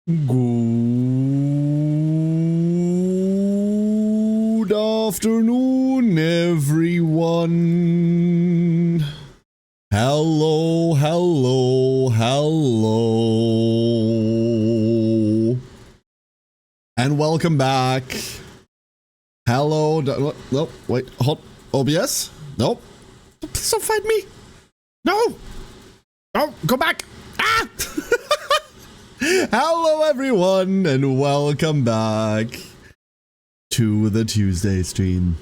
Good afternoon, everyone. Hello, hello, hello. And welcome back. Hello. No, wait, hold. OBS? Nope. Please don't fight me. No. No, go back. Ah! Hello, everyone, and welcome back to the Tuesday stream.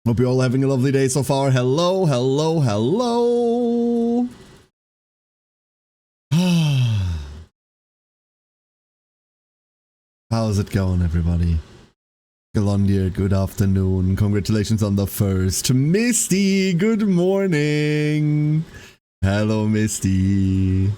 Hope you're all having a lovely day so far. Hello, hello, hello. How's it going, everybody? Galondir, good afternoon. Congratulations on the first. Misty, good morning. Hello, Misty.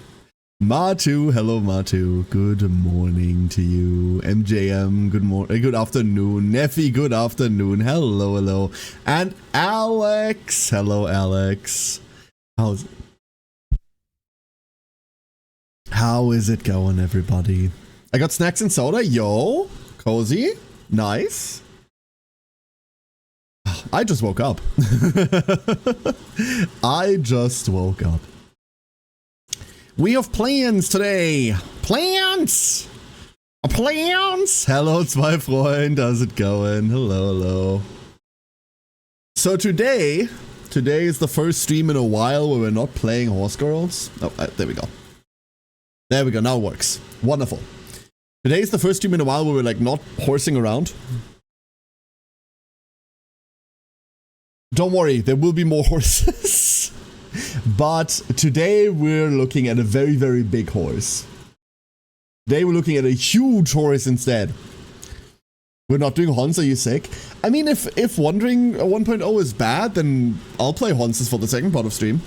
Matu, hello Matu, good morning to you. MJM, good morning, good afternoon. Neffy, good afternoon. Hello, hello. And Alex, hello Alex. How is it going, everybody? I got snacks and soda, yo. Cozy, nice. I just woke up. I just woke up. We have plans today. Plans! Plans! Hello, it's my friend. How's it going? Hello, hello. So today is the first stream in a while where we're not playing Horse Girls. Oh, there we go. There we go. Now it works. Wonderful. Today is the first stream in a while where we're like not horsing around. Don't worry, there will be more horses. But today we're looking at a very, very big horse. Today we're looking at a huge horse instead. We're not doing Hons, are you sick? I mean, if Wandering 1.0 is bad, then I'll play Honses for the second part of stream.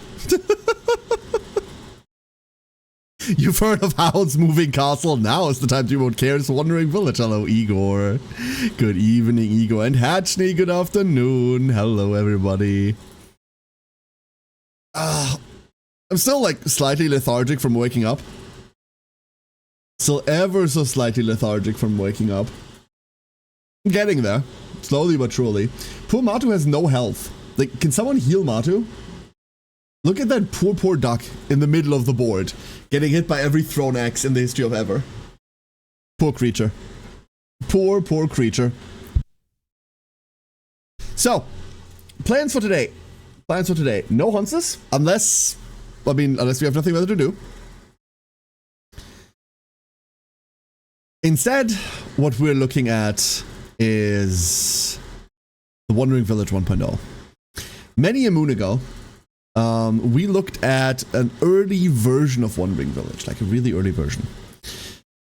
You've heard of Howl's Moving Castle? Now is the time to remote Care's Wandering Village. Hello, Igor. Good evening, Igor. And Hatchney, good afternoon. Hello, everybody. I'm still like slightly lethargic from waking up. Still ever so slightly lethargic from waking up. I'm getting there. Slowly but surely. Poor Matu has no health. Like, can someone heal Matu? Look at that poor duck in the middle of the board. Getting hit by every thrown axe in the history of ever. Poor creature. Poor creature. So, plans for today. Plans for today. No Hunces, unless we have nothing better to do. Instead, what we're looking at is the Wandering Village 1.0. Many a moon ago, we looked at an early version of Wandering Village, like a really early version.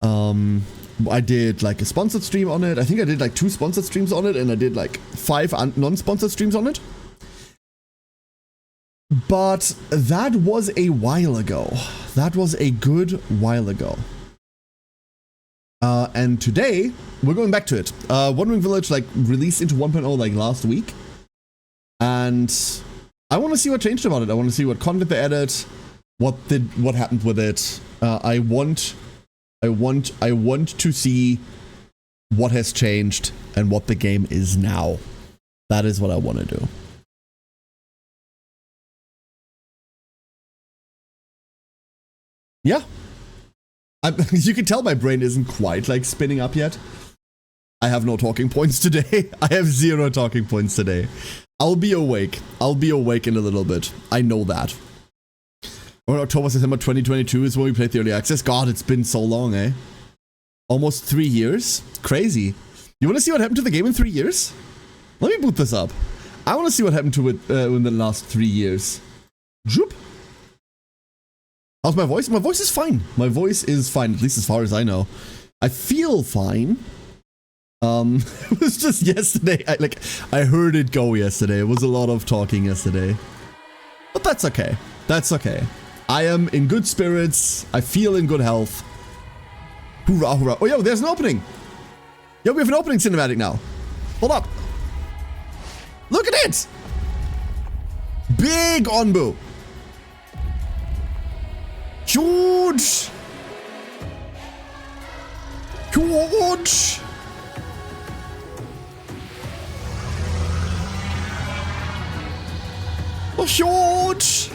I did like a sponsored stream on it. I think I did like 2 sponsored streams on it, and I did like 5 non-sponsored streams on it. But that was a while ago. That was a good while ago. And today, we're going back to it. Wandering Village like released into 1.0 like last week. And I want to see what changed about it. I want to see what content they added, what happened with it. I want to see what has changed and what the game is now. That is what I want to do. Yeah. You can tell my brain isn't quite like spinning up yet. I have no talking points today. I have 0 talking points today. I'll be awake. I'll be awake in a little bit. I know that. Or October, September 2022 is when we played the early access. God, it's been so long, eh? Almost 3 years. Crazy. You want to see what happened to the game in 3 years? Let me boot this up. I want to see what happened to it in the last 3 years. Zoop. How's my voice? My voice is fine. My voice is fine, at least as far as I know. I feel fine. It was just yesterday. I heard it go yesterday. It was a lot of talking yesterday. But that's okay. That's okay. I am in good spirits. I feel in good health. Hoorah, hoorah. Oh, yo, there's an opening. Yo, we have an opening cinematic now. Hold up. Look at it. Big Onbu. Huge! Huge! Oh, huge!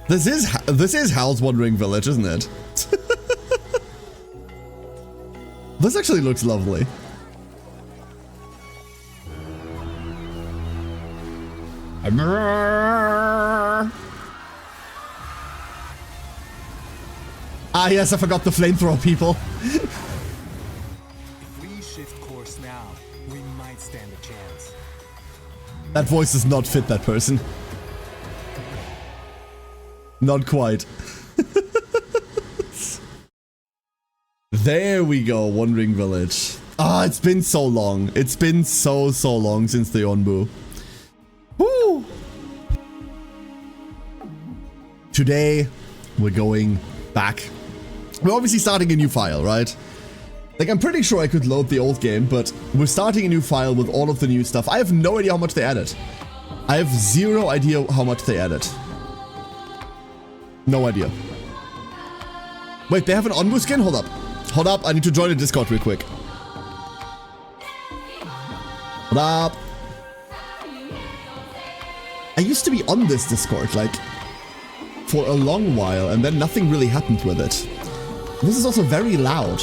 This is Hal's Wandering Village, isn't it? This actually looks lovely. Ah, yes, I forgot the flamethrower people. If we shift course now, we might stand a chance. That voice does not fit that person. Not quite. There we go, Wandering Village. Ah, it's been so long. It's been so long since the Onbu. Woo! Today, we're going back. We're obviously starting a new file, right? Like, I'm pretty sure I could load the old game, but we're starting a new file with all of the new stuff. I have no idea how much they added. I have zero idea how much they added. No idea. Wait, they have an Onbu skin? Hold up. Hold up, I need to join the Discord real quick. Hold up. I used to be on this Discord, like, for a long while, and then nothing really happened with it. This is also very loud.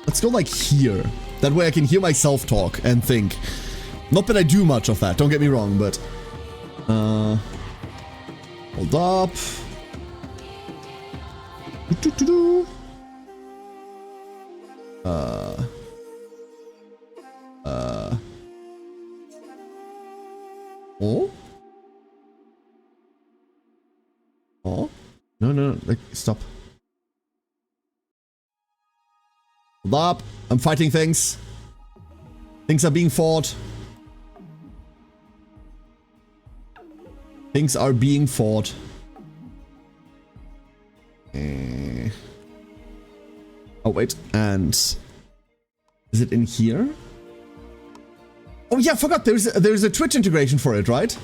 Let's go, like, here. That way I can hear myself talk and think. Not that I do much of that, don't get me wrong, but... hold up. Oh? Oh? No, like, stop. Hold up. I'm fighting things. Things are being fought. Things are being fought. Oh, wait. And... is it in here? Oh, yeah, I forgot. There's a Twitch integration for it, right?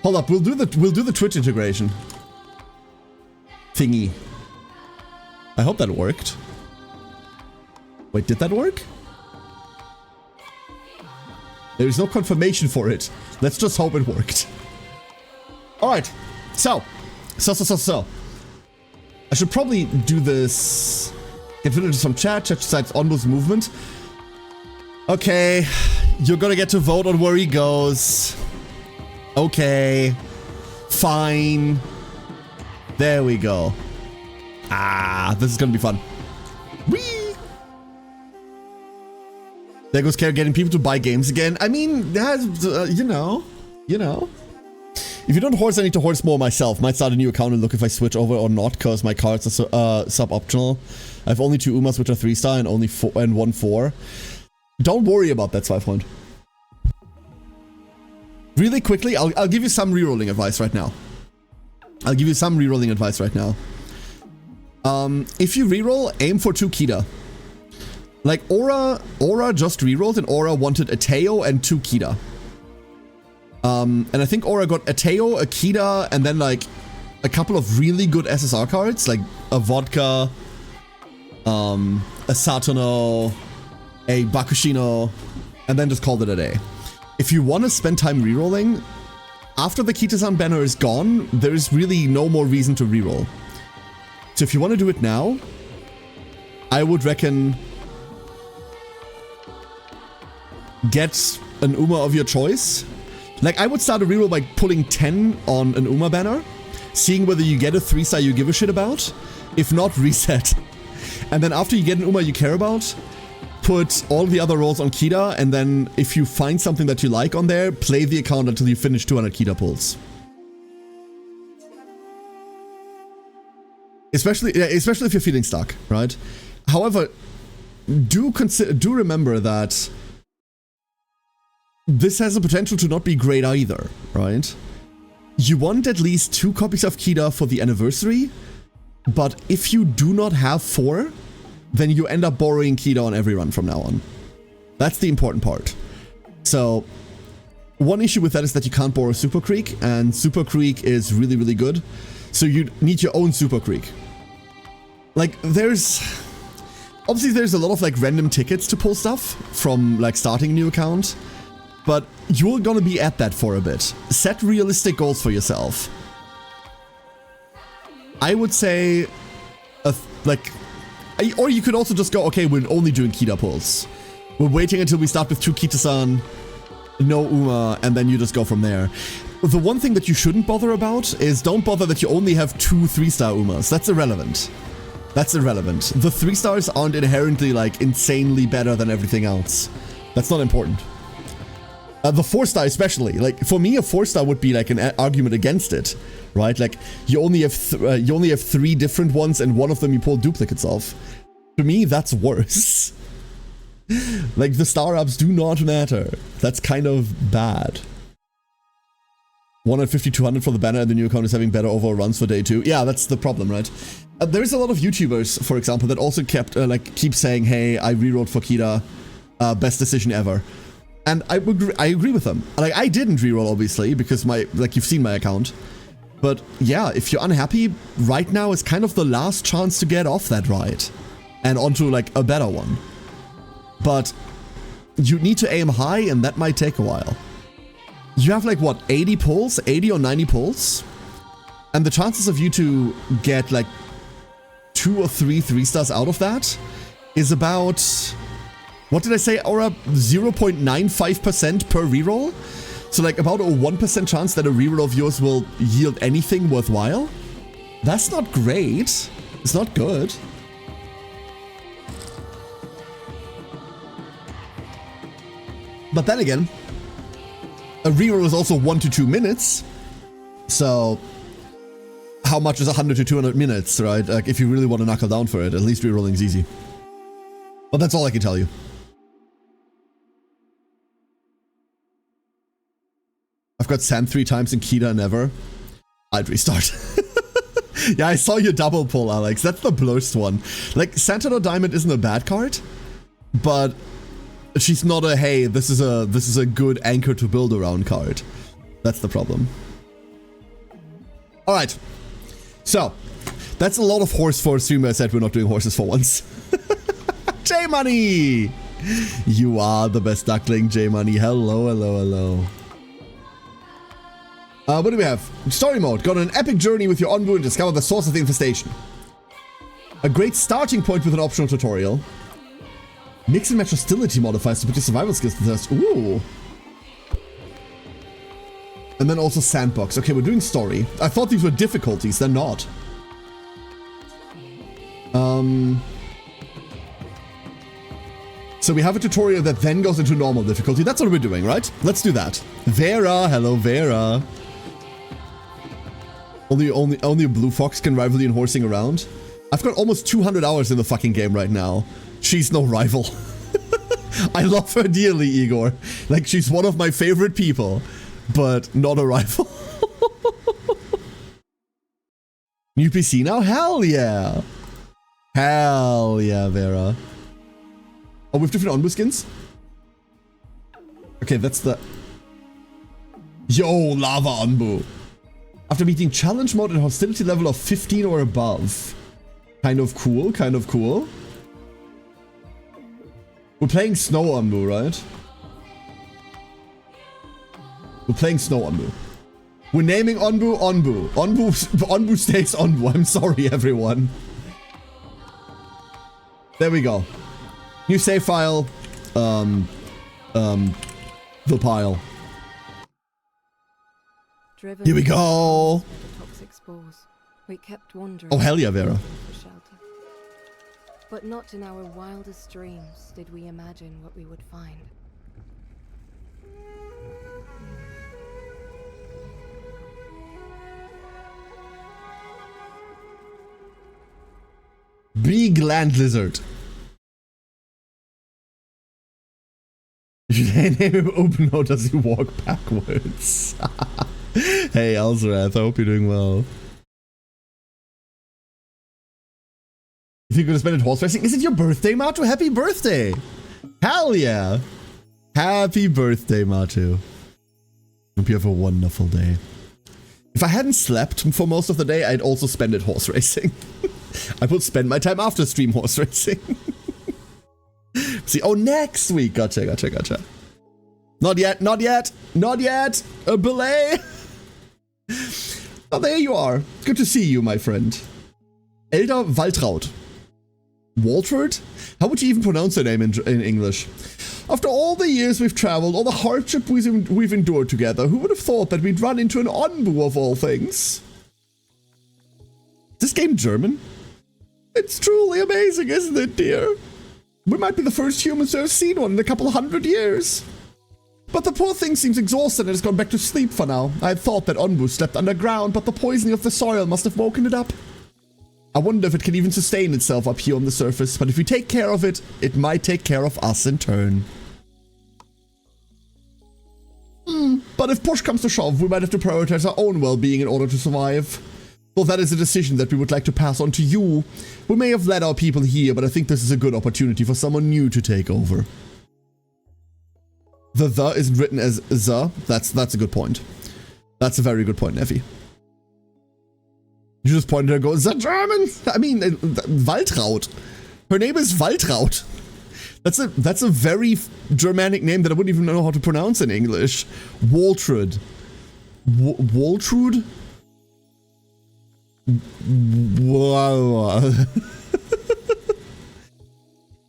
Hold up. We'll do the Twitch integration. Thingy. I hope that worked. Wait, did that work? There is no confirmation for it. Let's just hope it worked. Alright. So. I should probably do this. Get rid of some chat. Chat decides Onbu's movement. Okay. You're gonna get to vote on where he goes. Okay. Fine. There we go. Ah, this is gonna be fun. Whee! There goes Care getting people to buy games again. I mean, you know. If you don't horse, I need to horse more myself. Might start a new account and look if I switch over or not, because my cards are sub-optional. I have only 2 Umas, which are 3-star, and only 1 4. Don't worry about that, Zweifreund. Really quickly, I'll give you some rerolling advice right now. If you reroll, aim for 2 Kita. Like, Aura just rerolled, and Aura wanted a Teo and 2 Kita. And I think Aura got a Teo, a Kita, and then, like, a couple of really good SSR cards, like a Vodka, a Satono, a Bakushino, and then just called it a day. If you want to spend time rerolling, after the Kita-san banner is gone, there is really no more reason to reroll. So if you want to do it now, I would reckon get an Uma of your choice. Like, I would start a reroll by pulling 10 on an Uma banner, seeing whether you get a 3-star you give a shit about. If not, reset. And then after you get an Uma you care about, put all the other rolls on Kita, and then if you find something that you like on there, play the account until you finish 200 Kita pulls. Especially if you're feeling stuck, right? However, do remember that this has the potential to not be great either, right? You want at least 2 copies of Kita for the anniversary, but if you do not have 4, then you end up borrowing Kita on every run from now on. That's the important part. So, one issue with that is that you can't borrow Super Creek, and Super Creek is really, really good. So you need your own Super Creek. Like, obviously there's a lot of like random tickets to pull stuff from like starting a new account, but you're gonna be at that for a bit. Set realistic goals for yourself. I would say, or you could also just go, okay, we're only doing Kita pulls. We're waiting until we start with 2 Kita-san, no Uma, and then you just go from there. The one thing that you shouldn't bother about is don't bother that you only have 2 3-star Umas. That's irrelevant. That's irrelevant. The 3 stars aren't inherently like insanely better than everything else. That's not important. The 4-star especially. Like for me, a 4-star would be like an argument against it, right? Like you only have 3 different ones, and one of them you pull duplicates of. To me, that's worse. Like the star ups do not matter. That's kind of bad. 150, 200 for the banner, and the new account is having better overall runs for day 2. Yeah, that's the problem, right? There's a lot of YouTubers, for example, that also keep saying, "Hey, I rerolled for Kita, best decision ever," and I agree with them. Like I didn't reroll obviously because you've seen my account, but yeah, if you're unhappy, right now is kind of the last chance to get off that ride and onto like a better one. But you need to aim high, and that might take a while. You have like what, 80 pulls, 80 or 90 pulls, and the chances of you to get like 2 or 3 3-stars out of that is about, what did I say, Aura? 0.95% per reroll. So like about a 1% chance that a reroll of yours will yield anything worthwhile. That's not great. It's not good. But then again, a reroll is also 1 to 2 minutes. So how much is 100 to 200 minutes, right? Like if you really want to knuckle down for it, at least rerolling is easy. But that's all I can tell you. I've got Sand 3 times in Kita never. I'd restart. Yeah, I saw your double pull, Alex. That's the blurst one. Like, Santana Diamond isn't a bad card, but she's not a, hey, this is a good anchor to build around card. That's the problem. Alright. So, that's a lot of horse for a streamer. I said we're not doing horses for once. J-Money! You are the best duckling, J-Money. Hello, hello, hello. What do we have? Story mode. Go on an epic journey with your Onbu and discover the source of the infestation. A great starting point with an optional tutorial. Mix and match hostility modifiers to put your survival skills to the test. Ooh. And then also sandbox. Okay, we're doing story. I thought these were difficulties. They're not. So we have a tutorial that then goes into normal difficulty. That's what we're doing, right? Let's do that. Vera. Hello, Vera. Only a blue fox can rival you in horsing around. I've got almost 200 hours in the fucking game right now. She's no rival. I love her dearly, Igor. Like, she's one of my favorite people, but not a rival. New PC now? Hell yeah. Hell yeah, Vera. Oh, we have different Onbu skins? Okay, that's the... Yo, Lava Onbu. After meeting challenge mode and hostility level of 15 or above. Kind of cool, kind of cool. We're playing Snow Onbu, right? We're playing Snow Onbu. We're naming Onbu Onbu. Onbu stays Onbu. I'm sorry, everyone. There we go. New save file. The pile. Here we go. Toxic spores. We kept wandering. Oh hell yeah, Vera. For shelter. But not in our wildest dreams did we imagine what we would find. Big land lizard. Should I name him Open or does he walk backwards? Hey, Alzarath, I hope you're doing well. If you're gonna spend it horse racing, is it your birthday, Mato? Happy birthday! Hell yeah! Happy birthday, Matu. Hope you have a wonderful day. If I hadn't slept for most of the day, I'd also spend it horse racing. I would spend my time after stream horse racing. See, oh, next week. Gotcha. Not yet. A belay. Oh, there you are. Good to see you, my friend. Elder Waltraud. Waltraud? How would you even pronounce her name in English? After all the years we've traveled, all the hardship we've endured together, who would have thought that we'd run into an Onbu of all things? Is this game German? It's truly amazing, isn't it, dear? We might be the first humans to have seen one in a couple 100 years. But the poor thing seems exhausted and has gone back to sleep for now. I had thought that Onbu slept underground, but the poisoning of the soil must have woken it up. I wonder if it can even sustain itself up here on the surface, but if we take care of it, it might take care of us in turn. But if push comes to shove, we might have to prioritize our own well-being in order to survive. Well, that is a decision that we would like to pass on to you. We may have led our people here, but I think this is a good opportunity for someone new to take over. The is written as the. That's a good point. That's a very good point, Neffy. You just pointed and go, the German? I mean, Waltraud. Her name is Waltraud. That's a very Germanic name that I wouldn't even know how to pronounce in English. Waltrud. Waltrud? Wow.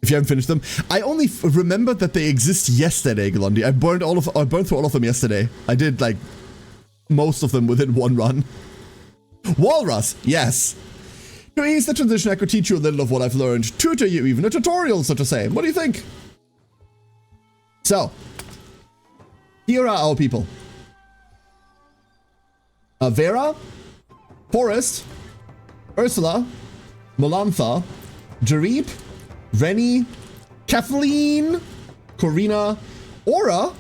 If you haven't finished them. I only remembered that they exist yesterday, Glondi. I burned through all of them yesterday. I did, like, most of them within one run. Walrus, yes. To ease the transition, I could teach you a little of what I've learned. Tutor you even, a tutorial, so to say. What do you think? So, here are our people. Vera, Forrest, Ursula, Melantha, Jareb, Rennie, Kathleen, Corina, Aura,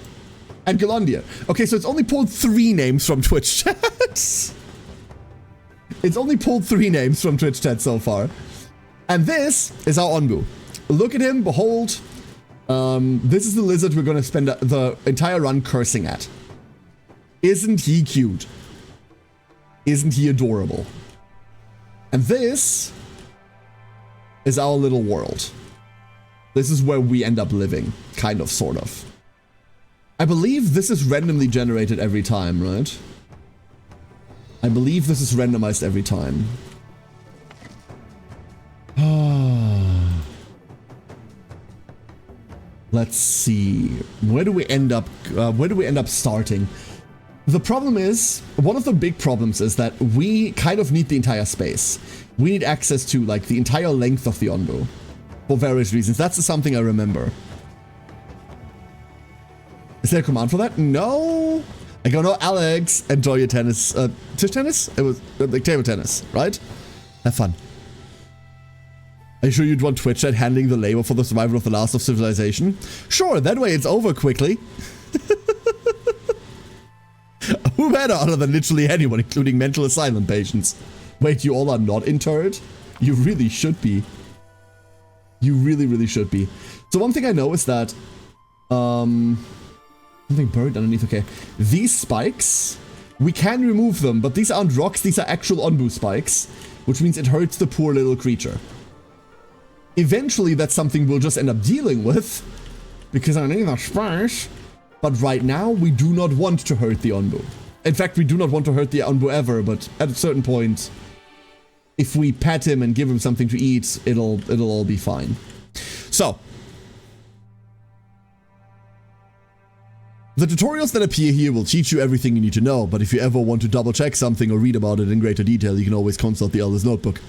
and Galandia. Okay, so it's only pulled 3 names from Twitch chat. It's only pulled 3 names from Twitch chat so far. And this is our Onbu. Look at him, behold. This is the lizard we're going to spend the entire run cursing at. Isn't he cute? Isn't he adorable? And this is our little world. This is where we end up living. Kind of, sort of. I believe this is randomly generated every time, right? I believe this is randomized every time. Let's see. Where do we end up? Where do we end up starting? The problem is, one of the big problems is that we kind of need the entire space. We need access to, like, the entire length of the Onbu. For various reasons. That's something I remember. Is there a command for that? No. I go, no, Alex, enjoy your tennis. Tisch tennis? It was like table tennis, right? Have fun. Are you sure you'd want Twitch chat handling the labor for the survival of the last of civilization? Sure, that way it's over quickly. Who better other than literally anyone, including mental asylum patients? Wait, you all are not interred? You really should be. You really, really should be. So one thing I know is that, something buried underneath, okay. These spikes, we can remove them, but these aren't rocks, these are actual Onbu spikes, which means it hurts the poor little creature. Eventually, that's something we'll just end up dealing with, because I need the space. But right now, we do not want to hurt the Onbu. In fact, we do not want to hurt the Onbu ever, but at a certain point, if we pet him and give him something to eat, it'll all be fine. So, the tutorials that appear here will teach you everything you need to know, but if you ever want to double check something or read about it in greater detail, you can always consult the Elder's Notebook.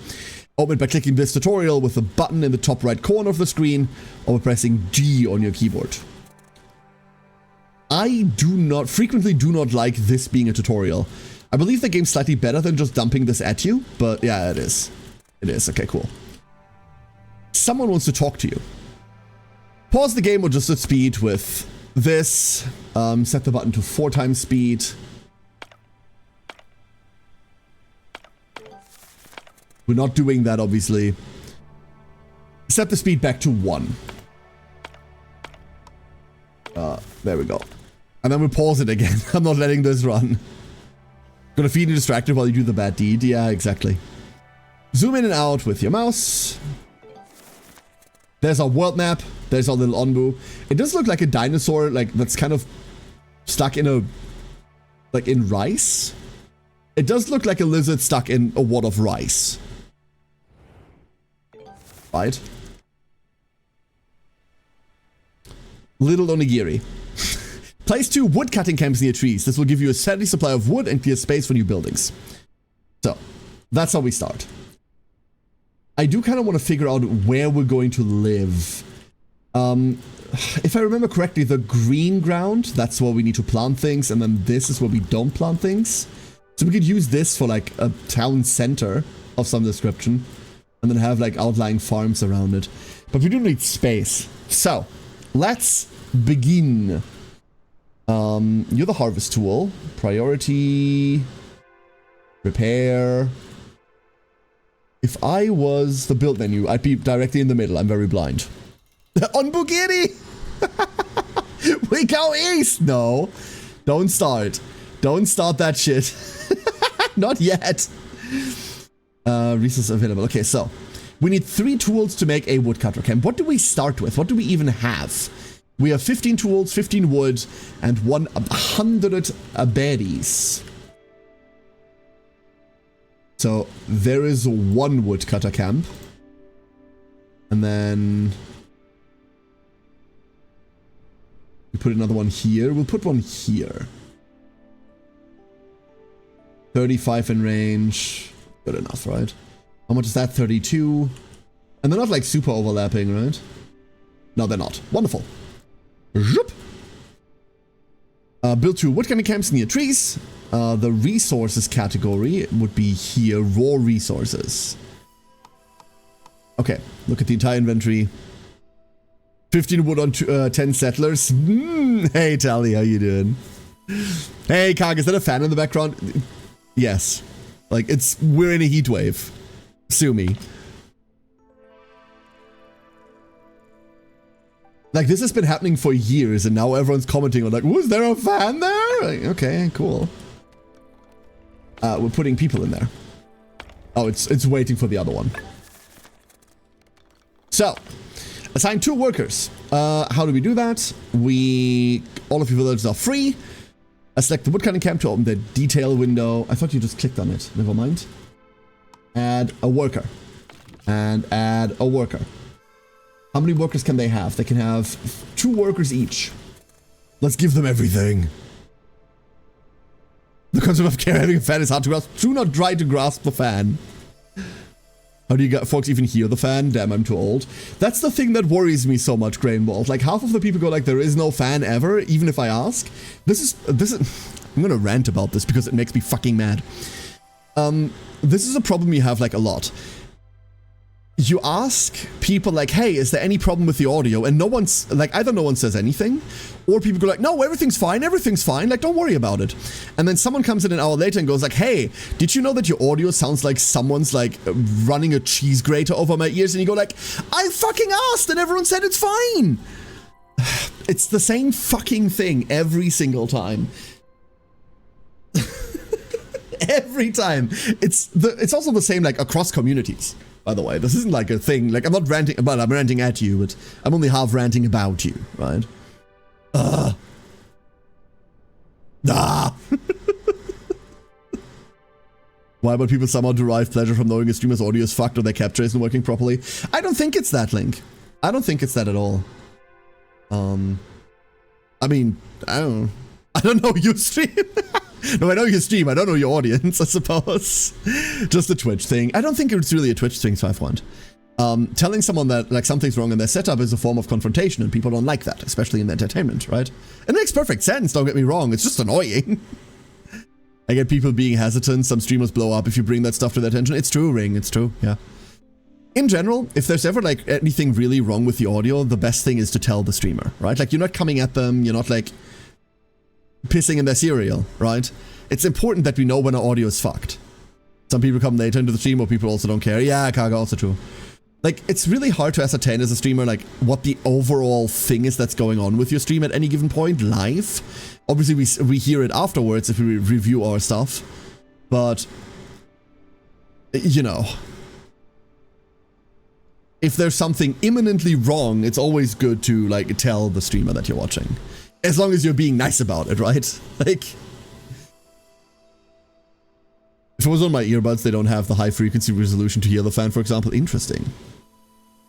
Open it by clicking this tutorial with the button in the top right corner of the screen, or by pressing G on your keyboard. I frequently do not like this being a tutorial. I believe the game's slightly better than just dumping this at you, but yeah, it is. It is, okay, cool. Someone wants to talk to you. Pause the game or just at speed with this. Set the button to 4 times speed. We're not doing that, obviously. Set the speed back to 1. There we go. And then we pause it again. I'm not letting this run. Gonna feed you distracted while you do the bad deed. Yeah, exactly. Zoom in and out with your mouse. There's our world map. There's our little Onbu. It does look like a dinosaur, like, that's kind of stuck in a... like, in rice. It does look like a lizard stuck in a wad of rice. Right? Little onigiri. Place 2 wood cutting camps near trees. This will give you a steady supply of wood and clear space for new buildings. So, that's how we start. I do kind of want to figure out where we're going to live. If I remember correctly, the green ground, that's where we need to plant things, and then this is where we don't plant things. So we could use this for like a town center of some description, and then have like outlying farms around it. But we do need space. So, let's begin. You're the harvest tool. Priority. Repair. If I was the build menu, I'd be directly in the middle. I'm very blind. Onbu Giri! We go east! No. Don't start. Don't start that shit. Not yet. Resources available. Okay, so. We need 3 tools to make a woodcutter camp. What do we start with? What do we even have? We have 15 tools, 15 wood, and 100 berries. So there is 1 woodcutter camp. And then we put another one here. We'll put one here. 35 in range. Good enough, right? How much is that? 32. And they're not like super overlapping, right? No, they're not. Wonderful. Zoop. Build 2 woodcutting camps near trees. The resources category would be here, raw resources. Okay, look at the entire inventory. 15 wood on 10 settlers. Hey, Tally, how you doing? Hey, Kag, is that a fan in the background? Yes. Like, we're in a heat wave. Sue me. Like, this has been happening for years, and now everyone's commenting on like, was there a fan there? Like, okay, cool. We're putting people in there. Oh, it's waiting for the other one. So, assign 2 workers. How do we do that? All of your villagers are free. I select the woodcutting camp to open the detail window. I thought you just clicked on it. Never mind. Add a worker. And add a worker. How many workers can they have? They can have 2 workers each. Let's give them everything. The concept of carrying a fan is hard to grasp. Do not try to grasp the fan. How do you folks even hear the fan? Damn, I'm too old. That's the thing that worries me so much, Grainbolt. Like, half of the people go like, there is no fan ever, even if I ask. This is I'm gonna rant about this because it makes me fucking mad. This is a problem you have, like, a lot. You ask people like, hey, is there any problem with the audio? And no one's, like, either no one says anything, or people go like, no, everything's fine, like, don't worry about it. And then someone comes in an hour later and goes like, hey, did you know that your audio sounds like someone's, like, running a cheese grater over my ears? And you go like, I fucking asked and everyone said it's fine. It's the same fucking thing every single time. Every time. It's also the same, like, across communities. By the way, this isn't like a thing, like, I'm not ranting, but I'm ranting at you, but I'm only half ranting about you, right? Why would people somehow derive pleasure from knowing a streamer's audio is fucked or their capture isn't working properly? I don't think it's that, Link. I don't think it's that at all. I mean, I don't know your stream. No, I know your stream. I don't know your audience, I suppose. Just a Twitch thing. I don't think it's really a Twitch thing, 5-1. Telling someone that, like, something's wrong in their setup is a form of confrontation, and people don't like that, especially in entertainment, right? It makes perfect sense, don't get me wrong. It's just annoying. I get people being hesitant. Some streamers blow up if you bring that stuff to their attention. It's true, Ring. It's true, yeah. In general, if there's ever, like, anything really wrong with the audio, the best thing is to tell the streamer, right? Like, you're not coming at them. You're not, like, pissing in their cereal, right? It's important that we know when our audio is fucked. Some people come later into the stream, or people also don't care. Yeah, Kaga, also true. like, it's really hard to ascertain as a streamer, like, what the overall thing is that's going on with your stream at any given point live. Obviously, we hear it afterwards if we review our stuff, but, you know, if there's something imminently wrong, it's always good to, like, tell the streamer that you're watching. As long as you're being nice about it, right? Like, if it was on my earbuds, they don't have the high frequency resolution to hear the fan, for example. Interesting.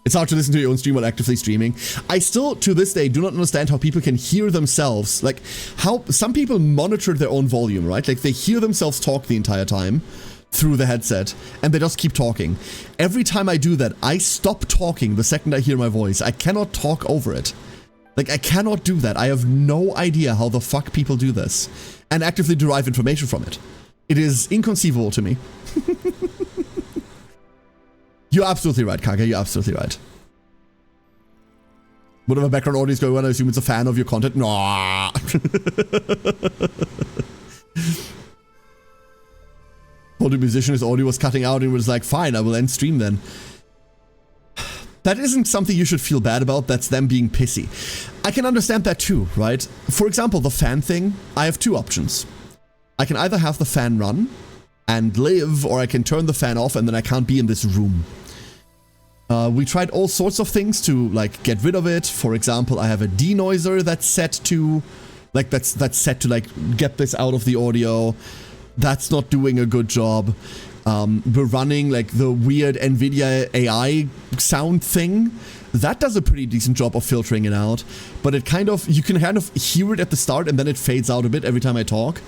It's hard to listen to your own stream while actively streaming. I still, to this day, do not understand how people can hear themselves. Like, how some people monitor their own volume, right? Like, they hear themselves talk the entire time through the headset, and they just keep talking. Every time I do that, I stop talking the second I hear my voice. I cannot talk over it. Like, I cannot do that. I have no idea how the fuck people do this and actively derive information from it. It is inconceivable to me. You're absolutely right, Kage. You're absolutely right. Whatever background audio is going on, I assume it's a fan of your content. Nah. Told the musician his audio was cutting out and was like, fine, I will end stream then. That isn't something you should feel bad about. That's them being pissy. I can understand that too, right? For example, the fan thing, I have two options. I can either have the fan run and live, or I can turn the fan off and then I can't be in this room. We tried all sorts of things to, like, get rid of it. For example, I have a denoiser that's set to, like, that's set to, like, get this out of the audio. That's not doing a good job. We're running, like, the weird NVIDIA AI sound thing. That does a pretty decent job of filtering it out. But it kind of, you can kind of hear it at the start and then it fades out a bit every time I talk.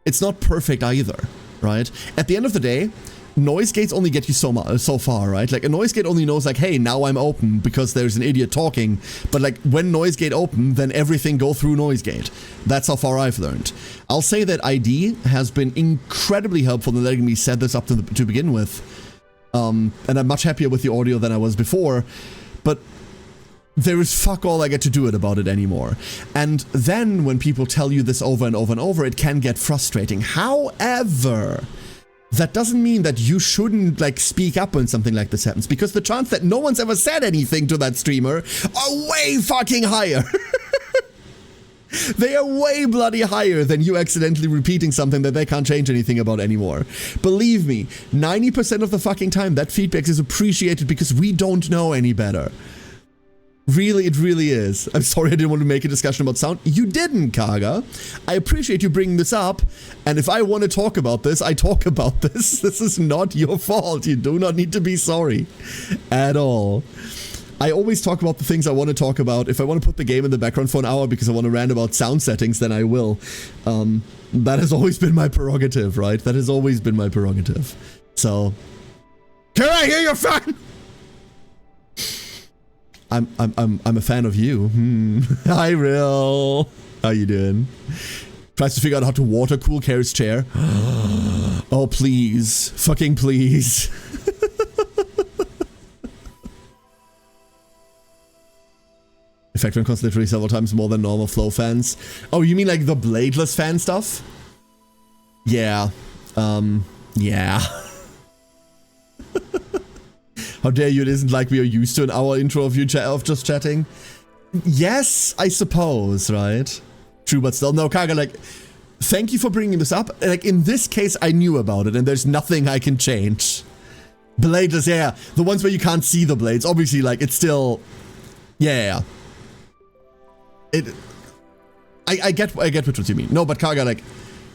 It's not perfect either, right? At the end of the day, noise gates only get you so far, right? Like, a noise gate only knows, like, hey, now I'm open because there's an idiot talking. But, like, when noise gate open, then everything go through noise gate. That's how far I've learned. I'll say that ID has been incredibly helpful in letting me set this up to begin with. And I'm much happier with the audio than I was before. But there is fuck all I get to do about it anymore. And then when people tell you this over and over and over, it can get frustrating. However, that doesn't mean that you shouldn't, like, speak up when something like this happens, because the chance that no one's ever said anything to that streamer are way fucking higher. They are way bloody higher than you accidentally repeating something that they can't change anything about anymore. Believe me, 90% of the fucking time that feedback is appreciated because we don't know any better. Really, it really is. I'm sorry I didn't want to make a discussion about sound. You didn't, Kaga. I appreciate you bringing this up, and if I want to talk about this, I talk about this. This is not your fault. You do not need to be sorry at all. I always talk about the things I want to talk about. If I want to put the game in the background for an hour because I want to rant about sound settings, then I will. That has always been my prerogative, right? That has always been my prerogative. So, can I hear your fan? I'm a fan of you. Hi, Real. How you doing? Tries to figure out how to water cool Kair's chair. Oh, please. Fucking please. Effect run costs literally several times more than normal flow fans. Oh, you mean like the bladeless fan stuff? Yeah. Yeah. How dare you, it isn't like we are used to an hour intro of you just chatting. Yes, I suppose, right? True, but still. No, Kaga, like, thank you for bringing this up. Like, in this case, I knew about it, and there's nothing I can change. Bladeless, yeah. The ones where you can't see the blades. Obviously, like, it's still... Yeah. I get what you mean. No, but Kaga, like,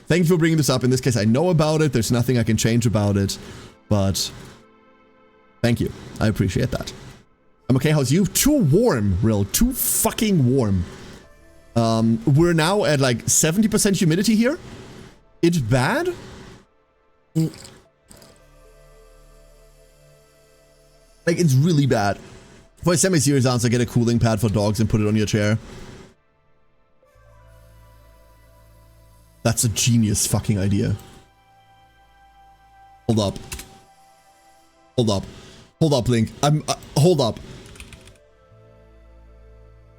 thank you for bringing this up. In this case, I know about it. There's nothing I can change about it. But... thank you. I appreciate that. I'm okay. How's you? Too warm, Real. Too fucking warm. We're now at like 70% humidity here. It's bad? Like, it's really bad. For a semi-serious answer, get a cooling pad for dogs and put it on your chair. That's a genius fucking idea. Hold up. Hold up. Hold up, Link. Hold up.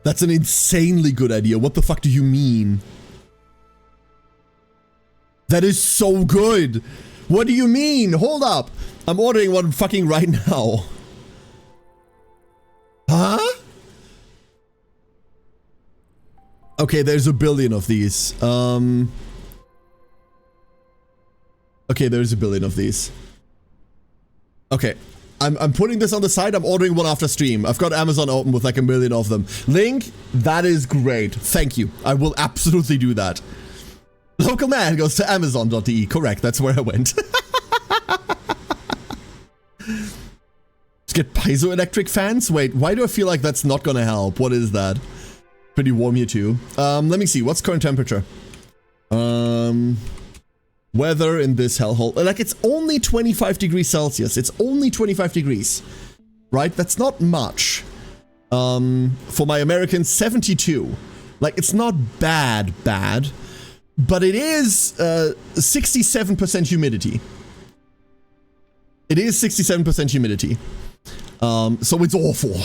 That's an insanely good idea. What the fuck do you mean? That is so good. What do you mean? Hold up. I'm ordering one fucking right now. Okay, there's a billion of these. Okay, there's a billion of these. Okay. I'm putting this on the side. I'm ordering one after stream. I've got Amazon open with like a million of them. Link, that is great. Thank you. I will absolutely do that. Local man goes to Amazon.de. Correct, that's where I went. Let's get piezoelectric fans? Wait, why do I feel like that's not gonna help? What is that? Pretty warm here too. Let me see. What's current temperature? Weather in this hellhole. Like, it's only 25 degrees Celsius. It's only 25 degrees. Right? That's not much. For my Americans, 72. Like, it's not bad. But it is 67% humidity. It is 67% humidity. So it's awful.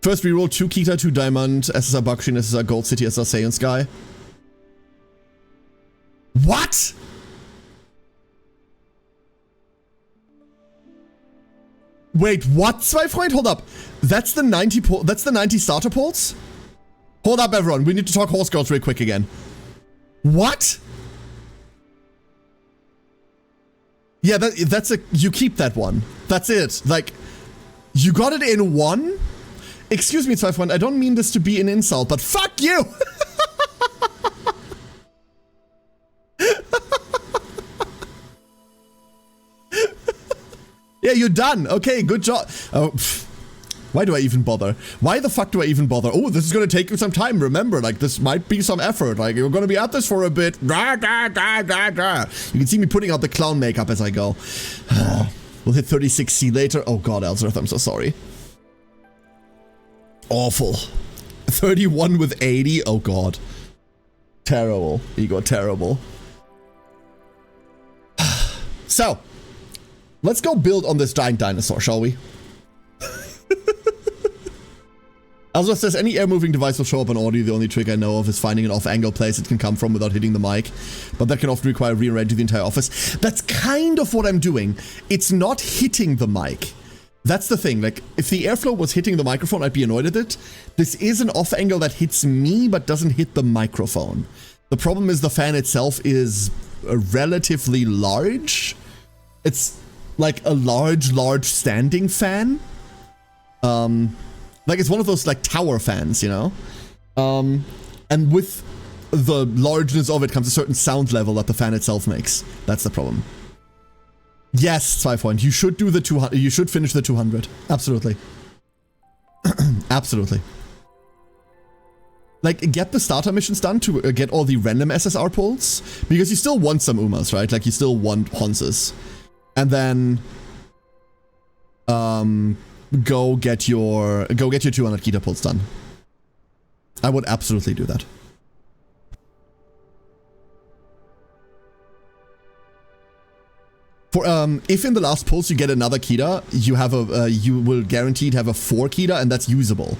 First reroll 2 Kita, 2 Diamond, SSR Bakushin, SSR Gold City, SSR Saiyan Sky. What? Wait, what, Zweifreund? Hold up. That's the 90 starter pulls? Hold up, everyone. We need to talk horse girls real quick again. What? Yeah, that's a... You keep that one. That's it. Like, you got it in one? Excuse me, Zweifreund, I don't mean this to be an insult, but fuck you! Yeah, you're done. Okay, good job. Oh, why do I even bother? Why the fuck do I even bother? Oh, this is gonna take you some time. Remember, like, this might be some effort. Like, you're gonna be at this for a bit. You can see me putting out the clown makeup as I go. We'll hit 36C later. Oh god, Ellsworth, I'm so sorry. Awful. 31 with 80. Oh god. Terrible. Ego, terrible. So, let's go build on this giant dinosaur, shall we? Also says, any air-moving device will show up on audio. The only trick I know of is finding an off-angle place it can come from without hitting the mic. But that can often require rearranging the entire office. That's kind of what I'm doing. It's not hitting the mic. That's the thing. Like, if the airflow was hitting the microphone, I'd be annoyed at it. This is an off-angle that hits me, but doesn't hit the microphone. The problem is the fan itself is relatively large. It's like a large standing fan. Like, it's one of those, like, tower fans, you know? And with the largeness of it comes a certain sound level that the fan itself makes. That's the problem. Yes, Zweifreund, you should do the 200. You should finish the 200. Absolutely. Absolutely. Like, get the starter missions done to get all the random SSR pulls. Because you still want some Umas, right? Like, you still want Honses. And then... Go get your 200 Kita pulls done. I would absolutely do that. For if in the last pulse you get another Kita, you have a you will guaranteed have a 4 Kita, and that's usable.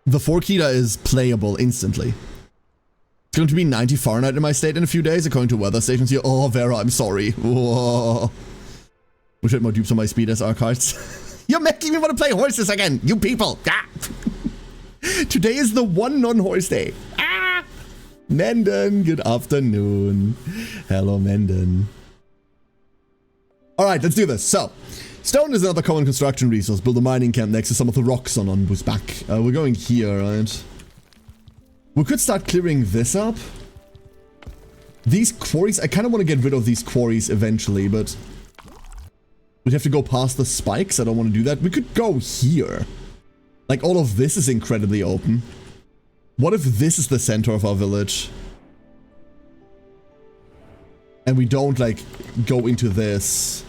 The 4 Kita is playable instantly. It's going to be 90 Fahrenheit in my state in a few days, according to weather stations here. Oh, Vera, I'm sorry. Whoa. Wish I had more dupes on my speed SR cards. You're making me want to play horses again, you people. Ah. Today is the one non-horse day. Ah. Menden, good afternoon. Hello, Menden. Alright, let's do this. So, stone is another common construction resource. Build a mining camp next to some of the rocks on Onbu's back. We're going here, right? We could start clearing this up. These quarries, I kind of want to get rid of these quarries eventually, but... we'd have to go past the spikes. I don't want to do that. We could go here. Like, all of this is incredibly open. What if this is the center of our village? And we don't, like, go into this.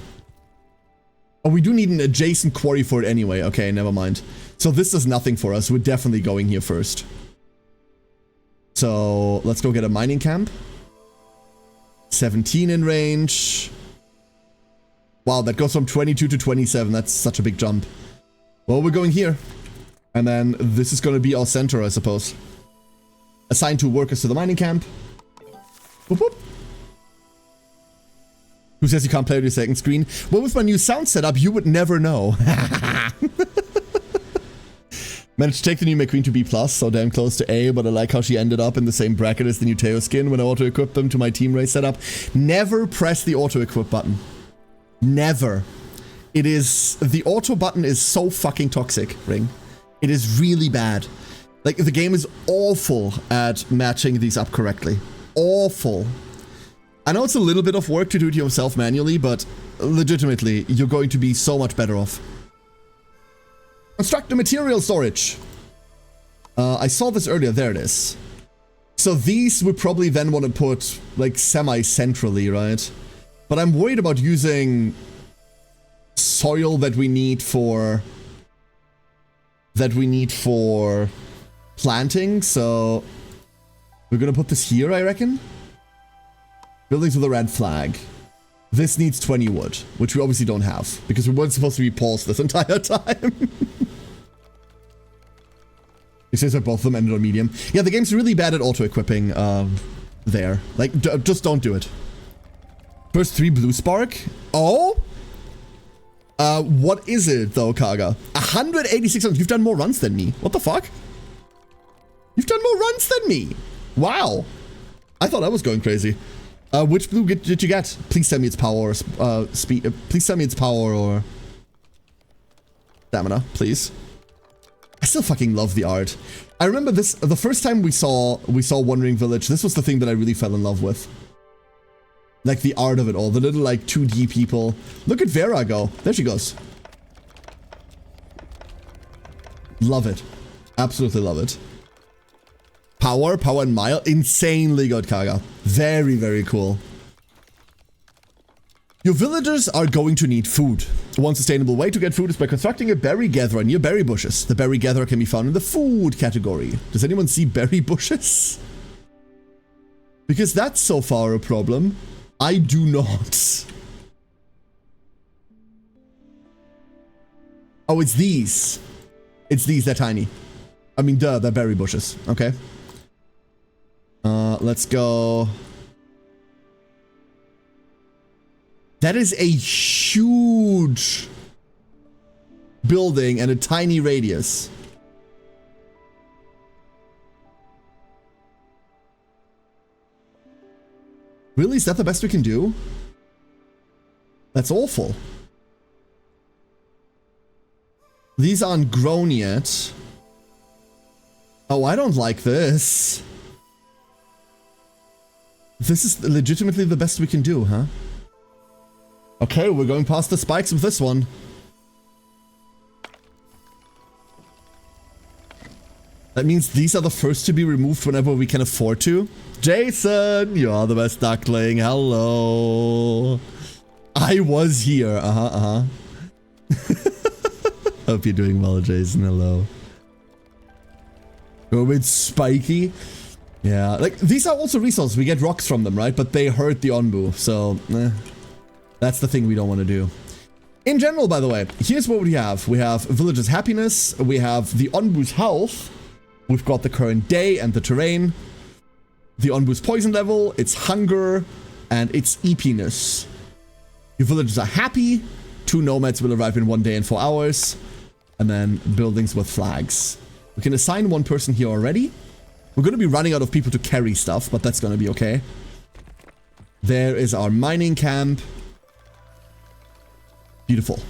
Oh, we do need an adjacent quarry for it anyway. Okay, never mind. So this does nothing for us. We're definitely going here first. So, let's go get a mining camp. 17 in range. Wow, that goes from 22 to 27. That's such a big jump. Well, we're going here. And then this is going to be our center, I suppose. Assign 2 workers to the mining camp. Whoop whoop. Who says you can't play with your second screen? Well, with my new sound setup, you would never know. Managed to take the new McQueen to B+, so damn close to A, but I like how she ended up in the same bracket as the new Teo skin when I auto-equipped them to my team race setup. Never press the auto-equip button. Never. It is... The auto button is so fucking toxic, Ring. It is really bad. Like, the game is awful at matching these up correctly. Awful. I know it's a little bit of work to do it yourself manually, but legitimately, you're going to be so much better off. Construct a material storage. I saw this earlier. There it is. So these would probably then want to put, like, semi-centrally, right? But I'm worried about using soil that we need for... planting, so... We're gonna put this here, I reckon? Buildings with a red flag. This needs 20 wood, which we obviously don't have, because we weren't supposed to be paused this entire time. It says that both of them ended on medium. Yeah, the game's really bad at auto-equipping there. Like, just don't do it. First 3 blue spark. Oh? What is it, though, Kaga? 186. You've done more runs than me. What the fuck? You've done more runs than me. Wow. I thought I was going crazy. Which blue did you get? Please tell me it's power or speed. Please tell me it's power or stamina, please. I still fucking love the art. I remember this the first time we saw Wandering Village. This was the thing that I really fell in love with. Like the art of it all, the little like 2D people. Look at Vera go. There she goes. Love it. Absolutely love it. Power and mile. Insanely good, Kaga. Very, very cool. Your villagers are going to need food. One sustainable way to get food is by constructing a berry gatherer near berry bushes. The berry gatherer can be found in the food category. Does anyone see berry bushes? Because that's so far a problem. I do not. Oh, it's these. It's these, they're tiny. I mean, duh, they're berry bushes. Okay. Let's go. That is a huge building and a tiny radius. Really? Is that the best we can do? That's awful. These aren't grown yet. Oh, I don't like this. This is legitimately the best we can do, huh? Okay, we're going past the spikes with this one. That means these are the first to be removed whenever we can afford to. Jason, you are the best duckling. Hello. I was here. Hope you're doing well, Jason. Hello. Go with spiky. Yeah, like, these are also resources. We get rocks from them, right? But they hurt the Onbu, so, that's the thing we don't want to do. In general, by the way, here's what we have. We have Village's Happiness. We have the Onbu's Health. We've got the current day and the terrain. The Onbu's Poison level, its Hunger, and its Eepiness. Your villagers are happy. 2 nomads will arrive in 1 day and 4 hours. And then buildings with flags. We can assign 1 person here already. We're going to be running out of people to carry stuff, but that's going to be okay. There is our mining camp. Beautiful.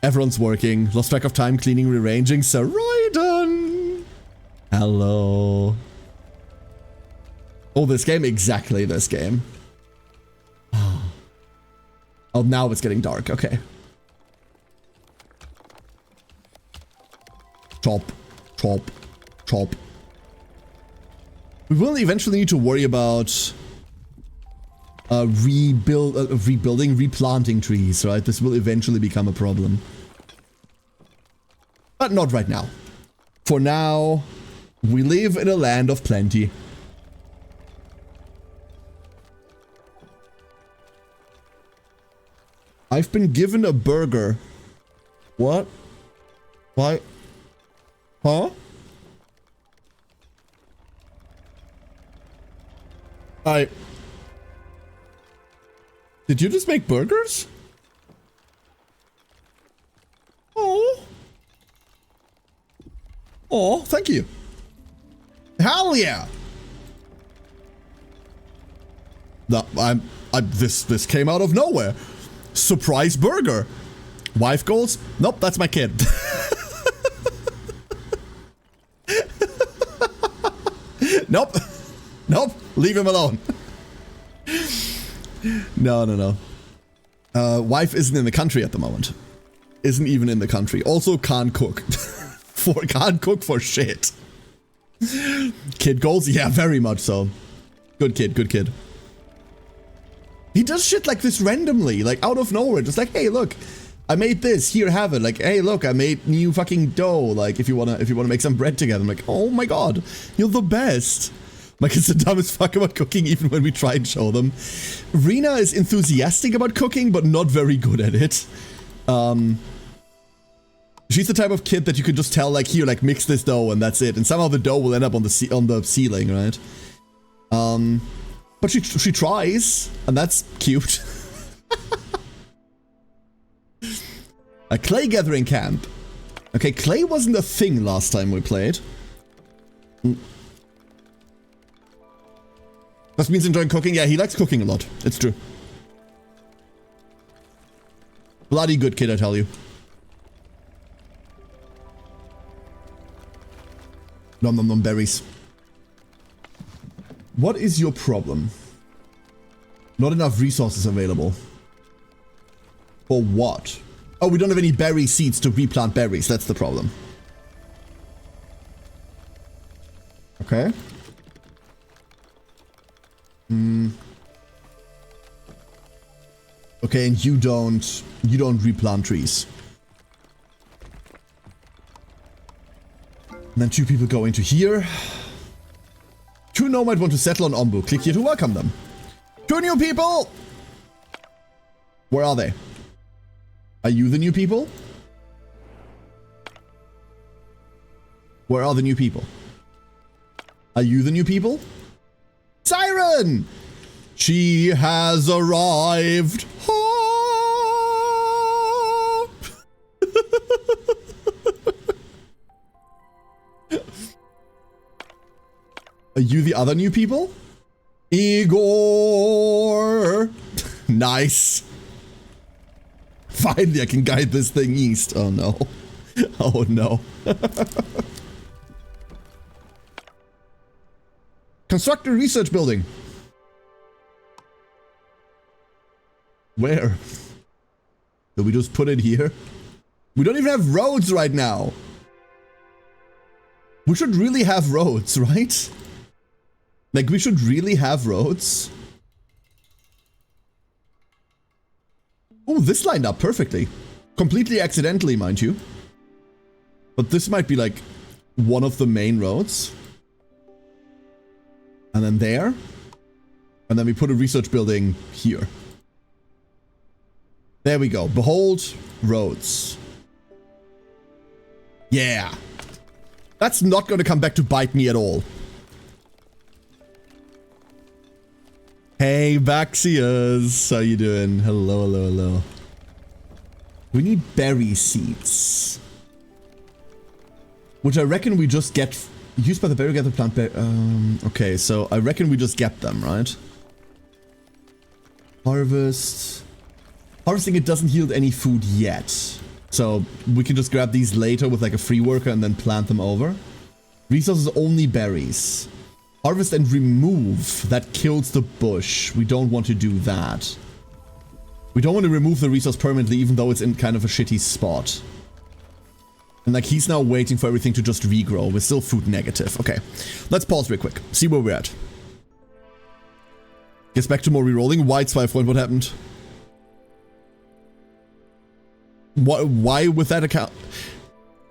Everyone's working. Lost track of time, cleaning, rearranging. Sir Royden! Hello. Oh, this game? Exactly this game. Oh, now it's getting dark. Okay. Chop. Chop. Chop. We will eventually need to worry about rebuilding, replanting trees, right? This will eventually become a problem. But not right now. For now, we live in a land of plenty. I've been given a burger. What? Why? Huh? Did you just make burgers? Oh. Oh, thank you. Hell yeah. No, this came out of nowhere. Surprise burger. Wife goals? Nope, that's my kid. Nope. Nope. Leave him alone. No. Wife isn't in the country at the moment. Isn't even in the country. Also can't cook. Can't cook for shit. Kid goals? Yeah, very much so. Good kid, good kid. He does shit like this randomly, like out of nowhere. Just like, hey, look, I made this. Here, have it. Like, hey, look, I made new fucking dough. Like, if you wanna make some bread together. I'm like, oh my god, you're the best. My kids are dumb as fuck about cooking, even when we try and show them. Rena is enthusiastic about cooking, but not very good at it. She's the type of kid that you could just tell, like, here, like, mix this dough and that's it. And somehow the dough will end up on the ceiling, right? But she tries, and that's cute. A clay gathering camp. Okay, clay wasn't a thing last time we played. That means enjoying cooking. Yeah, he likes cooking a lot. It's true. Bloody good kid, I tell you. Nom nom nom berries. What is your problem? Not enough resources available. For what? Oh, we don't have any berry seeds to replant berries. That's the problem. Okay. Okay, and you don't replant trees. And then 2 people go into here. 2 nomad want to settle on Onbu. Click here to welcome them. 2 new people! Where are they? Are you the new people? Where are the new people? Are you the new people? Siren! She has arrived. Are you the other new people? Igor! Nice. Finally, I can guide this thing east. Oh no. Oh no. Construct a research building. Where? Did we just put it here? We don't even have roads right now. We should really have roads, right? Like, we should really have roads. Oh, this lined up perfectly. Completely accidentally, mind you. But this might be like one of the main roads. And then there. And then we put a research building here. There we go. Behold, roads. Yeah. That's not going to come back to bite me at all. Hey, Baxias. How you doing? Hello, hello, hello. We need berry seeds. Which I reckon we just get... Used by the berry gather plant... okay, so I reckon we just get them, right? Harvest... Harvesting it doesn't yield any food yet. So we can just grab these later with like a free worker and then plant them over. Resources only berries. Harvest and remove. That kills the bush. We don't want to do that. We don't want to remove the resource permanently, even though it's in kind of a shitty spot. And like he's now waiting for everything to just regrow. We're still food negative. Okay. Let's pause real quick. See where we're at. Gets back to more rerolling. White 5 point. What happened? Why with that account?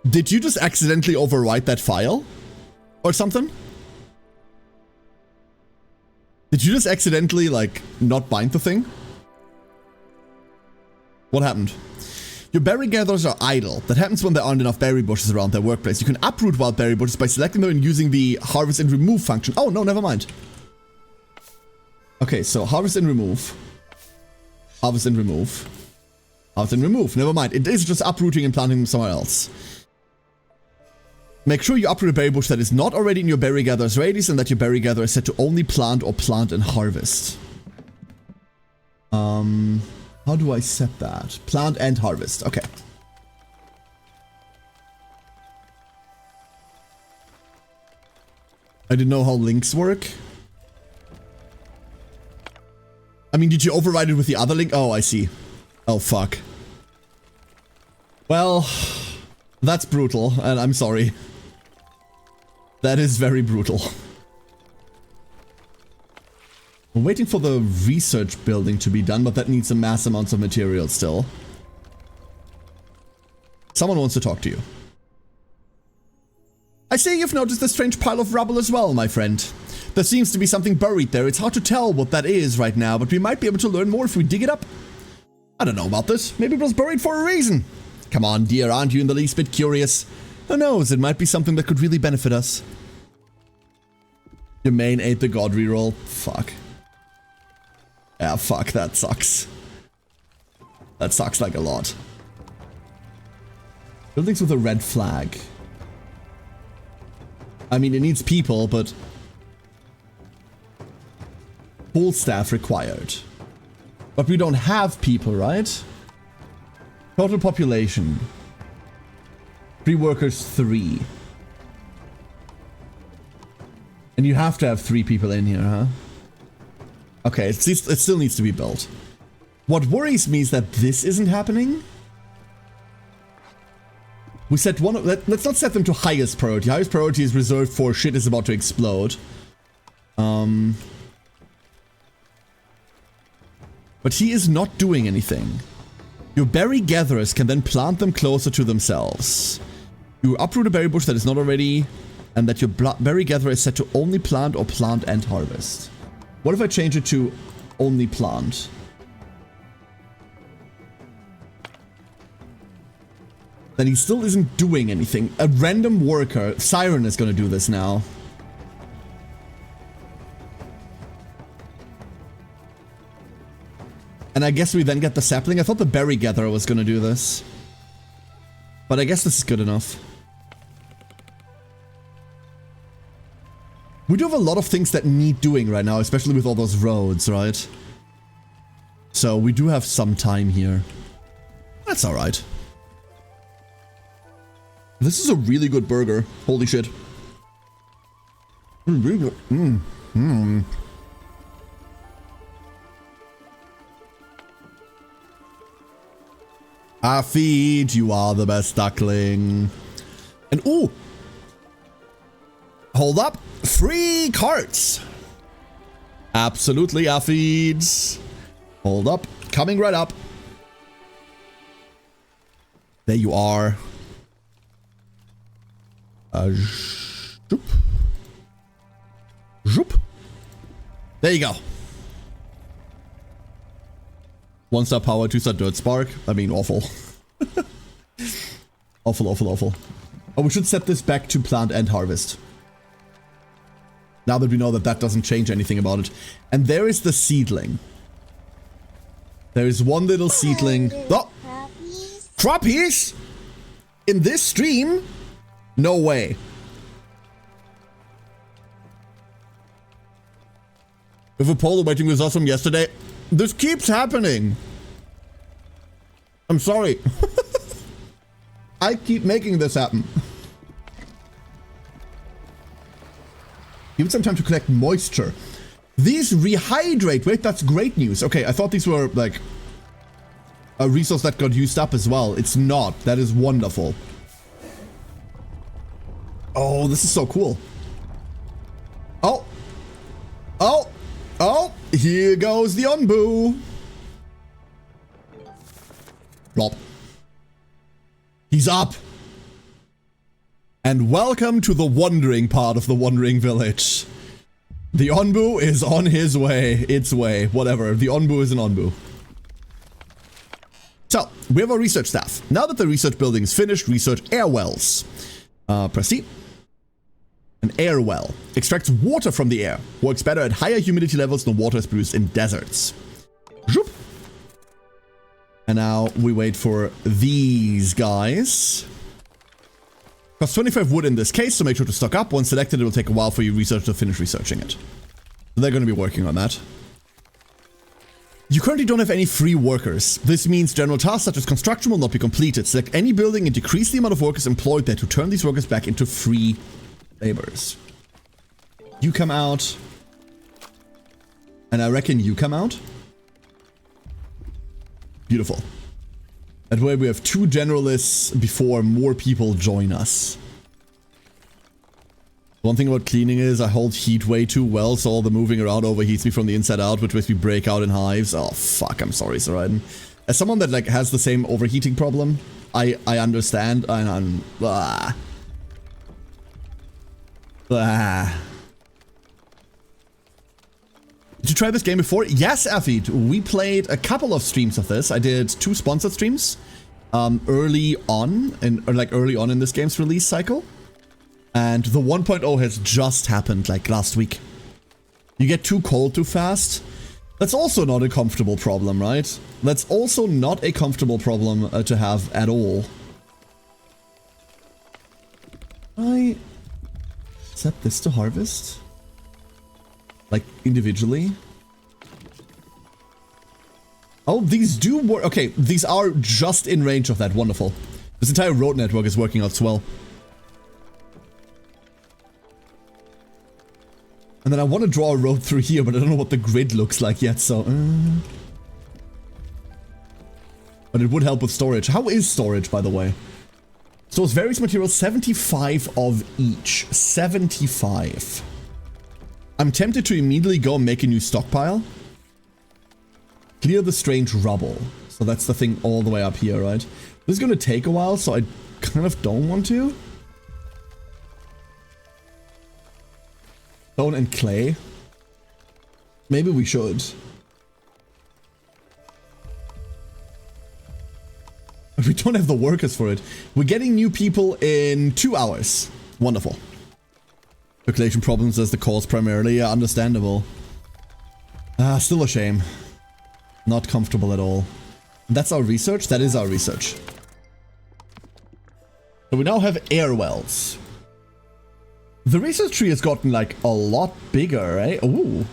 Did you just accidentally overwrite that file? Or something? Did you just accidentally, like, not bind the thing? What happened? Your berry gatherers are idle. That happens when there aren't enough berry bushes around their workplace. You can uproot wild berry bushes by selecting them and using the harvest and remove function. Oh, no, never mind. Okay, so harvest and remove. Harvest and remove. Harvest and remove. Never mind. It is just uprooting and planting them somewhere else. Make sure you uproot a berry bush that is not already in your berry gatherer's radius and that your berry gatherer is set to only plant or plant and harvest. How do I set that? Plant and harvest. Okay. I didn't know how links work. I mean, did you override it with the other link? Oh, I see. Oh, fuck. Well, that's brutal, and I'm sorry. That is very brutal. We're waiting for the research building to be done, but that needs a mass amounts of material still. Someone wants to talk to you. I see you've noticed the strange pile of rubble as well, my friend. There seems to be something buried there. It's hard to tell what that is right now, but we might be able to learn more if we dig it up. I don't know about this. Maybe it was buried for a reason. Come on, dear, aren't you in the least bit curious? Who knows, it might be something that could really benefit us. Your main ate the god reroll. Fuck. Yeah, fuck, that sucks. That sucks like a lot. Buildings with a red flag. I mean, it needs people, but... full staff required. But we don't have people, right? Total population. Free workers 3. And you have to have 3 people in here, huh? Okay, it still needs to be built. What worries me is that this isn't happening. We set one. Let's not set them to highest priority. Highest priority is reserved for shit is about to explode. But he is not doing anything. Your berry gatherers can then plant them closer to themselves. You uproot a berry bush that is not already, and that your berry gatherer is set to only plant or plant and harvest. What if I change it to only plant? Then he still isn't doing anything. A random worker, Siren, is going to do this now. And I guess we then get the sapling. I thought the berry gatherer was going to do this. But I guess this is good enough. We do have a lot of things that need doing right now, especially with all those roads, right? So we do have some time here. That's alright. This is a really good burger. Holy shit. Really good. I feed, you are the best duckling. And ooh! Hold up. Free carts! Absolutely, Affids. Hold up. Coming right up. There you are. Zoop. Zoop. There you go. 1-star power, 2-star dirt spark. I mean, awful. Awful, awful, awful. Oh, we should set this back to plant and harvest. Now that we know that that doesn't change anything about it. And there is the seedling. There is one little seedling. Oh! Crappies? In this stream? No way. With a poll waiting results from yesterday. This keeps happening. I'm sorry. I keep making this happen. Give it some time to collect moisture. These rehydrate. Wait, that's great news. Okay, I thought these were like a resource that got used up as well. It's not. That is wonderful. Oh, this is so cool. Oh. Oh. Oh. Here goes the Onbu. Plop. He's up. And welcome to the wandering part of the Wandering Village. The Onbu is on his way. Its way. Whatever. The Onbu is an Onbu. So, we have our research staff. Now that the research building is finished, research air wells. Press C. An air well. Extracts water from the air. Works better at higher humidity levels than water is produced in deserts. Zoop. And now we wait for these guys. Costs 25 wood in this case, so make sure to stock up. Once selected, it will take a while for your research to finish researching it. So they're going to be working on that. You currently don't have any free workers. This means general tasks such as construction will not be completed. Select any building and decrease the amount of workers employed there to turn these workers back into free laborers. You come out. And I reckon you come out. Beautiful. That way we have 2 generalists before more people join us. One thing about cleaning is I hold heat way too well, so all the moving around overheats me from the inside out, which makes me break out in hives. Oh fuck, I'm sorry, Saraiden. As someone that like has the same overheating problem, I understand, and I'm... Did you try this game before? Yes, Afid. We played a couple of streams of this. I did 2 sponsored streams early on in this game's release cycle. And the 1.0 has just happened like last week. You get too cold too fast. That's also not a comfortable problem, right? That's also not a comfortable problem to have at all. I set this to harvest? Like, individually? Oh, these do work. Okay, these are just in range of that. Wonderful. This entire road network is working out swell. And then I want to draw a road through here, but I don't know what the grid looks like yet, so... But it would help with storage. How is storage, by the way? Stores various materials, 75 of each. 75. I'm tempted to immediately go and make a new stockpile. Clear the strange rubble. So that's the thing all the way up here, right? This is going to take a while, so I kind of don't want to. Stone and clay. Maybe we should. But we don't have the workers for it. We're getting new people in 2 hours. Wonderful. Circulation problems as the cause primarily. Yeah, understandable. Still a shame. Not comfortable at all. That's our research? That is our research. So we now have air wells. The research tree has gotten like a lot bigger, right? Ooh.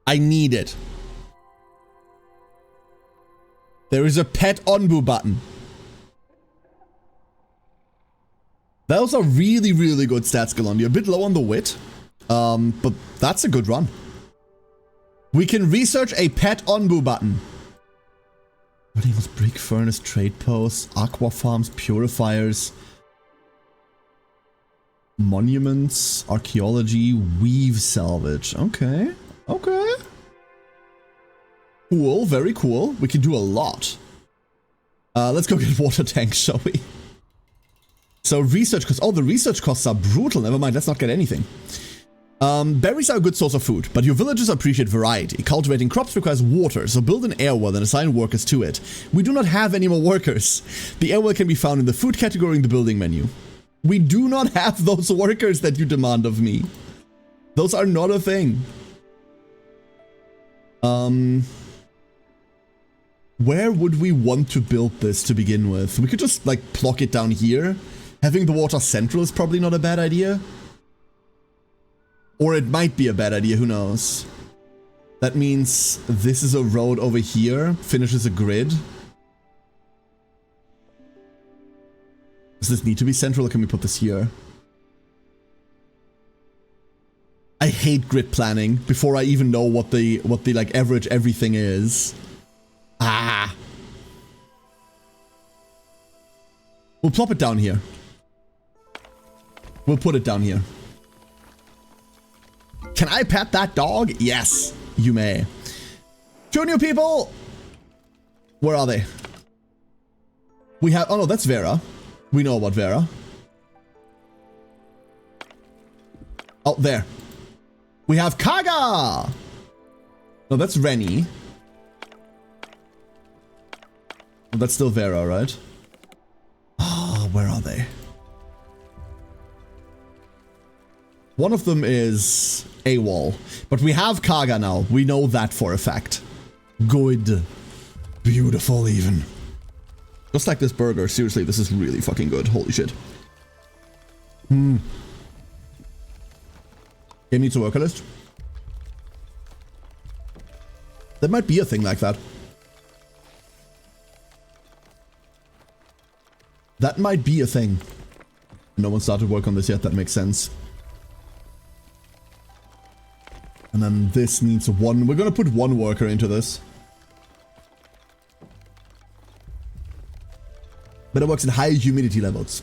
I need it. There is a pet Onbu button. Those are really, really good stats, Galondi. A bit low on the wit. But that's a good run. We can research a pet Onbu button. What was brick furnace, trade posts, aqua farms, purifiers, monuments, archaeology, weave salvage. Okay. Okay. Cool, very cool. We can do a lot. Let's go get water tanks, shall we? So research costs. Oh, the research costs are brutal. Never mind, let's not get anything. Berries are a good source of food, but your villagers appreciate variety. Cultivating crops requires water, so build an air well and assign workers to it. We do not have any more workers. The air well can be found in the food category in the building menu. We do not have those workers that you demand of me. Those are not a thing. Where would we want to build this to begin with? We could just, like, plonk it down here. Having the water central is probably not a bad idea. Or it might be a bad idea, who knows. That means this is a road over here, finishes a grid. Does this need to be central, or can we put this here? I hate grid planning before I even know what the like average everything is. Ah. We'll plop it down here. We'll put it down here. Can I pet that dog? Yes, you may. 2 new people. Where are they? We have, oh no, that's Vera. We know about Vera. Oh, there. We have Kaga. No, that's Rennie. Oh, that's still Vera, right? Ah, where are they? One of them is AWOL. But we have Kaga now. We know that for a fact. Good. Beautiful even. Just like this burger. Seriously, this is really fucking good. Holy shit. Game needs a worker list. There might be a thing like that. That might be a thing. No one started work on this yet. That makes sense. And then this needs one. We're gonna put one worker into this. But it works at high humidity levels.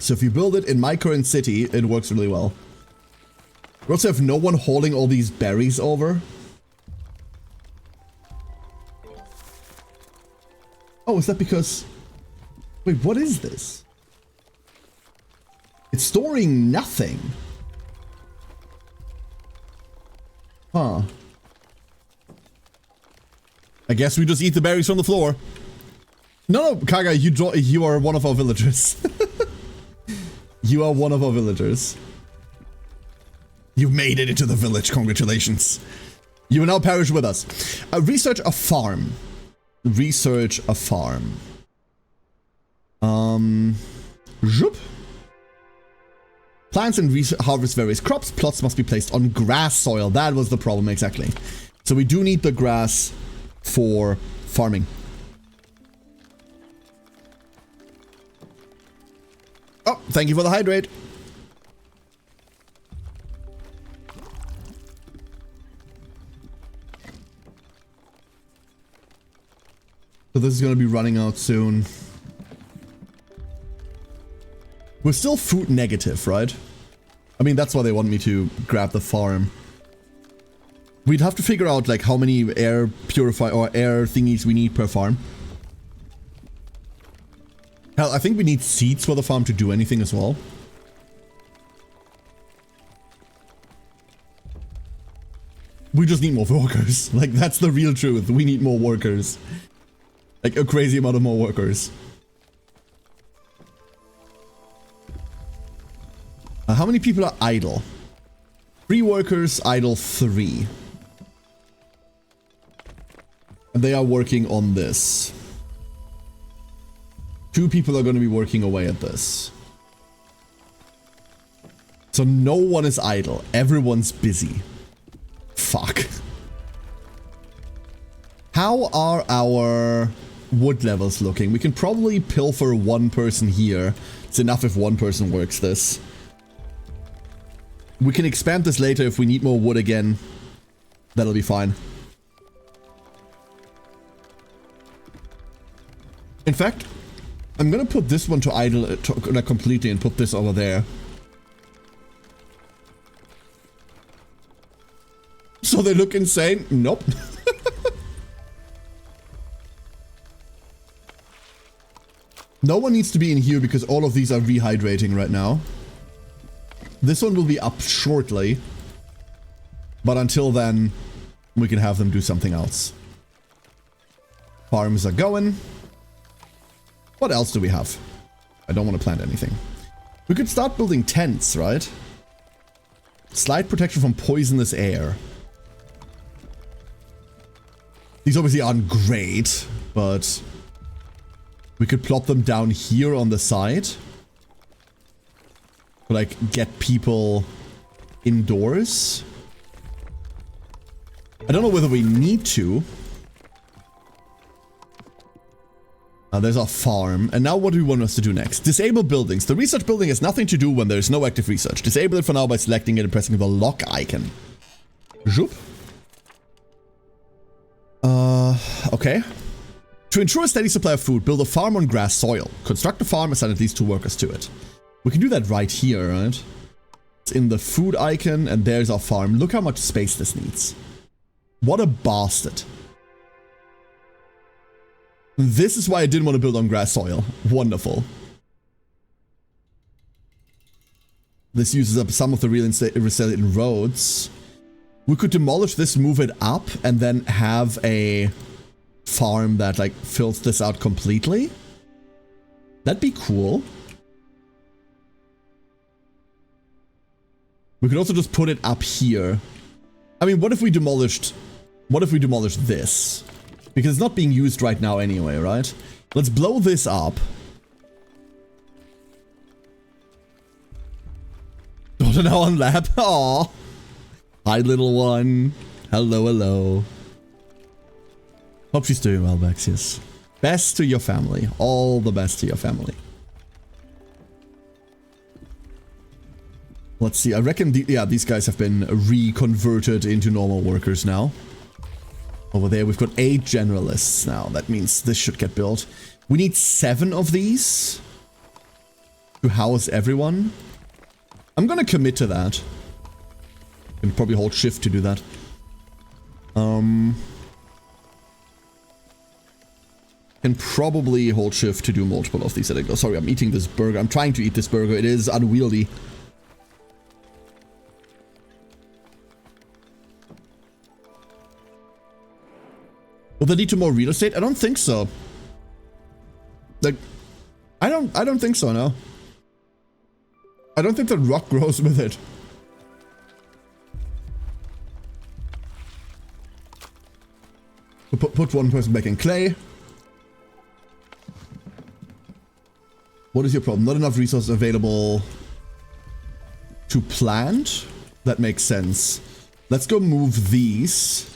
So if you build it in my current city, it works really well. We also have no one hauling all these berries over. Oh, is that because... Wait, what is this? It's storing nothing. Huh. I guess we just eat the berries from the floor. No, Kaga, you are one of our villagers. You are one of our villagers. You made it into the village, congratulations. You will now perish with us. Research a farm. Research a farm. Zoop. Plants and harvest various crops. Plots must be placed on grass soil. That was the problem, exactly. So we do need the grass for farming. Oh, thank you for the hydrate. So this is going to be running out soon. We're still food negative, right? I mean, that's why they want me to grab the farm. We'd have to figure out like how many air purify or air thingies we need per farm. Hell, I think we need seeds for the farm to do anything as well. We just need more workers. Like, that's the real truth. We need more workers. Like, a crazy amount of more workers. How many people are idle? 3 workers, idle 3. And they are working on this. 2 people are going to be working away at this. So no one is idle. Everyone's busy. Fuck. How are our wood levels looking? We can probably pilfer 1 person here. It's enough if 1 person works this. We can expand this later if we need more wood again. That'll be fine. In fact, I'm gonna put this one to idle completely and put this over there. So they look insane? Nope. No one needs to be in here because all of these are rehydrating right now. This one will be up shortly. But until then, we can have them do something else. Farms are going. What else do we have? I don't want to plant anything. We could start building tents, right? Slight protection from poisonous air. These obviously aren't great, but we could plot them down here on the side. To, like, get people indoors. I don't know whether we need to. There's our farm. And now what do we want us to do next? Disable buildings. The research building has nothing to do when there's no active research. Disable it for now by selecting it and pressing the lock icon. Zoop. Okay. To ensure a steady supply of food, build a farm on grass soil. Construct a farm, assign at least 2 workers to it. We can do that right here, right? It's in the food icon, and there's our farm. Look how much space this needs. What a bastard. This is why I didn't want to build on grass soil. Wonderful. This uses up some of the real estate roads. We could demolish this, move it up, and then have a farm that, like, fills this out completely. That'd be cool. We could also just put it up here. I mean, what if we demolished this? Because it's not being used right now anyway, right? Let's blow this up. Daughter now on lab. Aww. Hi, little one. Hello, hello. Hope she's doing well, Bex, yes. Best to your family. All the best to your family. Let's see. I reckon, these guys have been reconverted into normal workers now. Over there, we've got 8 generalists now. That means this should get built. We need 7 of these to house everyone. I'm gonna commit to that. Can probably hold shift to do that. Can probably hold shift to do multiple of these. Oh, sorry, I'm eating this burger. I'm trying to eat this burger. It is unwieldy. Will they need to more real estate? I don't think so. Like, I don't think so, no. I don't think the rock grows with it. We'll put one person back in clay. What is your problem? Not enough resources available to plant? That makes sense. Let's go move these.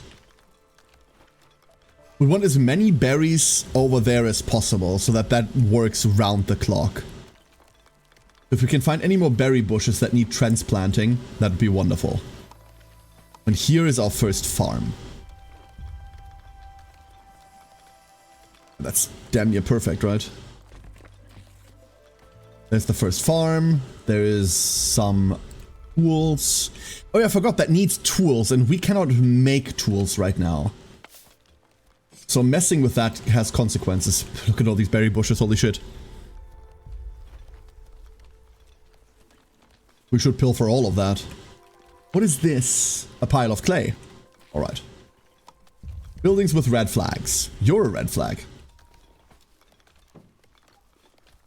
We want as many berries over there as possible so that that works round the clock. If we can find any more berry bushes that need transplanting, that'd be wonderful. And here is our first farm. That's damn near perfect, right? There's the first farm. There is some tools. Oh yeah, I forgot that needs tools, and we cannot make tools right now. So messing with that has consequences. Look at all these berry bushes, holy shit. We should pilfer all of that. What is this? A pile of clay. Alright. Buildings with red flags. You're a red flag.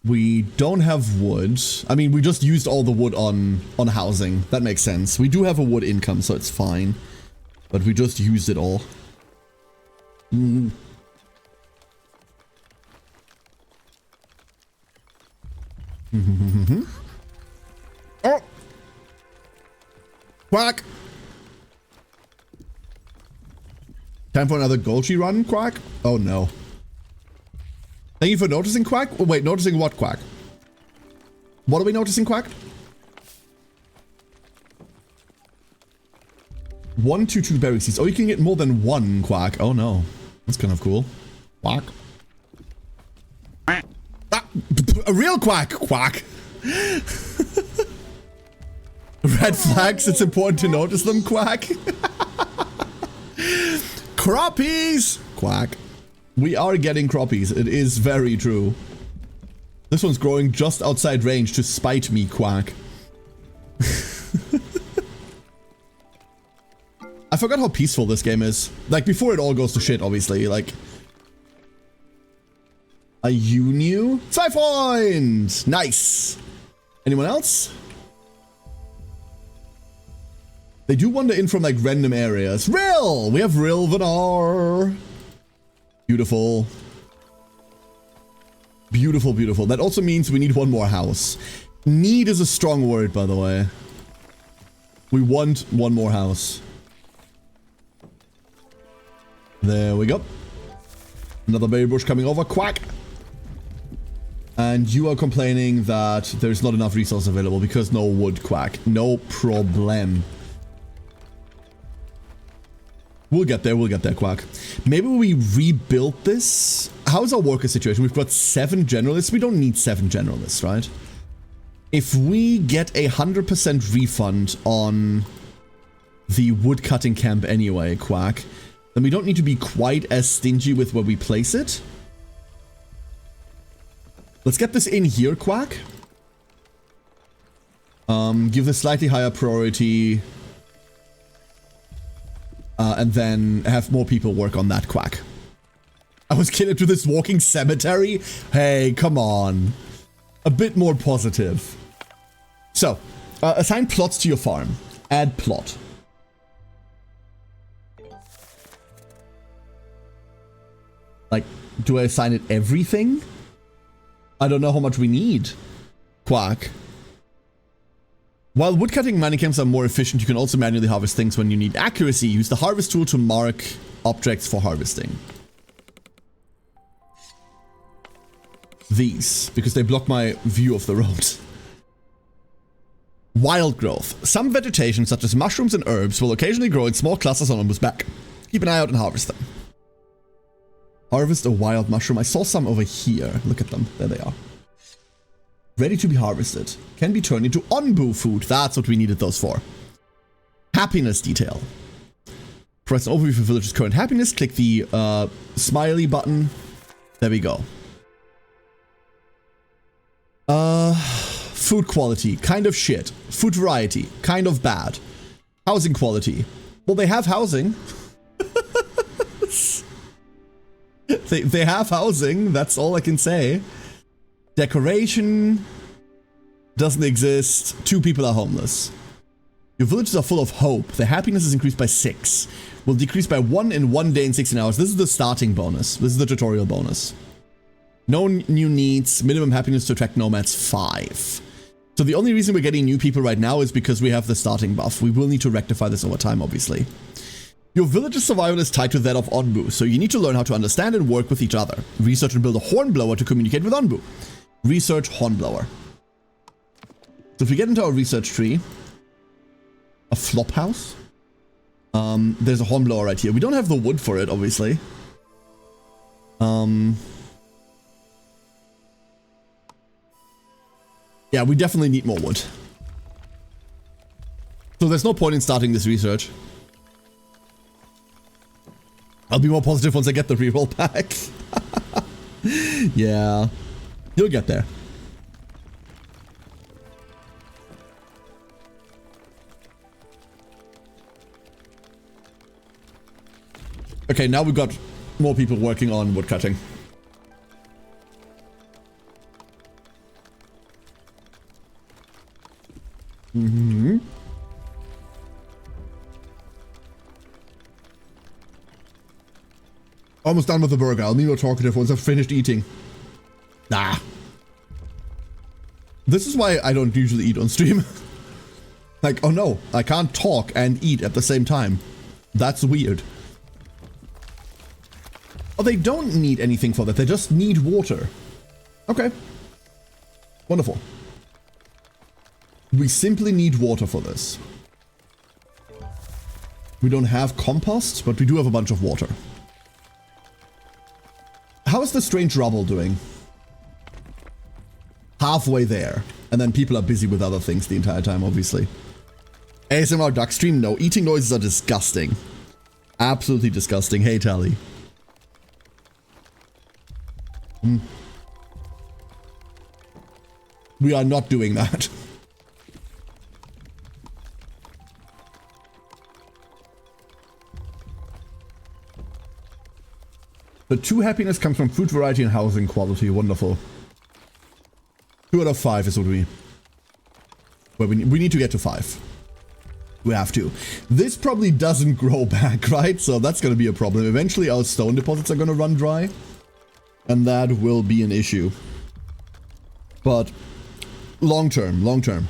We don't have wood. I mean, we just used all the wood on housing. That makes sense. We do have a wood income, so it's fine. But we just used it all. Oh! Quack! Time for another Golgi run, Quack? Oh no. Thank you for noticing, Quack? Oh, wait, noticing what, Quack? What are we noticing, Quack? 1 to 2 berry seeds. Oh, you can get more than 1, Quack. Oh no. That's kind of cool. Quack. Ah, a real quack! Quack! Red flags, it's important to notice them, Quack. Croppies! Quack. We are getting croppies, it is very true. This one's growing just outside range to spite me, Quack. I forgot how peaceful this game is. Like, before it all goes to shit, obviously, like... Are you new? 5 points! Nice! Anyone else? They do wander in from, like, random areas. Rill! We have Rilvanar! Beautiful. Beautiful, beautiful. That also means we need one more house. Need is a strong word, by the way. We want one more house. There we go. Another berry bush coming over. Quack! And you are complaining that there's not enough resource available because no wood, Quack. No problem. We'll get there, Quack. Maybe we rebuild this? How's our worker situation? We've got 7 generalists. We don't need 7 generalists, right? If we get a 100% refund on the woodcutting camp anyway, Quack, then we don't need to be quite as stingy with where we place it. Let's get this in here, Quack. Give this slightly higher priority. And then have more people work on that, Quack. I was kidding to this walking cemetery? Hey, come on. A bit more positive. So, assign plots to your farm. Add plot. Like, do I assign it everything? I don't know how much we need. Quack. While woodcutting mining camps are more efficient, you can also manually harvest things when you need accuracy. Use the harvest tool to mark objects for harvesting. These, because they block my view of the road. Wild growth. Some vegetation, such as mushrooms and herbs, will occasionally grow in small clusters on Onbu's back. Keep an eye out and harvest them. Harvest a wild mushroom. I saw some over here. Look at them. There they are. Ready to be harvested. Can be turned into Onbu food. That's what we needed those for. Happiness detail. Press an overview of the village's current happiness. Click the smiley button. There we go. Food quality, kind of shit. Food variety, kind of bad. Housing quality. Well, they have housing. they have housing, that's all I can say. Decoration doesn't exist. 2 people are homeless. Your villages are full of hope. The happiness is increased by 6. Will decrease by 1 in 1 day and 16 hours. This is the starting bonus. This is the tutorial bonus. No new needs. Minimum happiness to attract nomads 5. So the only reason we're getting new people right now is because we have the starting buff. We will need to rectify this over time, obviously. Your village's survival is tied to that of Onbu, so you need to learn how to understand and work with each other. Research and build a hornblower to communicate with Onbu. Research hornblower. So if we get into our research tree, a flop house. There's a hornblower right here. We don't have the wood for it, obviously. Yeah, we definitely need more wood. So there's no point in starting this research. I'll be more positive once I get the reroll pack. Yeah, you'll get there. Okay, now we've got more people working on woodcutting. Mm-hmm. Almost done with the burger. I'll be more talkative once I've finished eating. Nah. This is why I don't usually eat on stream. Like, oh no, I can't talk and eat at the same time. That's weird. Oh, they don't need anything for that. They just need water. Okay. Wonderful. We simply need water for this. We don't have compost, but we do have a bunch of water. How is the strange rubble doing? Halfway there. And then people are busy with other things the entire time, obviously. ASMR duck stream? No. Eating noises are disgusting. Absolutely disgusting. Hey, Tally. We are not doing that. The 2 happiness comes from food variety and housing quality. Wonderful. 2 out of 5 is what we... Well, we need to get to 5. We have to. This probably doesn't grow back, right? So that's going to be a problem. Eventually our stone deposits are going to run dry. And that will be an issue. But long term, long term.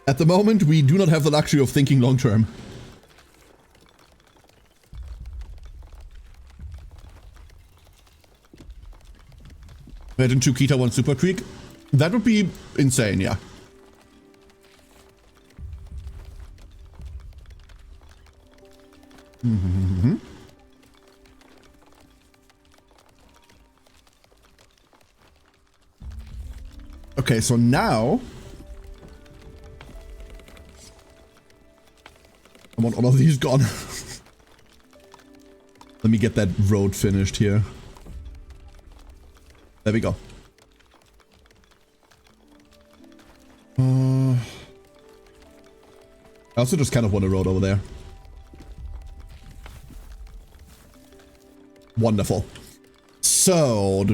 At the moment, we do not have the luxury of thinking long term. Imagine 2 Kita, 1 Super Creek. That would be insane, yeah. Mm-hmm. Okay, so now I want all of these gone. Let me get that road finished here. There we go. I also just kind of want a road over there. Wonderful. So,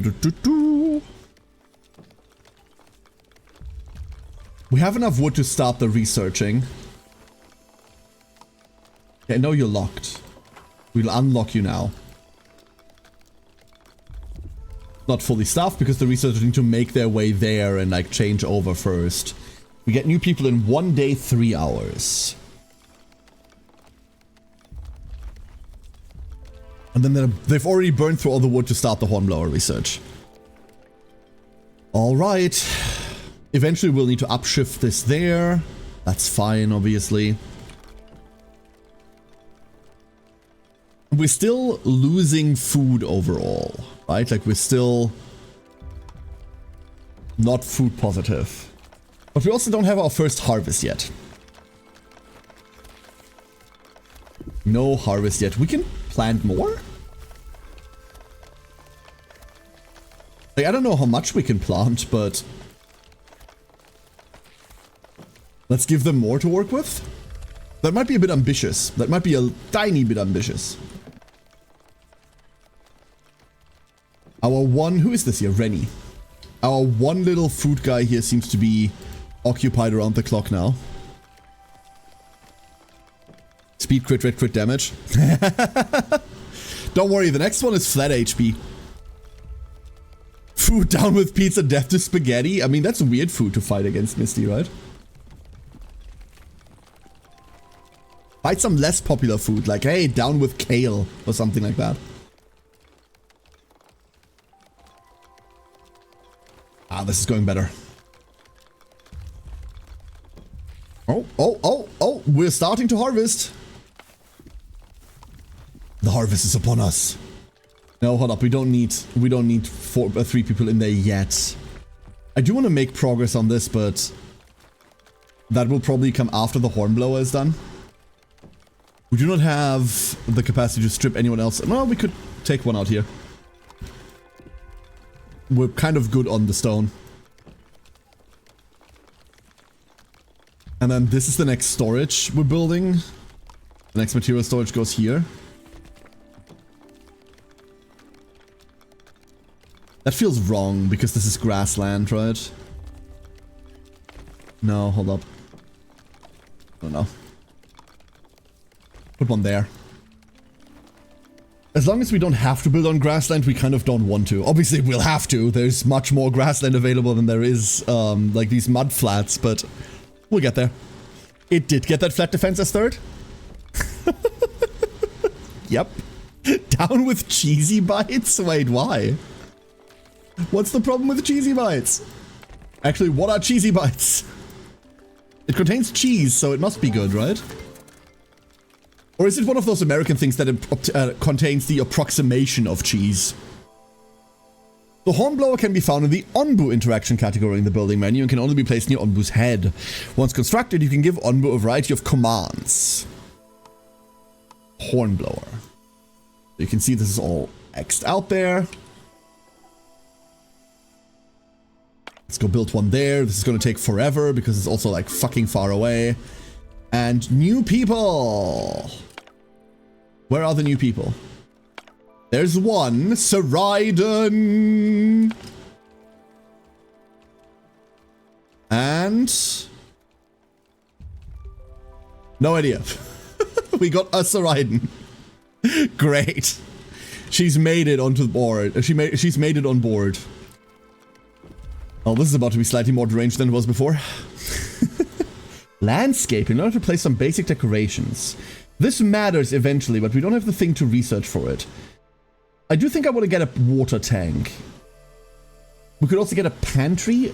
We have enough wood to start the researching. Okay, no, you're locked. We'll unlock you now. Not fully staffed because the researchers need to make their way there and like change over first. We get new people in 1 day, 3 hours. And then they've already burned through all the wood to start the hornblower research. Alright. Eventually we'll need to upshift this there. That's fine, obviously. We're still losing food overall, right? Like we're still not food positive. But we also don't have our first harvest yet. No harvest yet. We can plant more? Like, I don't know how much we can plant, but let's give them more to work with. That might be a bit ambitious. That might be a tiny bit ambitious. Our one... Who is this here? Rennie. Our one little food guy here seems to be occupied around the clock now. Speed, crit damage. Don't worry, the next one is flat HP. Food down with pizza, death to spaghetti. I mean, that's weird food to fight against Misty, right? Fight some less popular food, like, hey, down with kale or something like that. Ah, this is going better. Oh, we're starting to harvest. The harvest is upon us. No, hold up, we don't need 3 people in there yet. I do want to make progress on this, but that will probably come after the hornblower is done. We do not have the capacity to strip anyone else. Well, we could take one out here. We're kind of good on the stone. And then this is the next storage we're building. The next material storage goes here. That feels wrong because this is grassland, right? No, hold up. Oh no. Put one there. As long as we don't have to build on grassland, we kind of don't want to. Obviously, we'll have to. There's much more grassland available than there is, like these mud flats, but we'll get there. It did get that flat defense as third. Yep. Down with cheesy bites? Wait, why? What's the problem with cheesy bites? Actually, what are cheesy bites? It contains cheese, so it must be good, right? Or is it one of those American things that contains the approximation of cheese? The hornblower can be found in the Onbu interaction category in the building menu and can only be placed near Onbu's head. Once constructed, you can give Onbu a variety of commands. Hornblower. You can see this is all X'd out there. Let's go build one there. This is going to take forever because it's also like fucking far away. And new people. Where are the new people? There's one, Saraiden. And no idea. We got a Saraiden. Great. She's made it onto the board. She's made it on board. Oh, this is about to be slightly more deranged than it was before. Landscaping, in order to place some basic decorations. This matters eventually, but we don't have the thing to research for it. I do think I want to get a water tank. We could also get a pantry.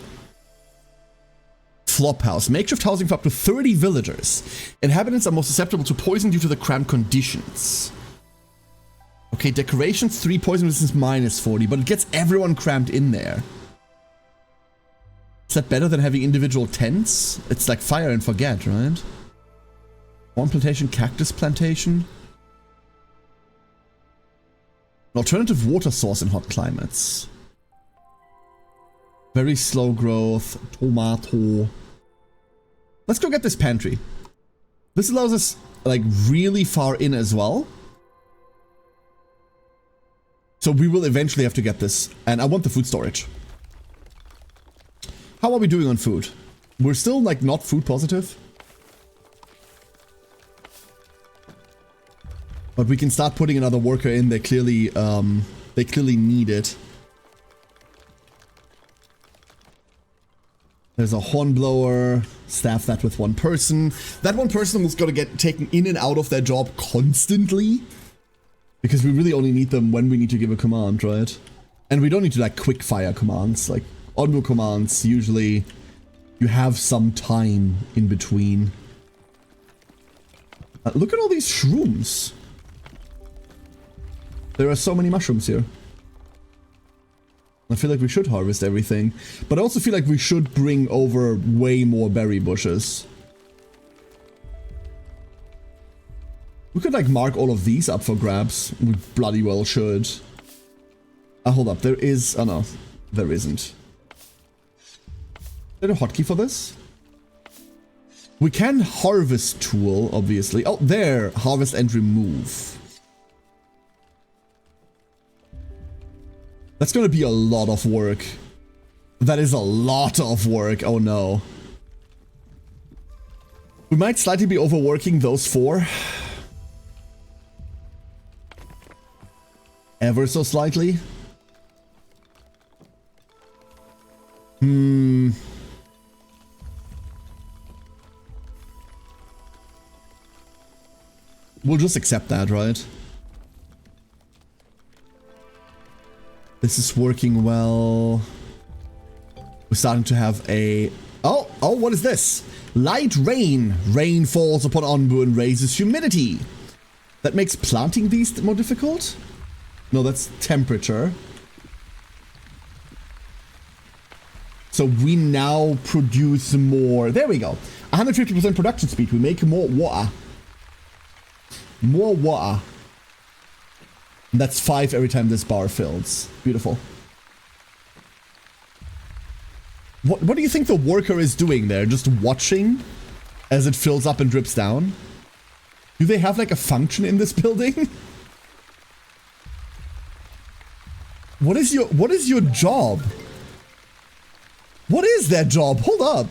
Flophouse. Makeshift housing for up to 30 villagers. Inhabitants are more susceptible to poison due to the cramped conditions. Okay, decorations, 3 poison resistance minus 40, but it gets everyone cramped in there. Is that better than having individual tents? It's like fire and forget, right? One plantation, cactus plantation. An alternative water source in hot climates. Very slow growth. Tomato. Let's go get this pantry. This allows us, like, really far in as well. So we will eventually have to get this. And I want the food storage. How are we doing on food? We're still, like, not food positive. But we can start putting another worker in. They clearly need it. There's a hornblower. Staff that with one person. That one person was gonna get taken in and out of their job constantly. Because we really only need them when we need to give a command, right? And we don't need to, like, quick fire commands. Like, Onbu commands, usually you have some time in between. Look at all these shrooms. There are so many mushrooms here. I feel like we should harvest everything. But I also feel like we should bring over way more berry bushes. We could, like, mark all of these up for grabs. We bloody well should. Hold up. There is... Oh, no. There isn't. Is there a hotkey for this? We can harvest tool, obviously. Oh, there. Harvest and remove. That's gonna be a lot of work. That is a lot of work. Oh, no. We might slightly be overworking those 4. Ever so slightly. We'll just accept that, right? This is working well. We're starting to have a... Oh, what is this? Light rain. Rain falls upon Onbu and raises humidity. That makes planting these more difficult? No, that's temperature. So we now produce more. There we go. 150% production speed. We make more water. More water. And that's 5 every time this bar fills. Beautiful. What do you think the worker is doing there? Just watching as it fills up and drips down? Do they have, like, a function in this building? What is your job? What is that job? Hold up.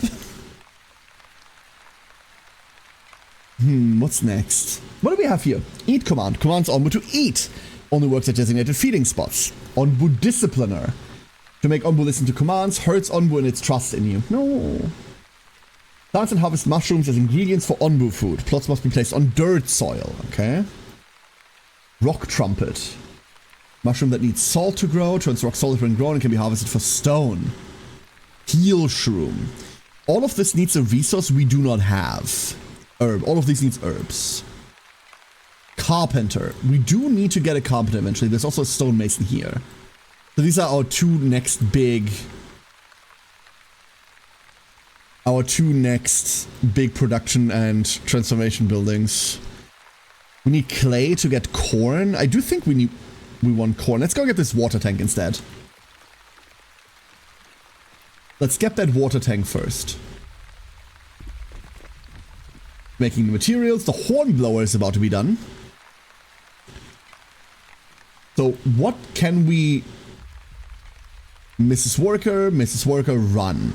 What's next? What do we have here? Eat command. Commands Onbu to eat. Only works at designated feeding spots. Onbu discipliner. To make Onbu listen to commands, hurts Onbu and its trust in you. No. Plants and harvest mushrooms as ingredients for Onbu food. Plots must be placed on dirt soil. Okay. Rock trumpet. Mushroom that needs salt to grow. Turns rock solid when grown and can be harvested for stone. Heal shroom. All of this needs a resource we do not have. Herb. All of these needs herbs. Carpenter. We do need to get a carpenter eventually. There's also a stonemason here. So these are our two next big production and transformation buildings. We need clay to get corn. I do think we want corn. Let's go get this water tank instead. Let's get that water tank first. Making the materials. The hornblower is about to be done. So what can we... Mrs. Worker, run.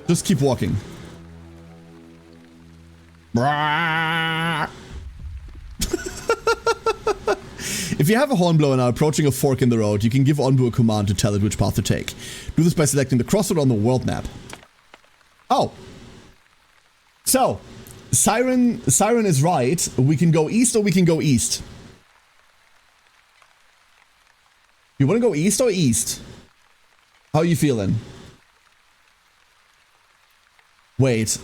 Just keep walking. If you have a hornblower now approaching a fork in the road, you can give Onbu a command to tell it which path to take. Do this by selecting the crossroad on the world map. Oh. So, Siren is right. We can go east or we can go east. You want to go east or east? How are you feeling? Wait.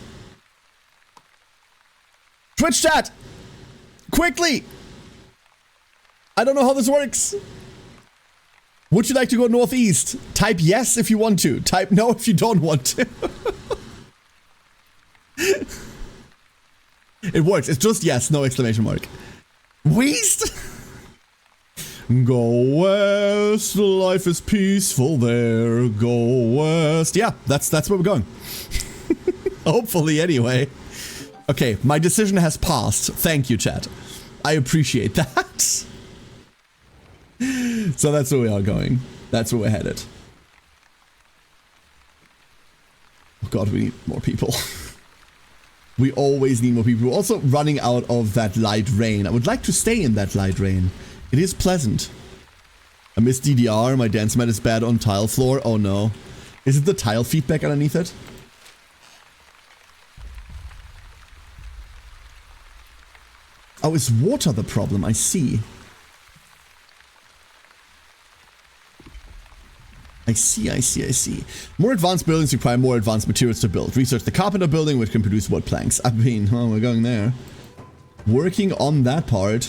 Twitch chat! Quickly! I don't know how this works. Would you like to go northeast? Type yes if you want to. Type no if you don't want to. It works. It's just yes, no exclamation mark. West? Go west, life is peaceful there. Go west. Yeah, that's where we're going. Hopefully, anyway. Okay, my decision has passed. Thank you, chat. I appreciate that. So that's where we are going. That's where we're headed. god, we need more people. We always need more people. We're also running out of that light rain. I would like to stay in that light rain. It is pleasant. I miss DDR. My dance mat is bad on tile floor. Oh no. Is it the tile feedback underneath it? Oh, is water the problem? I see. I see. More advanced buildings require more advanced materials to build. Research the carpenter building, which can produce wood planks. I mean, oh, we're going there. Working on that part.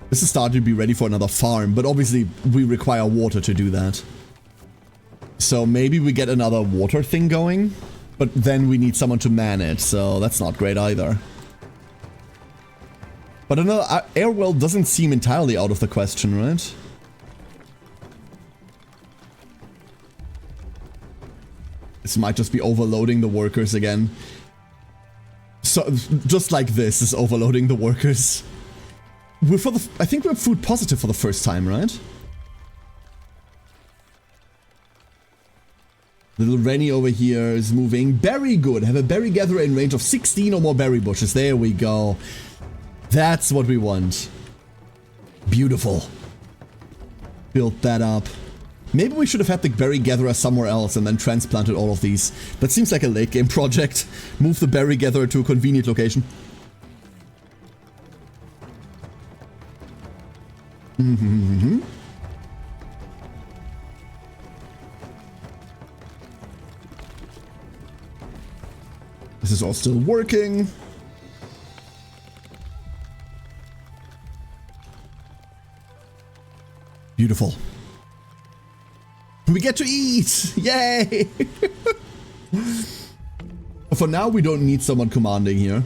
This is starting to be ready for another farm, but obviously we require water to do that. So maybe we get another water thing going, but then we need someone to man it, so that's not great either. But another air well doesn't seem entirely out of the question, right? This might just be overloading the workers again. So, just like this is overloading the workers. I think we're food positive for the first time, right? Little Rennie over here is moving. Berry good. Have a berry gatherer in range of 16 or more berry bushes. There we go. That's what we want. Beautiful. Built that up. Maybe we should have had the berry gatherer somewhere else and then transplanted all of these. That seems like a late game project. Move the berry gatherer to a convenient location. This is all still working. Beautiful. We get to eat! Yay! For now, we don't need someone commanding here.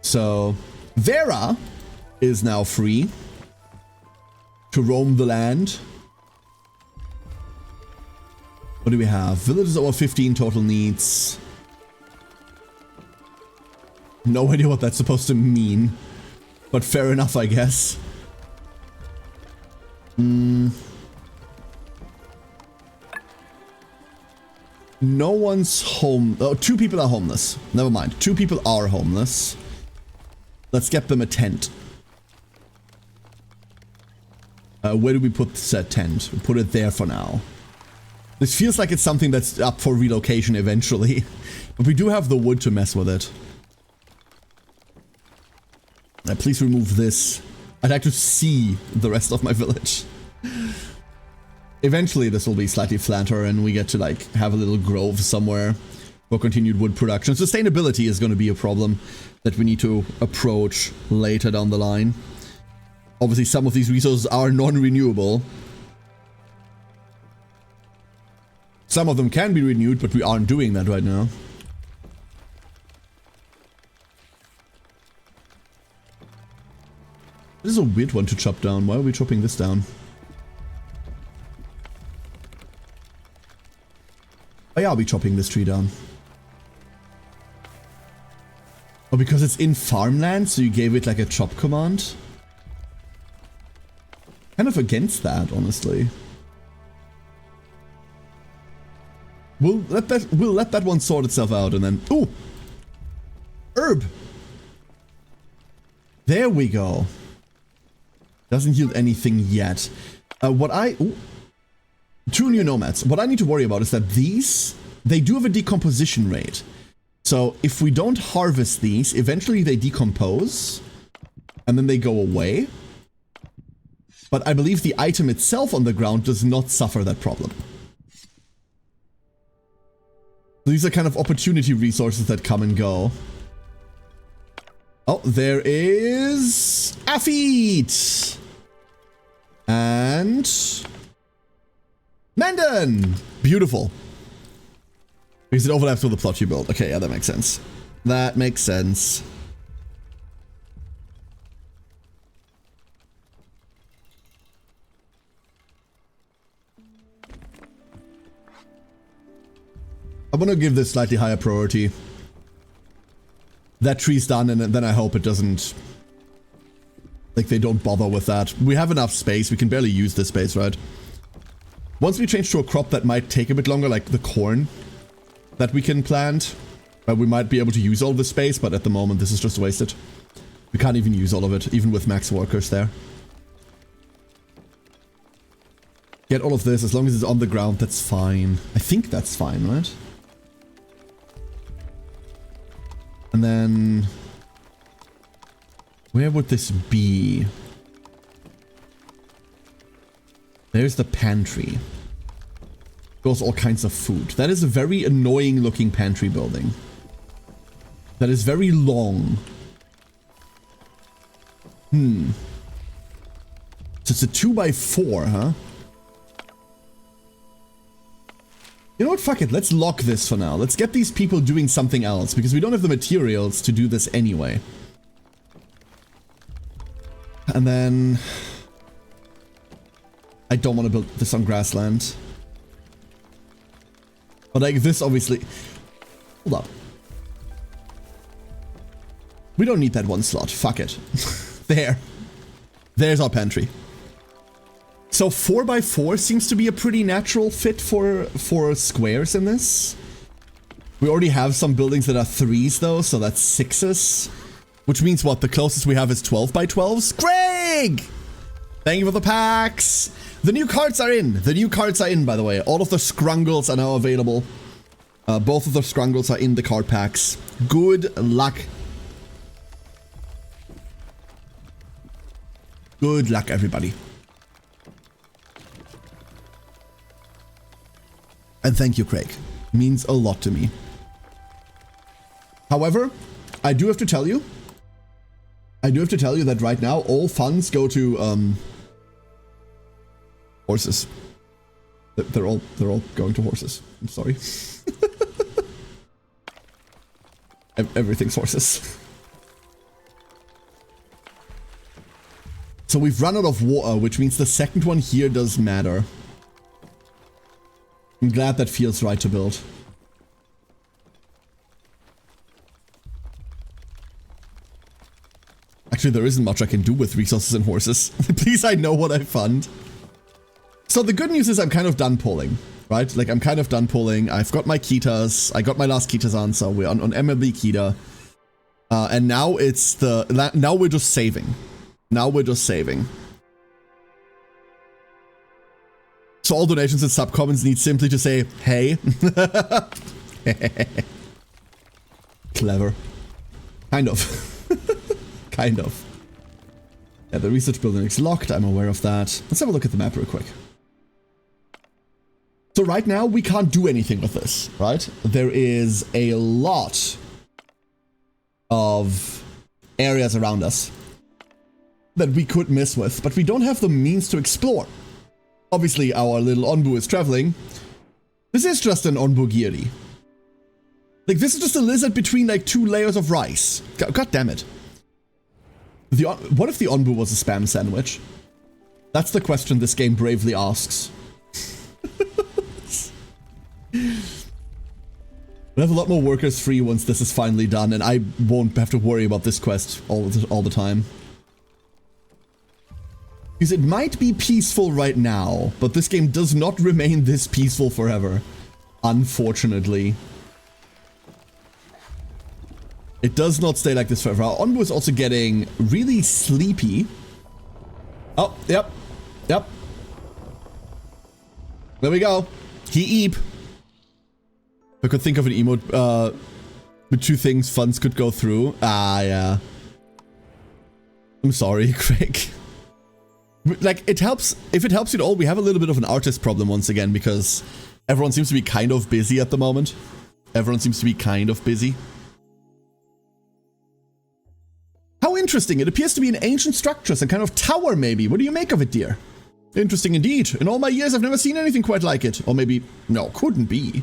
So, Vera is now free to roam the land. What do we have? Villages over 15 total needs. No idea what that's supposed to mean. But fair enough, I guess. No one's home. Oh, 2 people are homeless. Never mind. 2 people are homeless. Let's get them a tent. Where do we put said tent? We'll put it there for now. This feels like it's something that's up for relocation eventually. But we do have the wood to mess with it. Please remove this. I'd like to see the rest of my village. Eventually this will be slightly flatter and we get to like have a little grove somewhere for continued wood production. Sustainability is going to be a problem that we need to approach later down the line. Obviously some of these resources are non-renewable. Some of them can be renewed, but we aren't doing that right now. This is a weird one to chop down. Why are we chopping this down? Oh yeah, I'll be chopping this tree down. Oh, because it's in farmland, so you gave it like a chop command? Kind of against that, honestly. We'll let that one sort itself out and then... Ooh! Herb! There we go. Doesn't yield anything yet. Ooh. 2 new nomads. What I need to worry about is that these, they do have a decomposition rate. So if we don't harvest these, eventually they decompose and then they go away. But I believe the item itself on the ground does not suffer that problem. So these are kind of opportunity resources that come and go. Oh, there is Afeet! And Mendon! Beautiful. Because it overlaps with the plot you built. Okay, yeah, that makes sense. That makes sense. I'm gonna give this slightly higher priority. That tree's done, and then I hope it doesn't... Like, they don't bother with that. We have enough space. We can barely use this space, right? Once we change to a crop that might take a bit longer, like the corn that we can plant, we might be able to use all the space, but at the moment this is just wasted. We can't even use all of it, even with max workers there. Get all of this, as long as it's on the ground, that's fine. I think that's fine, right? And then... where would this be? There's the pantry. Goes all kinds of food. That is a very annoying looking pantry building. That is very long. So it's a 2x4, huh? You know what? Fuck it. Let's lock this for now. Let's get these people doing something else, because we don't have the materials to do this anyway. And then... I don't want to build this on grassland. But like this obviously... hold up. We don't need that one slot. Fuck it. There. There's our pantry. So 4x4 seems to be a pretty natural fit for squares in this. We already have some buildings that are 3s though, so that's 6s. Which means what? The closest we have is 12x12s? Greg! Thank you for the packs! The new cards are in! The new cards are in, by the way. All of the scrungles are now available. Both of the scrungles are in the card packs. Good luck. Good luck, everybody. And thank you, Craig. Means a lot to me. However, I do have to tell you that right now all funds go to horses. They're all going to horses. I'm sorry. Everything's horses. So we've run out of water, which means the second one here does matter. I'm glad that feels right to build. Actually, there isn't much I can do with resources and horses. Please, I know what I fund. So the good news is I'm kind of done pulling, right? Like, I'm kind of done pulling. I've got my Ketas. I got my last Ketas on, so we're on MLB Kita. And now it's the... now we're just saving. Now we're just saving. So all donations and sub-comments need simply to say, hey. Clever. Kind of. Kind of. Yeah, the research building is locked. I'm aware of that. Let's have a look at the map real quick. So right now, we can't do anything with this, right? There is a lot of areas around us that we could miss with, but we don't have the means to explore. Obviously, our little Onbu is traveling. This is just an Onbu Giri. Like, this is just a lizard between, like, 2 layers of rice. God damn it. What if the Onbu was a spam sandwich? That's the question this game bravely asks. We'll have a lot more workers free once this is finally done, and I won't have to worry about this quest all the time. Because it might be peaceful right now, but this game does not remain this peaceful forever. Unfortunately. It does not stay like this forever. Our Onbu is also getting really sleepy. Oh, yep. Yep. There we go. He eep. I could think of an emote with 2 things funds could go through. Ah, yeah. I'm sorry, Craig. Like, it helps. If it helps you at all, we have a little bit of an artist problem once again, because everyone seems to be kind of busy at the moment. Everyone seems to be kind of busy. How interesting. It appears to be an ancient structure, some kind of tower maybe. What do you make of it, dear? Interesting indeed. In all my years, I've never seen anything quite like it. Or maybe, no, couldn't be.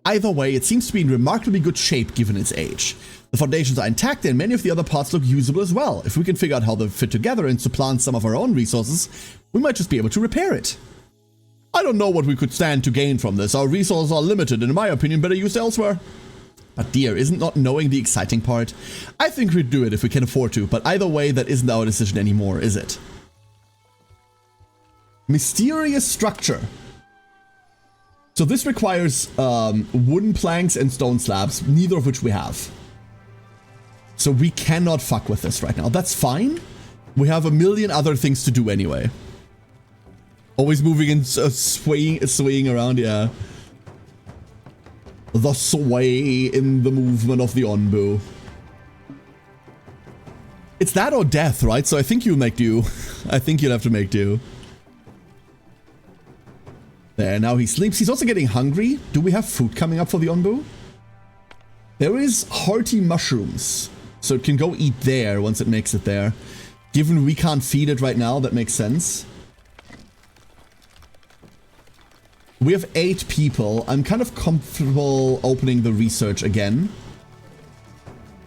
Either way, it seems to be in remarkably good shape given its age. The foundations are intact and many of the other parts look usable as well. If we can figure out how they fit together and supplant some of our own resources, we might just be able to repair it. I don't know what we could stand to gain from this. Our resources are limited and in my opinion better used elsewhere. But dear, isn't not knowing the exciting part? I think we'd do it if we can afford to, but either way, that isn't our decision anymore, is it? Mysterious structure. So this requires wooden planks and stone slabs, neither of which we have. So we cannot fuck with this right now. That's fine. We have a million other things to do anyway. Always moving and swaying around, yeah. The sway in the movement of the Onbu. It's that or death, right? So I think you'll make do. I think you'll have to make do. There, now he sleeps. He's also getting hungry. Do we have food coming up for the Onbu? There is hearty mushrooms. So it can go eat there once it makes it there. Given we can't feed it right now, that makes sense. We have 8 people. I'm kind of comfortable opening the research again.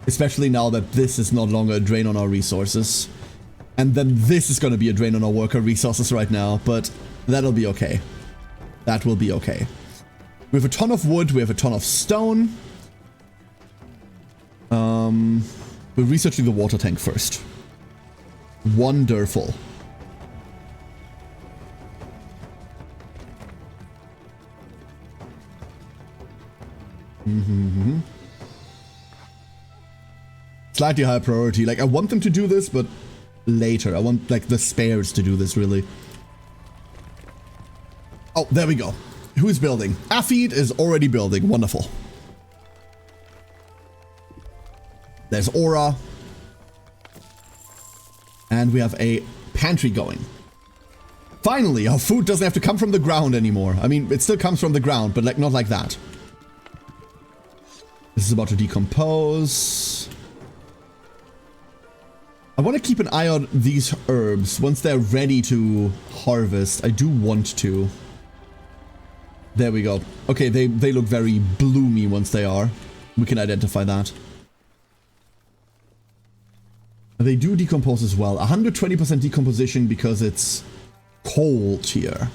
Especially now that this is no longer a drain on our resources. And then this is going to be a drain on our worker resources right now. But that'll be okay. That will be okay. We have a ton of wood. We have a ton of stone. We're researching the water tank first. Wonderful. Slightly higher priority. Like, I want them to do this, but later. I want, like, the spares to do this, really. Oh, there we go. Who's building? Afid is already building. Wonderful. There's Aura. And we have a pantry going. Finally, our food doesn't have to come from the ground anymore. I mean, it still comes from the ground, but like not like that. This is about to decompose. I want to keep an eye on these herbs. Once they're ready to harvest, I do want to. There we go. Okay, they look very bloomy once they are. We can identify that. They do decompose as well. 120% decomposition because it's cold here.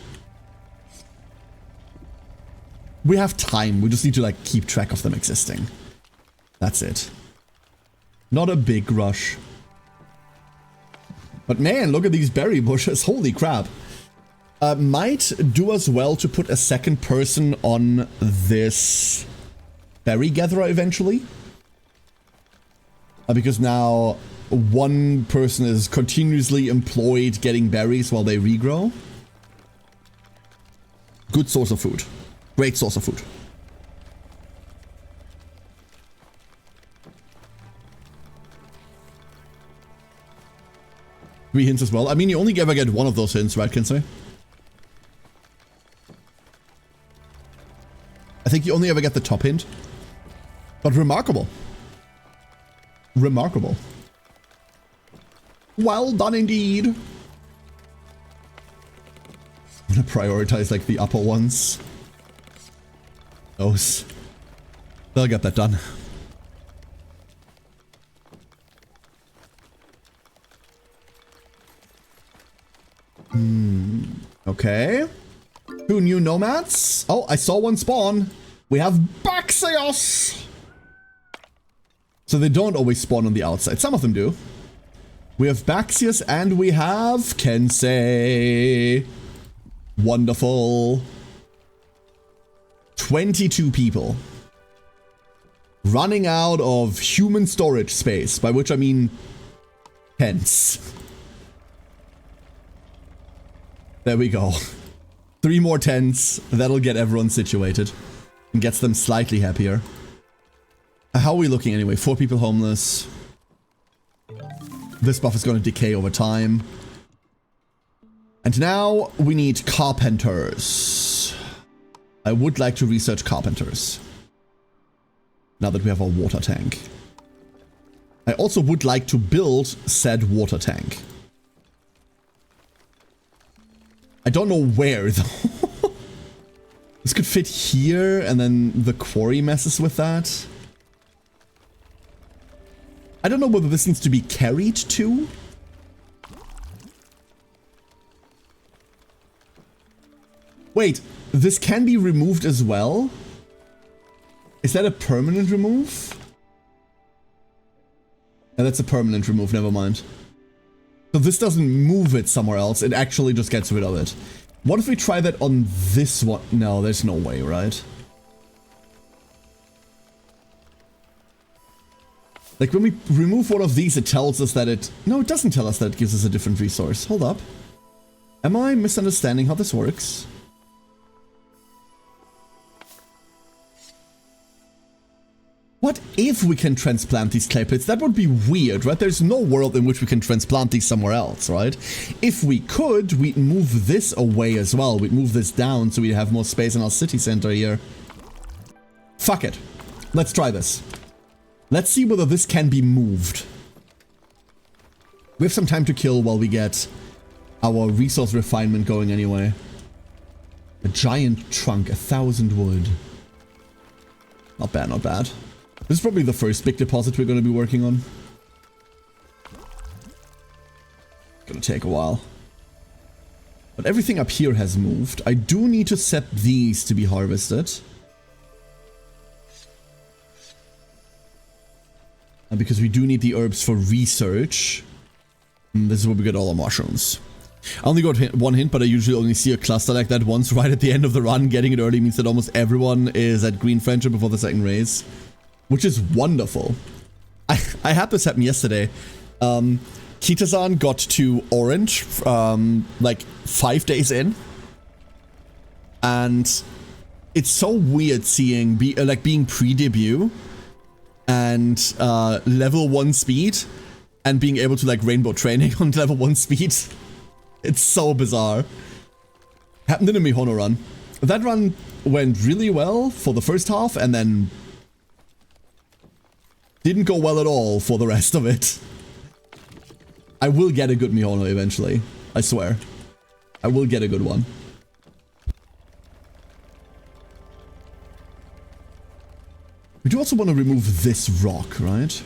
We have time. We just need to like keep track of them existing. That's it. Not a big rush. But man, look at these berry bushes. Holy crap. Might do us well to put a second person on this berry gatherer eventually. Because now one person is continuously employed getting berries while they regrow. Good source of food. Great source of food. 3 hints as well. I mean, you only ever get one of those hints, right, Kinsey? I think you only ever get the top hint. But remarkable. Remarkable. Well done indeed. I'm gonna prioritize like the upper ones. Those. They'll get that done. Okay. 2 new nomads. Oh, I saw one spawn. We have Baxios. So they don't always spawn on the outside. Some of them do. We have Baxius and we have Kensei. Wonderful. 22 people. Running out of human storage space, by which I mean tents. There we go. 3 more tents. That'll get everyone situated. And gets them slightly happier. How are we looking anyway? 4 people homeless. This buff is going to decay over time. And now we need carpenters. I would like to research carpenters. Now that we have our water tank. I also would like to build said water tank. I don't know where though. This could fit here and then the quarry messes with that. I don't know whether this needs to be carried to. Wait, this can be removed as well? Is that a permanent remove? Yeah, that's a permanent remove, never mind. So this doesn't move it somewhere else, it actually just gets rid of it. What if we try that on this one? No, there's no way, right? Like when we remove one of these, it tells us that it... No, it doesn't tell us that it gives us a different resource. Hold up. Am I misunderstanding how this works? What if we can transplant these clay pits? That would be weird, right? There's no world in which we can transplant these somewhere else, right? If we could, we'd move this away as well. We'd move this down so we have more space in our city center here. Fuck it. Let's try this. Let's see whether this can be moved. We have some time to kill while we get our resource refinement going anyway. A giant trunk, 1,000 wood. Not bad, not bad. This is probably the first big deposit we're going to be working on. Gonna take a while. But everything up here has moved. I do need to set these to be harvested. And because we do need the herbs for research. This is where we get all our mushrooms. I only got one hint, but I usually only see a cluster like that once right at the end of the run. Getting it early means that almost everyone is at green friendship before the second race. Which is wonderful. I had this happen yesterday. Kita-san got to orange like 5 days in. And it's so weird seeing being pre-debut and level 1 speed and being able to like rainbow training on level 1 speed. It's so bizarre. Happened in a Mihono run. That run went really well for the first half and then didn't go well at all for the rest of it. I will get a good Mihono eventually. I swear. I will get a good one. We do also want to remove this rock, right?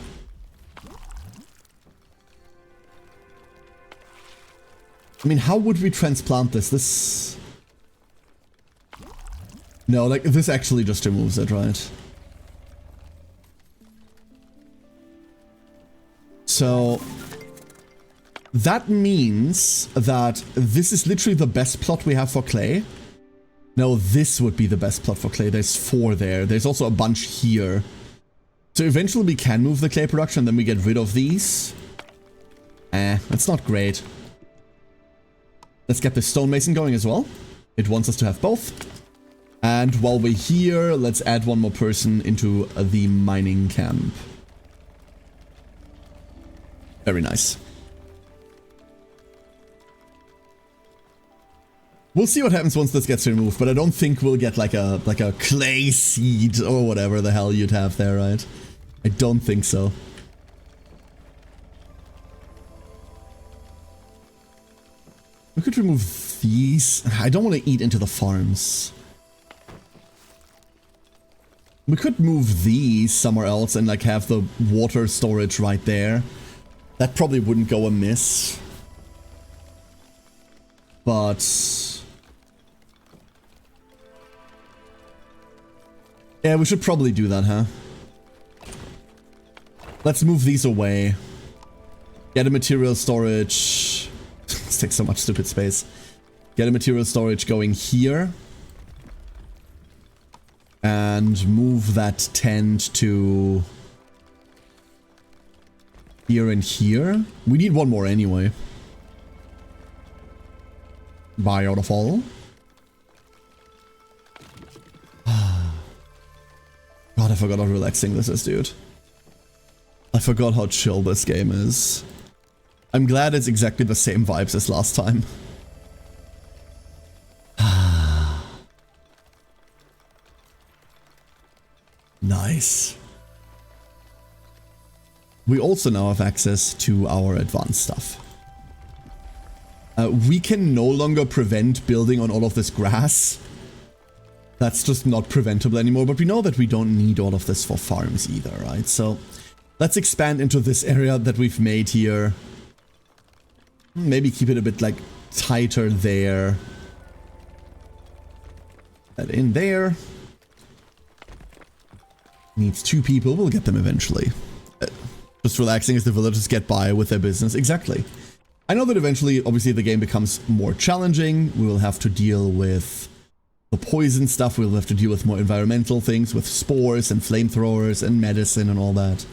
I mean, how would we transplant this? No, like, this actually just removes it, right? So that means that this is literally the best plot we have for clay. No, this would be the best plot for clay. There's 4 there. There's also a bunch here. So eventually we can move the clay production, then we get rid of these. That's not great. Let's get the stonemason going as well. It wants us to have both. And while we're here, let's add one more person into the mining camp. Very nice. We'll see what happens once this gets removed, but I don't think we'll get like a clay seed or whatever the hell you'd have there, right? I don't think so. We could remove these. I don't want to eat into the farms. We could move these somewhere else and like have the water storage right there. That probably wouldn't go amiss. But yeah, we should probably do that, huh? Let's move these away. Get a material storage. This takes so much stupid space. Get a material storage going here. And move that tent to here and here. We need one more anyway. Buy out of all. God, I forgot how relaxing this is, dude. I forgot how chill this game is. I'm glad it's exactly the same vibes as last time. Nice. We also now have access to our advanced stuff. We can no longer prevent building on all of this grass. That's just not preventable anymore, but we know that we don't need all of this for farms either, right? So let's expand into this area that we've made here. Maybe keep it a bit like tighter there. That in there. Needs 2 people, we'll get them eventually. Just relaxing as the villagers get by with their business. Exactly. I know that eventually, obviously, the game becomes more challenging. We will have to deal with the poison stuff. We'll have to deal with more environmental things, with spores and flamethrowers and medicine and all that.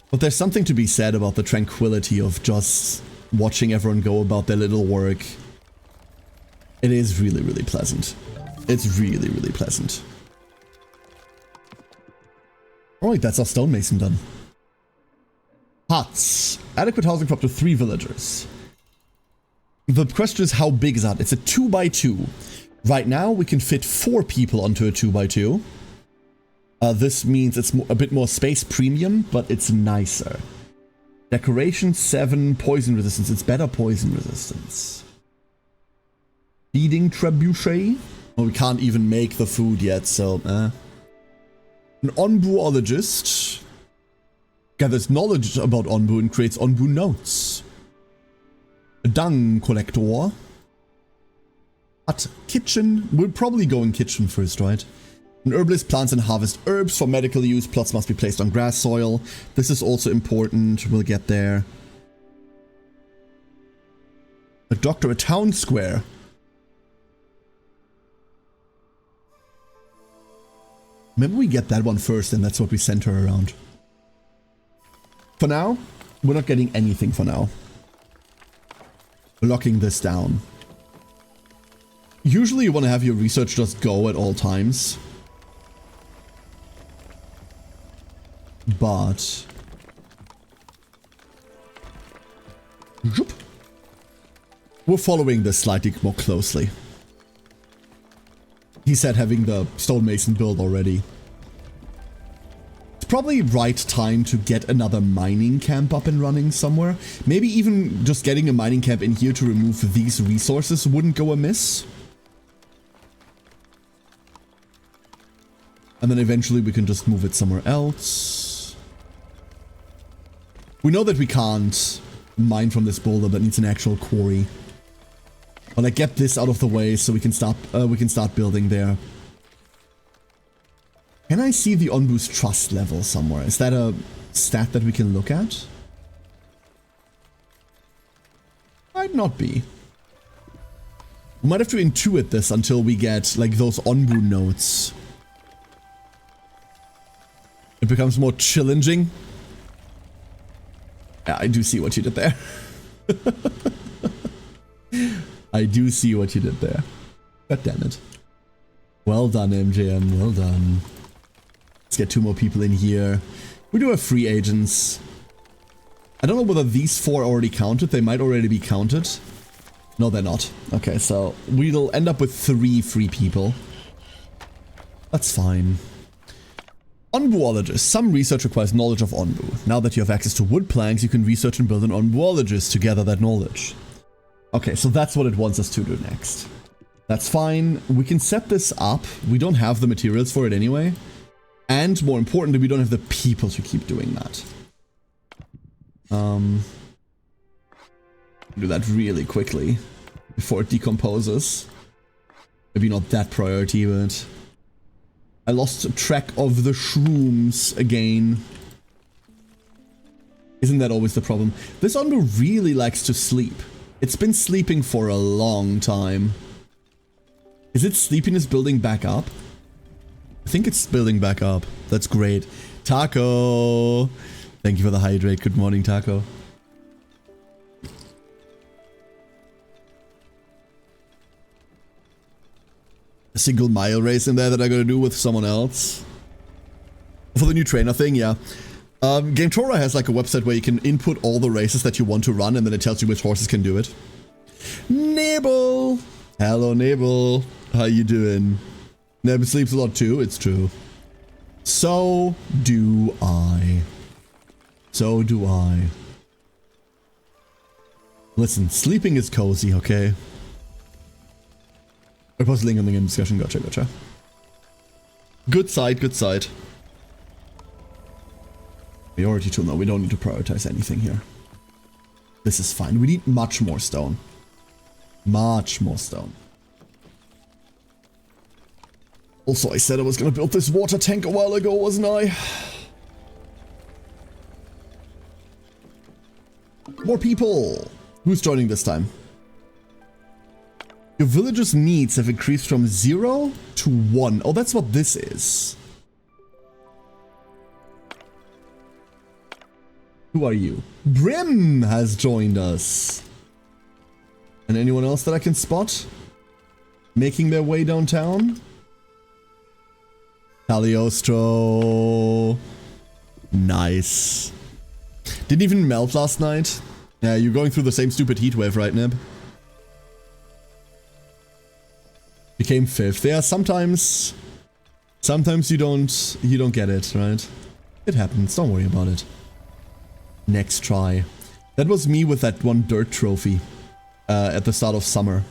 But there's something to be said about the tranquility of just watching everyone go about their little work. It is really, really pleasant. It's really, really pleasant. Alright, that's our stonemason done. Huts. Adequate housing for up to 3 villagers. The question is, how big is that? It's a 2x2. Right now, we can fit 4 people onto a 2x2. This means it's a bit more space premium, but it's nicer. Decoration 7, poison resistance. It's better poison resistance. Feeding trebuchet. Oh, we can't even make the food yet, so An Onbuologist gathers knowledge about Onbu and creates Onbu notes. A dung collector. At kitchen. We'll probably go in kitchen first, right? An herbalist plants and harvests herbs for medical use. Plots must be placed on grass soil. This is also important. We'll get there. A doctor, a town square. Maybe we get that one first and that's what we center around. For now, we're not getting anything for now. We're locking this down. Usually you want to have your research just go at all times. But we're following this slightly more closely. He said having the stonemason build already. It's probably right time to get another mining camp up and running somewhere. Maybe even just getting a mining camp in here to remove these resources wouldn't go amiss. And then eventually we can just move it somewhere else. We know that we can't mine from this boulder that needs an actual quarry. But I get this out of the way so we can start building there. Can I see the Onbu's trust level somewhere? Is that a stat that we can look at? Might not be. We might have to intuit this until we get like those Onbu notes. It becomes more challenging. Yeah, I do see what you did there. I do see what you did there. God damn it. Well done, MJM. Well done. Let's get 2 more people in here. We do have free agents. I don't know whether these 4 are already counted. They might already be counted. No, they're not. Okay, so we'll end up with 3 free people. That's fine. Onbuologist. Some research requires knowledge of Onbu. Now that you have access to wood planks, you can research and build an Onbuologist to gather that knowledge. Okay, so that's what it wants us to do next. That's fine. We can set this up. We don't have the materials for it anyway. And more importantly, we don't have the people to keep doing that. Do that really quickly before it decomposes. Maybe not that priority, but I lost track of the shrooms again. Isn't that always the problem? This Onbu really likes to sleep. It's been sleeping for a long time. Is its sleepiness building back up? I think it's building back up. That's great. Taco! Thank you for the hydrate. Good morning, Taco. A single mile race in there that I'm gonna do with someone else. For the new trainer thing, yeah. GameTora has like a website where you can input all the races that you want to run and then it tells you which horses can do it. Nibble! Hello, Nibble. How you doing? Nibble sleeps a lot too, it's true. So do I. So do I. Listen, sleeping is cozy, okay? I posted a link in the game discussion, gotcha, gotcha. Good side, good side. Priority tool, no, we don't need to prioritize anything here. This is fine. We need much more stone. Much more stone. Also, I said I was gonna build this water tank a while ago, wasn't I? More people! Who's joining this time? Your village's needs have increased from 0 to 1. Oh, that's what this is. Who are you? Brim has joined us. And anyone else that I can spot? Making their way downtown? Cagliostro. Nice. Didn't even melt last night. Yeah, you're going through the same stupid heat wave, right, Nib? Became 5th. Yeah, sometimes you don't get it, right? It happens, don't worry about it. Next try. That was me with that one dirt trophy at the start of summer.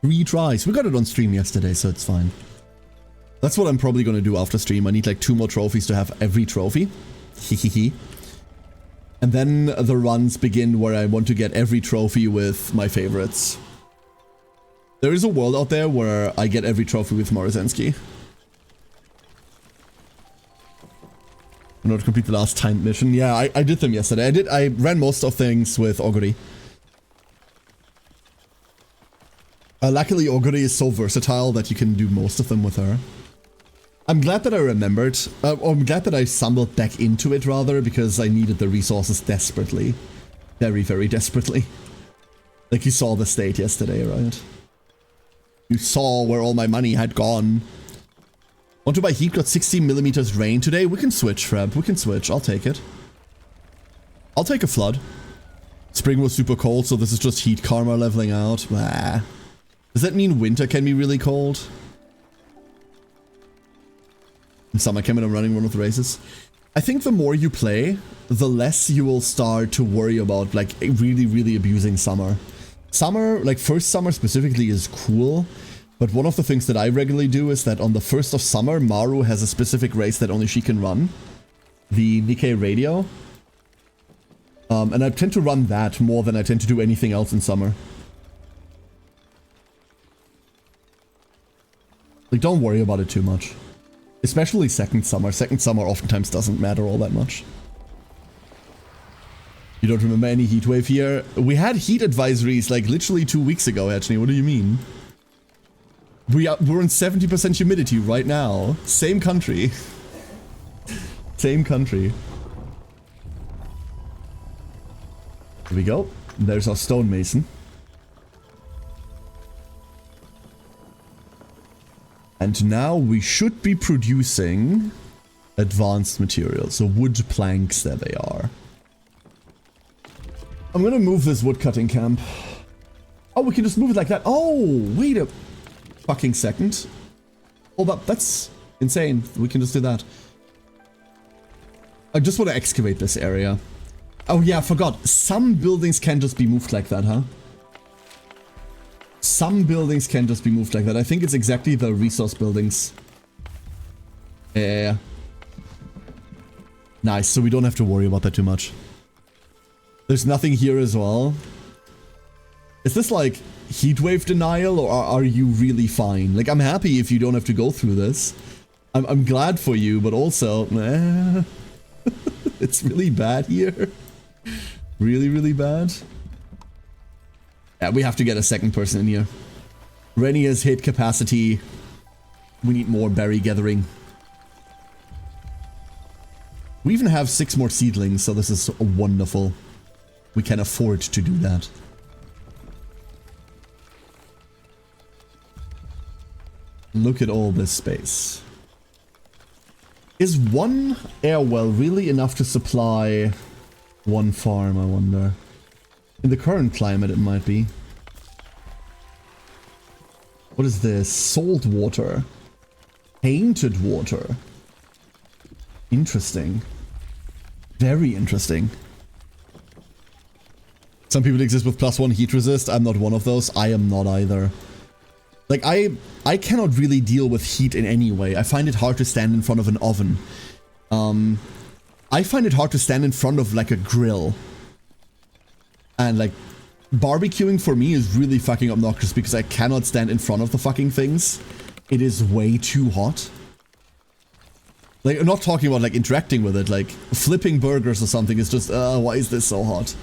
3 tries. We got it on stream yesterday, so it's fine. That's what I'm probably gonna do after stream. I need like 2 more trophies to have every trophy. Hehehe. And then the runs begin where I want to get every trophy with my favorites. There is a world out there where I get every trophy with Morozensky. In order to complete the last timed mission. Yeah, I did them yesterday. I ran most of things with Oguri. Luckily, Oguri is so versatile that you can do most of them with her. I'm glad that I remembered. I'm glad that I stumbled back into it, rather, because I needed the resources desperately. Very, very desperately. Like you saw the state yesterday, right? You saw where all my money had gone. Want to buy heat, got 60mm rain today? We can switch, Freb. We can switch. I'll take it. I'll take a flood. Spring was super cold, so this is just heat karma leveling out. Blah. Does that mean winter can be really cold? In summer came when I'm running one of the races. I think the more you play, the less you will start to worry about like really, really abusing summer. Summer, like first summer specifically, is cool. But one of the things that I regularly do is that on the 1st of summer, Maru has a specific race that only she can run. The Nikkei Radio. And I tend to run that more than I tend to do anything else in summer. Like, don't worry about it too much. Especially second summer. Second summer oftentimes doesn't matter all that much. You don't remember any heat wave here? We had heat advisories like literally 2 weeks ago, actually. What do you mean? We're in 70% humidity right now. Same country. Same country. Here we go. There's our stonemason. And now we should be producing advanced materials. So wood planks, there they are. I'm gonna move this woodcutting camp. Oh, we can just move it like that. Oh, wait a fucking second. Hold up, that's insane. We can just do that. I just want to excavate this area. Oh yeah, I forgot. Some buildings can just be moved like that, huh? Some buildings can just be moved like that. I think it's exactly the resource buildings. Yeah. Nice, so we don't have to worry about that too much. There's nothing here as well. Is this like heatwave denial, or are you really fine? Like, I'm happy if you don't have to go through this. I'm glad for you, but also, it's really bad here. Really, really bad. Yeah, we have to get a second person in here. Rennie has hit capacity. We need more berry gathering. We even have 6 more seedlings, so this is wonderful. We can afford to do that. Look at all this space. Is one air well really enough to supply one farm, I wonder? In the current climate, it might be. What is this? Salt water. Tainted water. Interesting. Very interesting. Some people exist with +1 heat resist. I'm not one of those. I am not either. Like, I cannot really deal with heat in any way. I find it hard to stand in front of an oven. I find it hard to stand in front of, like, a grill. And, like, barbecuing for me is really fucking obnoxious because I cannot stand in front of the fucking things. It is way too hot. Like, I'm not talking about, like, interacting with it. Like, flipping burgers or something is just, why is this so hot?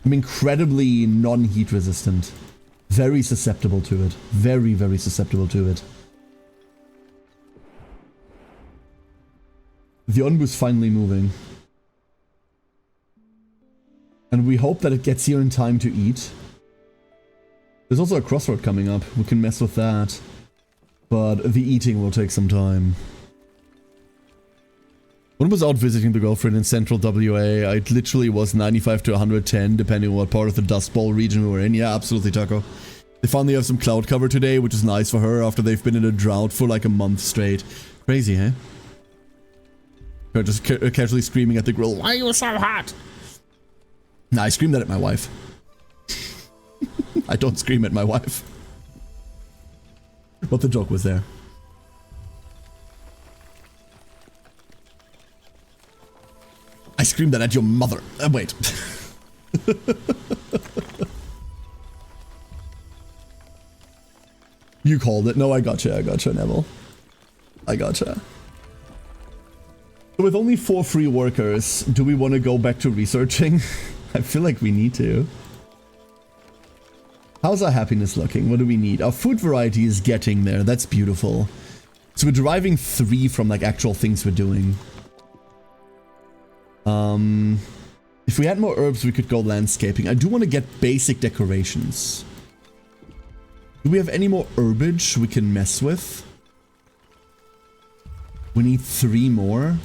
I'm incredibly non-heat resistant. Very susceptible to it. Very, very susceptible to it. The Onbu's finally moving. And we hope that it gets here in time to eat. There's also a crossroad coming up. We can mess with that. But the eating will take some time. When I was out visiting the girlfriend in central WA, it literally was 95 to 110, depending on what part of the Dust Bowl region we were in. Yeah, absolutely, Taco. They finally have some cloud cover today, which is nice for her after they've been in a drought for like a month straight. Crazy, eh? Her just casually screaming at the grill, "Why are you so hot?" Nah, I screamed that at my wife. I don't scream at my wife. But the joke was there. I screamed that at your mother. Wait. You called it. No, I gotcha, Neville. I gotcha. So with only 4 free workers, do we want to go back to researching? I feel like we need to. How's our happiness looking? What do we need? Our food variety is getting there. That's beautiful. So we're deriving 3 from like actual things we're doing. If we had more herbs, we could go landscaping. I do want to get basic decorations. Do we have any more herbage we can mess with? We need 3 more.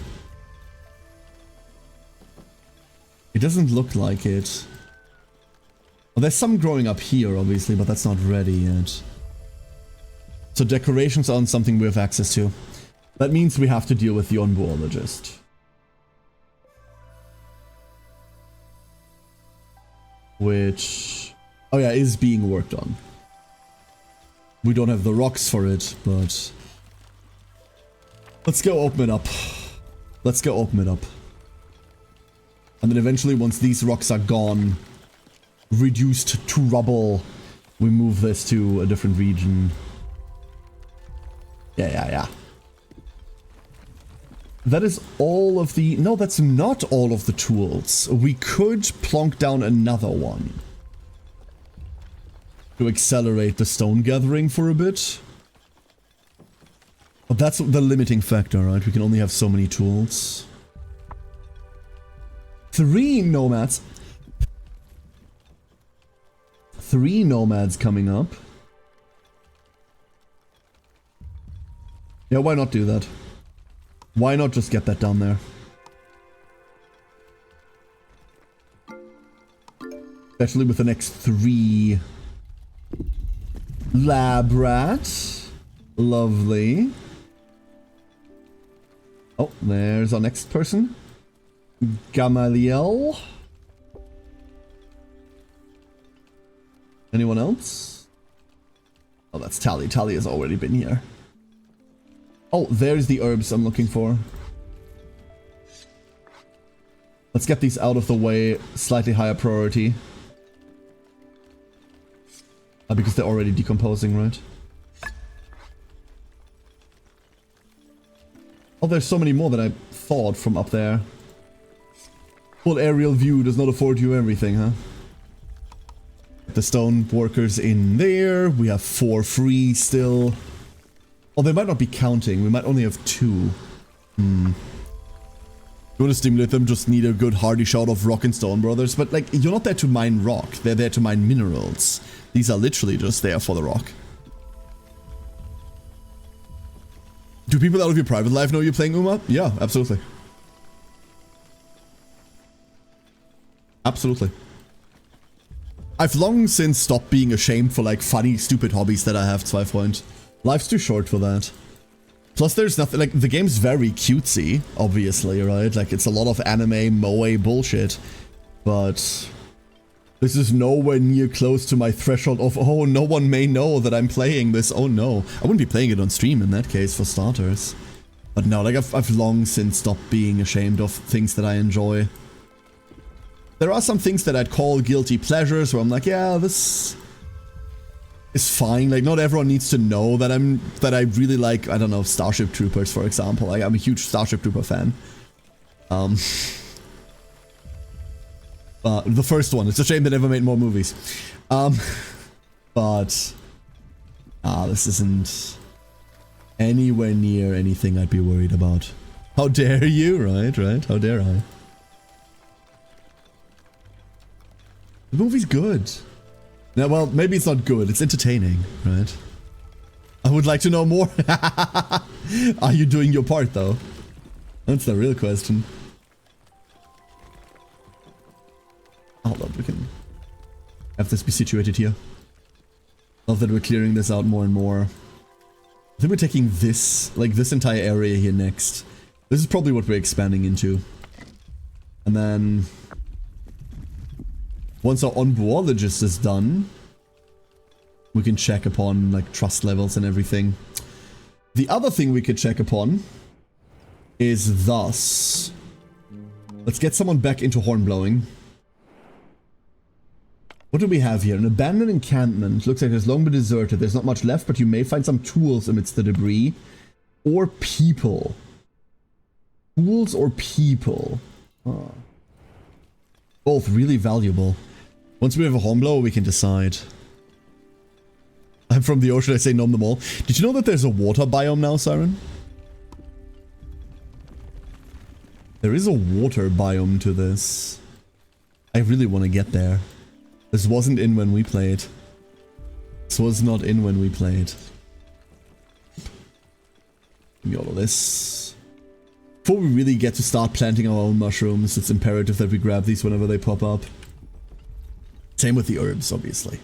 It doesn't look like it. Well, there's some growing up here, obviously, but that's not ready yet. So decorations aren't something we have access to. That means we have to deal with the Onbuologist. Which... oh yeah, is being worked on. We don't have the rocks for it, but... let's go open it up. Let's go open it up. And then eventually, once these rocks are gone, reduced to rubble, we move this to a different region. Yeah. That is all of the... no, that's not all of the tools. We could plonk down another one. To accelerate the stone gathering for a bit. But that's the limiting factor, right? We can only have so many tools. 3 nomads. 3 nomads coming up. Yeah, why not do that? Why not just get that down there? Especially with the next 3 lab rat. Lovely. Oh, there's our next person. Gamaliel. Anyone else? Oh, that's Tally. Tally has already been here. Oh, there's the herbs I'm looking for. Let's get these out of the way. Slightly higher priority. Because they're already decomposing, right? Oh, there's so many more than I thought from up there. Full aerial view does not afford you everything, huh? The stone workers in there. We have 4 free still. Oh, they might not be counting. We might only have 2. You want to stimulate them, just need a good hardy shot of rock and stone, brothers. But, like, you're not there to mine rock. They're there to mine minerals. These are literally just there for the rock. Do people out of your private life know you're playing Uma? Yeah, absolutely. Absolutely. I've long since stopped being ashamed for, like, funny, stupid hobbies that I have, 2 Freund. Life's too short for that. Plus, there's nothing, like, the game's very cutesy, obviously, right? Like, it's a lot of anime, moe bullshit. But this is nowhere near close to my threshold of, oh, no one may know that I'm playing this. Oh, no. I wouldn't be playing it on stream in that case, for starters. But no, like, I've long since stopped being ashamed of things that I enjoy. There are some things that I'd call guilty pleasures, where I'm like, yeah, this is fine. Like, not everyone needs to know that I really like, I don't know, Starship Troopers, for example. Like, I'm a huge Starship Trooper fan. The first one. It's a shame they never made more movies. But this isn't anywhere near anything I'd be worried about. How dare you, right? How dare I? The movie's good. Yeah, well, maybe it's not good. It's entertaining, right? I would like to know more. Are you doing your part, though? That's the real question. Hold up, we can have this be situated here. Love that we're clearing this out more and more. I think we're taking this, like this entire area here next. This is probably what we're expanding into. And then once our onboologist is done, we can check upon like trust levels and everything. The other thing we could check upon is thus. Let's get someone back into hornblowing. What do we have here? An abandoned encampment. Looks like it's long been deserted. There's not much left, but you may find some tools amidst the debris. Or people. Tools or people. Huh. Both really valuable. Once we have a hornblower, we can decide. I'm from the ocean, I say nom them all. Did you know that there's a water biome now, Siren? There is a water biome to this. I really want to get there. This wasn't in when we played. This was not in when we played. Give me all of this. Before we really get to start planting our own mushrooms, it's imperative that we grab these whenever they pop up. Same with the herbs, obviously.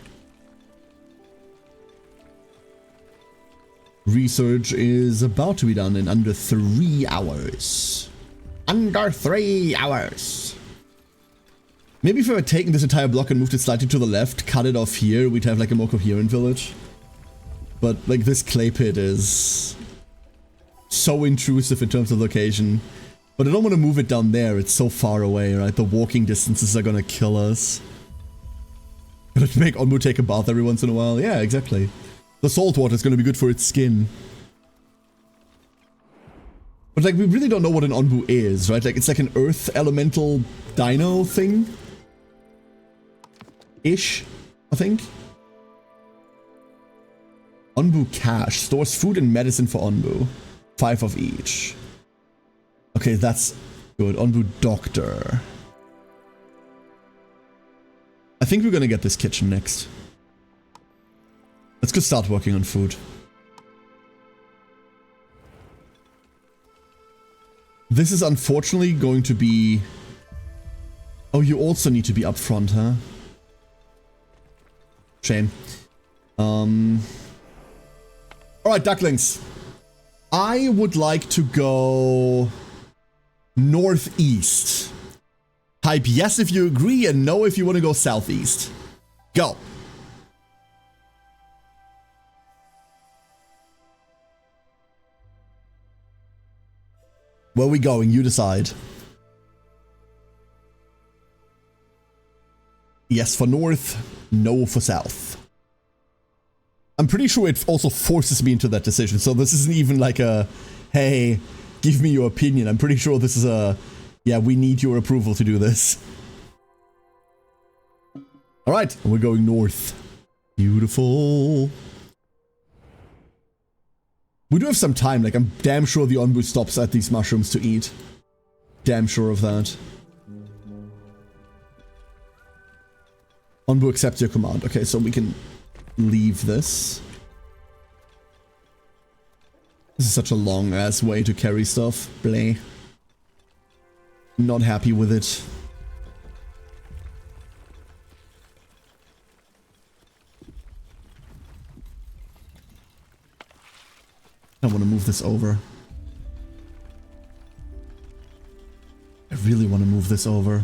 Research is about to be done in under 3 hours. Under 3 hours. Maybe if I had taken this entire block and moved it slightly to the left, cut it off here, we'd have like a more coherent village. But like this clay pit is so intrusive in terms of location. But I don't want to move it down there, it's so far away, right? The walking distances are gonna kill us. Gonna make Onbu take a bath every once in a while. Yeah, exactly. The salt water is gonna be good for its skin. But like we really don't know what an Onbu is, right? Like it's like an earth elemental dino thing. Ish, I think. Onbu cache stores food and medicine for Onbu. 5 of each. Okay, that's good. Onbu doctor. I think we're gonna get this kitchen next. Let's go start working on food. This is unfortunately going to be... Oh, you also need to be up front, huh? Shame. Alright, ducklings. I would like to go northeast. Type yes if you agree and no if you want to go southeast. Go. Where are we going? You decide. Yes for north, no for south. I'm pretty sure it also forces me into that decision, so this isn't even like a, hey, give me your opinion. I'm pretty sure this is a, yeah, we need your approval to do this. Alright, we're going north. Beautiful. We do have some time, like I'm damn sure the Onbu stops at these mushrooms to eat. Damn sure of that. Onbu accepts your command. Okay, so we can leave this. This is such a long ass way to carry stuff. Bleh. Not happy with it. I want to move this over. I really want to move this over.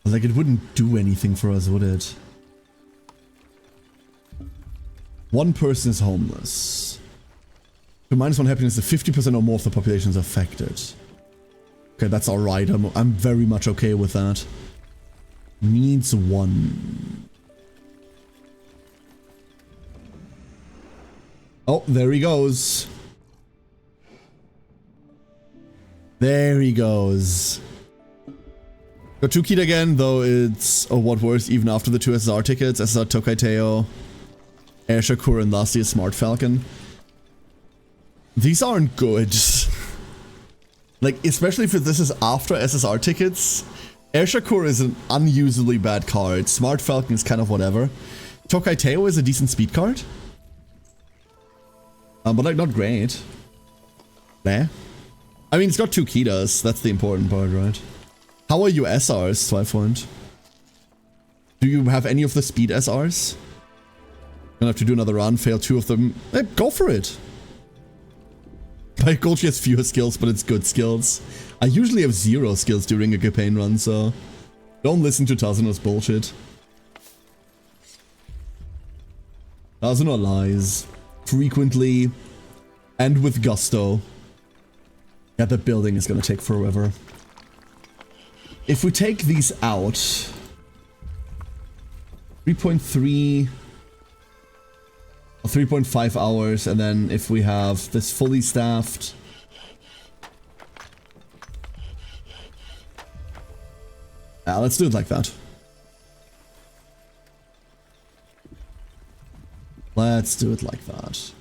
Like, it wouldn't do anything for us, would it? One person is homeless. To -1 happiness, the 50% or more of the population is affected. Okay, that's alright. I'm very much okay with that. Needs 1. Oh, there he goes. There he goes. Got 2 Kita again, though it's what worse even after the 2 SSR tickets. SSR Tokai Teo, Air Shakur, and last year's Smart Falcon. These aren't good. Like, especially if this is after SSR tickets. Air Shakur is an unusually bad card. Smart Falcon is kind of whatever. Tokai Teo is a decent speed card. But like, not great. Nah. I mean, it's got 2 Kitas. That's the important part, right? How are you SRs, Twyfont? Do you have any of the speed SRs? Gonna have to do another run, fail 2 of them. Go for it. My Golgi has fewer skills, but it's good skills. I usually have 0 skills during a campaign run, so don't listen to Tazuno's bullshit. Tazuno lies. Frequently. And with gusto. Yeah, the building is gonna take forever. If we take these out, 3.3 or 3.5 hours, and then if we have this fully staffed, let's do it like that. Let's do it like that.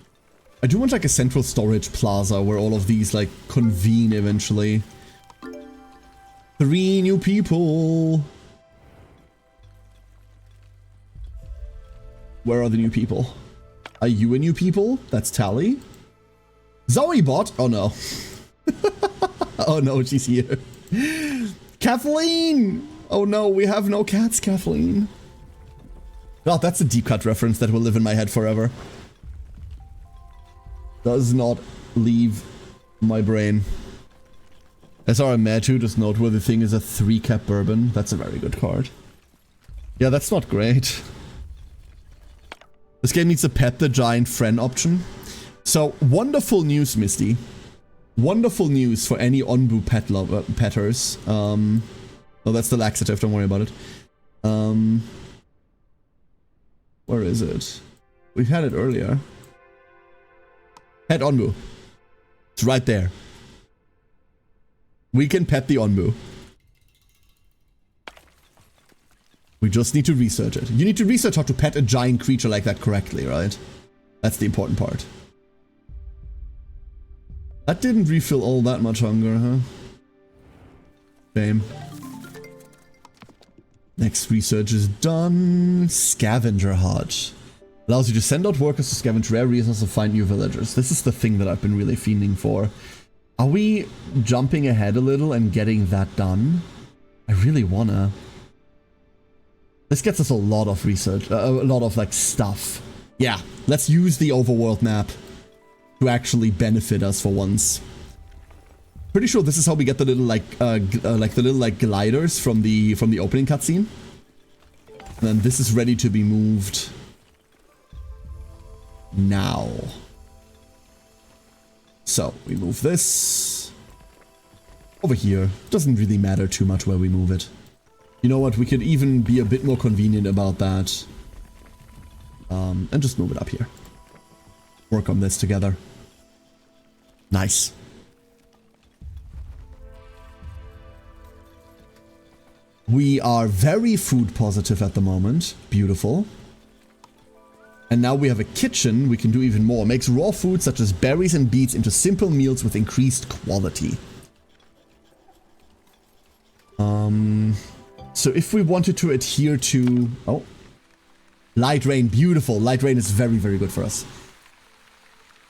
I do want like a central storage plaza where all of these like convene eventually. 3 new people. Where are the new people? Are you a new people? That's Tally. Zoe bot? Oh no. Oh no, she's here. Kathleen! Oh no, we have no cats, Kathleen. Oh, that's a deep cut reference that will live in my head forever. Does not leave my brain. SR Metu, just noteworthy thing is a 3-cap bourbon. That's a very good card. Yeah, that's not great. This game needs a pet the giant friend option. So, wonderful news, Misty. Wonderful news for any Onbu petters. Oh, that's the laxative, don't worry about it. Where is it? We've had it earlier. Pet Onbu. It's right there. We can pet the Onbu. We just need to research it. You need to research how to pet a giant creature like that correctly, right? That's the important part. That didn't refill all that much hunger, huh? Shame. Next research is done. Scavenger Hut. Allows you to send out workers to scavenge rare resources and find new villagers. This is the thing that I've been really fiending for. Are we jumping ahead a little and getting that done? I really wanna. This gets us a lot of research, a lot of like stuff. Yeah, let's use the overworld map to actually benefit us for once. Pretty sure this is how we get the little like gliders from the opening cutscene. And then this is ready to be moved now. So, we move this over here. Doesn't really matter too much where we move it. You know what, we could even be a bit more convenient about that. And just move it up here. Work on this together. Nice. We are very food positive at the moment. Beautiful. And now we have a kitchen, we can do even more. Makes raw food such as berries and beets into simple meals with increased quality. So if we wanted to adhere to... Oh. Light rain, beautiful. Light rain is very, very good for us.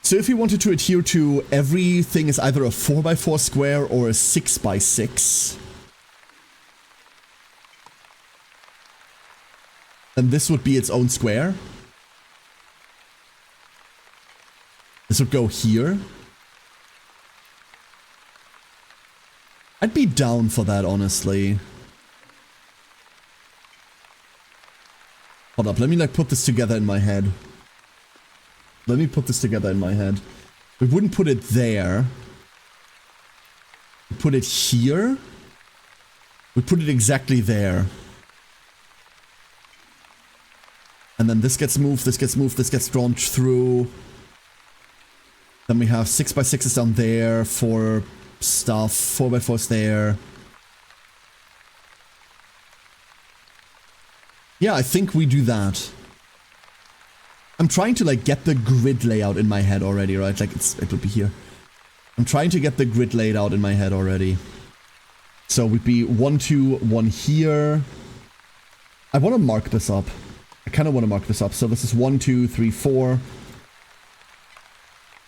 So if we wanted to adhere to everything is either a 4x4 square or a 6x6. Then this would be its own square. This would go here. I'd be down for that, honestly. Hold up, let me like put this together in my head. Let me put this together in my head. We wouldn't put it there. We put it here. We put it exactly there. And then this gets moved, this gets moved, this gets drawn through. Then we have 6x6s down there for stuff, 4x4s there. Yeah, I think we do that. I'm trying to like get the grid layout in my head already, right? Like it would be here. I'm trying to get the grid laid out in my head already. So we'd be 1, 2, 1 here. I want to mark this up. I kind of want to mark this up. So this is 1, 2, 3, 4.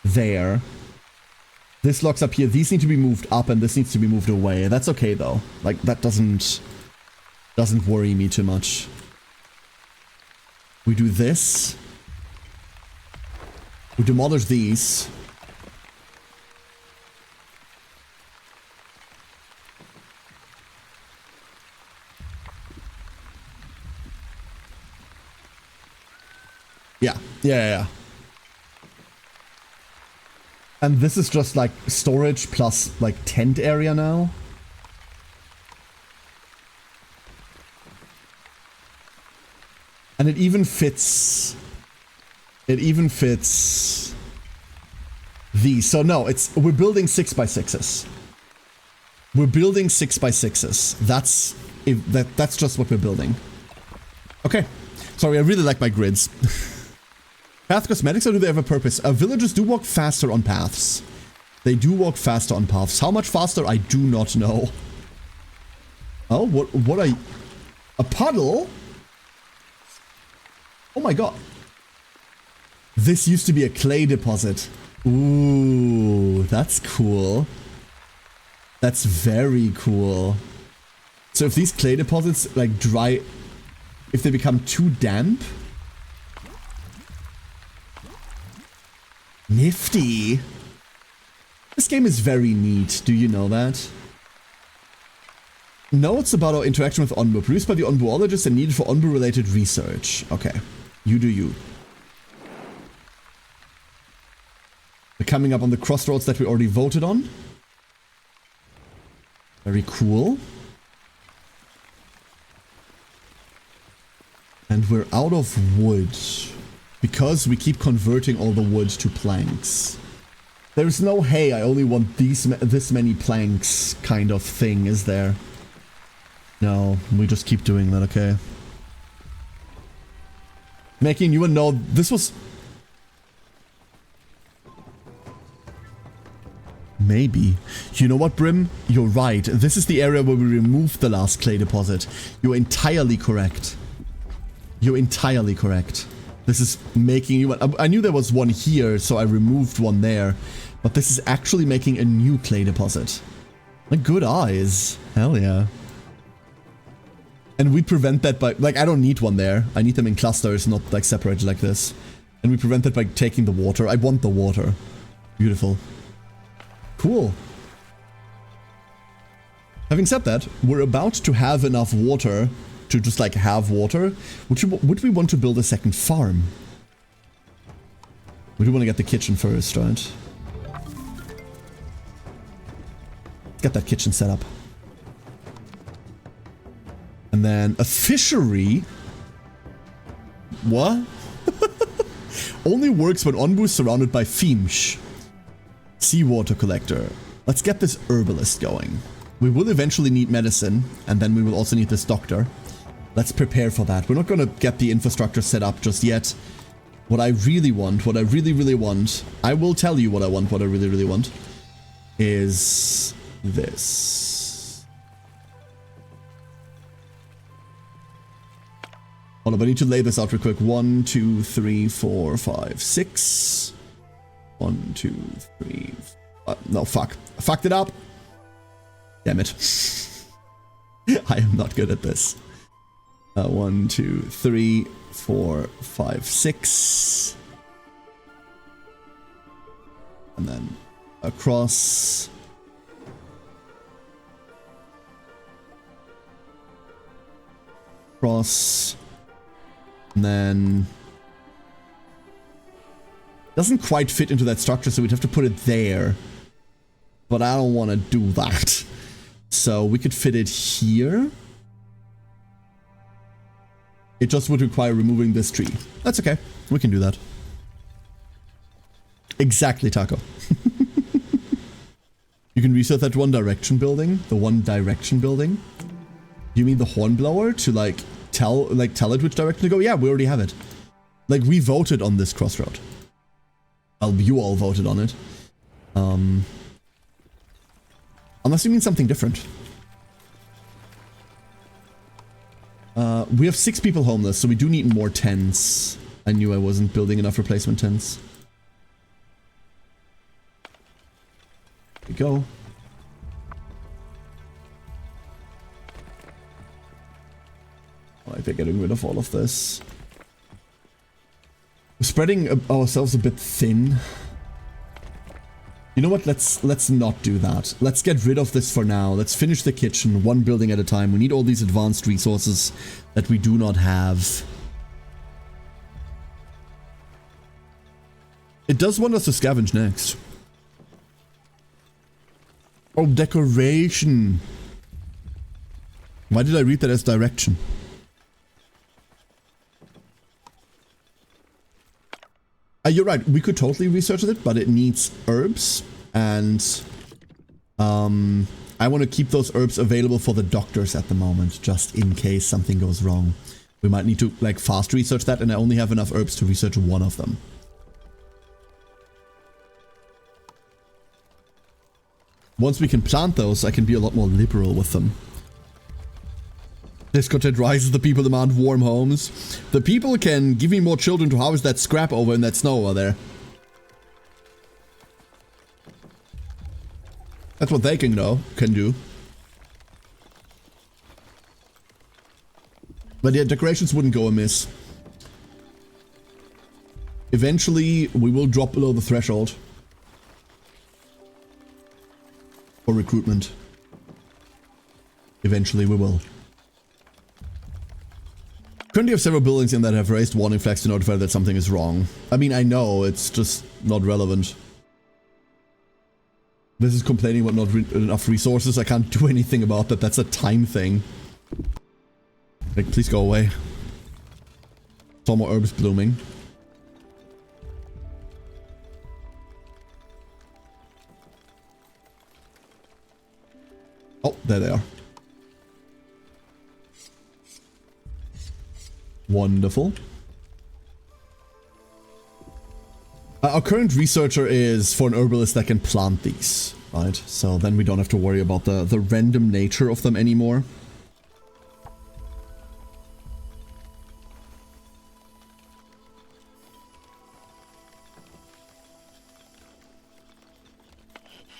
There. This locks up here. These need to be moved up and this needs to be moved away. That's okay though. Like that doesn't worry me too much. We do this. We demolish these. Yeah. And this is just like storage plus like tent area now. And it even fits these. So no, we're building 6x6s. We're building 6x6s. That's just what we're building. Okay. Sorry, I really like my grids. Path cosmetics, or do they have a purpose? Villagers do walk faster on paths. They do walk faster on paths. How much faster? I do not know. Oh, what a puddle? Oh my god. This used to be a clay deposit. Ooh, that's cool. That's very cool. So if these clay deposits like dry, if they become too damp. Nifty. This game is very neat. Do you know that? Notes about our interaction with Onbu. Produced by the Onbuologists and needed for Onbu-related research. Okay. You do you. We're coming up on the crossroads that we already voted on. Very cool. And we're out of wood. Because we keep converting all the wood to planks. There's no, hey, I only want this many planks kind of thing, is there? No, we just keep doing that, okay. Making you a note, this was... Maybe. You know what, Brim? You're right. This is the area where we removed the last clay deposit. You're entirely correct. You're entirely correct. This is making you... I knew there was one here, so I removed one there. But this is actually making a new clay deposit. Like, good eyes. Hell yeah. And we prevent that by... Like, I don't need one there. I need them in clusters, not, like, separated like this. And we prevent that by taking the water. I want the water. Beautiful. Cool. Having said that, we're about to have enough water to just, like, have water. Would we want to build a second farm? We do want to get the kitchen first, right? Get that kitchen set up. And then a fishery? What? Only works when Onbu is surrounded by Fiemsch. Seawater collector. Let's get this herbalist going. We will eventually need medicine, and then we will also need this doctor. Let's prepare for that. We're not going to get the infrastructure set up just yet. What I really want, what I really, really want, I will tell you what I want, what I really, really want, is this. Hold on, I need to lay this out real quick. 1, 2, 3, 4, 5, 6. 1, 2, 3. No, fuck. I fucked it up. Damn it. I am not good at this. 1, 2, 3, 4, 5, 6. And then across. Cross. And then... Doesn't quite fit into that structure, so we'd have to put it there. But I don't want to do that. So we could fit it here. It just would require removing this tree. That's okay. We can do that. Exactly, Taco. You can reset that One Direction building? The One Direction building? You mean the Hornblower to, like, tell it which direction to go? Yeah, we already have it. Like, we voted on this crossroad. Well, you all voted on it. Unless you mean something different. We have 6 people homeless, so we do need more tents. I knew I wasn't building enough replacement tents. There we go. Alright, they're getting rid of all of this. We're spreading ourselves a bit thin. You know what? Let's not do that. Let's get rid of this for now. Let's finish the kitchen one building at a time. We need all these advanced resources that we do not have. It does want us to scavenge next. Oh, decoration. Why did I read that as direction? You're right, we could totally research it, but it needs herbs, and I want to keep those herbs available for the doctors at the moment, just in case something goes wrong. We might need to, like, fast research that, and I only have enough herbs to research one of them. Once we can plant those, I can be a lot more liberal with them. Discontent rises, the people demand warm homes. The people can give me more children to harvest that scrap over in that snow over there. That's what they can do. But yeah, decorations wouldn't go amiss. Eventually, we will drop below the threshold for recruitment. Eventually, we will. Currently have several buildings in that have raised warning flags to notify that something is wrong. I mean, I know, it's just not relevant. This is complaining about not enough resources. I can't do anything about that. That's a time thing. Like, please go away. Saw more herbs blooming. Oh, there they are. Wonderful. Our current researcher is for an herbalist that can plant these, right? So then we don't have to worry about the random nature of them anymore.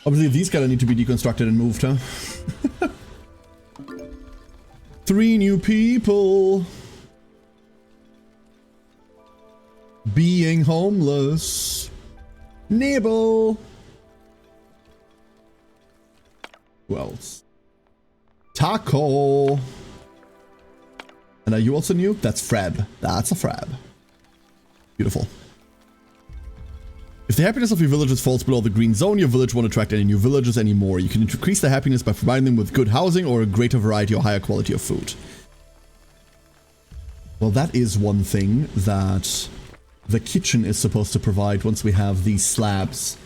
Obviously, these gotta need to be deconstructed and moved, huh? 3 new people. Being homeless. Nibble. Who else? Taco. And are you also new? That's Frab. That's a Frab. Beautiful. If the happiness of your villagers falls below the green zone, your village won't attract any new villagers anymore. You can increase their happiness by providing them with good housing or a greater variety or higher quality of food. Well, that is one thing that the kitchen is supposed to provide once we have these slabs.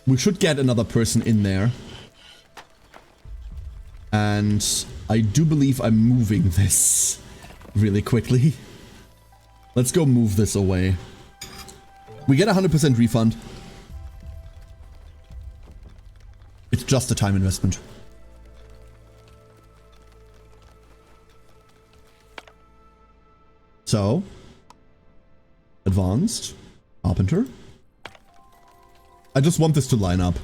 We should get another person in there. And I do believe I'm moving this really quickly. Let's go move this away. We get 100% refund. It's just a time investment. So, advanced, carpenter. I just want this to line up.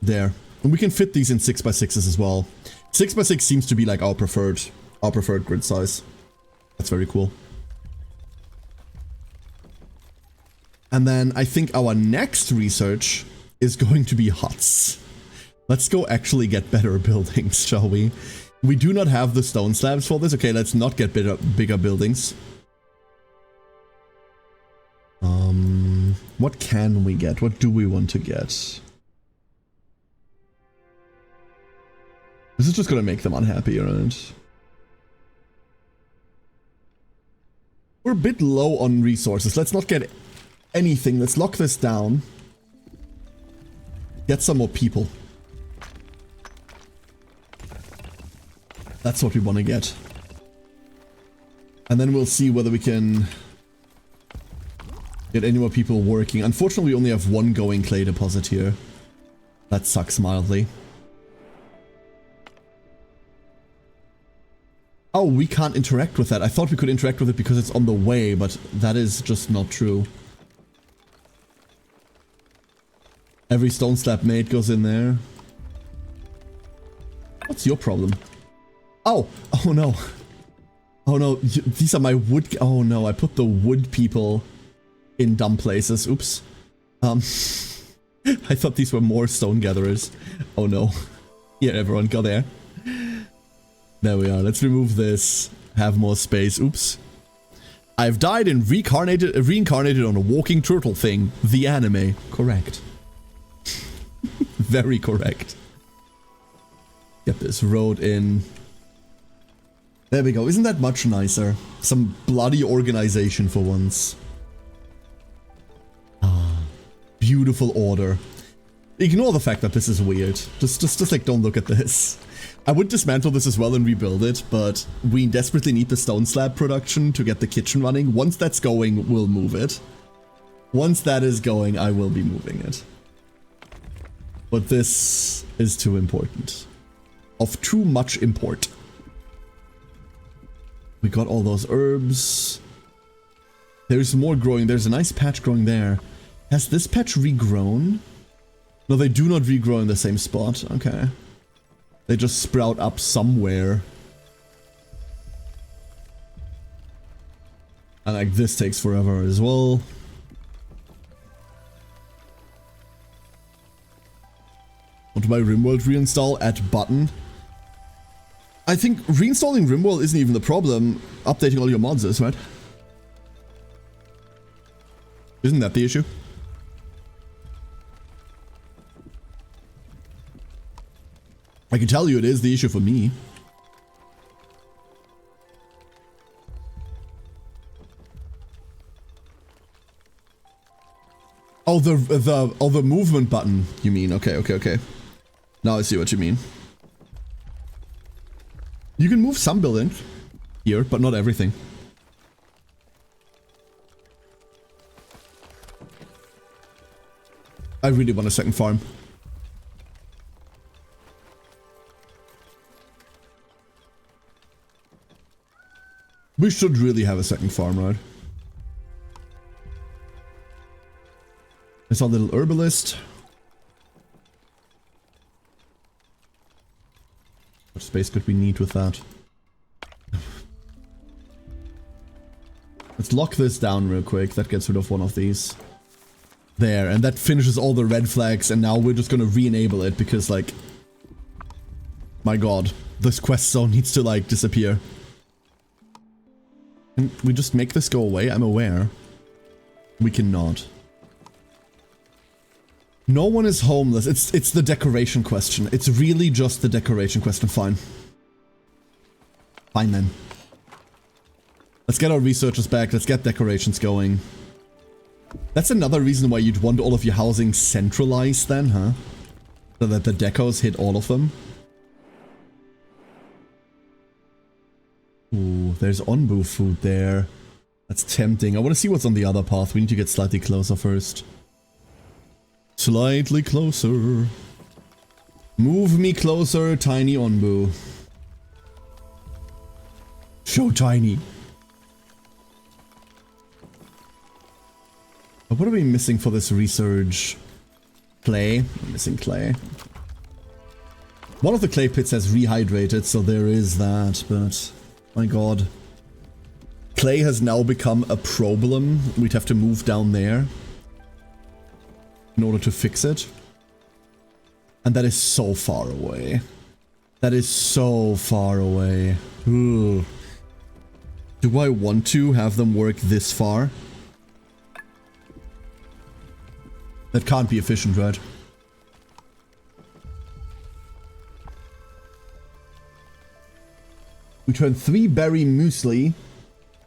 There. And we can fit these in 6x6s as well. 6x6 seems to be like our preferred grid size. That's very cool. And then I think our next research is going to be huts. Let's go actually get better buildings, shall we? We do not have the stone slabs for this. Okay, let's not get bigger buildings. What can we get? What do we want to get? This is just gonna make them unhappy, right? We're a bit low on resources. Let's not get anything. Let's lock this down. Get some more people. That's what we want to get. And then we'll see whether we can get any more people working. Unfortunately, we only have one going clay deposit here. That sucks mildly. Oh, we can't interact with that. I thought we could interact with it because it's on the way, but that is just not true. Every stone slab made goes in there. What's your problem? Oh! Oh no. Oh no, these are my wood... Oh no, I put the wood people in dumb places. Oops. I thought these were more stone gatherers. Oh no. Here, everyone, go there. There we are. Let's remove this. Have more space. Oops. I've died and reincarnated on a walking turtle thing. The anime. Correct. Very correct. Get this road in. There we go. Isn't that much nicer? Some bloody organization for once. Ah, beautiful order. Ignore the fact that this is weird. Just like, don't look at this. I would dismantle this as well and rebuild it, but we desperately need the stone slab production to get the kitchen running. Once that's going, we'll move it. Once that is going, I will be moving it. But this is too important. Of too much import. We got all those herbs. There's more growing. There's a nice patch growing there. Has this patch regrown? No, they do not regrow in the same spot. Okay. They just sprout up somewhere. And like this takes forever as well. Want to buy RimWorld reinstall? Add button. I think reinstalling RimWorld isn't even the problem. Updating all your mods is, right? Isn't that the issue? I can tell you it is the issue for me. Oh, the movement button, you mean? Okay. Now I see what you mean. You can move some buildings here, but not everything. I really want a second farm. We should really have a second farm, right? There's our little herbalist. What space could we need with that? Let's lock this down real quick. That gets rid of one of these. There, and that finishes all the red flags, and now we're just gonna re-enable it because, like... My god. This quest zone needs to, like, disappear. Can we just make this go away? I'm aware. We cannot. No one is homeless. It's the decoration question. It's really just the decoration question. Fine. Fine then. Let's get our researchers back. Let's get decorations going. That's another reason why you'd want all of your housing centralized then, huh? So that the decos hit all of them. Ooh, there's Onbu food there. That's tempting. I want to see what's on the other path. We need to get slightly closer first. Slightly closer. Move me closer, tiny Onbu. So tiny. But what are we missing for this resurge? Clay. I'm missing clay. One of the clay pits has rehydrated, so there is that, but... My god. Clay has now become a problem. We'd have to move down there in order to fix it. And that is so far away. That is so far away. Ugh. Do I want to have them work this far? That can't be efficient, right? We turn 3 berry muesli.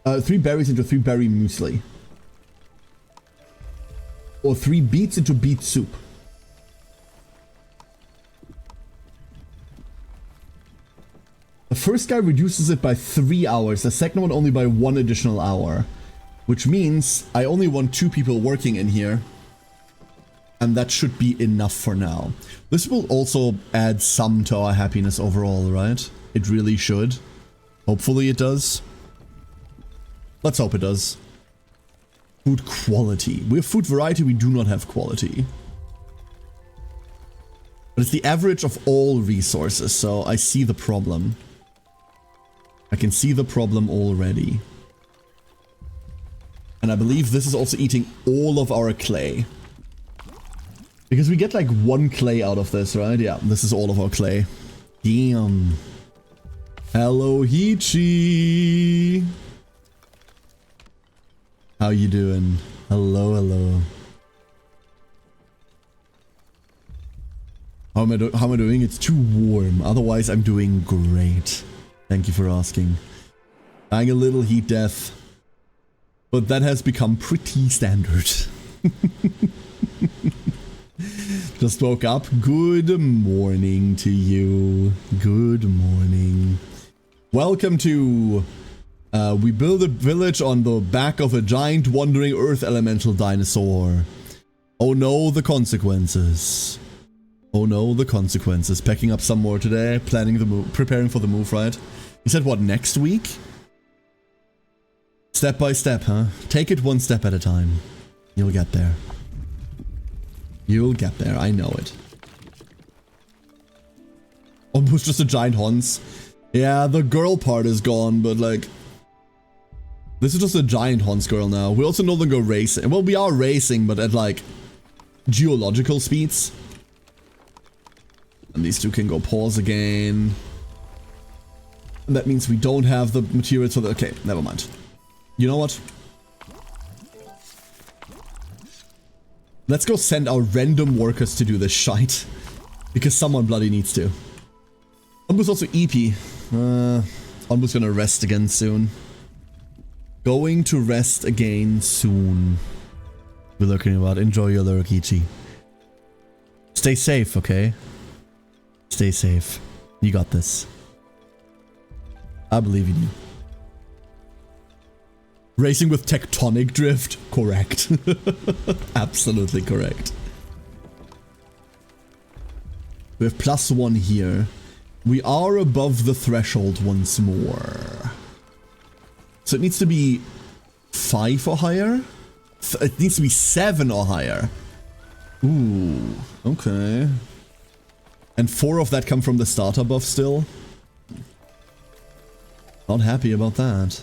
3 berries into 3 berry muesli. Or 3 beets into beet soup. first guy reduces it by 3 hours, the second one only by 1 additional hour. Which means I only want 2 people working in here. And that should be enough for now. This will also add some to our happiness overall, right? It really should. Hopefully it does. Let's hope it does. Food quality. We have food variety, we do not have quality. But it's the average of all resources, so I see the problem. I can see the problem already. And I believe this is also eating all of our clay. Because we get like 1 clay out of this, right? Yeah, this is all of our clay. Damn. Hello, Hichi. How you doing? Hello, hello. How am I doing? It's too warm. Otherwise, I'm doing great. Thank you for asking. Dying a little heat death. But that has become pretty standard. Just woke up. Good morning to you. Good morning. Welcome to... we build a village on the back of a giant wandering earth elemental dinosaur. Oh no, the consequences. Oh no, the consequences. Packing up some more today. Planning the move. Preparing for the move, right? You said what, next week? Step by step, huh? Take it one step at a time. You'll get there. You'll get there, I know it. Almost just a giant Hans. Yeah, the girl part is gone, but like... This is just a giant Hans girl now. We also no longer racing. Well, we are racing, but at like... geological speeds. And these two can go pause again. And that means we don't have the materials for the... Okay, never mind. You know what? Let's go send our random workers to do this shite. Because someone bloody needs to. Onbu's also EP. Onbu's gonna rest again soon. Going to rest again soon. We're looking about. Enjoy your lurk, Ichi. Stay safe, okay? Stay safe. You got this. I believe in you. Racing with tectonic drift? Correct. Absolutely correct. We have +1 here. We are above the threshold once more. So it needs to be 5 or higher? It needs to be 7 or higher. Ooh, okay. And 4 of that come from the starter buff still? Not happy about that.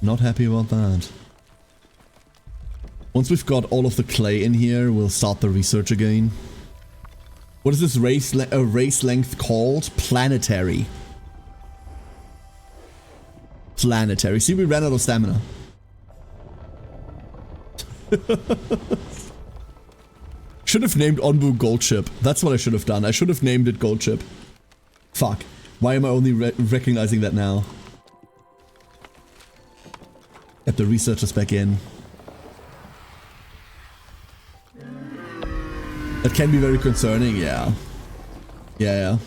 Not happy about that. Once we've got all of the clay in here, we'll start the research again. What is this race length called? Planetary. Planetary. See, we ran out of stamina. Should have named Onbu Gold Chip. That's what I should have done. I should have named it Gold Chip. Fuck. Why am I only recognizing that now? Get the researchers back in. That can be very concerning, yeah. Yeah.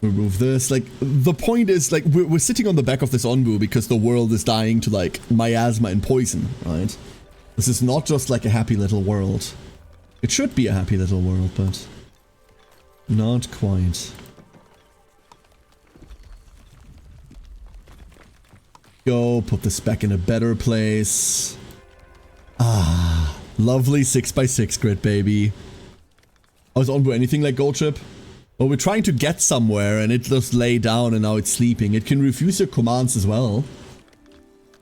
Remove this. Like, the point is, like, we're sitting on the back of this Onbu because the world is dying to, like, miasma and poison, right? This is not just, like, a happy little world. It should be a happy little world, but... not quite. Go, put this back in a better place. Ah, lovely 6x6 grid, baby. Oh, is Onbu anything like Gold Chip? Well, we're trying to get somewhere and it just lay down and now it's sleeping. It can refuse your commands as well.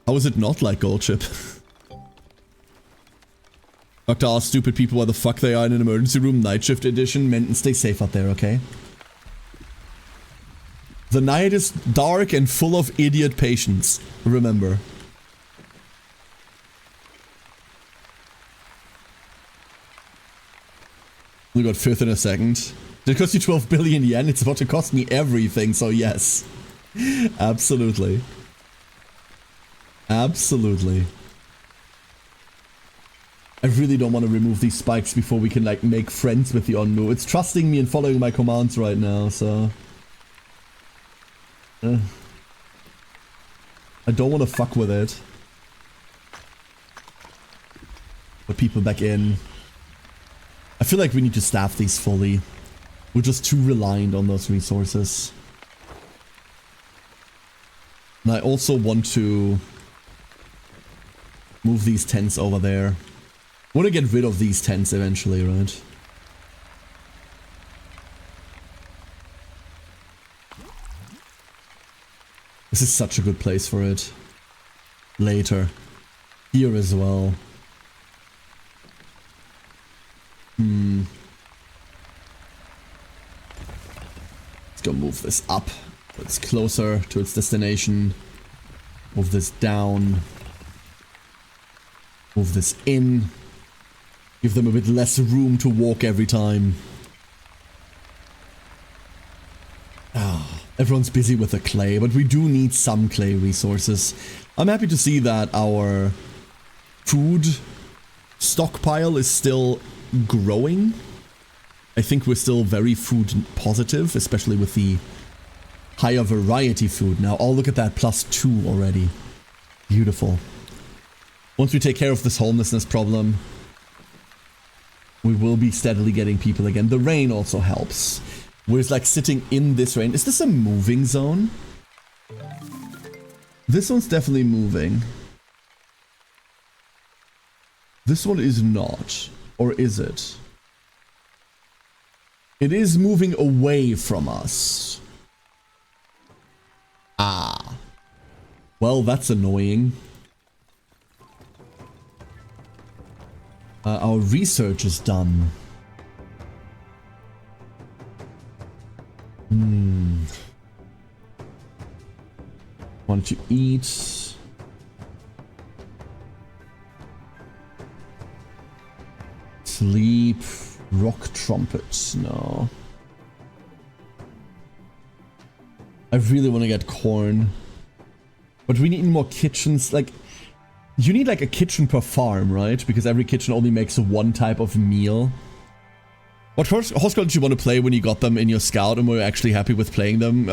How is it not like Gold Chip? Doctor asks stupid people why the fuck they are in an emergency room. Night shift edition. Menton, stay safe out there, okay? The night is dark and full of idiot patients. Remember. We got 5th in a second. Did it cost you 12 billion yen? It's about to cost me everything, so yes. Absolutely. Absolutely. I really don't want to remove these spikes before we can, like, make friends with the Onbu. It's trusting me and following my commands right now, so... I don't want to fuck with it. Put people back in. I feel like we need to staff these fully. We're just too reliant on those resources. And I also want to move these tents over there. I want to get rid of these tents eventually, right? This is such a good place for it. Later. Here as well. Let's go move this up. So it's closer to its destination. Move this down. Move this in. Give them a bit less room to walk every time. Everyone's busy with the clay, but we do need some clay resources. I'm happy to see that our food stockpile is still growing. I think we're still very food positive, especially with the higher variety food now. Oh, look at that, +2 already. Beautiful. Once we take care of this homelessness problem, we will be steadily getting people again. The rain also helps. We're like sitting in this rain. Is this a moving zone? This one's definitely moving. This one is not. Or is it? It is moving away from us. Ah. Well, that's annoying. Our research is done. Want to eat? Sleep. Rock trumpets. No. I really want to get corn. But we need more kitchens. Like, you need like a kitchen per farm, right? Because every kitchen only makes one type of meal. What horse card did you want to play when you got them in your scout and were actually happy with playing them?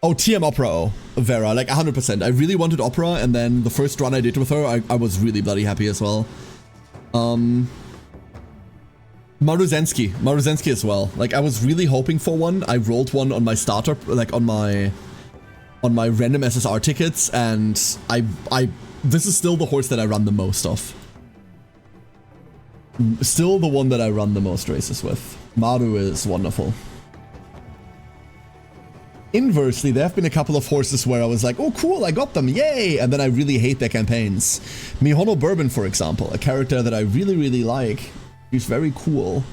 Oh, TM Opera Vera, like 100%. I really wanted Opera, and then the first run I did with her, I was really bloody happy as well. Maruzensky as well. Like, I was really hoping for one. I rolled one on my starter, like on my random SSR tickets, and this is still the horse that I run the most of. Still the one that I run the most races with. Maru is wonderful. Inversely, there have been a couple of horses where I was like, oh cool, I got them, yay! And then I really hate their campaigns. Mihono Bourbon, for example, a character that I really, really like. She's very cool.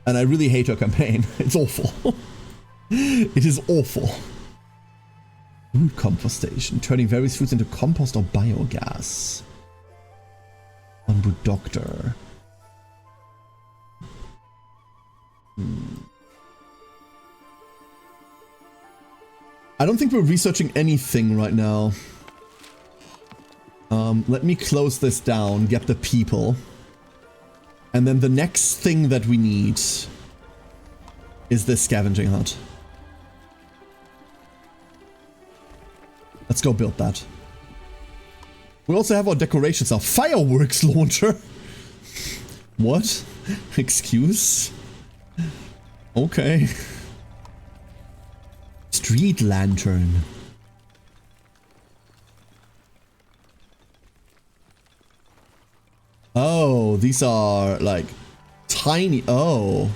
And I really hate her campaign. It's awful. It is awful. Food compostation. Turning various foods into compost or biogas. Onbu Doctor. I don't think we're researching anything right now. Let me close this down, get the people. And then the next thing that we need is this scavenging hut. Let's go build that. We also have our decorations now. Fireworks launcher? What? Excuse? Okay. Street lantern. Oh, these are like tiny. Oh.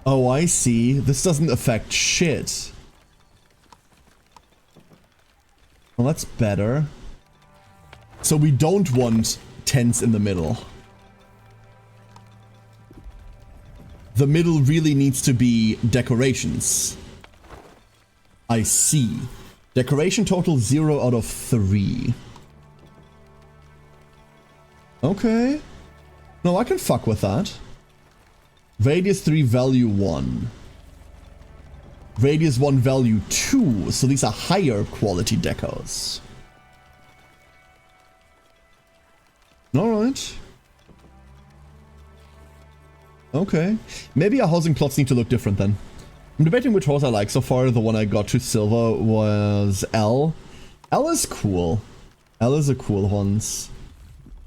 Oh, I see. This doesn't affect shit. Well, that's better. So we don't want tents in the middle. The middle really needs to be decorations. I see. Decoration total 0 out of 3. Okay. No, I can fuck with that. Radius 3, value 1. Radius 1, value 2. So these are higher quality decos. Alright. Okay. Maybe our housing plots need to look different then. I'm debating which horse I like so far. The one I got to silver was L. L is cool. L is a cool horse.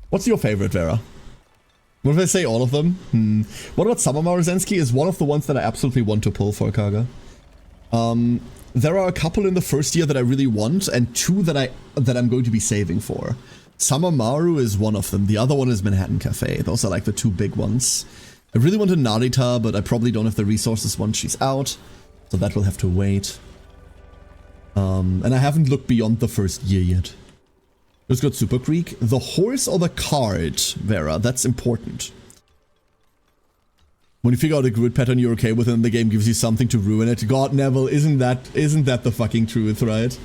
What's your favorite, Vera? What if I say all of them? What about Summer Marozensky is one of the ones that I absolutely want to pull for Kaga. There are a couple in the first year that I really want, and two that I'm going to be saving for. Summer Maru is one of them. The other one is Manhattan Cafe. Those are like the two big ones. I really want a Narita, but I probably don't have the resources once she's out, so that will have to wait. And I haven't looked beyond the first year yet. Just got Super Creek. The horse or the card, Vera? That's important. When you figure out a grid pattern you're okay with and the game gives you something to ruin it. God, Neville, isn't that the fucking truth, right?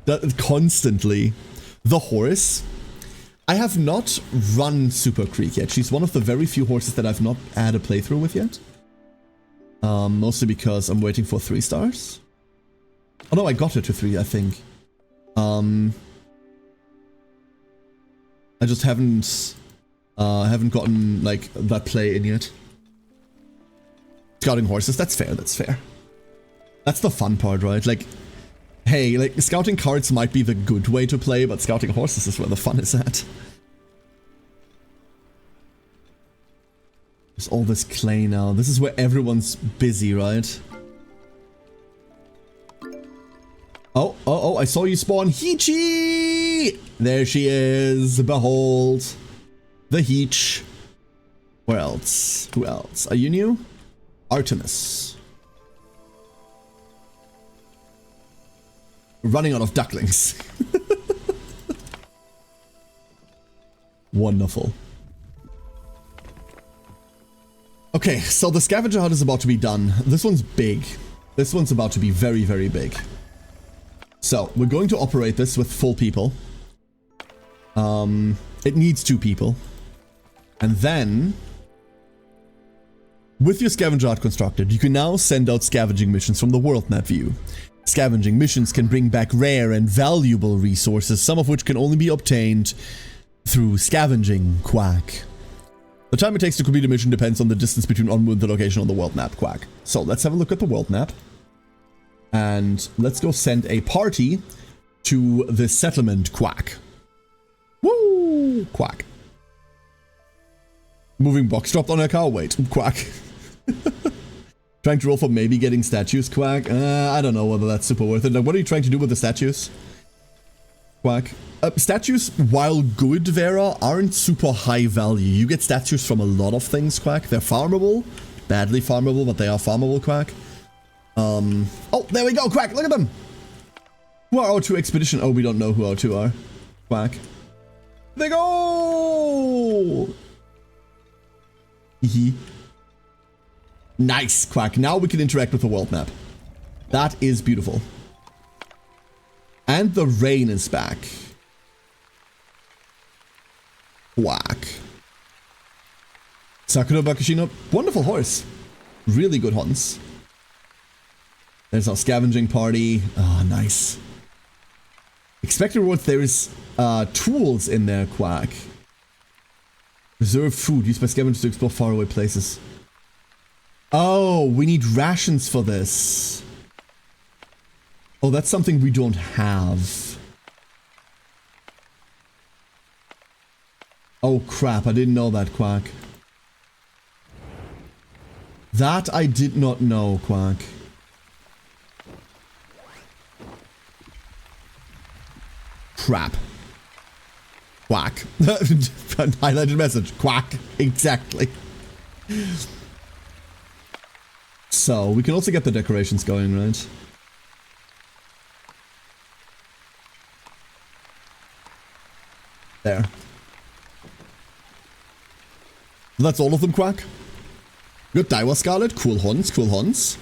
That constantly. The horse. I have not run Super Creek yet. She's one of the very few horses that I've not had a playthrough with yet. Mostly because I'm waiting for 3 stars. Oh no, I got her to 3, I think. I just haven't gotten like that play in yet. Scouting horses, that's fair, that's fair. That's the fun part, right? Like, hey, like scouting cards might be the good way to play, but scouting horses is where the fun is at. There's all this clay now. This is where everyone's busy, right? Oh, I saw you spawn Heechee! There she is. Behold. The Heech. Where else? Who else? Are you new? Artemis. Running out of ducklings. Wonderful. Okay, so the scavenger hunt is about to be done. This one's big. This one's about to be very, very big. So, we're going to operate this with full people. It needs 2 people. And then, with your scavenger hunt constructed, you can now send out scavenging missions from the world map view. Scavenging missions can bring back rare and valuable resources, some of which can only be obtained through scavenging, quack. The time it takes to complete a mission depends on the distance between Onbu and the location on the world map, quack. So, let's have a look at the world map. And let's go send a party to the settlement, quack. Woo! Quack. Moving box dropped on a car, wait, quack. Trying to roll for maybe getting statues, quack. I don't know whether that's super worth it. Like, what are you trying to do with the statues? Quack. Statues, while good, Vera, aren't super high value. You get statues from a lot of things, quack. They're farmable. Badly farmable, but they are farmable, quack. Oh, there we go, quack, look at them! Who are our 2 expedition? Oh, we don't know who our 2 are. Quack. They go! Hee. Nice, quack. Now we can interact with the world map. That is beautiful. And the rain is back. Quack. Sakura Bakashino, wonderful horse. Really good horns. There's our scavenging party. Ah, oh, nice. Expected rewards, there is tools in there, quack. Reserve food used by scavengers to explore faraway places. Oh, we need rations for this. Oh, that's something we don't have. Oh crap, I didn't know that, quack. That I did not know, quack. Crap. Quack. Highlighted message. Quack. Exactly. So, we can also get the decorations going, right? There. That's all of them, quack. Good Daiwa Scarlet. Cool Hons. Cool Hons.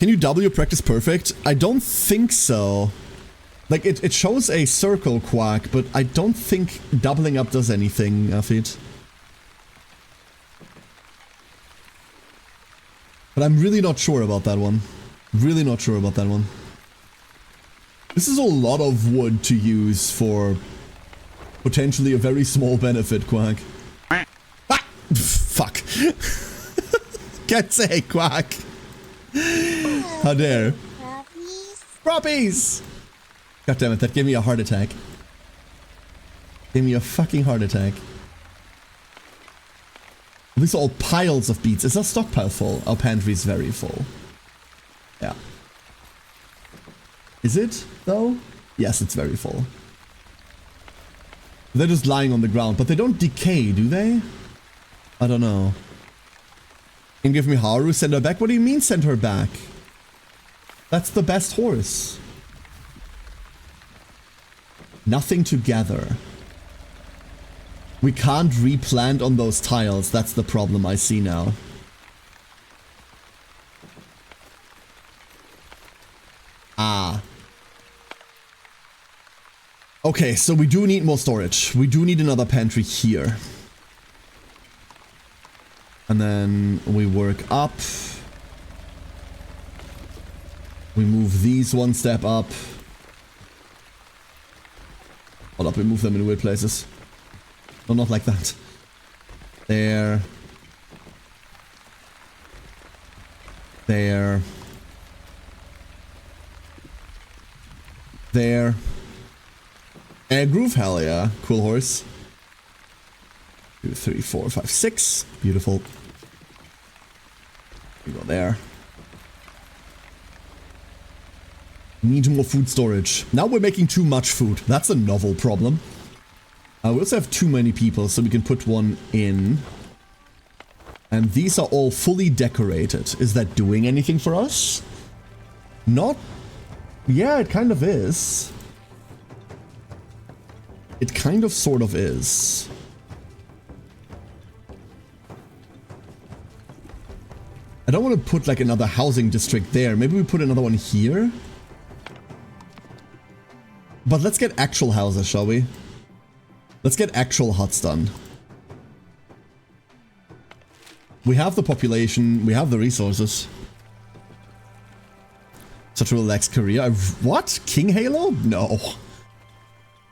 Can you double your practice perfect? I don't think so. Like, it shows a circle, quack, but I don't think doubling up does anything, Afid. But I'm really not sure about that one. Really not sure about that one. This is a lot of wood to use for Potentially a very small benefit, Quack. Ah! Fuck. Can't say, Quack. How dare. Proppies! God damn it, that gave me a heart attack. Gave me a fucking heart attack. These are all piles of beets. Is our stockpile full? Our pantry is very full. Yeah. Is it, though? Yes, it's very full. They're just lying on the ground, but they don't decay, do they? I don't know. Can give me Haru, send her back? What do you mean send her back? That's the best horse. Nothing to gather. We can't replant on those tiles. That's the problem I see now. Ah. Okay, so we do need more storage. We do need another pantry here. And then we work up. We move these one step up. Hold up, we move them in weird places. No, not like that. There. There. There. Air groove, hell yeah. Cool horse. 2, 3, 4, 5, 6. Beautiful. We go there. Need more food storage. Now we're making too much food. That's a novel problem. We also have too many people, so we can put one in. And these are all fully decorated. Is that doing anything for us? Not... Yeah, it kind of is. It kind of sort of is. I don't want to put like another housing district there. Maybe we put another one here. But let's get actual houses, shall we? Let's get actual huts done. We have the population. We have the resources. Such a relaxed career. What? King Halo? No.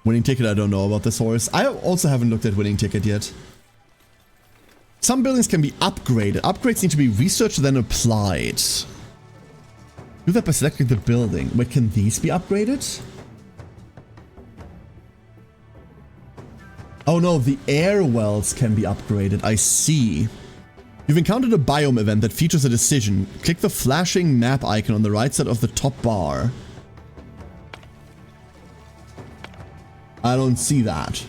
Winning ticket, I don't know about this horse. I also haven't looked at winning ticket yet. Some buildings can be upgraded. Upgrades need to be researched then applied. Do that by selecting the building. Wait, can these be upgraded? Oh no, the air wells can be upgraded. I see. You've encountered a biome event that features a decision. Click the flashing map icon on the right side of the top bar. I don't see that.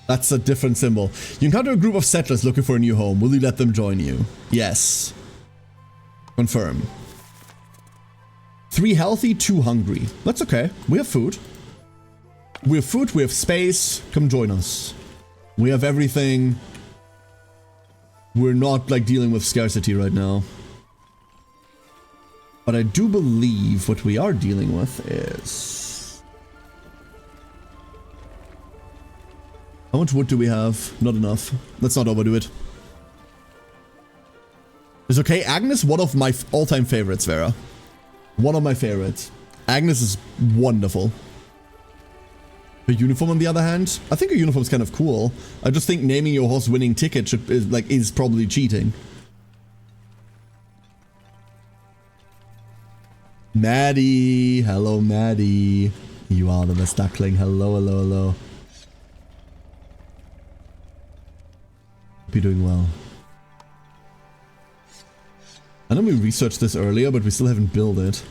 That's a different symbol. You encounter a group of settlers looking for a new home. Will you let them join you? Yes. Confirm. 3 healthy, 2 hungry. That's okay. We have food. We have food, we have space. Come join us. We have everything. We're not like dealing with scarcity right now. But I do believe what we are dealing with is... How much wood do we have? Not enough. Let's not overdo it. It's okay. Agnes, one of my all-time favorites, Vera. One of my favorites. Agnes is wonderful. A uniform on the other hand? I think a uniform is kind of cool. I just think naming your horse winning ticket is probably cheating. Maddie! Hello, Maddie. You are the best duckling. Hello, hello, hello. Hope you're doing well. I know we researched this earlier, but we still haven't built it.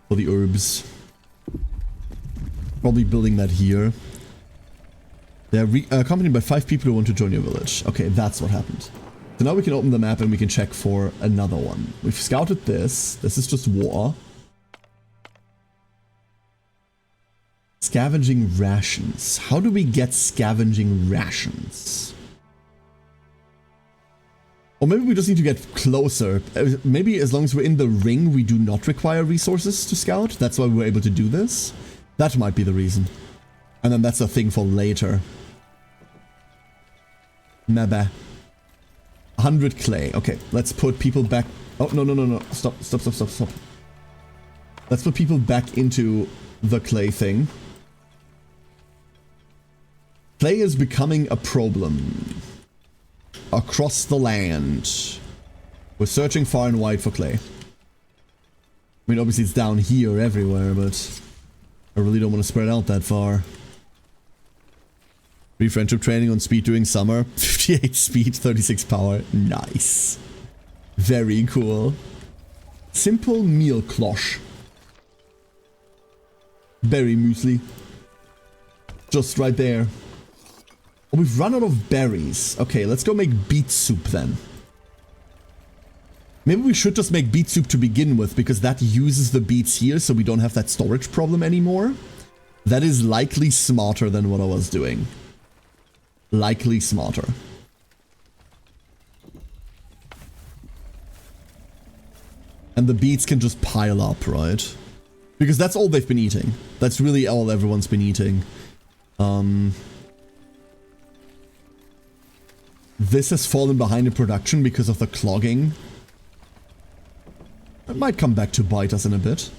For the herbs. Probably building that here. They're accompanied by 5 people who want to join your village. Okay, that's what happened. So now we can open the map and we can check for another one. We've scouted this. This is just war. Scavenging rations. How do we get scavenging rations? Or maybe we just need to get closer. Maybe as long as we're in the ring, we do not require resources to scout. That's why we're able to do this. That might be the reason. And then that's a thing for later. Maybe. 100 clay. Okay, let's put people back Oh, no, no, no, no. Stop, stop, stop, stop, stop. Let's put people back into the clay thing. Clay is becoming a problem. Across the land. We're searching far and wide for clay. I mean, obviously it's down here everywhere, but I really don't want to spread out that far. Free friendship training on speed during summer. 58 speed, 36 power. Nice. Very cool. Simple meal cloche. Berry muesli. Just right there. Oh, we've run out of berries. Okay, let's go make beet soup then. Maybe we should just make beet soup to begin with, because that uses the beets here, so we don't have that storage problem anymore. That is likely smarter than what I was doing. Likely smarter. And the beets can just pile up, right? Because that's all they've been eating. That's really all everyone's been eating. This has fallen behind in production because of the clogging. It might come back to bite us in a bit.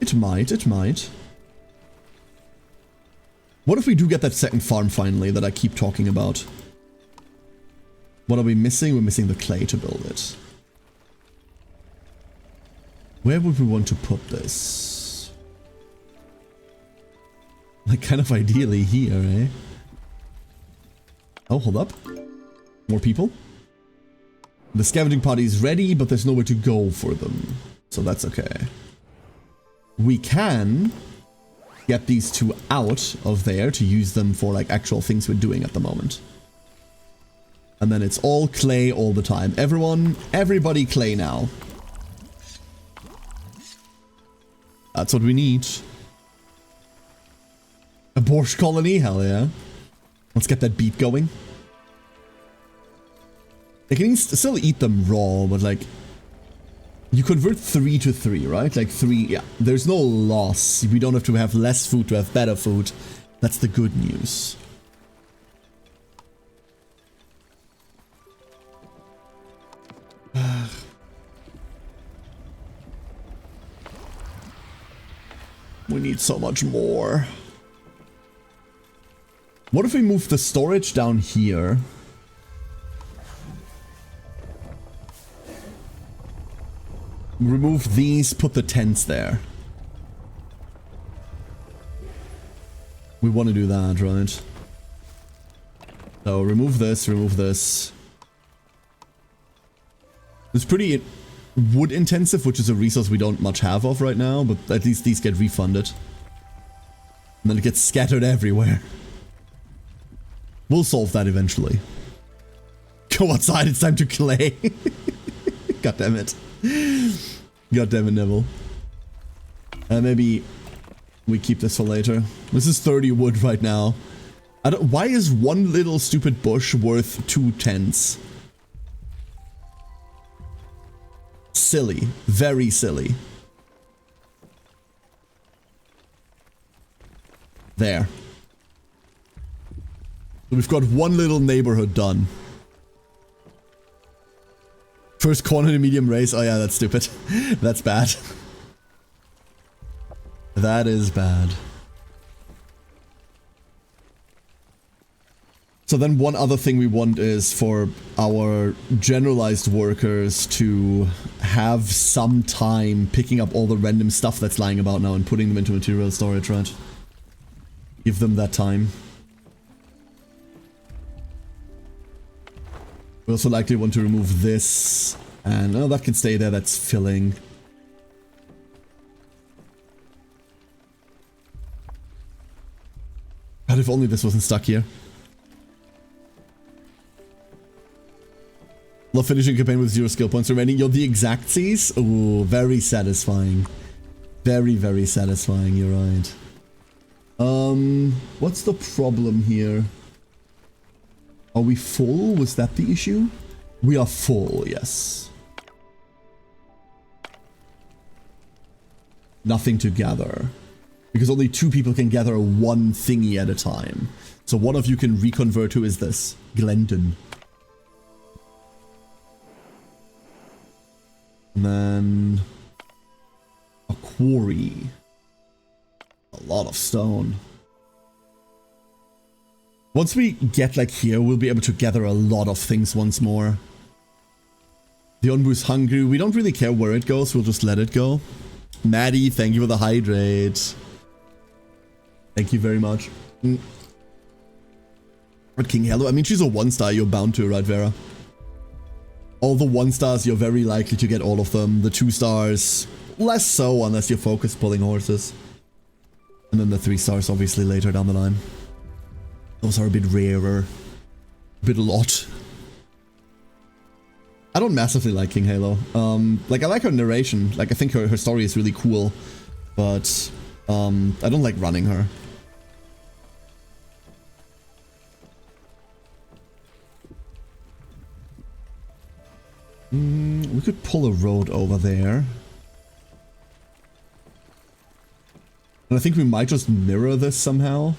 It might, it might. What if we do get that second farm finally that I keep talking about? What are we missing? We're missing the clay to build it. Where would we want to put this? Like, kind of ideally here, eh? Oh, hold up. More people. The scavenging party is ready, but there's nowhere to go for them. So that's okay. We can get these two out of there to use them for, like, actual things we're doing at the moment. And then it's all clay all the time. Everybody clay now. That's what we need. A borscht colony? Hell yeah. Let's get that beet going. They can still eat them raw, but like... You convert 3 to 3, right? Like 3, yeah. There's no loss. We don't have to have less food to have better food. That's the good news. We need so much more. What if we move the storage down here? Remove these, put the tents there. We want to do that, right? So remove this, remove this. It's pretty wood intensive, which is a resource we don't much have of right now, but at least these get refunded. And then it gets scattered everywhere. We'll solve that eventually. Go outside, it's time to clay. God damn it. God damn it, Neville. Maybe we keep this for later. This is 30 wood right now. Why is one little stupid bush worth 2 tents? Silly. Very silly. There. So we've got one little neighborhood done. First corner in medium race. Oh yeah, that's stupid. That's bad. That is bad. So then one other thing we want is for our generalized workers to have some time picking up all the random stuff that's lying about now and putting them into material storage, right? Give them that time. We also likely want to remove this, and oh, that can stay there, that's filling. God, if only this wasn't stuck here. Love finishing campaign with 0 skill points remaining. Yo, the exactsies? Ooh, very satisfying. Very, very satisfying, you're right. What's the problem here? Are we full? Was that the issue? We are full, yes. Nothing to gather. Because only 2 people can gather one thingy at a time. So one of you can reconvert. Who is this? Glendon. And then a quarry. A lot of stone. Once we get like here, we'll be able to gather a lot of things once more. The Onbu's hungry. We don't really care where it goes. We'll just let it go. Maddie, thank you for the hydrate. Thank you very much. But King Hello, I mean, she's a 1-star. You're bound to, right, Vera? All the 1-stars, you're very likely to get all of them. The 2-stars, less so unless you're focused pulling horses. And then the 3-stars, obviously, later down the line. Those are a bit rarer. A bit a lot. I don't massively like King Halo. Like, I like her narration. Like, I think her story is really cool. But, I don't like running her. We could pull a road over there. And I think we might just mirror this somehow.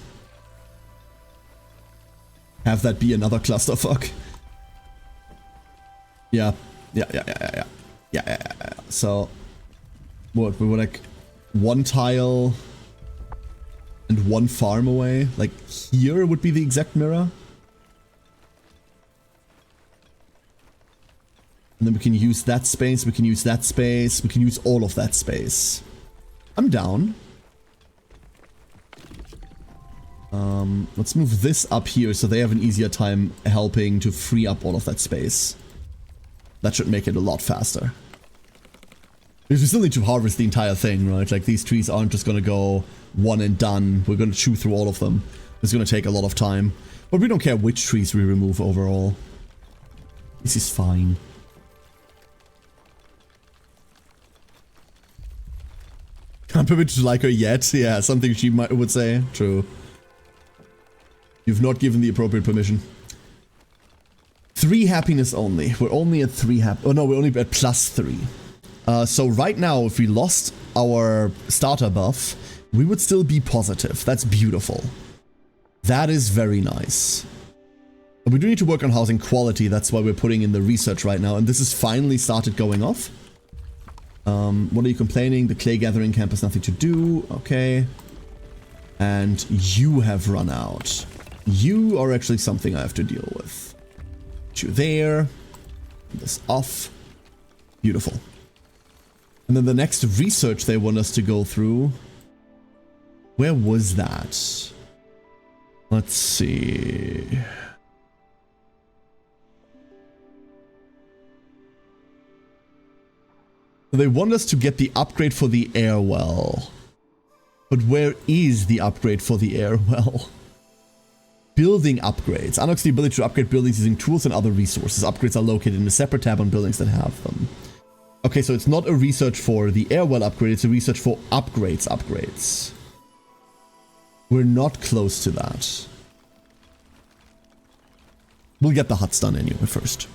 Have that be another clusterfuck. Yeah. So, what, we were like 1 tile and 1 farm away. Like, here would be the exact mirror. And then we can use that space, we can use that space, we can use all of that space. I'm down. Let's move this up here so they have an easier time helping to free up all of that space. That should make it a lot faster. Because we still need to harvest the entire thing, right? Like, these trees aren't just gonna go one and done. We're gonna chew through all of them. It's gonna take a lot of time. But we don't care which trees we remove overall. This is fine. Can't permit to like her yet. Yeah, something she would say. True. You've not given the appropriate permission. 3 happiness only. We're only at 3 oh no, we're only at +3. So right now, if we lost our starter buff, we would still be positive. That's beautiful. That is very nice. But we do need to work on housing quality. That's why we're putting in the research right now. And this has finally started going off. What are you complaining? The clay gathering camp has nothing to do. Okay. And you have run out. You are actually something I have to deal with. Put you there. This off. Beautiful. And then the next research they want us to go through. Where was that? Let's see. They want us to get the upgrade for the air well. But where is the upgrade for the air well? Building upgrades. Unlocks the ability to upgrade buildings using tools and other resources. Upgrades are located in a separate tab on buildings that have them. Okay, so it's not a research for the air well upgrade, it's a research for upgrades. We're not close to that. We'll get the huts done anyway first.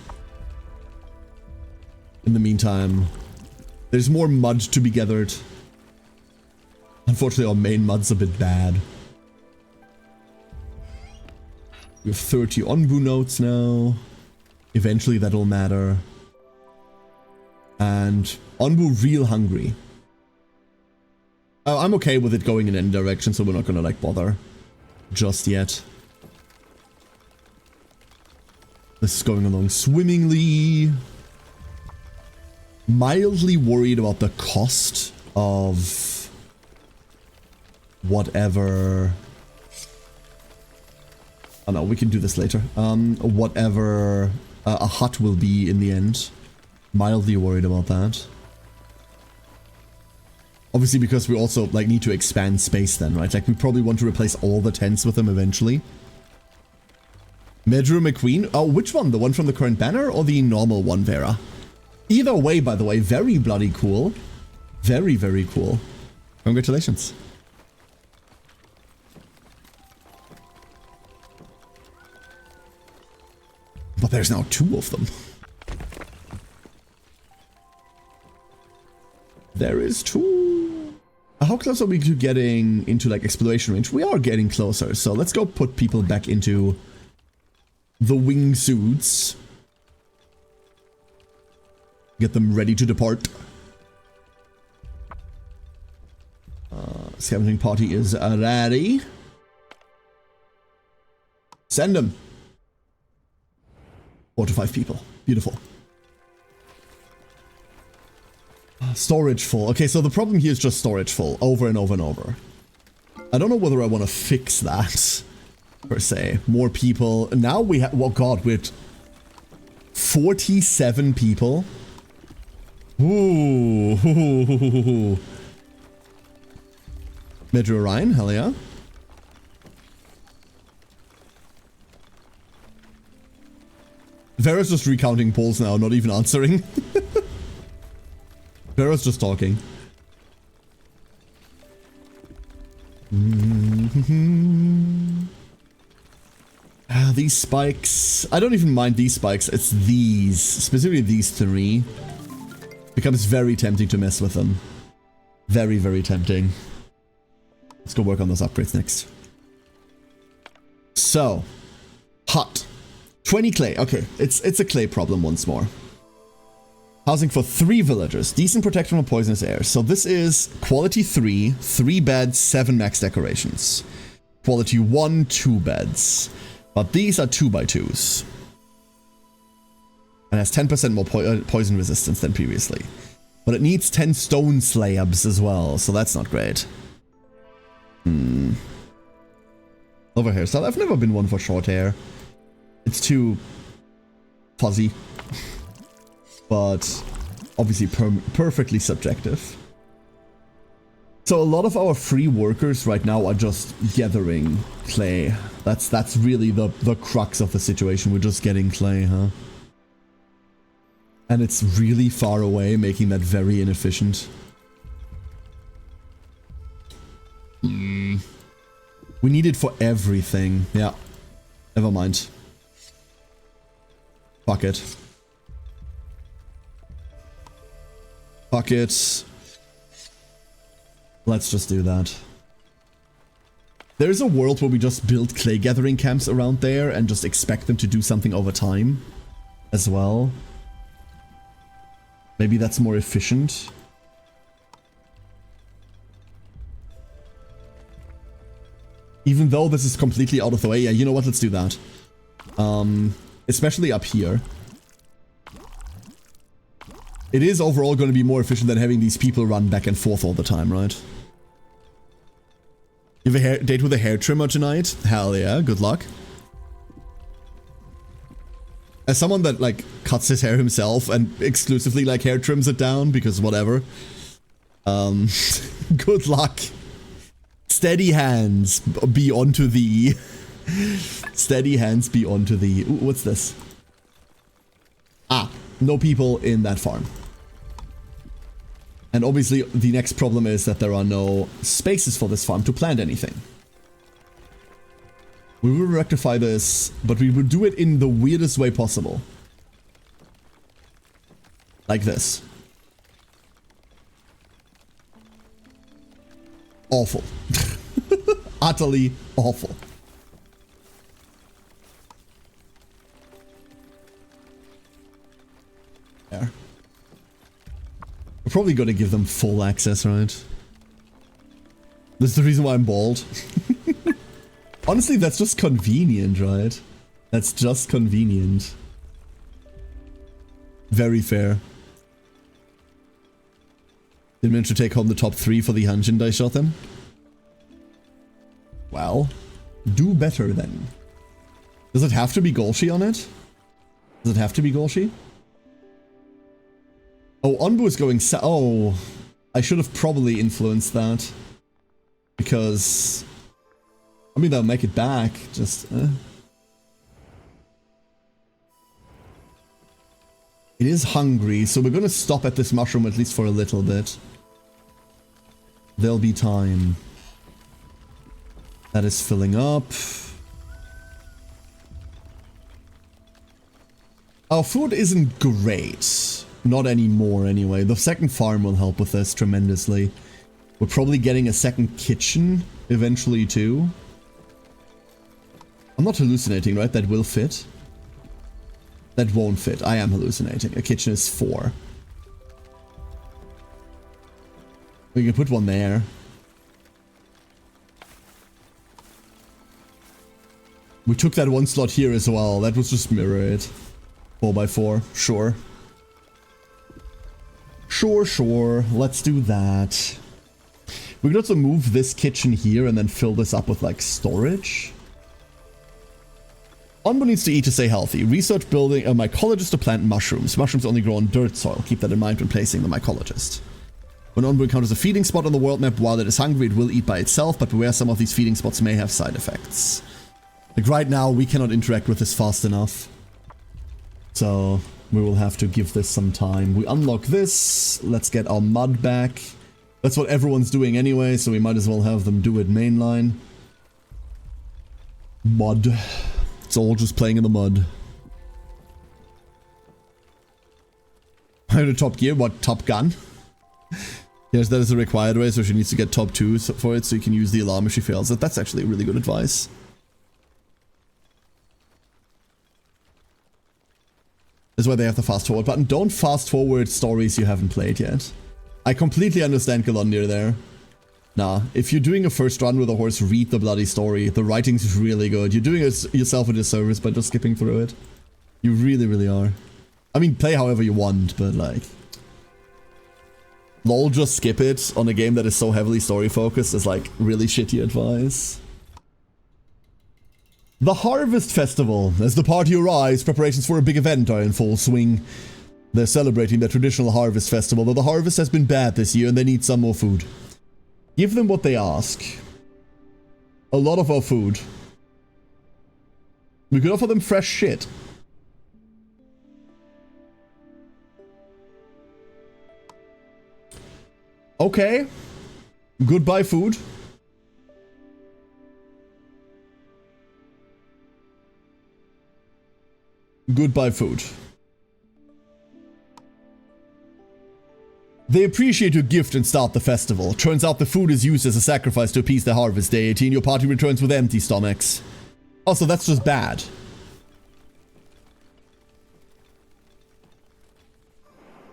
In the meantime, there's more mud to be gathered. Unfortunately, our main mud's a bit bad. We have 30 Onbu notes now. Eventually that'll matter. And Onbu real hungry. I'm okay with it going in any direction, so we're not gonna like bother just yet. This is going along swimmingly. Mildly worried about the cost of whatever. Oh no, we can do this later. Whatever a hut will be in the end. Mildly worried about that. Obviously because we also like need to expand space then, right? Like we probably want to replace all the tents with them eventually. Medru McQueen? Oh, which one? The one from the current banner or the normal one, Vera? Either way, by the way, very bloody cool. Very, very cool. Congratulations. But there's now 2 of them. There is 2. How close are we to getting into like exploration range? We are getting closer, so let's go put people back into the wingsuits. Get them ready to depart. Scavenging party is ready. Send them. 4 to 5 people. Beautiful. Storage full. Okay, so the problem here is just storage full. Over and over and over. I don't know whether I want to fix that. Per se. More people. Now we have... Oh god, with 47 people. Ooh. Metro Ryan, hell yeah. Vera's just recounting polls now, not even answering. Vera's just talking. These spikes. I don't even mind these spikes. It's these. Specifically these 3. Becomes very tempting to mess with them. Very, very tempting. Let's go work on those upgrades next. So. Hut. 20 clay. Okay, it's a clay problem once more. Housing for 3 villagers. Decent protection from poisonous air. So this is quality 3, 3 beds, 7 max decorations. Quality 1, 2 beds. But these are 2x2s. And has 10% more poison resistance than previously. But it needs 10 stone slabs as well, so that's not great. Love a hairstyle. I've never been one for short hair. It's too fuzzy. But obviously perfectly subjective. So a lot of our free workers right now are just gathering clay. That's really the crux of the situation. We're just getting clay, huh? And it's really far away, making that very inefficient. We need it for everything. Yeah. Never mind. Fuck it. Fuck it. Let's just do that. There's a world where we just build clay gathering camps around there and just expect them to do something over time as well. Maybe that's more efficient. Even though this is completely out of the way. Yeah, you know what? Let's do that. Especially up here. It is overall going to be more efficient than having these people run back and forth all the time, right? You have a date with a hair trimmer tonight? Hell yeah, good luck. As someone that, like, cuts his hair himself and exclusively, like, hair trims it down, because whatever. Good luck. Steady hands be onto thee. Steady hands be onto thee. Ooh, what's this? Ah, no people in that farm. And obviously the next problem is that there are no spaces for this farm to plant anything. We will rectify this, but we will do it in the weirdest way possible. Like this. Awful. Utterly awful. There. We're probably going to give them full access, right? That's the reason why I'm bald. Honestly, that's just convenient, right? That's just convenient. Very fair. Didn't manage to take home the top 3 for the Hanjin I shot them. Well, do better then. Does it have to be Golshi on it? Does it have to be Golshi? Oh, Onbu is going oh, I should have probably influenced that. Because... I mean, they'll make it back, just... It is hungry, so we're gonna stop at this mushroom at least for a little bit. There'll be time. That is filling up. Our food isn't great. Not anymore, anyway. The second farm will help with this tremendously. We're probably getting a second kitchen eventually, too. I'm not hallucinating, right? That will fit. That won't fit. I am hallucinating. A kitchen is 4. We can put one there. We took that one slot here as well. That was just mirror it. 4x4. Sure. Sure. Let's do that. We could also move this kitchen here and then fill this up with, like, storage. Onbu needs to eat to stay healthy. Research building a mycologist to plant mushrooms. Mushrooms only grow on dirt soil. Keep that in mind when placing the mycologist. When Onbu encounters a feeding spot on the world map, while it is hungry, it will eat by itself, but beware, some of these feeding spots may have side effects. Like right now, we cannot interact with this fast enough. So we will have to give this some time. We unlock this. Let's get our mud back. That's what everyone's doing anyway, so we might as well have them do it mainline. Mud. It's all just playing in the mud. I had a top gear. What? Top gun? Yes, that is a required way, so she needs to get top 2 for it, so you can use the alarm if she fails it. That's actually really good advice. That's why they have the fast forward button. Don't fast forward stories you haven't played yet. I completely understand Galundir there. Nah, if you're doing a first run with a horse, read the bloody story. The writing's really good. You're doing yourself a disservice by just skipping through it. You really, really are. I mean, play however you want, but like... lol, just skip it on a game that is so heavily story focused is like really shitty advice. The Harvest Festival. As the party arrives, preparations for a big event are in full swing. They're celebrating their traditional Harvest Festival, though the harvest has been bad this year and they need some more food. Give them what they ask. A lot of our food. We could offer them fresh shit. Okay. Goodbye food. Goodbye food. They appreciate your gift and start the festival. Turns out the food is used as a sacrifice to appease the harvest deity, and your party returns with empty stomachs. Also, that's just bad.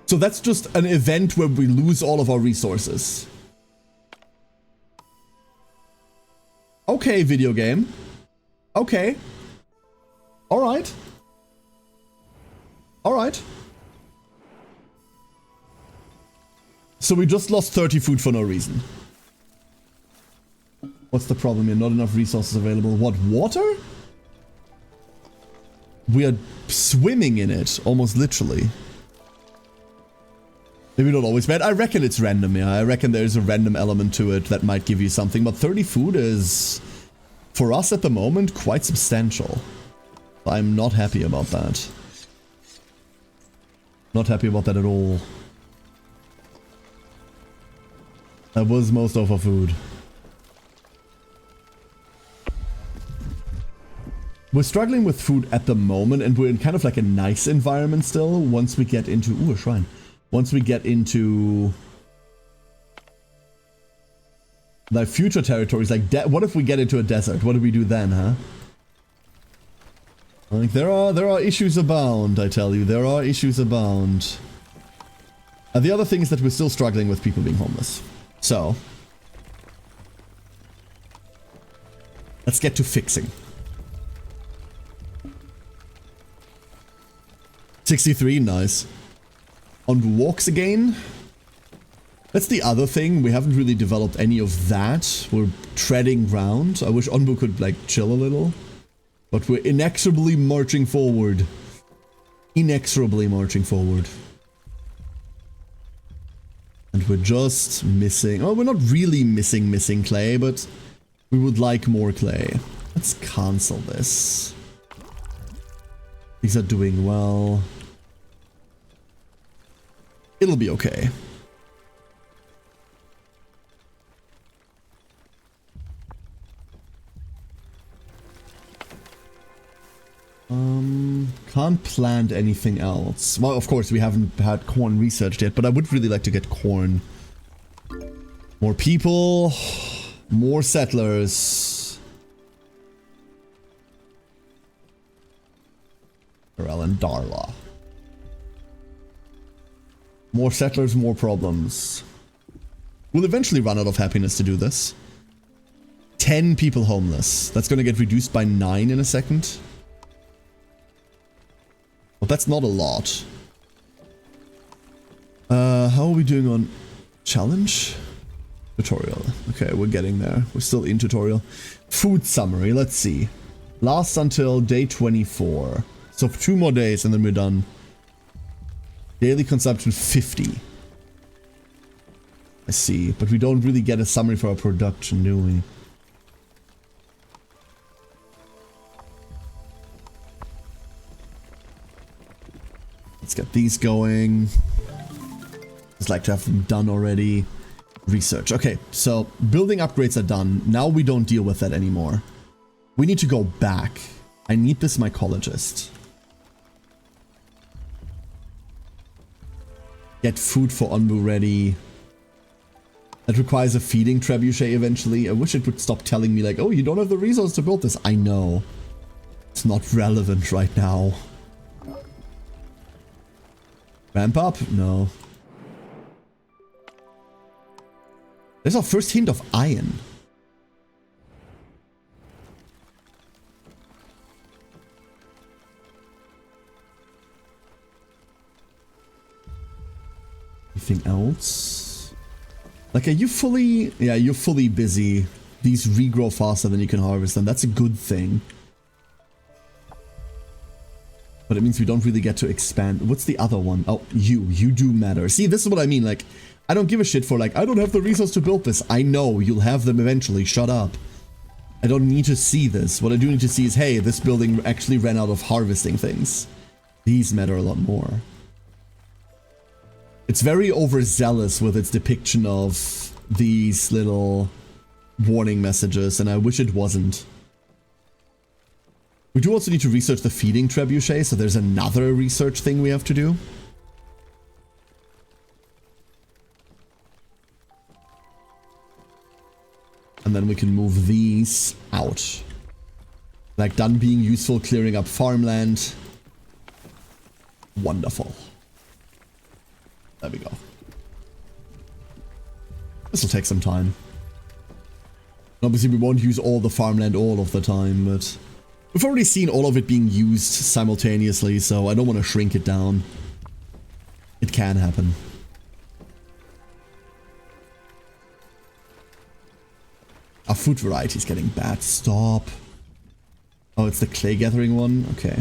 So that's just an event where we lose all of our resources. Okay, video game. Okay. Alright. Alright. So we just lost 30 food for no reason. What's the problem here? Not enough resources available. What, water? We are swimming in it, almost literally. Maybe not always bad. I reckon it's random, yeah. I reckon there's a random element to it that might give you something. But 30 food is, for us at the moment, quite substantial. I'm not happy about that. Not happy about that at all. That was most of our food. We're struggling with food at the moment, and we're in kind of like a nice environment still. Once we get into... ooh, a shrine. Once we get into... like future territories, like... what if we get into a desert? What do we do then, huh? Like, there are issues abound, I tell you. There are issues abound. And the other thing is that we're still struggling with people being homeless. So, let's get to fixing. 63, nice. On walks again. That's the other thing. We haven't really developed any of that. We're treading ground. I wish Onbu could, like, chill a little. But we're inexorably marching forward. Inexorably marching forward. And we're just missing... oh, we're not really missing clay, but we would like more clay. Let's cancel this. These are doing well. It'll be okay. Can't plant anything else. Well, of course, we haven't had corn researched yet, but I would really like to get corn. More people, more settlers. Corel and Darla. More settlers, more problems. We'll eventually run out of happiness to do this. 10 people homeless. That's gonna get reduced by 9 in a second. But that's not a lot. How are we doing on challenge? Tutorial. Okay, we're getting there. We're still in tutorial. Food summary, let's see. Lasts until day 24. So 2 more days and then we're done. Daily consumption 50. I see, but we don't really get a summary for our production, do we? Let's get these going. Just like to have them done already. Research. Okay, so building upgrades are done. Now we don't deal with that anymore. We need to go back. I need this mycologist. Get food for Onbu ready. That requires a feeding trebuchet eventually. I wish it would stop telling me like, oh, you don't have the resource to build this. I know. It's not relevant right now. Ramp up? No. There's our first hint of iron. Anything else? Like, are you fully... Yeah, you're fully busy. These regrow faster than you can harvest them. That's a good thing. But it means we don't really get to expand. What's the other one? Oh, you do matter. See, this is what I mean. Like, I don't give a shit for like, I don't have the resource to build this. I know you'll have them eventually. Shut up. I don't need to see this. What I do need to see is, hey, this building actually ran out of harvesting things. These matter a lot more. It's very overzealous with its depiction of these little warning messages, and I wish it wasn't. We do also need to research the feeding trebuchet, so there's another research thing we have to do. And then we can move these out. Like, done being useful, clearing up farmland. Wonderful. There we go. This will take some time. Obviously, we won't use all the farmland all of the time, but... We've already seen all of it being used simultaneously, so I don't want to shrink it down. It can happen. Our food variety is getting bad. Stop. Oh, it's the clay gathering one? Okay.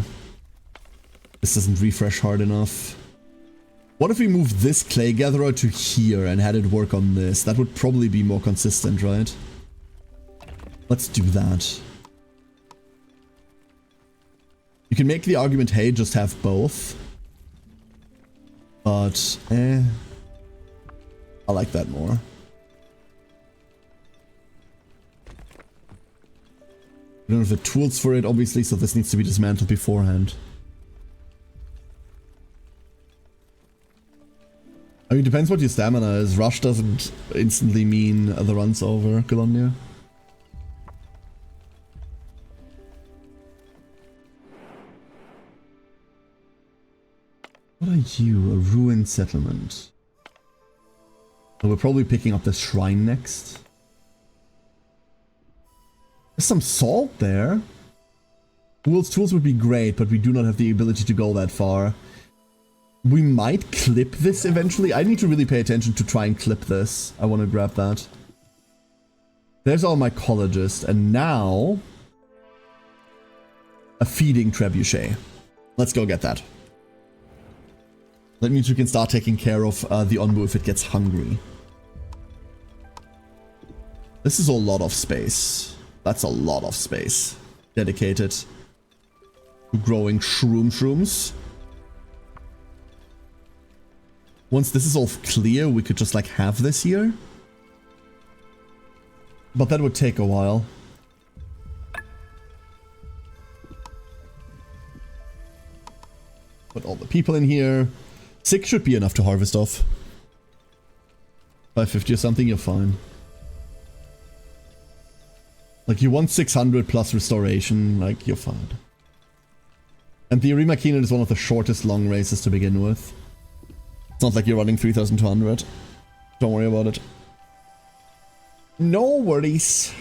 This doesn't refresh hard enough. What if we moved this clay gatherer to here and had it work on this? That would probably be more consistent, right? Let's do that. You can make the argument, hey, just have both. But, I like that more. We don't have the tools for it, obviously, so this needs to be dismantled beforehand. I mean, it depends what your stamina is. Rush doesn't instantly mean the run's over, Golondia. What are you? A ruined settlement. So we're probably picking up the shrine next. There's some salt there. Fool's tools would be great, but we do not have the ability to go that far. We might clip this eventually. I need to really pay attention to try and clip this. I want to grab that. There's our mycologist, and now a feeding trebuchet. Let's go get that. That means we can start taking care of the Onbu if it gets hungry. This is a lot of space. That's a lot of space dedicated to growing shrooms. Once this is all clear, we could just like have this here. But that would take a while. Put all the people in here. 6 should be enough to harvest off. 550 or something, you're fine. Like, you want 600 plus restoration, like, you're fine. And the Arima Keenan is one of the shortest long races to begin with. It's not like you're running 3200. Don't worry about it. No worries.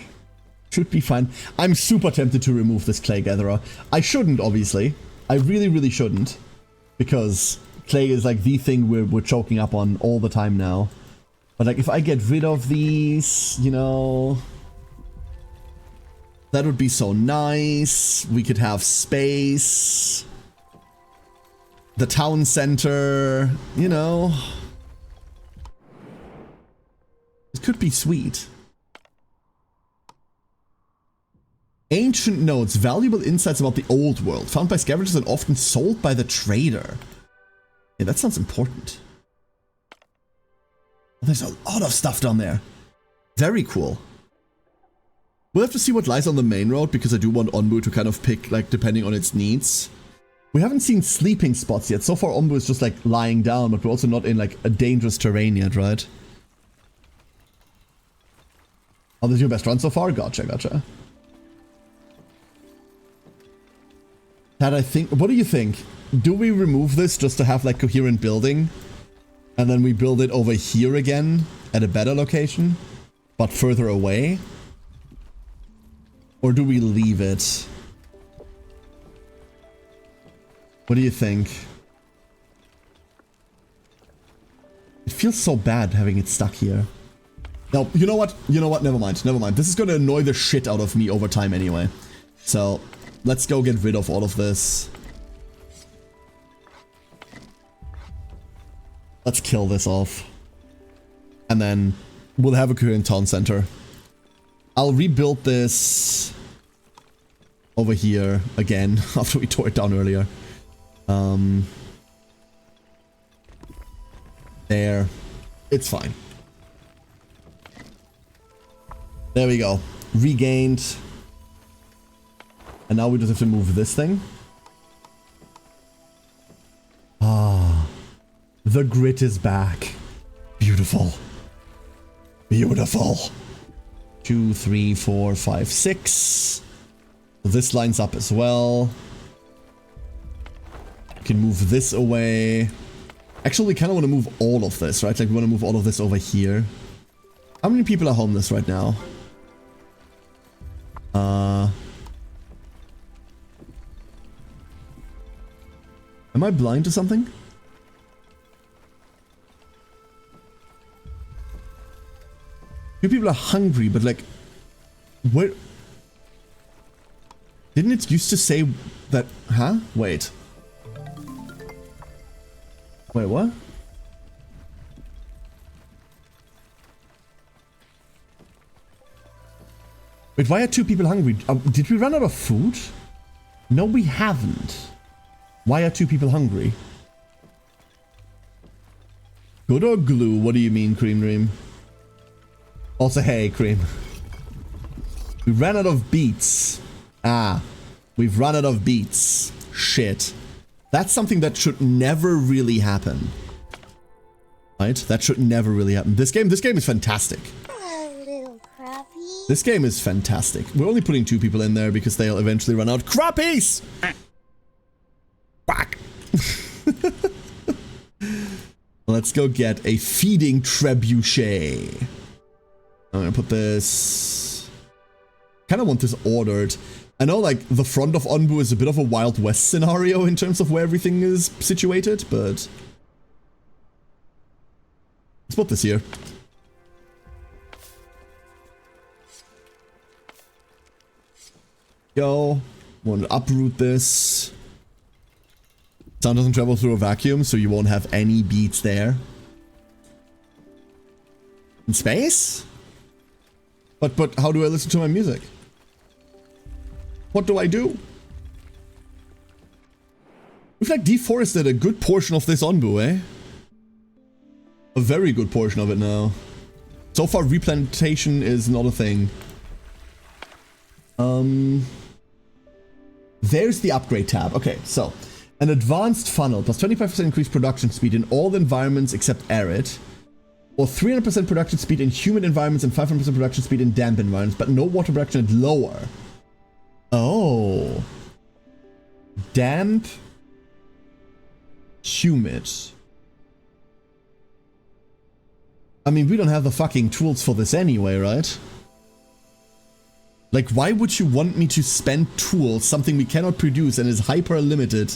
Should be fine. I'm super tempted to remove this clay gatherer. I shouldn't, obviously. I really, really shouldn't. Because clay is like the thing we're choking up on all the time now. But like if I get rid of these, you know... That would be so nice. We could have space. The town center, you know. It could be sweet. Ancient notes, valuable insights about the old world, found by scavengers and often sold by the trader. Yeah, that sounds important. There's a lot of stuff down there. Very cool. We'll have to see what lies on the main road, because I do want Onbu to kind of pick, like, depending on its needs. We haven't seen sleeping spots yet. So far, Onbu is just, like, lying down, but we're also not in, like, a dangerous terrain yet, right? Oh, this is your best run so far? Gotcha, gotcha. Tad, I think... What do you think? Do we remove this just to have, like, coherent building? And then we build it over here again at a better location, but further away? Or do we leave it? What do you think? It feels so bad having it stuck here. No, you know what? You know what? Never mind. Never mind. This is gonna annoy the shit out of me over time anyway. So, let's go get rid of all of this. Let's kill this off. And then we'll have a coherent town center. I'll rebuild this over here again after we tore it down earlier. There. It's fine. There we go. Regained. And now we just have to move this thing. Ah. The grit is back. Beautiful. Beautiful. 2, 3, 4, 5, 6. This lines up as well. We can move this away. Actually, we kind of want to move all of this, right? Like, we want to move all of this over here. How many people are homeless right now? Am I blind to something? You people are hungry, but like, where? Didn't it used to say that? Huh? Wait. Wait, what? Wait, why are 2 people hungry? Did we run out of food? No, we haven't. Why are 2 people hungry? Good or glue? What do you mean, Cream Dream? Also, hey, Cream. We ran out of beets. Ah, we've run out of beets. Shit. That's something that should never really happen. Right? That should never really happen. This game is fantastic. Little crappie. This game is fantastic. We're only putting 2 people in there because they'll eventually run out. Crappies! Fuck. Let's go get a feeding trebuchet. I'm gonna put this... Kind of want this ordered. I know, like, the front of Onbu is a bit of a Wild West scenario in terms of where everything is situated, but... Let's put this here. Go. Want to uproot this. Sound doesn't travel through a vacuum, so you won't have any beats there. In space? But how do I listen to my music? What do I do? We've like deforested a good portion of this Onbu, eh? A very good portion of it now. So far, replantation is not a thing. There's the upgrade tab. Okay, so an advanced funnel plus 25% increased production speed in all the environments except arid, or 300% production speed in humid environments and 500% production speed in damp environments, but no water production at lower. Oh. Damp. Humid. I mean, we don't have the fucking tools for this anyway, right? Like, why would you want me to spend tools, something we cannot produce and is hyper limited?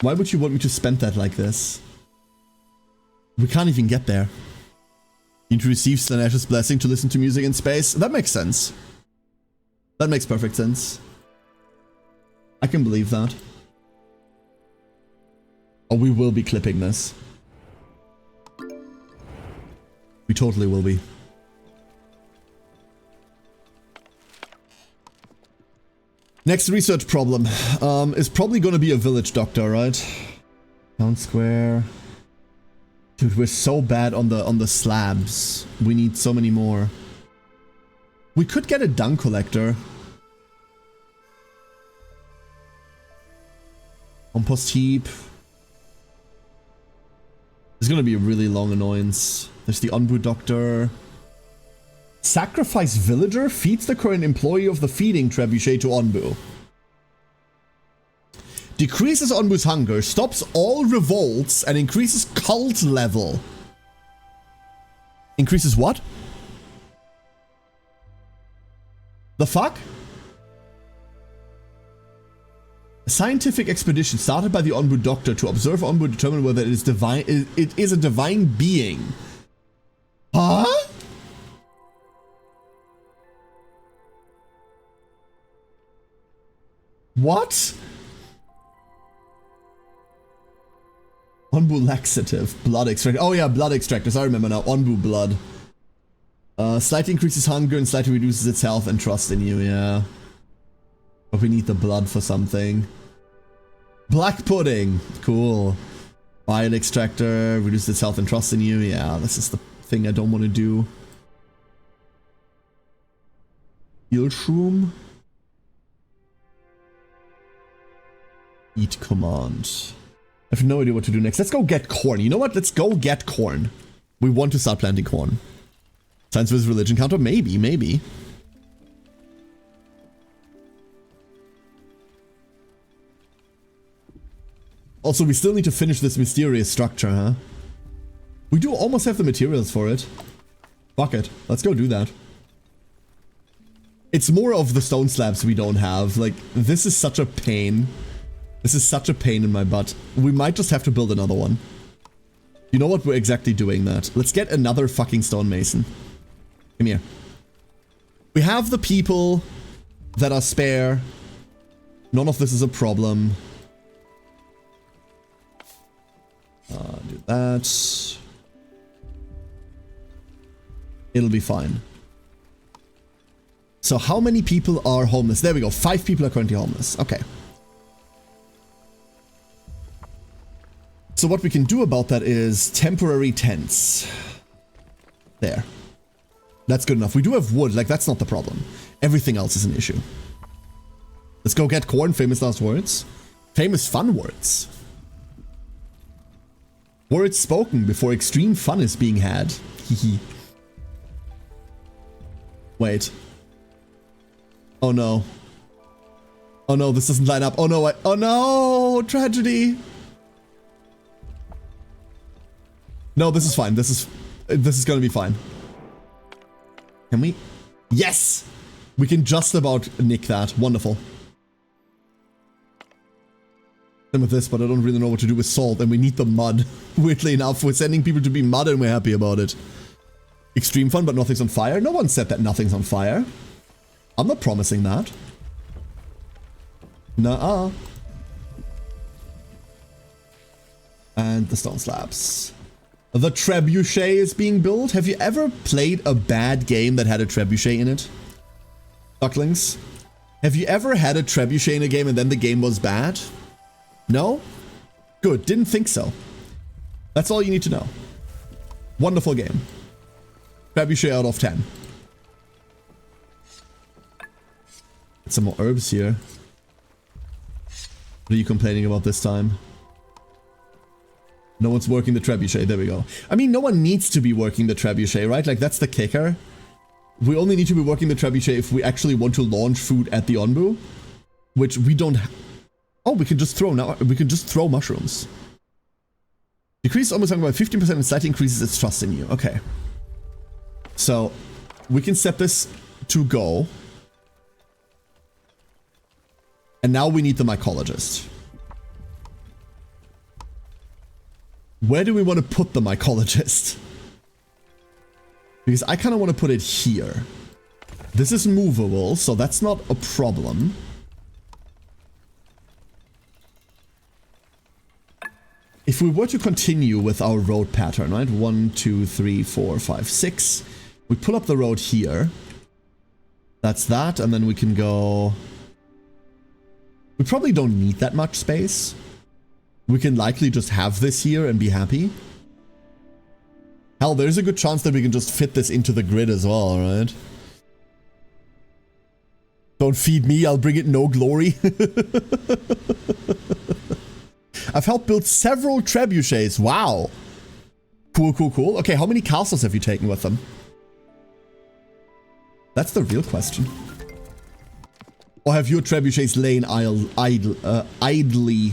Why would you want me to spend that like this? We can't even get there. You need to receive Slaaneash's blessing to listen to music in space. That makes sense. That makes perfect sense. I can believe that. Oh, we will be clipping this. We totally will be. Next research problem is probably going to be a village doctor, right? Town square. Dude, we're so bad on the slabs. We need so many more. We could get a dung collector. Compost heap. It's gonna be a really long annoyance. There's the Onbu doctor. Sacrifice villager feeds the current employee of the feeding trebuchet to Onbu. Decreases Onbu's hunger, stops all revolts, and increases cult level. Increases what? The fuck? A scientific expedition started by the Onbu doctor to observe Onbu and determine whether it is divine. It is a divine being. Huh? What? Onbu laxative. Blood extract. Oh yeah, blood extractors. I remember now. Onbu blood. Slightly increases hunger and slightly reduces its health and trust in you, yeah. But we need the blood for something. Black pudding. Cool. Bile extractor. Reduces its health and trust in you. Yeah, this is the thing I don't want to do. Heal shroom. Eat command. I have no idea what to do next. Let's go get corn. You know what? Let's go get corn. We want to start planting corn. Science versus religion counter? Maybe, maybe. Also, we still need to finish this mysterious structure, huh? We do almost have the materials for it. Fuck it. Let's go do that. It's more of the stone slabs we don't have. Like, this is such a pain. This is such a pain in my butt. We might just have to build another one. You know what? We're exactly doing that. Let's get another fucking stonemason. Come here. We have the people that are spare. None of this is a problem. Do that. It'll be fine. So how many people are homeless? There we go. 5 people are currently homeless. Okay. So what we can do about that is temporary tents. There. That's good enough. We do have wood. Like, that's not the problem. Everything else is an issue. Let's go get corn. Famous last words. Famous fun words. Words spoken before extreme fun is being had. Hehe. Wait. Oh no. Oh no, this doesn't line up. Oh no, oh no! Tragedy! No, this is fine. This is gonna be fine. Can we? Yes! We can just about nick that. Wonderful. Same with this, but I don't really know what to do with salt, and we need the mud. Weirdly enough, we're sending people to be mud and we're happy about it. Extreme fun, but nothing's on fire? No one said that nothing's on fire. I'm not promising that. Nuh-uh. And the stone slabs. The trebuchet is being built. Have you ever played a bad game that had a trebuchet in it? Ducklings? Have you ever had a trebuchet in a game and then the game was bad? No? Good, didn't think so. That's all you need to know. Wonderful game. Trebuchet out of 10. Get some more herbs here. What are you complaining about this time? No one's working the trebuchet. There we go. I mean, no one needs to be working the trebuchet, right? Like, that's the kicker. We only need to be working the trebuchet if we actually want to launch food at the Onbu, which we don't. Oh, we can just throw now. We can just throw mushrooms. Decrease almost by 15% and slightly increases its trust in you. Okay. So, we can set this to go. And now we need the mycologist. Where do we want to put the mycologist? Because I kind of want to put it here. This is movable, so that's not a problem. If we were to continue with our road pattern, right? 1, 2, 3, 4, 5, 6. We pull up the road here. That's that, and then we can go... We probably don't need that much space. We can likely just have this here and be happy. Hell, there's a good chance that we can just fit this into the grid as well, right? Don't feed me, I'll bring it no glory. I've helped build several trebuchets. Wow. Cool, cool, cool. Okay, how many castles have you taken with them? That's the real question. Or have your trebuchets lain idly?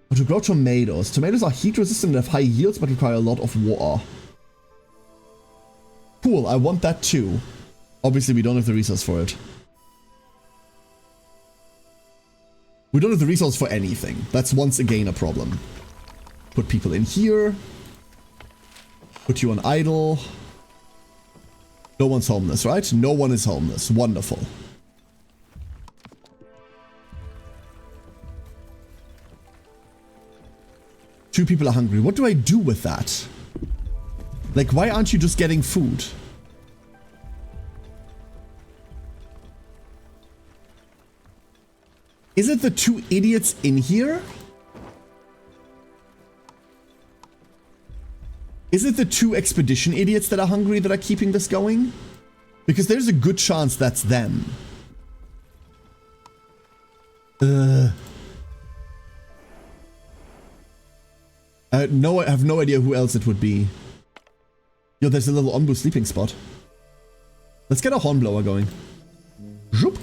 Oh, to grow tomatoes. Tomatoes are heat resistant and have high yields but require a lot of water. Cool, I want that too. Obviously, we don't have the resource for it. We don't have the resource for anything. That's once again a problem. Put people in here. Put you on idle. No one's homeless, right? No one is homeless. Wonderful. Two people are hungry. What do I do with that? Like, why aren't you just getting food? Is it the two idiots in here? Is it the two expedition idiots that are hungry that are keeping this going? Because there's a good chance that's them. I have no idea who else it would be. Yo, there's a little Onbu sleeping spot. Let's get a hornblower going. Zoop.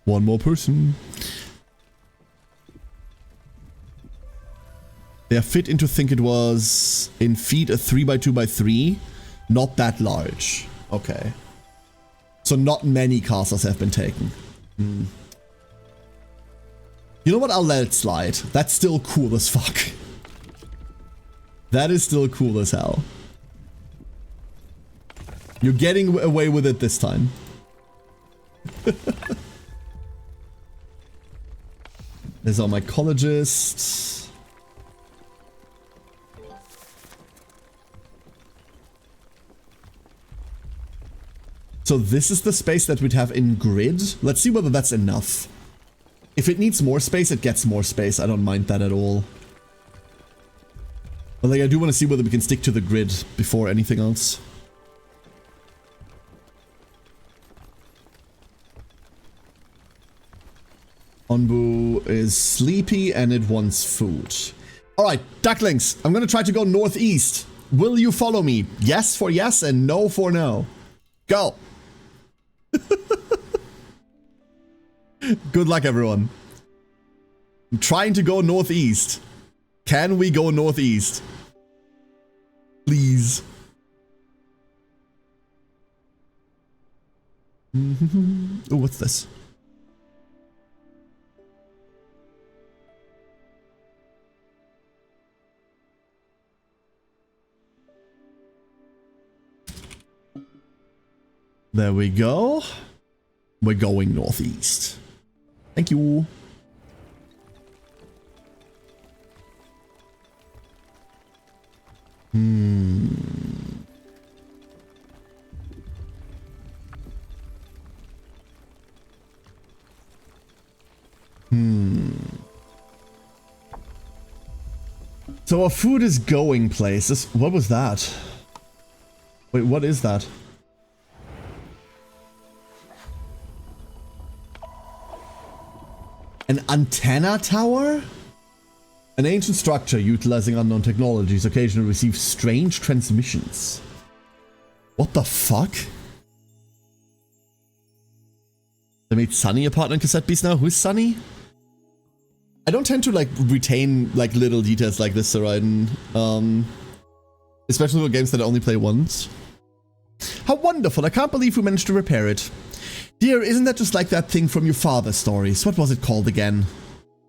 One more person. They are fit into think it was in feet a 3x2x3. Not that large. Okay. So not many castles have been taken. You know what? I'll let it slide. That's still cool as fuck. That is still cool as hell. You're getting away with it this time. There's our mycologist. So this is the space that we'd have in grid. Let's see whether that's enough. If it needs more space, it gets more space. I don't mind that at all. But like, I do want to see whether we can stick to the grid before anything else. Onbu is sleepy and it wants food. Alright, ducklings, I'm gonna try to go northeast. Will you follow me? Yes for yes and no for no. Go! Good luck, everyone. I'm trying to go northeast. Can we go northeast? Please. Oh, what's this? There we go. We're going northeast. Thank you. So our food is going places. What was that? Wait, what is that? An antenna tower? An ancient structure utilizing unknown technologies occasionally receives strange transmissions. What the fuck? They made Sunny a partner in Cassette Beast now? Who's Sunny? I don't tend to like retain like little details like this, Saraiden. Especially for games that I only play once. How wonderful, I can't believe we managed to repair it. Dear, isn't that just like that thing from your father's stories? What was it called again?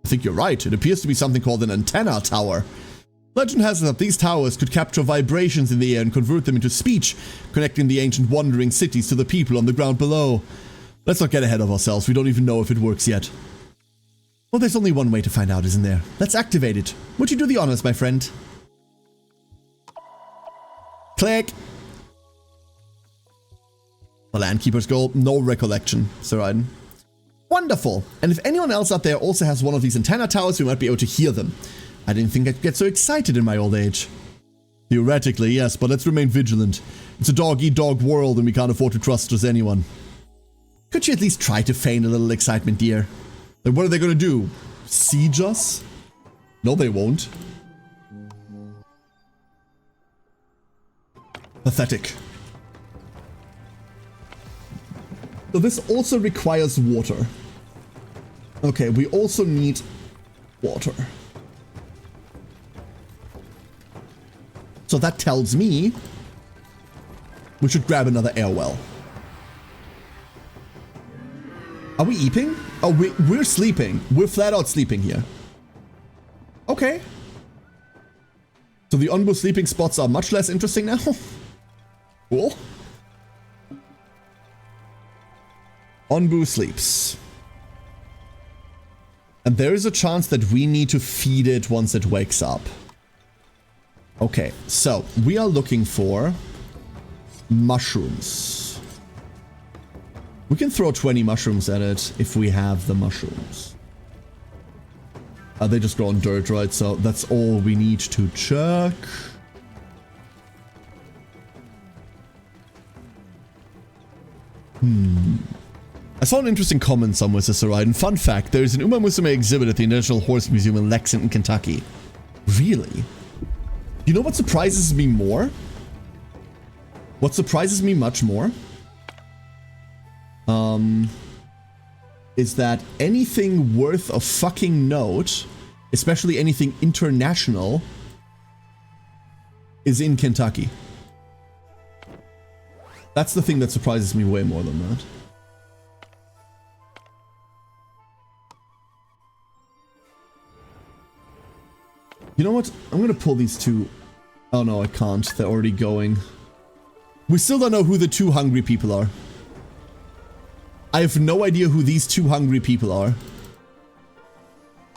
I think you're right, it appears to be something called an antenna tower. Legend has it that these towers could capture vibrations in the air and convert them into speech, connecting the ancient wandering cities to the people on the ground below. Let's not get ahead of ourselves, we don't even know if it works yet. Well, there's only one way to find out, isn't there? Let's activate it. Would you do the honors, my friend? Click! The Landkeeper's goal, no recollection, Saraiden. Wonderful! And if anyone else out there also has one of these antenna towers, we might be able to hear them. I didn't think I'd get so excited in my old age. Theoretically, yes, but let's remain vigilant. It's a dog-eat-dog world and we can't afford to trust just anyone. Could you at least try to feign a little excitement, dear? Like, what are they gonna do? Siege us? No, they won't. Pathetic. So this also requires water. Okay, we also need water. So that tells me we should grab another air well. Are we eating? Oh, we're sleeping. We're flat out sleeping here. Okay. So the Onbu sleeping spots are much less interesting now. Cool. Onbu sleeps. And there is a chance that we need to feed it once it wakes up. Okay, so we are looking for mushrooms. We can throw 20 mushrooms at it if we have the mushrooms. They just grow on dirt, right? So that's all we need to check. I saw an interesting comment somewhere, Saraiden. Fun fact, there is an Uma Musume exhibit at the National Horse Museum in Lexington, Kentucky. Really? You know what surprises me more? What surprises me much more? Is that anything worth a fucking note, especially anything international, is in Kentucky. That's the thing that surprises me way more than that. You know what? I'm gonna pull these two. Oh no, I can't. They're already going. We still don't know who the two hungry people are. I have no idea who these two hungry people are.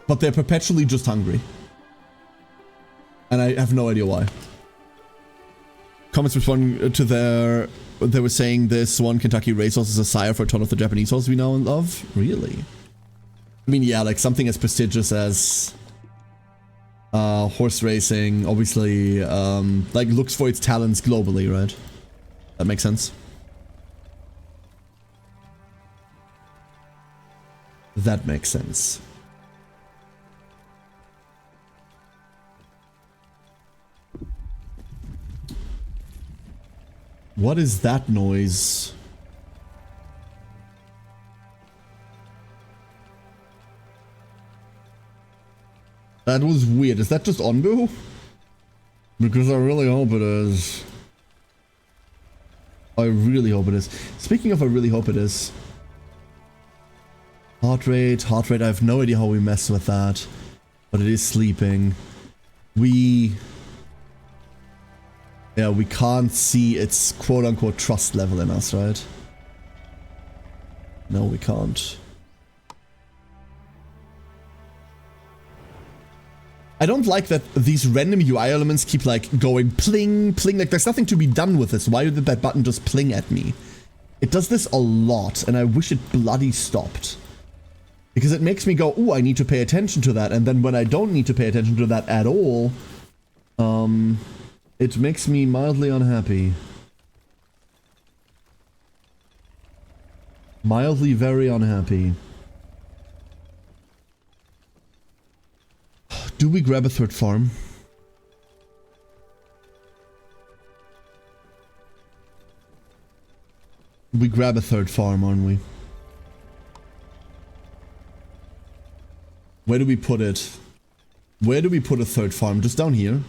But they're perpetually just hungry. And I have no idea why. Comments responding to their... They were saying this one Kentucky racehorse is a sire for a ton of the Japanese horses we know and love. Really? I mean, yeah, like something as prestigious as... horse racing, obviously, like looks for its talents globally, right? That makes sense. That makes sense. What is that noise? That was weird. Is that just Onbu? Because I really hope it is. I really hope it is. Speaking of I really hope it is. Heart rate, I have no idea how we mess with that. But it is sleeping. Yeah, we can't see its quote-unquote trust level in us, right? No, we can't. I don't like that these random UI elements keep like going pling, pling, like there's nothing to be done with this. Why did that button just pling at me? It does this a lot and I wish it bloody stopped. Because it makes me go, ooh, I need to pay attention to that. And then when I don't need to pay attention to that at all, it makes me mildly unhappy. Mildly very unhappy. Do we grab a third farm? We grab a third farm, aren't we? Where do we put it? Where do we put a third farm? Just down here?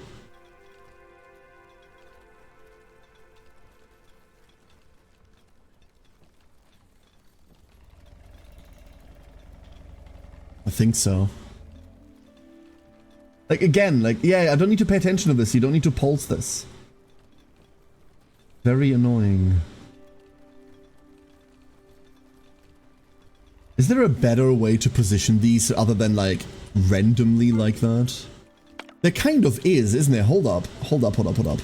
I think so. Like, again, like, yeah, I don't need to pay attention to this. You don't need to pulse this. Very annoying. Is there a better way to position these other than, like, randomly like that? There kind of is, isn't there? Hold up. Hold up, hold up, hold up.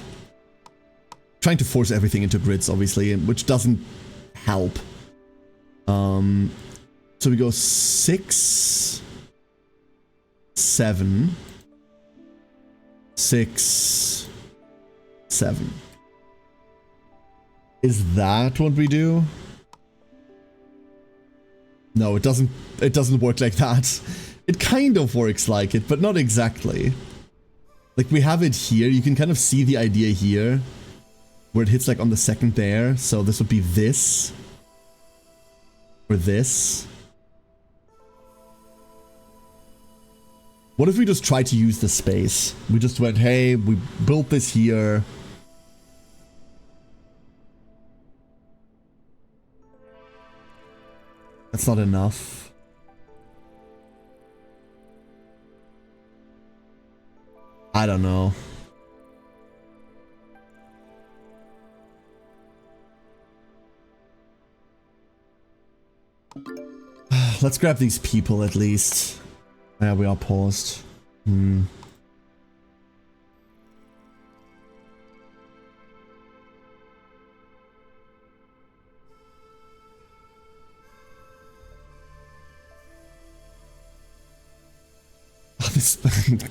Trying to force everything into grids, obviously, which doesn't help. So we go 6, 7, 6, 7. Is that what we do? No, it doesn't work like that. It kind of works like it, but not exactly. Like, we have it here. You can kind of see the idea here, where it hits like on the second there. So this would be this. Or this. What if we just tried to use the space? We just went, hey, we built this here. That's not enough. I don't know. Let's grab these people at least. Yeah, we are paused.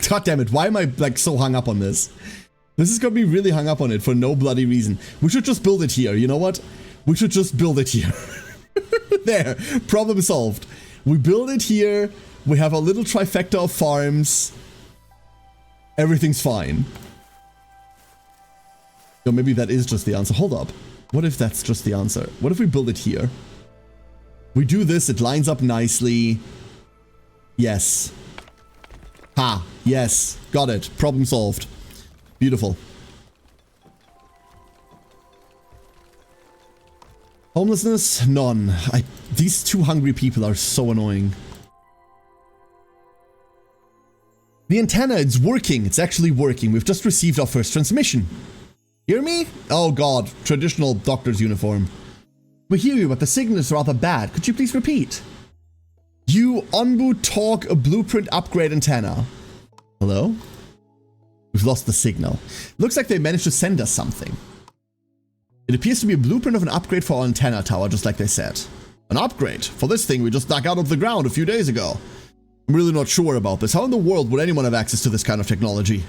God damn it, why am I like so hung up on this? This is gonna be really hung up on it for no bloody reason. We should just build it here, you know what? We should just build it here. There, problem solved. We build it here, we have a little trifecta of farms. Everything's fine. Or maybe that is just the answer. Hold up. What if that's just the answer? What if we build it here? We do this, it lines up nicely. Yes. Ha, yes, got it. Problem solved. Beautiful. Homelessness? None. These two hungry people are so annoying. The antenna, it's working. It's actually working. We've just received our first transmission. Hear me? Oh god, traditional doctor's uniform. We hear you, but the signal is rather bad. Could you please repeat? You Onbu talk a blueprint upgrade antenna. Hello? We've lost the signal. Looks like they managed to send us something. It appears to be a blueprint of an upgrade for our antenna tower, just like they said. An upgrade? For this thing we just dug out of the ground a few days ago. I'm really not sure about this. How in the world would anyone have access to this kind of technology?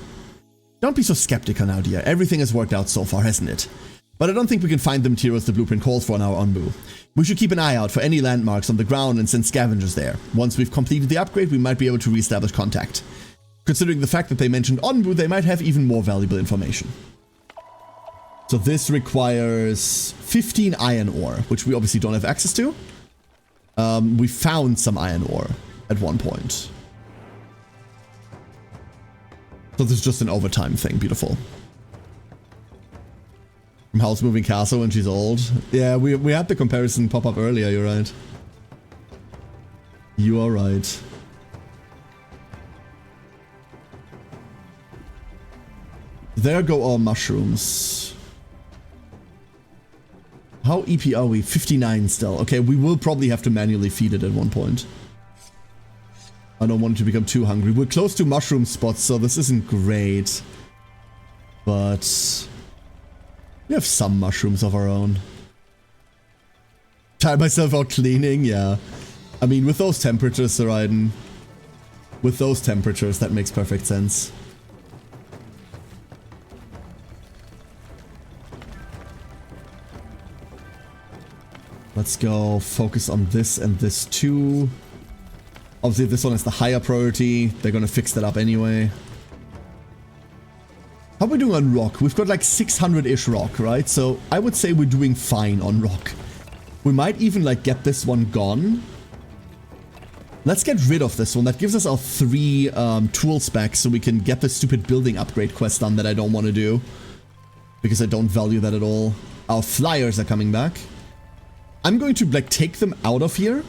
Don't be so skeptical now, dear. Everything has worked out so far, hasn't it? But I don't think we can find the materials the blueprint calls for in our Onbu. We should keep an eye out for any landmarks on the ground and send scavengers there. Once we've completed the upgrade, we might be able to re-establish contact. Considering the fact that they mentioned Onbu, they might have even more valuable information. So this requires 15 iron ore, which we obviously don't have access to. We found some iron ore at one point. So this is just an overtime thing. Beautiful. From house moving castle when she's old. Yeah, we had the comparison pop up earlier, you're right. You are right. There go our mushrooms. How EP are we? 59 still. Okay, we will probably have to manually feed it at one point. I don't want it to become too hungry. We're close to mushroom spots, so this isn't great. But we have some mushrooms of our own. Tire myself out cleaning, yeah. I mean, with those temperatures, Saraiden. With those temperatures, that makes perfect sense. Let's go focus on this and this too. Obviously, this one is the higher priority. They're gonna fix that up anyway. How are we doing on rock? We've got like 600-ish rock, right? So I would say we're doing fine on rock. We might even like get this one gone. Let's get rid of this one. That gives us our 3 tool specs so we can get the stupid building upgrade quest done that I don't want to do. Because I don't value that at all. Our flyers are coming back. I'm going to like take them out of here.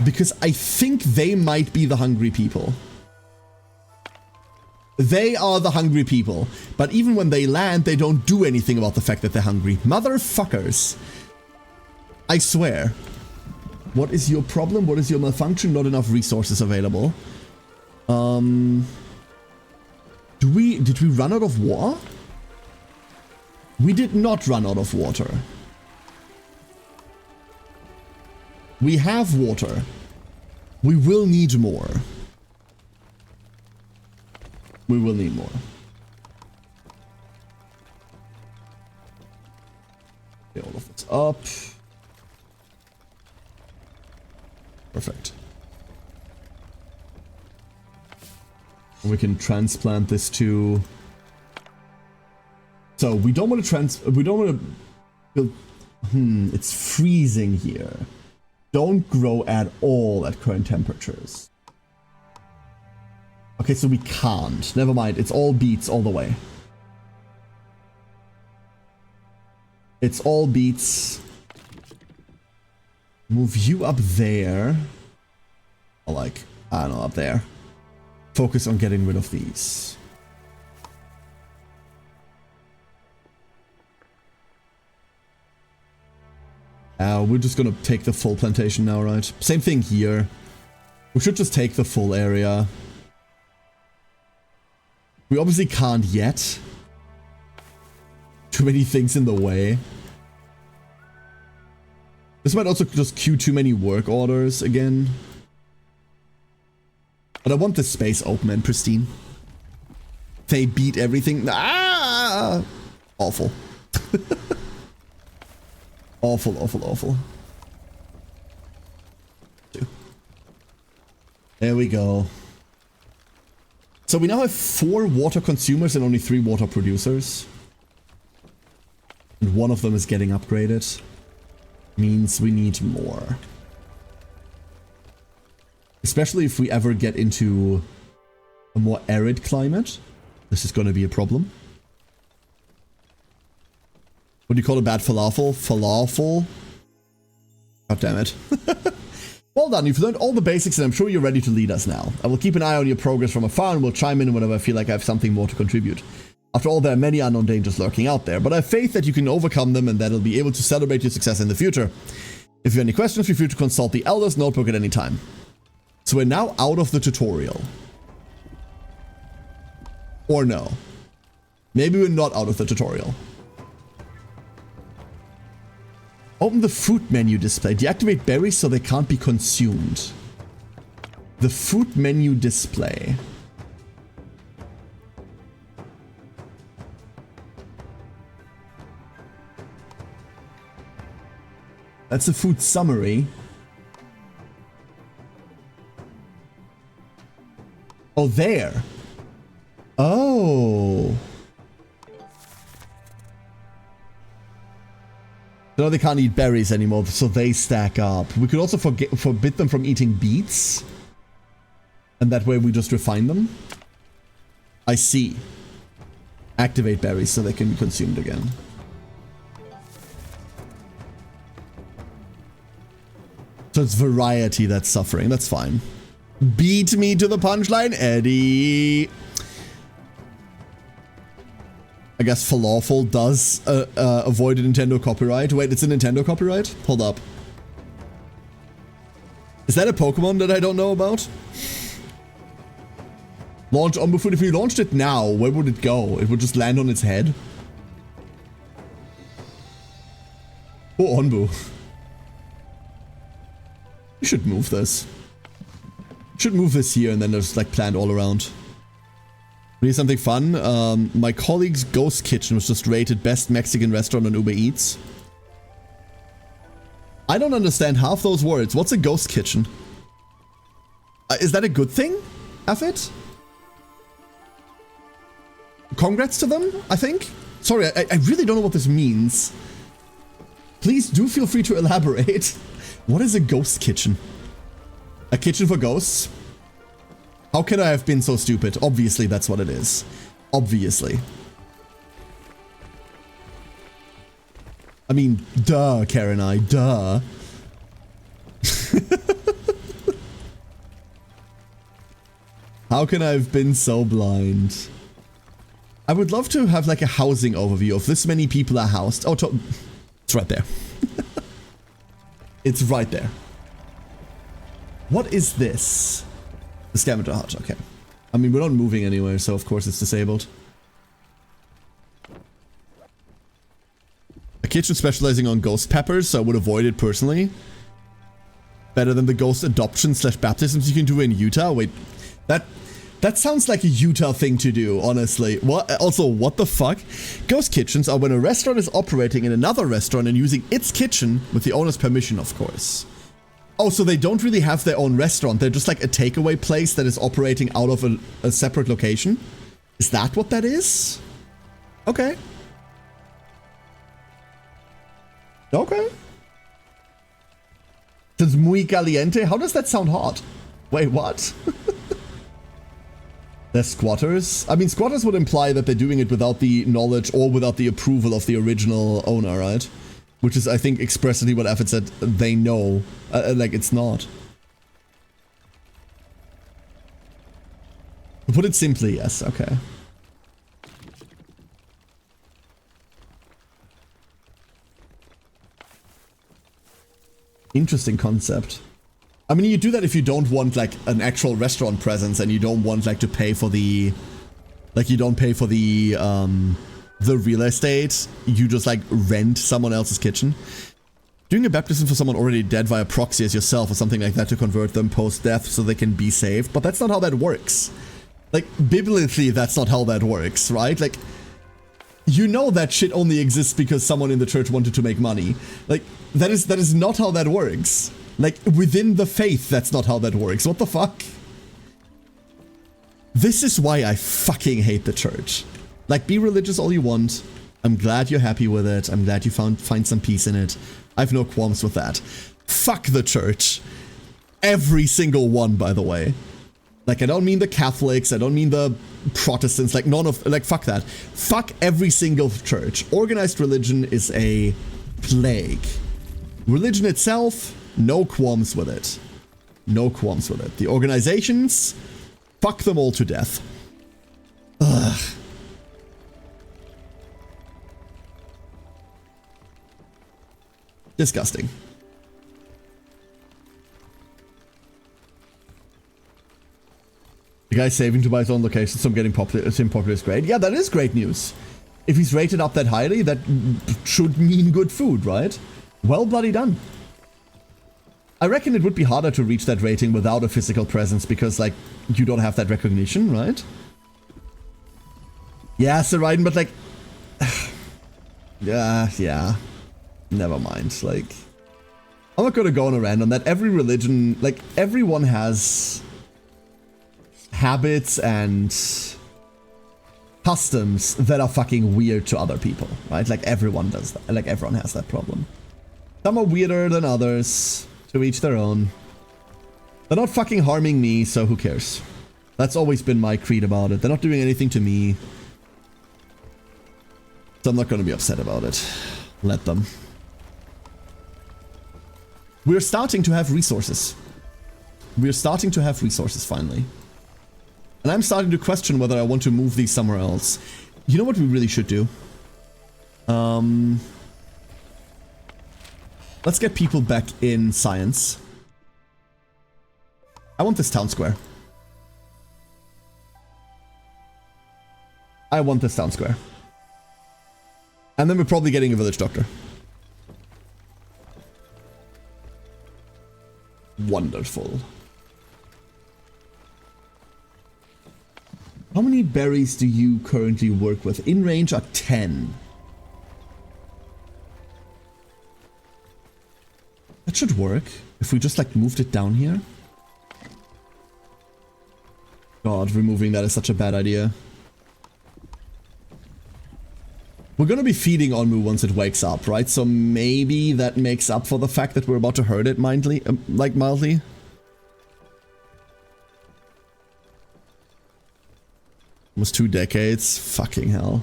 Because I think they might be the hungry people. They are the hungry people. But even when they land, they don't do anything about the fact that they're hungry. Motherfuckers. I swear. What is your problem? What is your malfunction? Not enough resources available. Did we run out of water? We did not run out of water. We have water. We will need more. We will need more. Get all of this up. Perfect. And we can transplant this to... So we don't want to we don't want to build... it's freezing here. Don't grow at all at current temperatures. Okay, so we can't. Never mind. It's all beets all the way. It's all beets. Move you up there. Or like, I don't know, up there. Focus on getting rid of these. We're just gonna take the full plantation now, right? Same thing here. We should just take the full area. We obviously can't yet. Too many things in the way. This might also just queue too many work orders again. But I want this space open and pristine. They beat everything. Ah! Awful. Awful, awful, awful. There we go. So we now have 4 water consumers and only 3 water producers. And one of them is getting upgraded. Means we need more. Especially if we ever get into a more arid climate. This is going to be a problem. What do you call a bad falafel? Falafel? God damn it. Well done, you've learned all the basics and I'm sure you're ready to lead us now. I will keep an eye on your progress from afar and will chime in whenever I feel like I have something more to contribute. After all, there are many unknown dangers lurking out there, but I have faith that you can overcome them and that I'll be able to celebrate your success in the future. If you have any questions, feel free to consult the Elder's Notebook at any time. So we're now out of the tutorial. Or no. Maybe we're not out of the tutorial. Open the food menu display. Deactivate berries so they can't be consumed. The food menu display. That's the food summary. Oh, there. Oh. No, they can't eat berries anymore, so they stack up. We could also forbid them from eating beets. And that way we just refine them. I see. Activate berries so they can be consumed again. So it's variety that's suffering. That's fine. Beat me to the punchline, Eddie. I guess falafel does avoid a Nintendo copyright. Wait, it's a Nintendo copyright? Hold up. Is that a Pokemon that I don't know about? Launch Onbu food. If we launched it now, where would it go? It would just land on its head. Oh, Onbu. We should move this. Should move this here and then just like plant all around. Really something fun. My colleague's ghost kitchen was just rated best Mexican restaurant on Uber Eats. I don't understand half those words. What's a ghost kitchen? Is that a good thing, Affit? Congrats to them, I think. Sorry, I really don't know what this means. Please do feel free to elaborate. What is a ghost kitchen? A kitchen for ghosts? How can I have been so stupid? Obviously, that's what it is. Obviously. I mean, duh, Karen I, duh. How can I have been so blind? I would love to have like a housing overview of this many people are housed. Oh, it's right there. It's right there. What is this? The scavenger hut, okay. I mean, we're not moving anywhere, so of course it's disabled. A kitchen specializing on ghost peppers, so I would avoid it personally. Better than the ghost adoption / baptisms you can do in Utah. Wait, that sounds like a Utah thing to do, honestly. What? Also, what the fuck? Ghost kitchens are when a restaurant is operating in another restaurant and using its kitchen with the owner's permission, of course. Oh, so they don't really have their own restaurant. They're just like a takeaway place that is operating out of a separate location? Is that what that is? Okay. Okay. That's muy caliente? How does that sound hot? Wait, what? They're squatters? I mean, squatters would imply that they're doing it without the knowledge or without the approval of the original owner, right? Which is, I think, expressly what Effort said they know. Like, it's not. To put it simply, yes, okay. Interesting concept. I mean, you do that if you don't want, like, an actual restaurant presence and you don't want, like, to pay for the... Like, you don't pay for the real estate. You just, like, rent someone else's kitchen. Doing a baptism for someone already dead via proxy as yourself or something like that to convert them post-death so they can be saved. But that's not how that works. Like, biblically, that's not how that works, right? Like, you know that shit only exists because someone in the church wanted to make money. Like, that is not how that works. Like, within the faith, that's not how that works. What the fuck? This is why I fucking hate the church. Like, be religious all you want. I'm glad you're happy with it. I'm glad you find some peace in it. I've no qualms with that. Fuck the church. Every single one, by the way. Like, I don't mean the Catholics. I don't mean the Protestants. Like, none of... Like, fuck that. Fuck every single church. Organized religion is a plague. Religion itself... No qualms with it. No qualms with it. The organizations, fuck them all to death. Ugh. Disgusting. The guy's saving to buy his own location, so I'm getting popular. Sim popular is great. Yeah, that is great news. If he's rated up that highly, that should mean good food, right? Well bloody done. I reckon it would be harder to reach that rating without a physical presence because, like, you don't have that recognition, right? Yeah, Sir Raiden, but, like... yeah. Never mind, like... I'm not gonna go on a rant on that. Every religion, like, everyone has... habits and... customs that are fucking weird to other people, right? Like, everyone does that. Like, everyone has that problem. Some are weirder than others... To each their own. They're not fucking harming me, so who cares? That's always been my creed about it. They're not doing anything to me. So I'm not gonna be upset about it. Let them. We're starting to have resources. We're starting to have resources, finally. And I'm starting to question whether I want to move these somewhere else. You know what we really should do? Let's get people back in science. I want this town square. I want this town square. And then we're probably getting a village doctor. Wonderful. How many berries do you currently work with? In range are 10. That should work. If we just, like, moved it down here. God, removing that is such a bad idea. We're gonna be feeding Onbu once it wakes up, right? So maybe that makes up for the fact that we're about to hurt it mildly. Almost 2 decades. Fucking hell.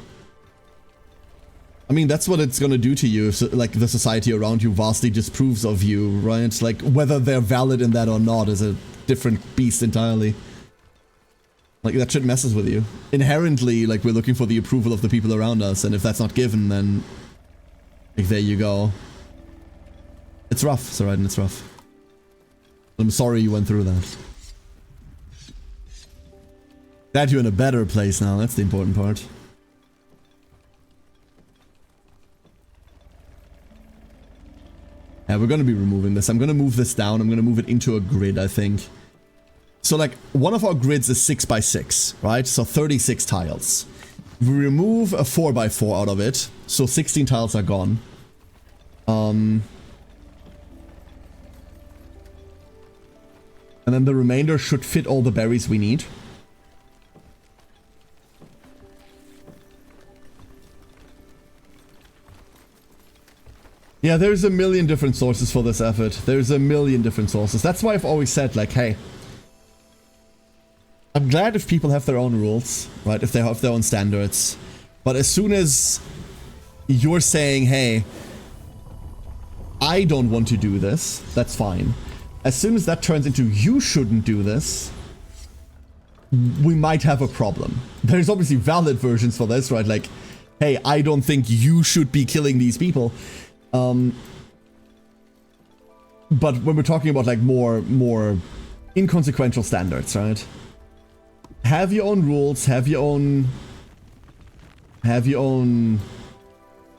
I mean, that's what it's gonna do to you if, like, the society around you vastly disapproves of you, right? Like, whether they're valid in that or not is a different beast entirely. Like, that shit messes with you. Inherently, like, we're looking for the approval of the people around us, and if that's not given, then... like, there you go. It's rough, Saraiden, it's rough. I'm sorry you went through that. Glad you're in a better place now, that's the important part. Yeah, we're gonna be removing this. I'm gonna move this down. I'm gonna move it into a grid, I think. So, like, one of our grids is 6x6, right? So 36 tiles. We remove a 4x4 out of it, so 16 tiles are gone. And then the remainder should fit all the berries we need. Yeah, there's a million different sources for this effort. There's a million different sources. That's why I've always said, like, hey, I'm glad if people have their own rules, right? If they have their own standards. But as soon as you're saying, hey, I don't want to do this, that's fine. As soon as that turns into you shouldn't do this, we might have a problem. There's obviously valid versions for this, right? Like, hey, I don't think you should be killing these people. But when we're talking about, like, more inconsequential standards, right? Have your own rules, have your own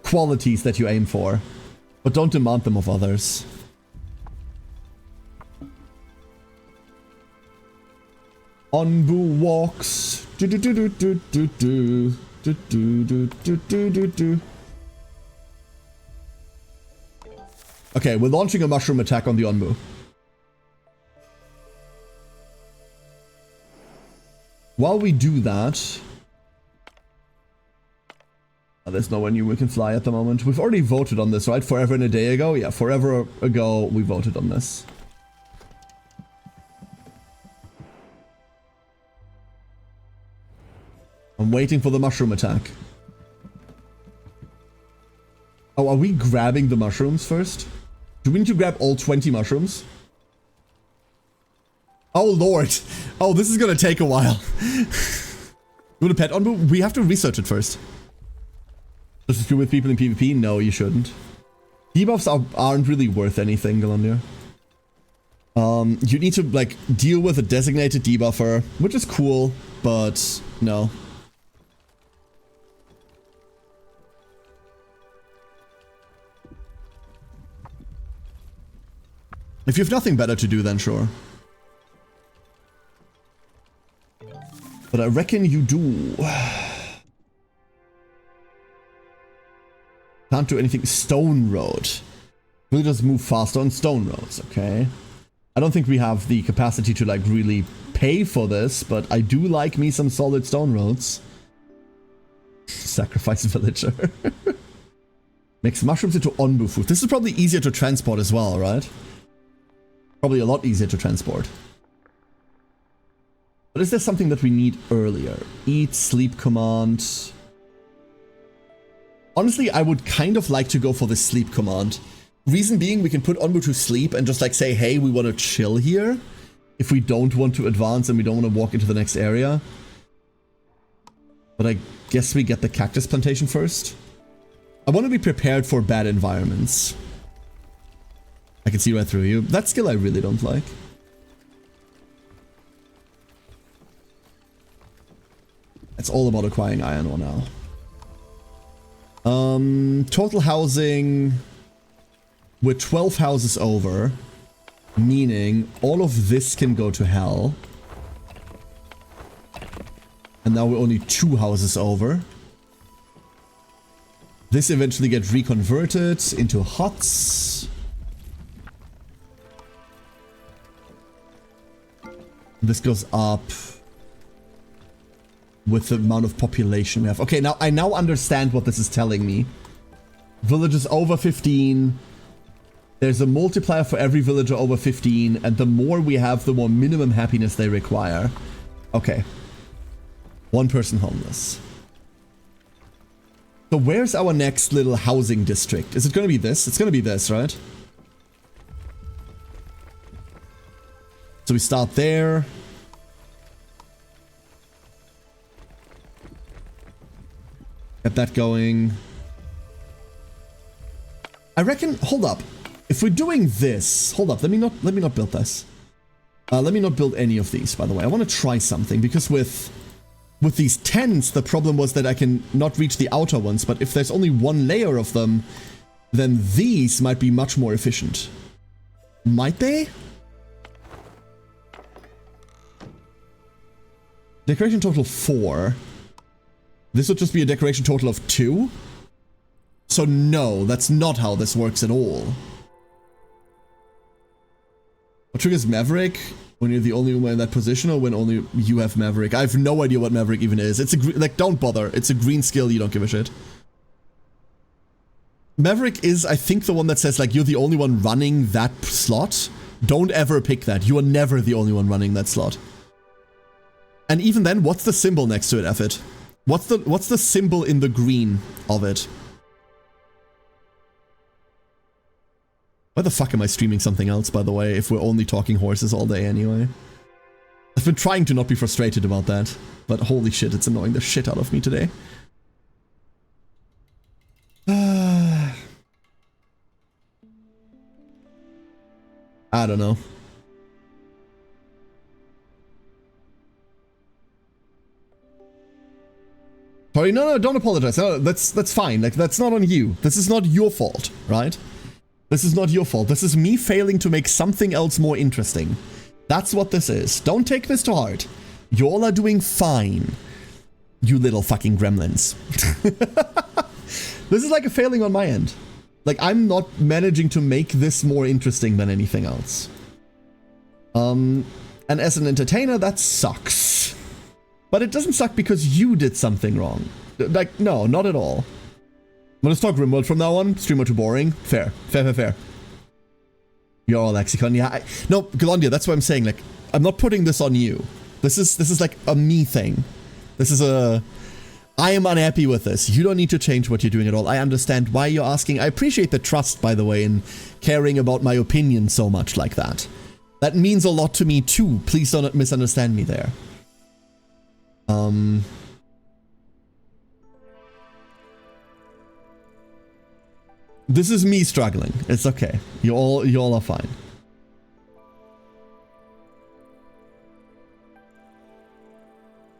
qualities that you aim for, but don't demand them of others. Onbu walks. Do do do do do do do do do do do do do. Okay, we're launching a mushroom attack on the Onbu. While we do that... there's nowhere new we can fly at the moment. We've already voted on this, right? Forever and a day ago? Yeah, forever ago we voted on this. I'm waiting for the mushroom attack. Oh, are we grabbing the mushrooms first? Do we need to grab all 20 mushrooms? Oh lord! Oh, this is gonna take a while. You want a pet Onbu? We have to research it first. Does it do with people in PvP? No, you shouldn't. Debuffs aren't really worth anything, Galandir. You need to, like, deal with a designated debuffer, which is cool, but no. If you have nothing better to do, then sure. But I reckon you do. Can't do anything. Stone road. We'll just move faster on stone roads, okay? I don't think we have the capacity to, like, really pay for this, but I do like me some solid stone roads. Sacrifice villager. Makes mushrooms into Onbu food. This is probably easier to transport as well, right? Probably a lot easier to transport. But is there something that we need earlier? Eat, sleep command. Honestly, I would kind of like to go for the sleep command. Reason being, we can put Onbu to sleep and just, like, say, hey, we want to chill here. If we don't want to advance and we don't want to walk into the next area. But I guess we get the cactus plantation first. I want to be prepared for bad environments. I can see right through you. That skill I really don't like. It's all about acquiring iron ore now. Total housing... We're 12 houses over. Meaning all of this can go to hell. And now we're only 2 houses over. This eventually gets reconverted into huts. This goes up with the amount of population we have. Okay, now I now understand what this is telling me. Villages over 15. There's a multiplier for every villager over 15, and the more we have, the more minimum happiness they require. Okay. One person homeless. So where's our next little housing district? Is it gonna be this? It's gonna be this, right? So we start there. Get that going. I reckon, hold up. If we're doing this, hold up, let me not build this. Let me not build any of these, by the way. I want to try something, because with these tents, the problem was that I can not reach the outer ones, but if there's only one layer of them, then these might be much more efficient. Might they? Decoration total 4. This would just be a decoration total of 2? So no, that's not how this works at all. What triggers Maverick? When you're the only one in that position, or when only you have Maverick? I have no idea what Maverick even is. It's a like, don't bother. It's a green skill, you don't give a shit. Maverick is, I think, the one that says, like, you're the only one running that slot. Don't ever pick that. You are never the only one running that slot. And even then, what's the symbol next to it, Effort? What's the symbol in the green of it? Why the fuck am I streaming something else, by the way, if we're only talking horses all day anyway? I've been trying to not be frustrated about that, but holy shit, it's annoying the shit out of me today. I don't know. Sorry, no, don't apologize. No, that's fine. Like, that's not on you. This is not your fault, right? This is not your fault. This is me failing to make something else more interesting. That's what this is. Don't take this to heart. You all are doing fine. You little fucking gremlins. This is like a failing on my end. Like, I'm not managing to make this more interesting than anything else. And as an entertainer, that sucks. But it doesn't suck because you did something wrong. Like, no, not at all. I'm gonna talk Rimworld from now on. Streamer too boring. Fair. Fair. You're all lexicon. Yeah, no, Galondia, that's what I'm saying. Like, I'm not putting this on you. This is like a me thing. This is a... I am unhappy with this. You don't need to change what you're doing at all. I understand why you're asking. I appreciate the trust, by the way, in caring about my opinion so much like that. That means a lot to me too. Please don't misunderstand me there. This is me struggling. It's okay. You all are fine.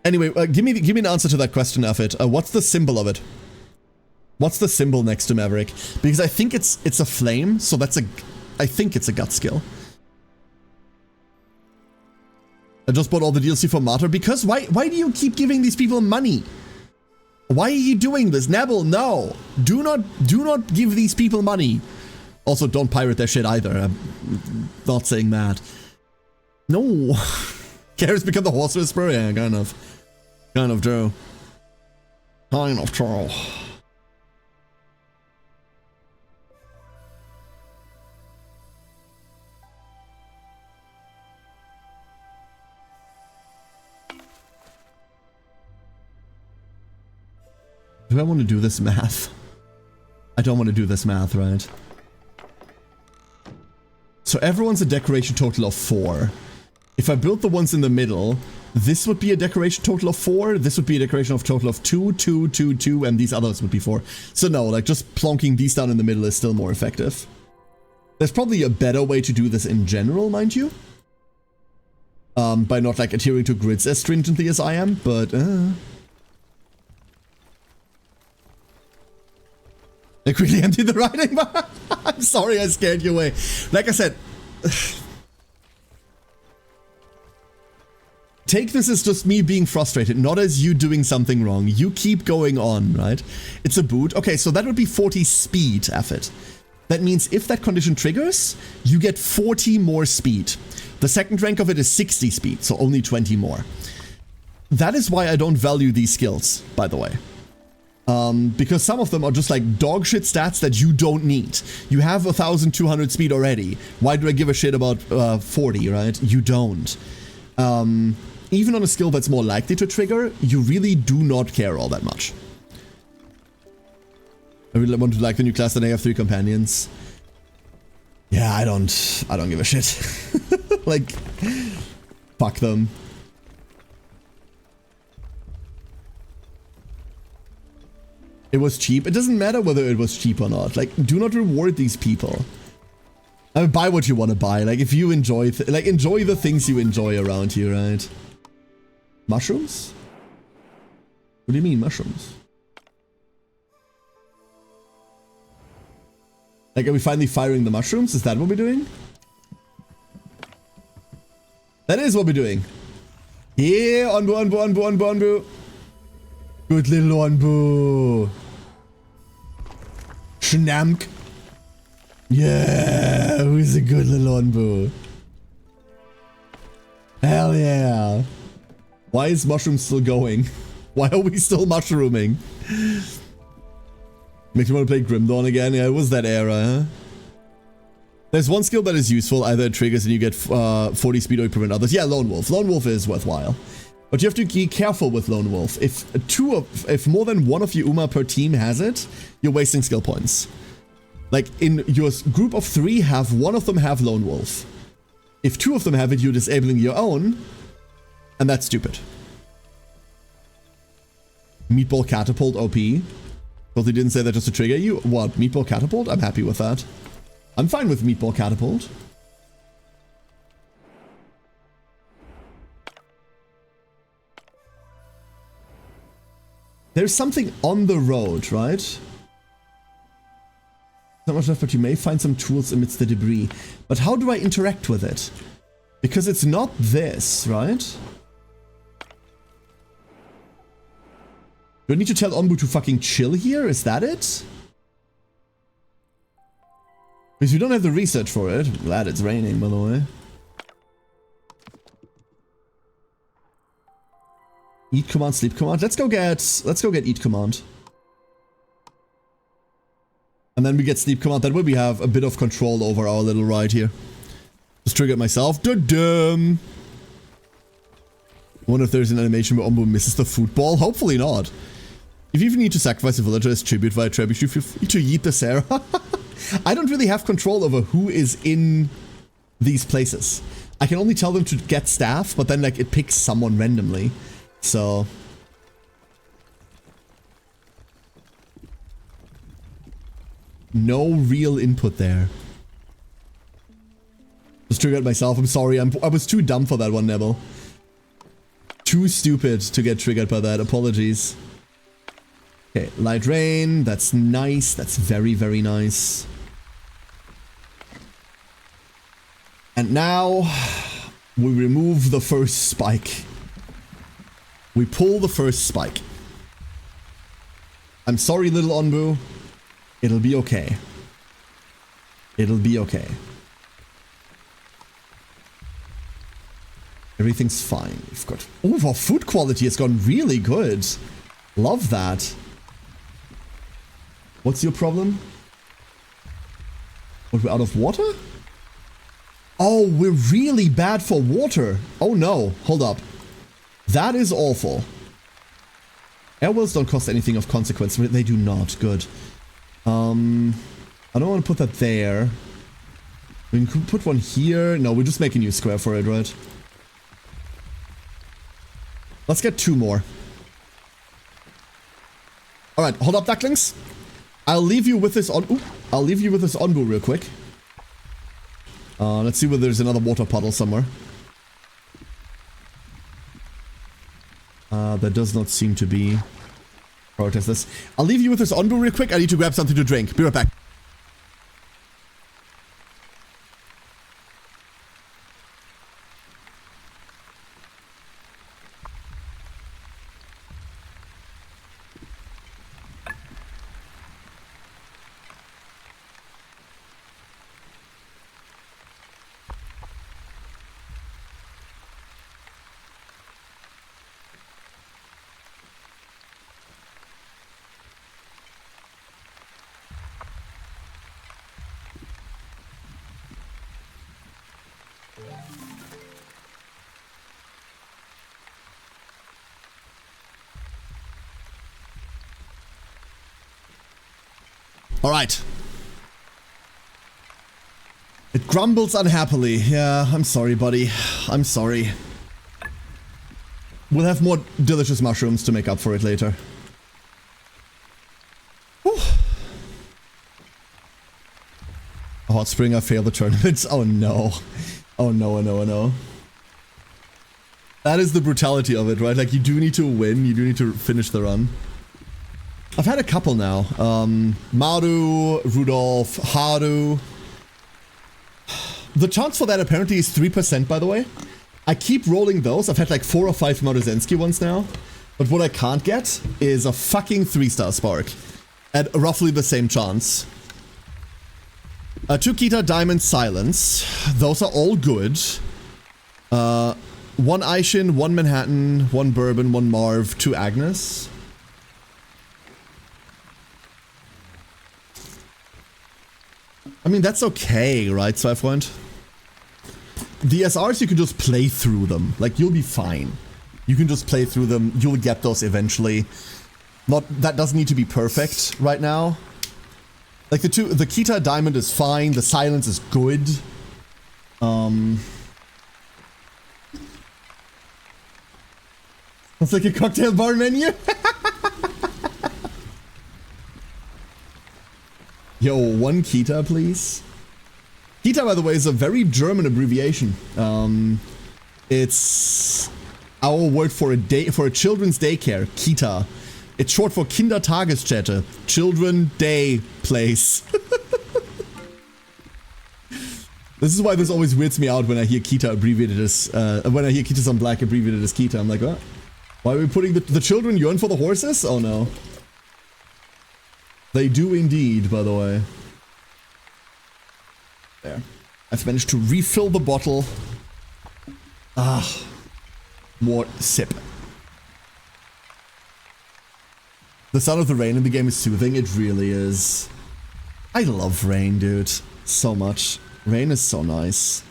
Anyway, give me an answer to that question, Affit. What's the symbol of it? What's the symbol next to Maverick? Because I think it's a flame, so that's I think it's a gut skill. I just bought all the DLC for Martyr because why do you keep giving these people money? Why are you doing this? Nebel, no. Do not give these people money. Also, don't pirate their shit either. I'm not saying that. No. Garrett's become the horse whisperer? Yeah, kind of. Kind of true. Kind of true. Do I want to do this math? I don't want to do this math, right? So everyone's a decoration total of 4. If I build the ones in the middle, this would be a decoration total of 4, this would be a decoration of total of 2, 2, 2, 2, and these others would be 4. So no, like just plonking these down in the middle is still more effective. There's probably a better way to do this in general, mind you. By not like adhering to grids as stringently as I am, but I quickly emptied the writing bar. I'm sorry I scared you away. Like I said, take this as just me being frustrated, not as you doing something wrong. You keep going on, right? It's a boot. Okay, so that would be 40 speed, Effort. That means if that condition triggers, you get 40 more speed. The second rank of it is 60 speed, so only 20 more. That is why I don't value these skills, by the way. Because some of them are just like dogshit stats that you don't need. You have 1,200 speed already. Why do I give a shit about 40, right? You don't. even on a skill that's more likely to trigger, you really do not care all that much. I really want to like the new class that I have 3 companions. Yeah, I don't give a shit. Like, fuck them. It was cheap. It doesn't matter whether it was cheap or not. Like, do not reward these people. I mean, buy what you want to buy. Like, if you enjoy, enjoy the things you enjoy around here, right? Mushrooms? What do you mean, mushrooms? Like, are we finally firing the mushrooms? Is that what we're doing? That is what we're doing. Yeah, Onbu, Onbu, Onbu, Onbu, Onbu. Good little Onbu. Schnamk. Yeah, who's a good little Onbu? Hell yeah. Why is mushroom still going? Why are we still mushrooming? Makes me want to play Grim Dawn again. Yeah, it was that era, huh? There's one skill that is useful. Either it triggers and you get 40 speed or you prevent others. Yeah, Lone Wolf. Lone Wolf is worthwhile. But you have to be careful with Lone Wolf. If more than one of you Uma per team has it, you're wasting skill points. Like, in your group of 3, have one of them have Lone Wolf. If 2 of them have it, you're disabling your own. And that's stupid. Meatball Catapult OP. But they didn't say that just to trigger you. What? Meatball Catapult? I'm happy with that. I'm fine with Meatball Catapult. There's something on the road, right? Not much left, but you may find some tools amidst the debris. But how do I interact with it? Because it's not this, right? Do I need to tell Onbu to fucking chill here? Is that it? Because we don't have the research for it. I'm glad it's raining, by the way. Eat command, sleep command. Let's go get eat command. And then we get sleep command. That way we have a bit of control over our little ride here. Just triggered myself. Da-dum! I wonder if there's an animation where Onbu misses the football. Hopefully not. If you even need to sacrifice a villager as tribute via trebuchet, you feel free to yeet the Sarah. I don't really have control over who is in these places. I can only tell them to get staff, but then like it picks someone randomly. So no real input there. Just triggered myself. I'm sorry. I was too dumb for that one, Neville. Too stupid to get triggered by that. Apologies. Okay, light rain. That's nice. That's very, very nice. And now we remove the first spike. We pull the first spike. I'm sorry, little Onbu. It'll be okay. It'll be okay. Everything's fine. We've got... Oh, our food quality has gone really good. Love that. What's your problem? What, we're out of water? Oh, we're really bad for water. Oh no, hold up. That is awful. Air wells don't cost anything of consequence. They do not. Good. I don't want to put that there. We can put one here. No, we'll just make a new square for it, right? Let's get 2 more. Alright, hold up, ducklings. I'll leave you with this on. Ooh, I'll leave you with this Onbu real quick. Let's see whether there's another water puddle somewhere. There does not seem to be. Protest this. I'll leave you with this Onbu real quick. I need to grab something to drink. Be right back. Alright. It grumbles unhappily. Yeah, I'm sorry, buddy. I'm sorry. We'll have more delicious mushrooms to make up for it later. Whew. A hot spring, I failed the tournaments. Oh no. Oh no, oh no, oh no. That is the brutality of it, right? Like, you do need to win, you do need to finish the run. I've had a couple now. Maru, Rudolph, Haru. The chance for that apparently is 3%, by the way. I keep rolling those. I've had like 4 or 5 Maruzensky ones now. But what I can't get is a fucking 3-star Spark. At roughly the same chance. 2 Kita Diamond Silence. Those are all good. 1 Aishin, 1 Manhattan, 1 Bourbon, 1 Marv, 2 Agnes. I mean, that's okay, right, Zweifreund? The SRs, you can just play through them. Like, you'll be fine. You can just play through them. You'll get those eventually. That doesn't need to be perfect right now. Like, the Kita Diamond is fine. The Silence is good. It's like a cocktail bar menu. Yo, 1 Kita, please. Kita, by the way, is a very German abbreviation. It's our word for a children's daycare, Kita. It's short for Kindertagesstätte, children day place. This is why this always weirds me out when I hear Kita abbreviated as, when I hear Kitas on Black abbreviated as Kita. I'm like, what? Why are we putting the children yearn for the horses? Oh no. They do indeed, by the way. There. I've managed to refill the bottle. Ah. More sip. The sound of the rain in the game is soothing. It really is. I love rain, dude. So much. Rain is so nice.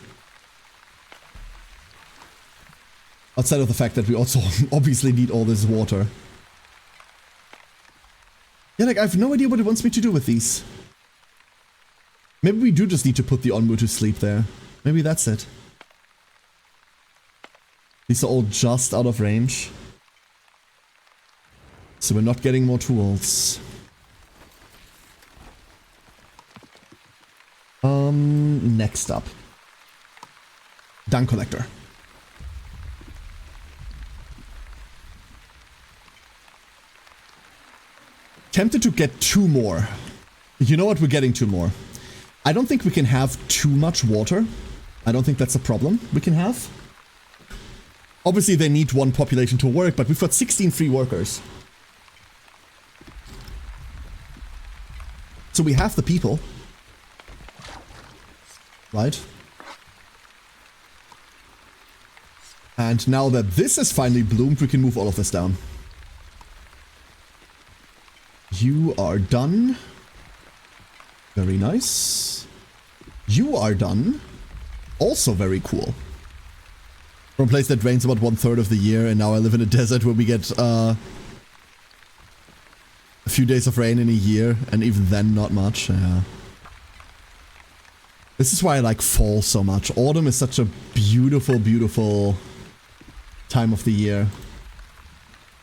Outside of the fact that we also obviously need all this water. Yeah, like, I have no idea what it wants me to do with these. Maybe we do just need to put the Onbu to sleep there. Maybe that's it. These are all just out of range. So we're not getting more tools. Next up. Dung Collector. Tempted to get 2 more. You know what? We're getting 2 more. I don't think we can have too much water. I don't think that's a problem we can have. Obviously, they need 1 population to work, but we've got 16 free workers. So we have the people. Right? And now that this has finally bloomed, we can move all of this down. You are done. Very nice. You are done. Also very cool. From a place that rains about 1/3 of the year, and now I live in a desert where we get a few days of rain in a year, and even then not much. Yeah. This is why I like fall so much. Autumn is such a beautiful, beautiful time of the year.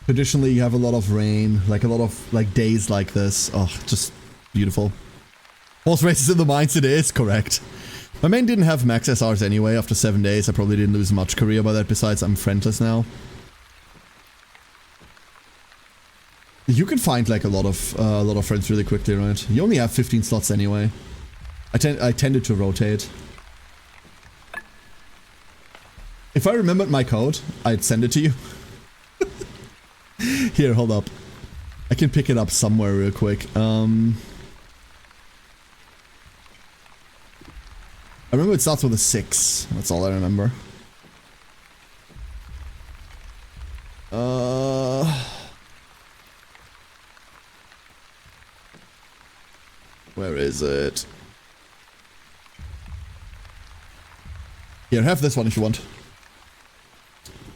Traditionally, you have a lot of rain, like a lot of like days like this. Oh, just beautiful. Horse races in the mines, it is correct. My main didn't have max SRs anyway. After 7 days, I probably didn't lose much career by that. Besides, I'm friendless now. You can find like a lot of friends really quickly, right? You only have 15 slots anyway. I tended to rotate. If I remembered my code, I'd send it to you. Here, hold up. I can pick it up somewhere real quick. I remember it starts with a 6. That's all I remember. Where is it? Here, have this one if you want.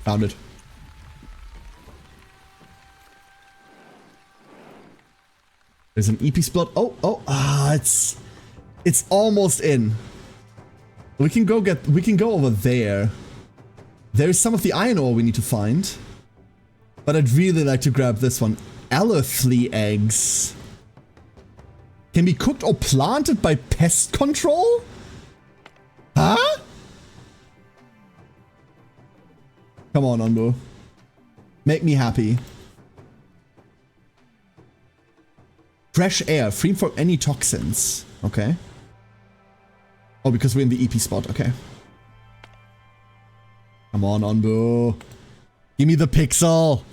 Found it. There's an EP spot. It's almost in. We can go over there. There's some of the iron ore we need to find. But I'd really like to grab this one. Eleflea eggs. Can be cooked or planted by pest control? Huh? Come on, Onbu. Make me happy. Fresh air, free from any toxins. Okay. Oh, because we're in the EP spot. Okay. Come on, Onbu. Give me the pixel.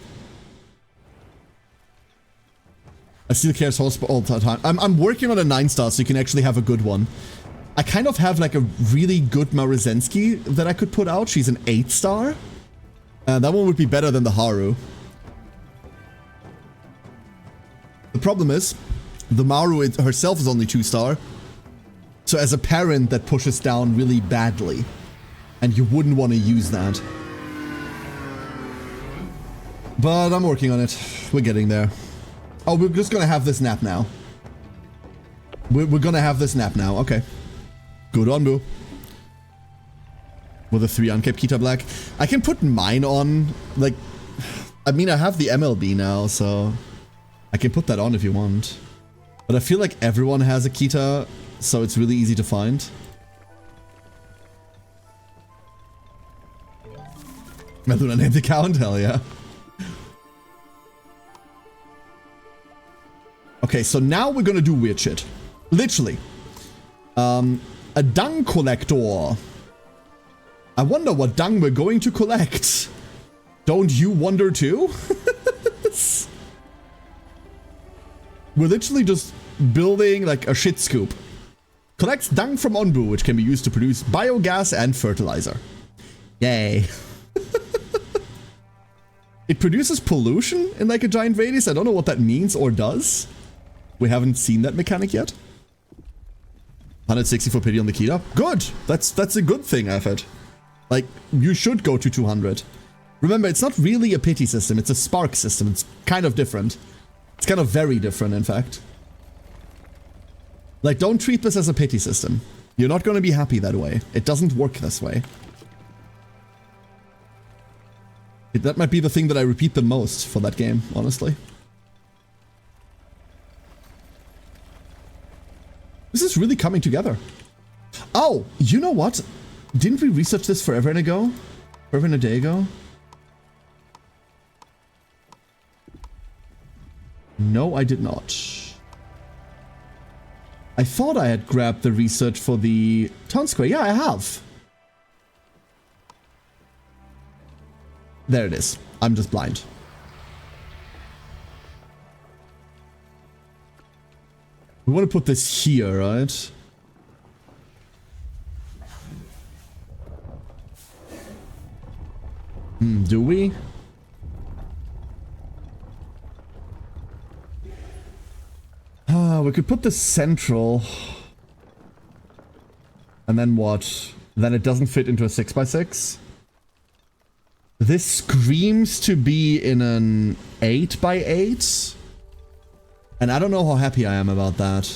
I still care horse all the time. I'm working on a 9-star, so you can actually have a good one. I kind of have like a really good Maruzensky that I could put out. She's an 8-star. That one would be better than the Haru. The problem is, the Maru herself is only 2-star. So as a parent, that pushes down really badly. And you wouldn't want to use that. But I'm working on it. We're getting there. Oh, we're just gonna have this nap now. We're gonna have this nap now. Okay. Good Onbu. With a 3 uncapped Kita Black. I can put mine on, like... I mean, I have the MLB now, so... I can put that on if you want. But I feel like everyone has a Kita, so it's really easy to find. Meluna named the account? Hell yeah. Okay, so now we're gonna do weird shit. Literally. A dung collector. I wonder what dung we're going to collect. Don't you wonder too? We're literally just building like a shit scoop. Collects dung from Onbu, which can be used to produce biogas and fertilizer. Yay. It produces pollution in like a giant radius. I don't know what that means or does. We haven't seen that mechanic yet. 160 for pity on the Kita. Good. That's a good thing, I've heard. Like, you should go to 200. Remember, it's not really a pity system. It's a spark system. It's kind of different. It's kind of very different, in fact. Like, don't treat this as a pity system. You're not going to be happy that way. It doesn't work this way. That might be the thing that I repeat the most for that game, honestly. This is really coming together. Oh, you know what? Didn't we research this forever and a day ago? No, I did not. I thought I had grabbed the research for the town square. Yeah, I have. There it is. I'm just blind. We want to put this here, right? Do we? We could put this central. And then what? Then it doesn't fit into a 6x6. This screams to be in an 8x8. And I don't know how happy I am about that.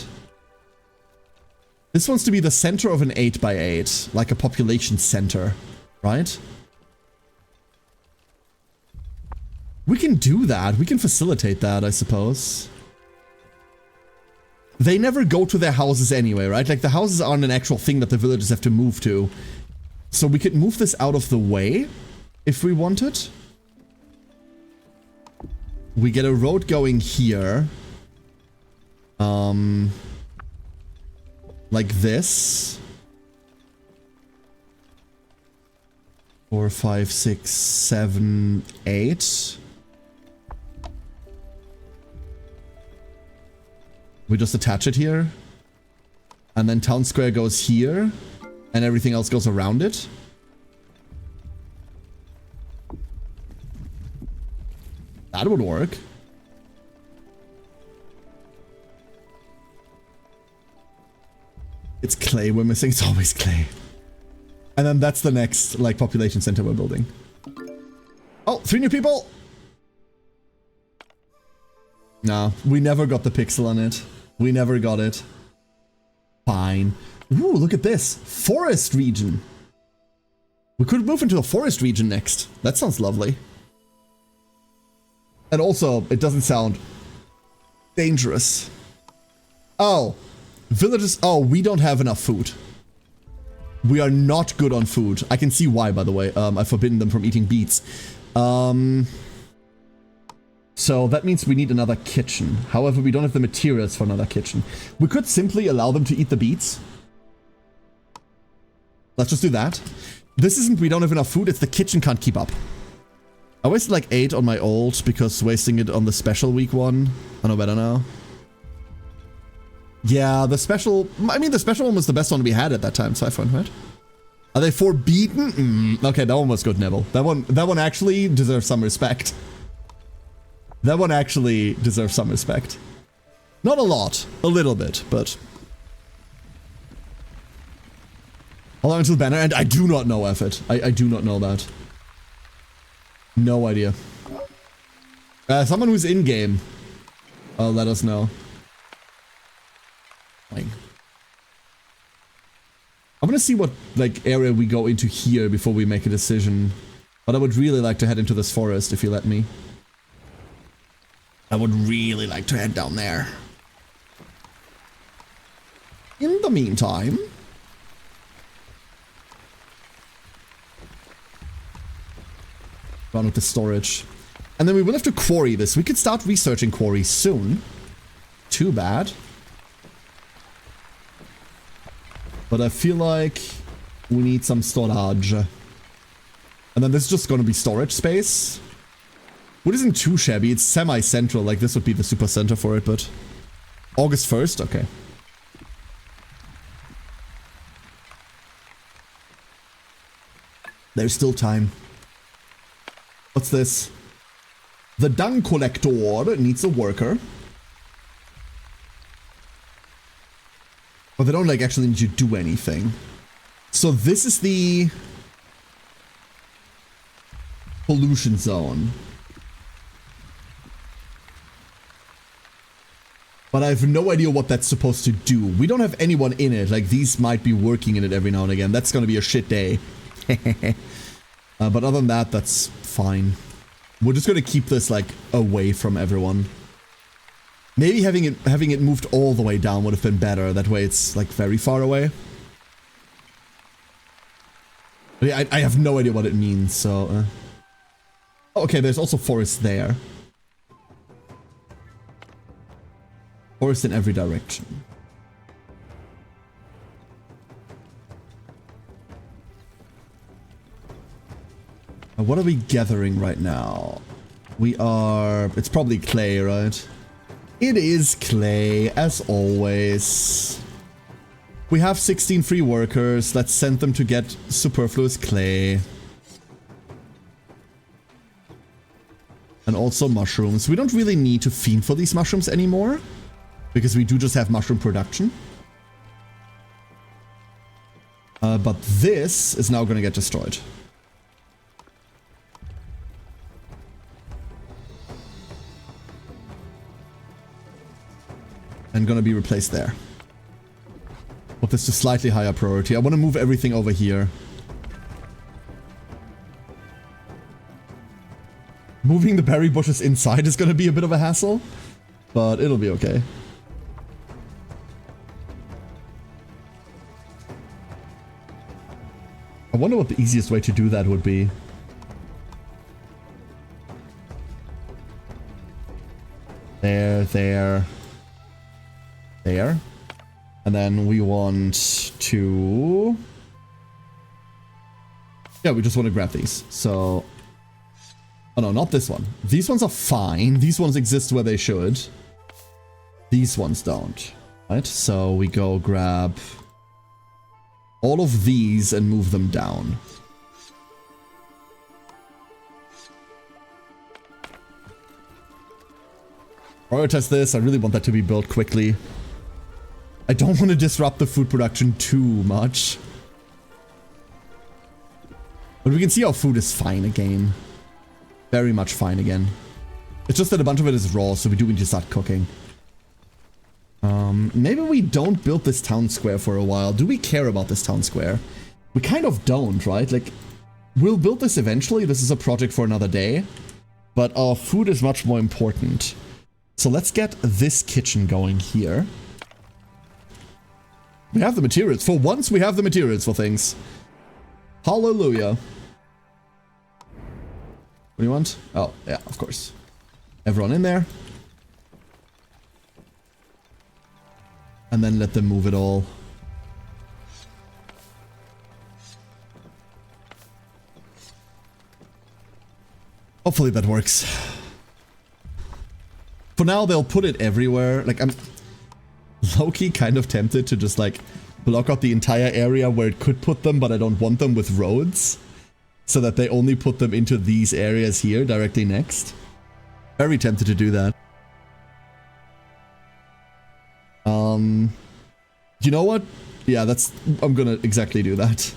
This wants to be the center of an 8x8. Like a population center. Right? We can do that. We can facilitate that, I suppose. They never go to their houses anyway, right? Like, the houses aren't an actual thing that the villagers have to move to. So we could move this out of the way if we wanted. We get a road going here. Like this. 4, 5, 6, 7, 8. We just attach it here. And then town square goes here. And everything else goes around it. That would work. It's clay we're missing. It's always clay. And then that's the next, like, population center we're building. Oh, 3 new people! No, we never got the pixel on it. We never got it. Fine. Ooh, look at this. Forest region. We could move into a forest region next. That sounds lovely. And also, it doesn't sound dangerous. Oh, villages. Oh, we don't have enough food. We are not good on food. I can see why, by the way. I've forbidden them from eating beets. So that means we need another kitchen. However, we don't have the materials for another kitchen. We could simply allow them to eat the beets. Let's just do that. This isn't we don't have enough food, it's the kitchen can't keep up. I wasted like 8 on my old because wasting it on the special week one. I know better now. Yeah, the special... I mean, the special one was the best one we had at that time, Sci-Fi, right? Are they forbidden? Okay, that one was good, Neville. That one actually deserves some respect. That one actually deserves some respect. Not a lot. A little bit, but... Allow until banner, and I do not know effort. I do not know that. No idea. Someone who's in-game. Let us know. Fine. I'm gonna see what, like, area we go into here before we make a decision. But I would really like to head into this forest, if you let me. I would really like to head down there. In the meantime... Run with the storage. And then we will have to quarry this. We could start researching quarries soon. Too bad. But I feel like we need some storage. And then this is just going to be storage space. What isn't too shabby? It's semi-central. Like this would be the super center for it, but... August 1st? Okay. There's still time. What's this? The dung collector needs a worker. But they don't like actually need to do anything. So this is the pollution zone. But I have no idea what that's supposed to do. We don't have anyone in it. Like these might be working in it every now and again. That's gonna be a shit day. But other than that, that's fine. We're just gonna keep this like away from everyone. Maybe having it moved all the way down would have been better. That way it's like very far away. I have no idea what it means, so... Okay, there's also forest there. Forest in every direction. What are we gathering right now? We are... It's probably clay, right? It is clay, as always. We have 16 free workers. Let's send them to get superfluous clay. And also mushrooms. We don't really need to fiend for these mushrooms anymore. Because we do just have mushroom production. But this is now going to get destroyed. And gonna be replaced there. Put this to slightly higher priority. I want to move everything over here. Moving the berry bushes inside is gonna be a bit of a hassle, but it'll be okay. I wonder what the easiest way to do that would be. There. And then we want to... Yeah, we just want to grab these. So... Oh no, not this one. These ones are fine. These ones exist where they should. These ones don't. Right? So we go grab all of these and move them down. Prioritize this. I really want that to be built quickly. I don't want to disrupt the food production too much. But we can see our food is fine again. Very much fine again. It's just that a bunch of it is raw, so we do need to start cooking. Maybe we don't build this town square for a while. Do we care about this town square? We kind of don't, right? Like, we'll build this eventually. This is a project for another day. But our food is much more important. So let's get this kitchen going here. We have the materials. For once, we have the materials for things. Hallelujah. What do you want? Oh, yeah, of course. Everyone in there. And then let them move it all. Hopefully that works. For now, they'll put it everywhere. Like, I'm low-key kind of tempted to just, like, block out the entire area where it could put them, but I don't want them with roads. So that they only put them into these areas here, directly next. Very tempted to do that. You know what? Yeah, I'm gonna exactly do that.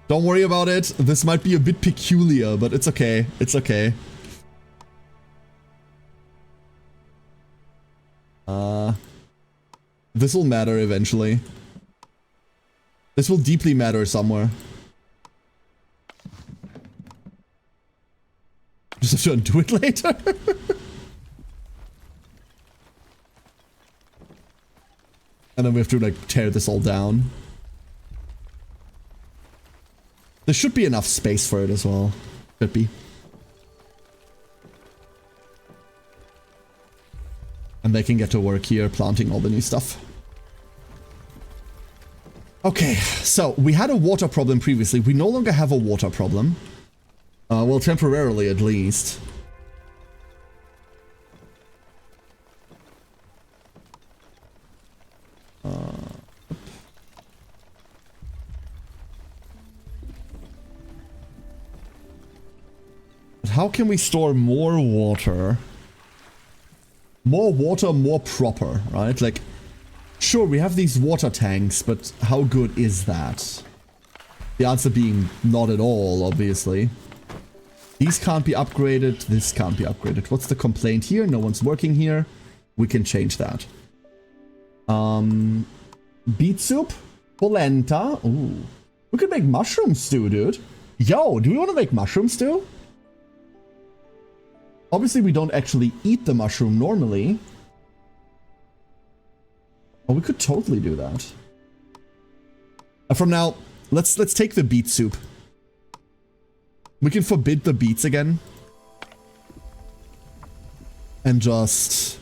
Don't worry about it. This might be a bit peculiar, but it's okay. It's okay. This will matter eventually. This will deeply matter somewhere. Just have to undo it later. And then we have to, like, tear this all down. There should be enough space for it as well. Should be. And they can get to work here planting all the new stuff. Okay, so we had a water problem previously. We no longer have a water problem. Well, temporarily at least. But how can we store more water? More water, more proper, right? Like, sure, we have these water tanks, but how good is that? The answer being not at all, obviously. These can't be upgraded. This can't be upgraded. What's the complaint here? No one's working here. We can change that. Beet soup? Polenta? Ooh. We could make mushroom stew, dude. Yo, do we want to make mushroom stew? Obviously, we don't actually eat the mushroom normally. Oh, we could totally do that. From now, let's take the beet soup. We can forbid the beets again. And just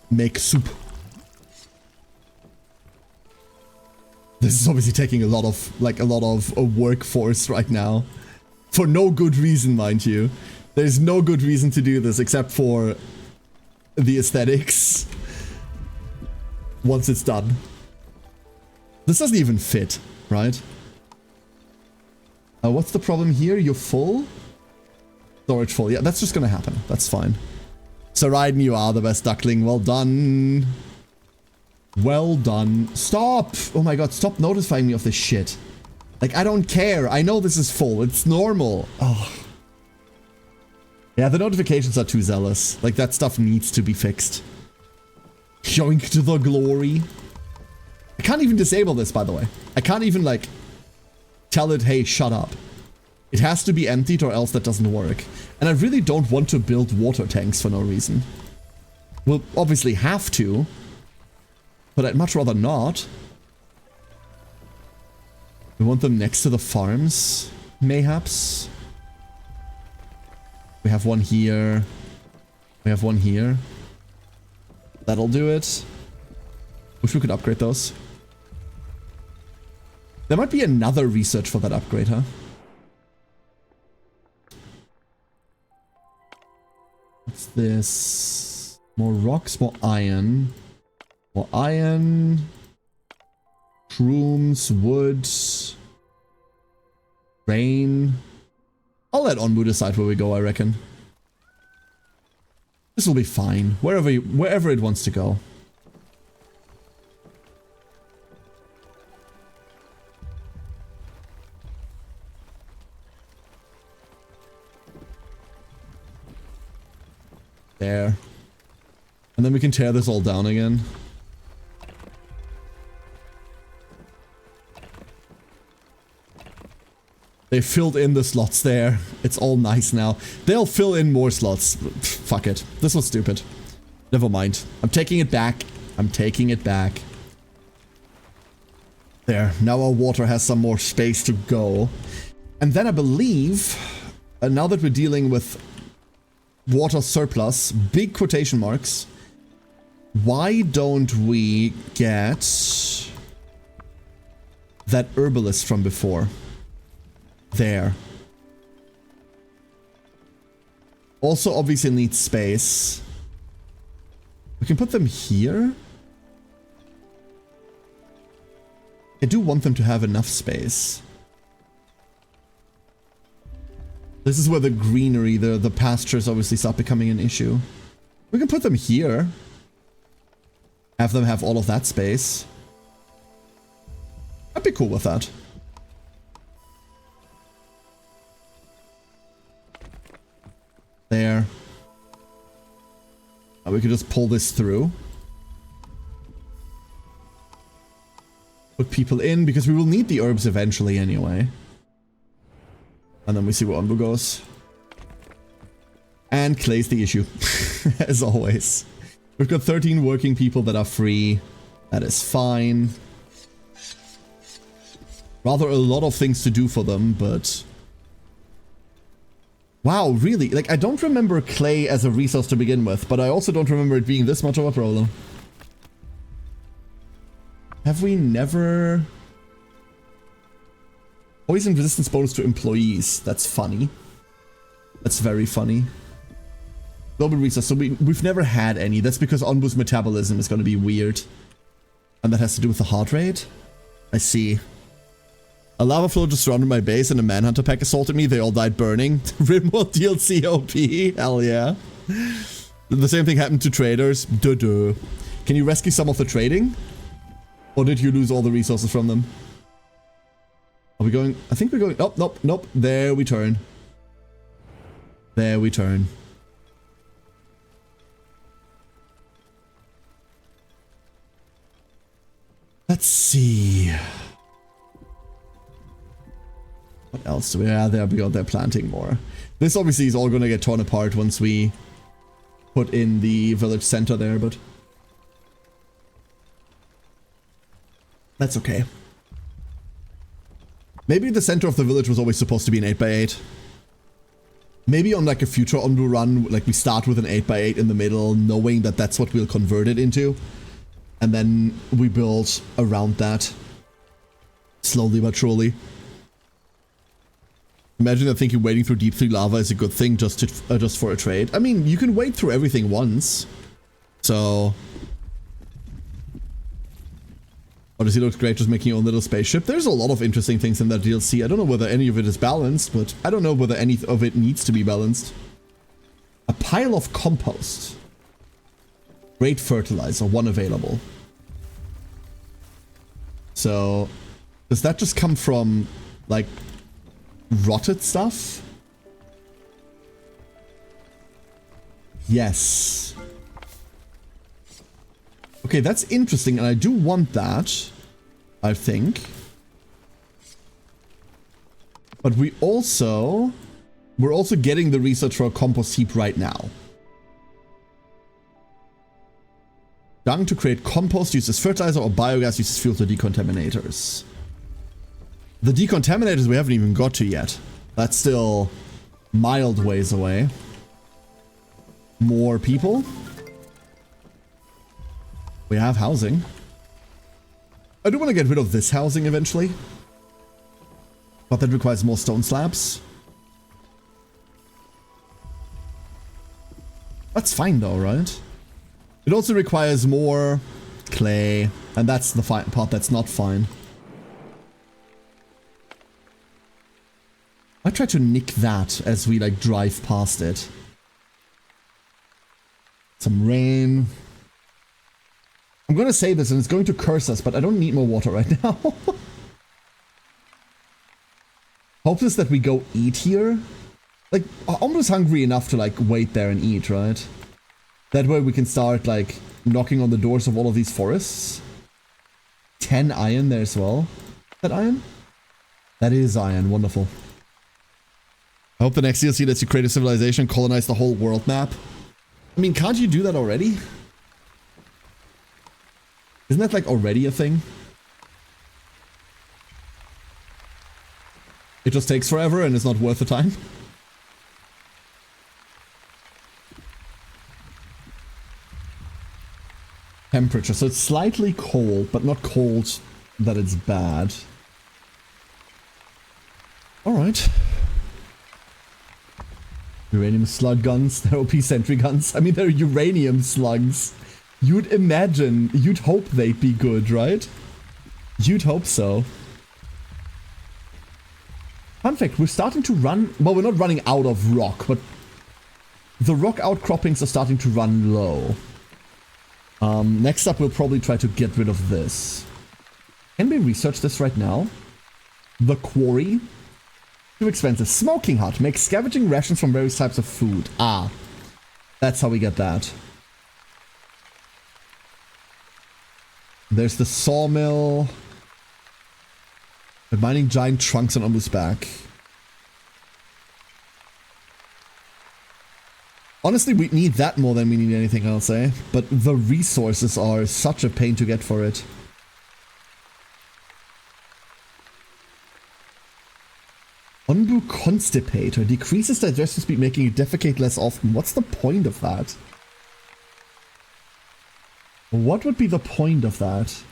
make soup. This is obviously taking a lot of workforce right now. For no good reason, mind you. There's no good reason to do this except for the aesthetics. Once it's done. This doesn't even fit, right? What's the problem here? You're full? Storage full. Yeah, that's just gonna happen. That's fine. So Raiden, you are the best duckling. Well done. Well done. Stop! Oh my god, stop notifying me of this shit. Like, I don't care. I know this is full. It's normal. Oh. Yeah, the notifications are too zealous. Like, that stuff needs to be fixed. Yoink to the glory. I can't even disable this, by the way. I can't even, like, tell it, hey, shut up. It has to be emptied or else that doesn't work. And I really don't want to build water tanks for no reason. We'll obviously have to. But I'd much rather not. We want them next to the farms, mayhaps. We have one here. We have one here. That'll do it. Wish we could upgrade those. There might be another research for that upgrade, huh? What's this? More rocks, more iron. More iron. Shrooms, wood. Rain. I'll let Onbu decide where we go, I reckon. This will be fine. Wherever it wants to go. There. And then we can tear this all down again. They filled in the slots there. It's all nice now. They'll fill in more slots. Fuck it. This was stupid. Never mind. I'm taking it back. I'm taking it back. There. Now our water has some more space to go. And then I believe, now that we're dealing with water surplus, big quotation marks, why don't we get that herbalist from before? There. Also obviously needs space. We can put them here. I do want them to have enough space. This is where the greenery, the pastures obviously start becoming an issue. We can put them here. Have them have all of that space. I'd be cool with that. There. Now we could just pull this through. Put people in, because we will need the herbs eventually anyway. And then we see where Onbu goes. And Clay's the issue, as always. We've got 13 working people that are free. That is fine. Rather a lot of things to do for them, but... Wow, really? Like, I don't remember clay as a resource to begin with, but I also don't remember it being this much of a problem. Have we never... Poison resistance bonus to employees. That's funny. That's very funny. Global resource. So we've never had any. That's because Onbu's metabolism is going to be weird. And that has to do with the heart rate? I see. A lava flow just surrounded my base and a manhunter pack assaulted me. They all died burning. Rimworld DLC OP. Hell yeah. The same thing happened to traders. Duh. Can you rescue some of the trading? Or did you lose all the resources from them? Are we going? I think we're going. Oh, nope. There we turn. There we turn. Let's see. What else do we have? There we go. They're planting more. This obviously is all going to get torn apart once we put in the village center there, but that's okay. Maybe the center of the village was always supposed to be an 8x8. Maybe on like a future Onbu run, like we start with an 8x8 in the middle, knowing that that's what we'll convert it into. And then we build around that. Slowly but surely. Imagine that thinking waiting through deep sea lava is a good thing just for a trade. I mean, you can wait through everything once. So... Odyssey looks great just making your own little spaceship. There's a lot of interesting things in that DLC. I don't know whether any of it is balanced, but I don't know whether any of it needs to be balanced. A pile of compost. Great fertilizer, one available. So, does that just come from, like, rotted stuff? Yes. Okay, that's interesting, and I do want that, I think. But we're also getting the research for a compost heap right now. Dung to create compost uses fertilizer, or biogas uses fuel to decontaminators. The decontaminators we haven't even got to yet. That's still mild ways away. More people. We have housing. I do want to get rid of this housing eventually. But that requires more stone slabs. That's fine though, right? It also requires more clay. And that's the part that's not fine. I try to nick that as we like drive past it. Some rain. I'm gonna say this and it's going to curse us, but I don't need more water right now. Hopeless that we go eat here. Like, I'm almost hungry enough to like wait there and eat, right? That way we can start, like, knocking on the doors of all of these forests. 10 iron there as well. Is that iron? That is iron. Wonderful. I hope the next DLC lets you create a civilization, colonize the whole world map. I mean, can't you do that already? Isn't that, like, already a thing? It just takes forever and it's not worth the time. Temperature. So it's slightly cold, but not cold that it's bad. Alright. Uranium slug guns. They're OP sentry guns. I mean, they're uranium slugs. You'd imagine, you'd hope they'd be good, right? You'd hope so. Fun fact, we're starting to run... Well, we're not running out of rock, but... The rock outcroppings are starting to run low. Next up, we'll probably try to get rid of this. Can we research this right now? The quarry. Too expensive. Smoking hut. Makes scavenging rations from various types of food. Ah. That's how we get that. There's the sawmill. We're mining giant trunks on Onbu's back. Honestly, we need that more than we need anything else, eh? But the resources are such a pain to get for it. Onbu Constipator. Decreases digestion speed, making you defecate less often. What's the point of that? What would be the point of that?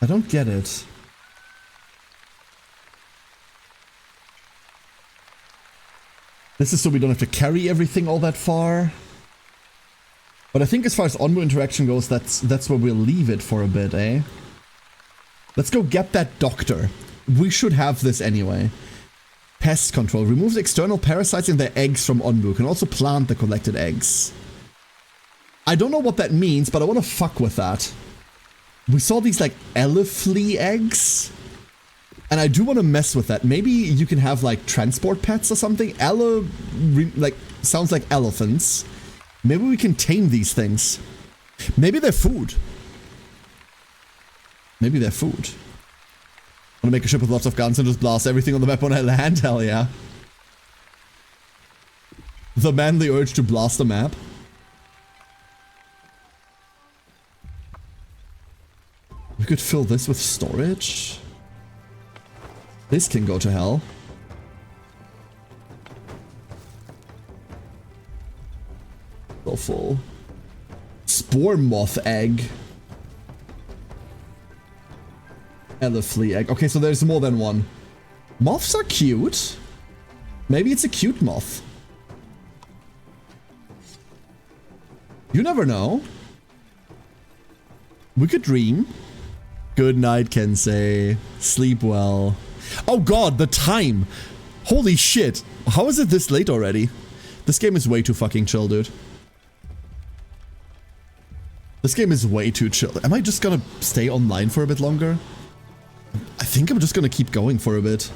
I don't get it. This is so we don't have to carry everything all that far. But I think as far as Onbu interaction goes, that's where we'll leave it for a bit, eh? Let's go get that doctor. We should have this anyway. Pest control. Removes external parasites and their eggs from Onbu. Can also plant the collected eggs. I don't know what that means, but I want to fuck with that. We saw these like eleflea eggs. And I do want to mess with that. Maybe you can have like transport pets or something. Like, sounds like elephants. Maybe we can tame these things. Maybe they're food. Maybe they're food. Want to make a ship with lots of guns and just blast everything on the map when I land? Hell yeah. The manly urge to blast a map. We could fill this with storage. This can go to hell. Go full. Spore moth egg. Eleflea egg. Okay, so there's more than one. Moths are cute. Maybe it's a cute moth. You never know. We could dream. Good night, Kensei. Sleep well. Oh god, the time. Holy shit. How is it this late already? This game is way too fucking chill, dude. This game is way too chill. Am I just gonna stay online for a bit longer? I think I'm just gonna keep going for a bit.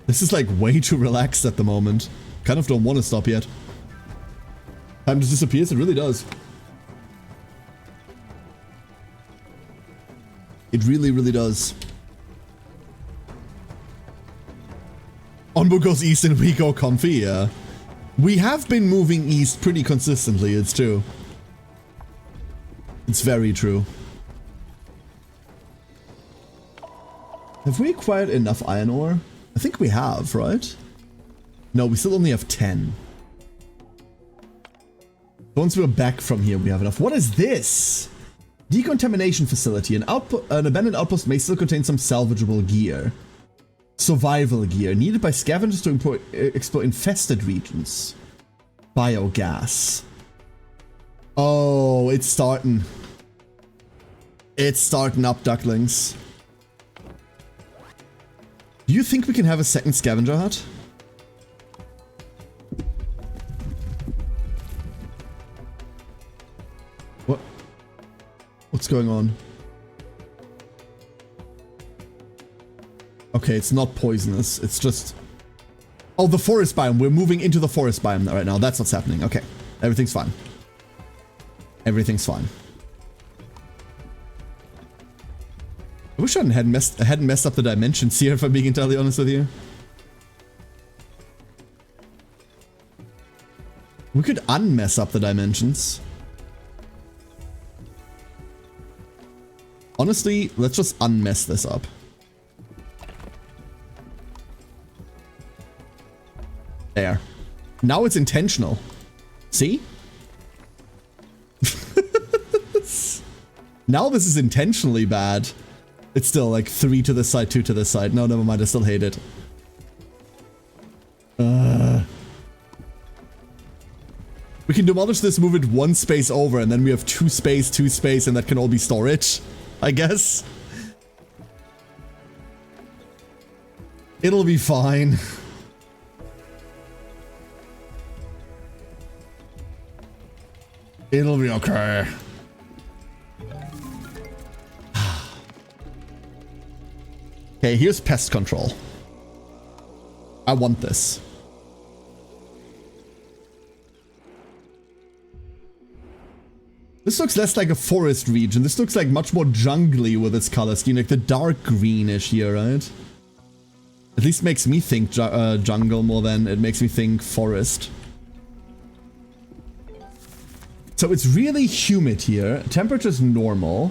This is like way too relaxed at the moment. Kind of don't want to stop yet. Time just disappears, it really does. It really, really does. Onbu goes east and we go comfy, yeah. We have been moving east pretty consistently, it's true. It's very true. Have we acquired enough iron ore? I think we have, right? No, we still only have 10. Once we're back from here, we have enough. What is this? Decontamination facility. An abandoned outpost may still contain some salvageable gear. Survival gear. Needed by scavengers to explore infested regions. Biogas. Oh, it's starting. It's starting up, ducklings. Do you think we can have a second scavenger hut? What? What's going on? Okay, it's not poisonous. It's just Oh, the forest biome. We're moving into the forest biome right now. That's what's happening. Okay. Everything's fine. Everything's fine. I wish I hadn't messed up the dimensions here, if I'm being entirely honest with you. We could unmess up the dimensions. Honestly, let's just unmess this up. There. Now it's intentional. See? Now this is intentionally bad. It's still like 3 to this side, 2 to this side. No, never mind. I still hate it. We can demolish this, move it 1 space over, and then we have 2 space, 2 space, and that can all be storage, I guess. It'll be fine. It'll be okay. Okay, here's pest control. I want this. This looks less like a forest region. This looks like much more jungly with its color scheme, like the dark greenish here, right? At least makes me think jungle more than it makes me think forest. So it's really humid here. Temperature's normal.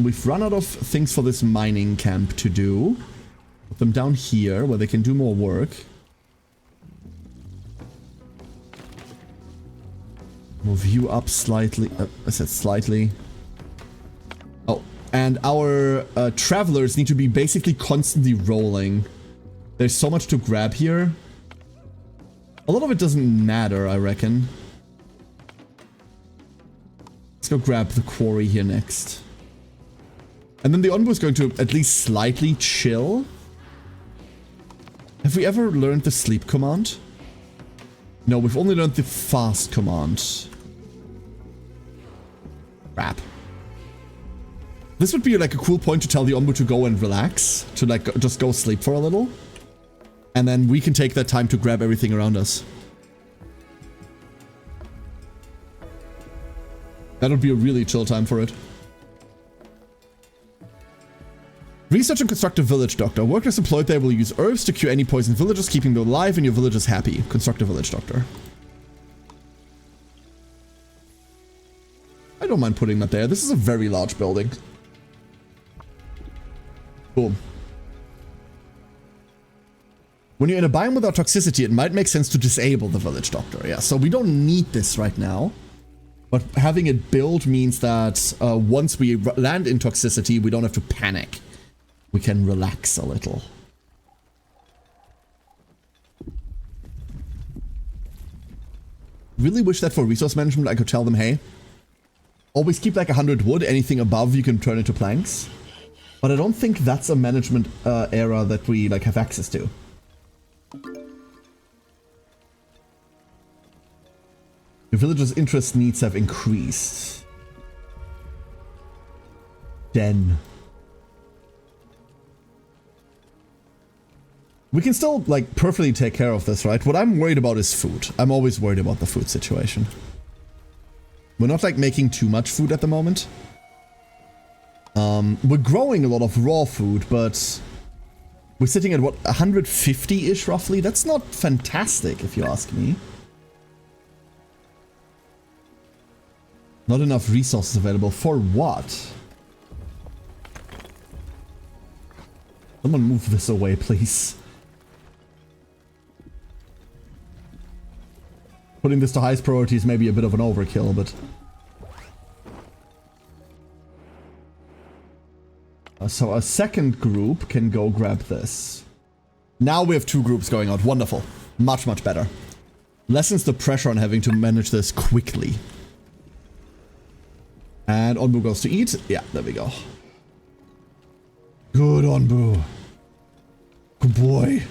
We've run out of things for this mining camp to do. Put them down here where they can do more work. Move you up slightly. I said slightly. Oh, and our travelers need to be basically constantly rolling. There's so much to grab here. A lot of it doesn't matter, I reckon. Let's go grab the quarry here next. And then the Onbu is going to at least slightly chill. Have we ever learned the sleep command? No, we've only learned the fast command. Crap. This would be like a cool point to tell the Onbu to go and relax. To like just go sleep for a little. And then we can take that time to grab everything around us. That would be a really chill time for it. Research and construct a village, doctor. Workers employed there will use herbs to cure any poisoned villagers, keeping them alive and your villagers happy. Construct a village, doctor. I don't mind putting that there. This is a very large building. Boom. When you're in a biome without toxicity, it might make sense to disable the village doctor. Yeah, so we don't need this right now. But having it build means that once we land in toxicity, we don't have to panic. We can relax a little. Really wish that for resource management I could tell them, hey, always keep like 100 wood. Anything above you can turn into planks. But I don't think that's a management area that we like have access to. Your villagers' interest needs have increased. Den. We can still, like, perfectly take care of this, right? What I'm worried about is food. I'm always worried about the food situation. We're not, like, making too much food at the moment. We're growing a lot of raw food, but we're sitting at, what, 150-ish roughly? That's not fantastic, if you ask me. Not enough resources available. For what? Someone move this away, please. Putting this to highest priority is maybe a bit of an overkill, but... so a second group can go grab this. Now we have 2 groups going out. Wonderful. Much, much better. Lessens the pressure on having to manage this quickly. And Onbu goes to eat. Yeah, there we go. Good, Onbu. Good boy.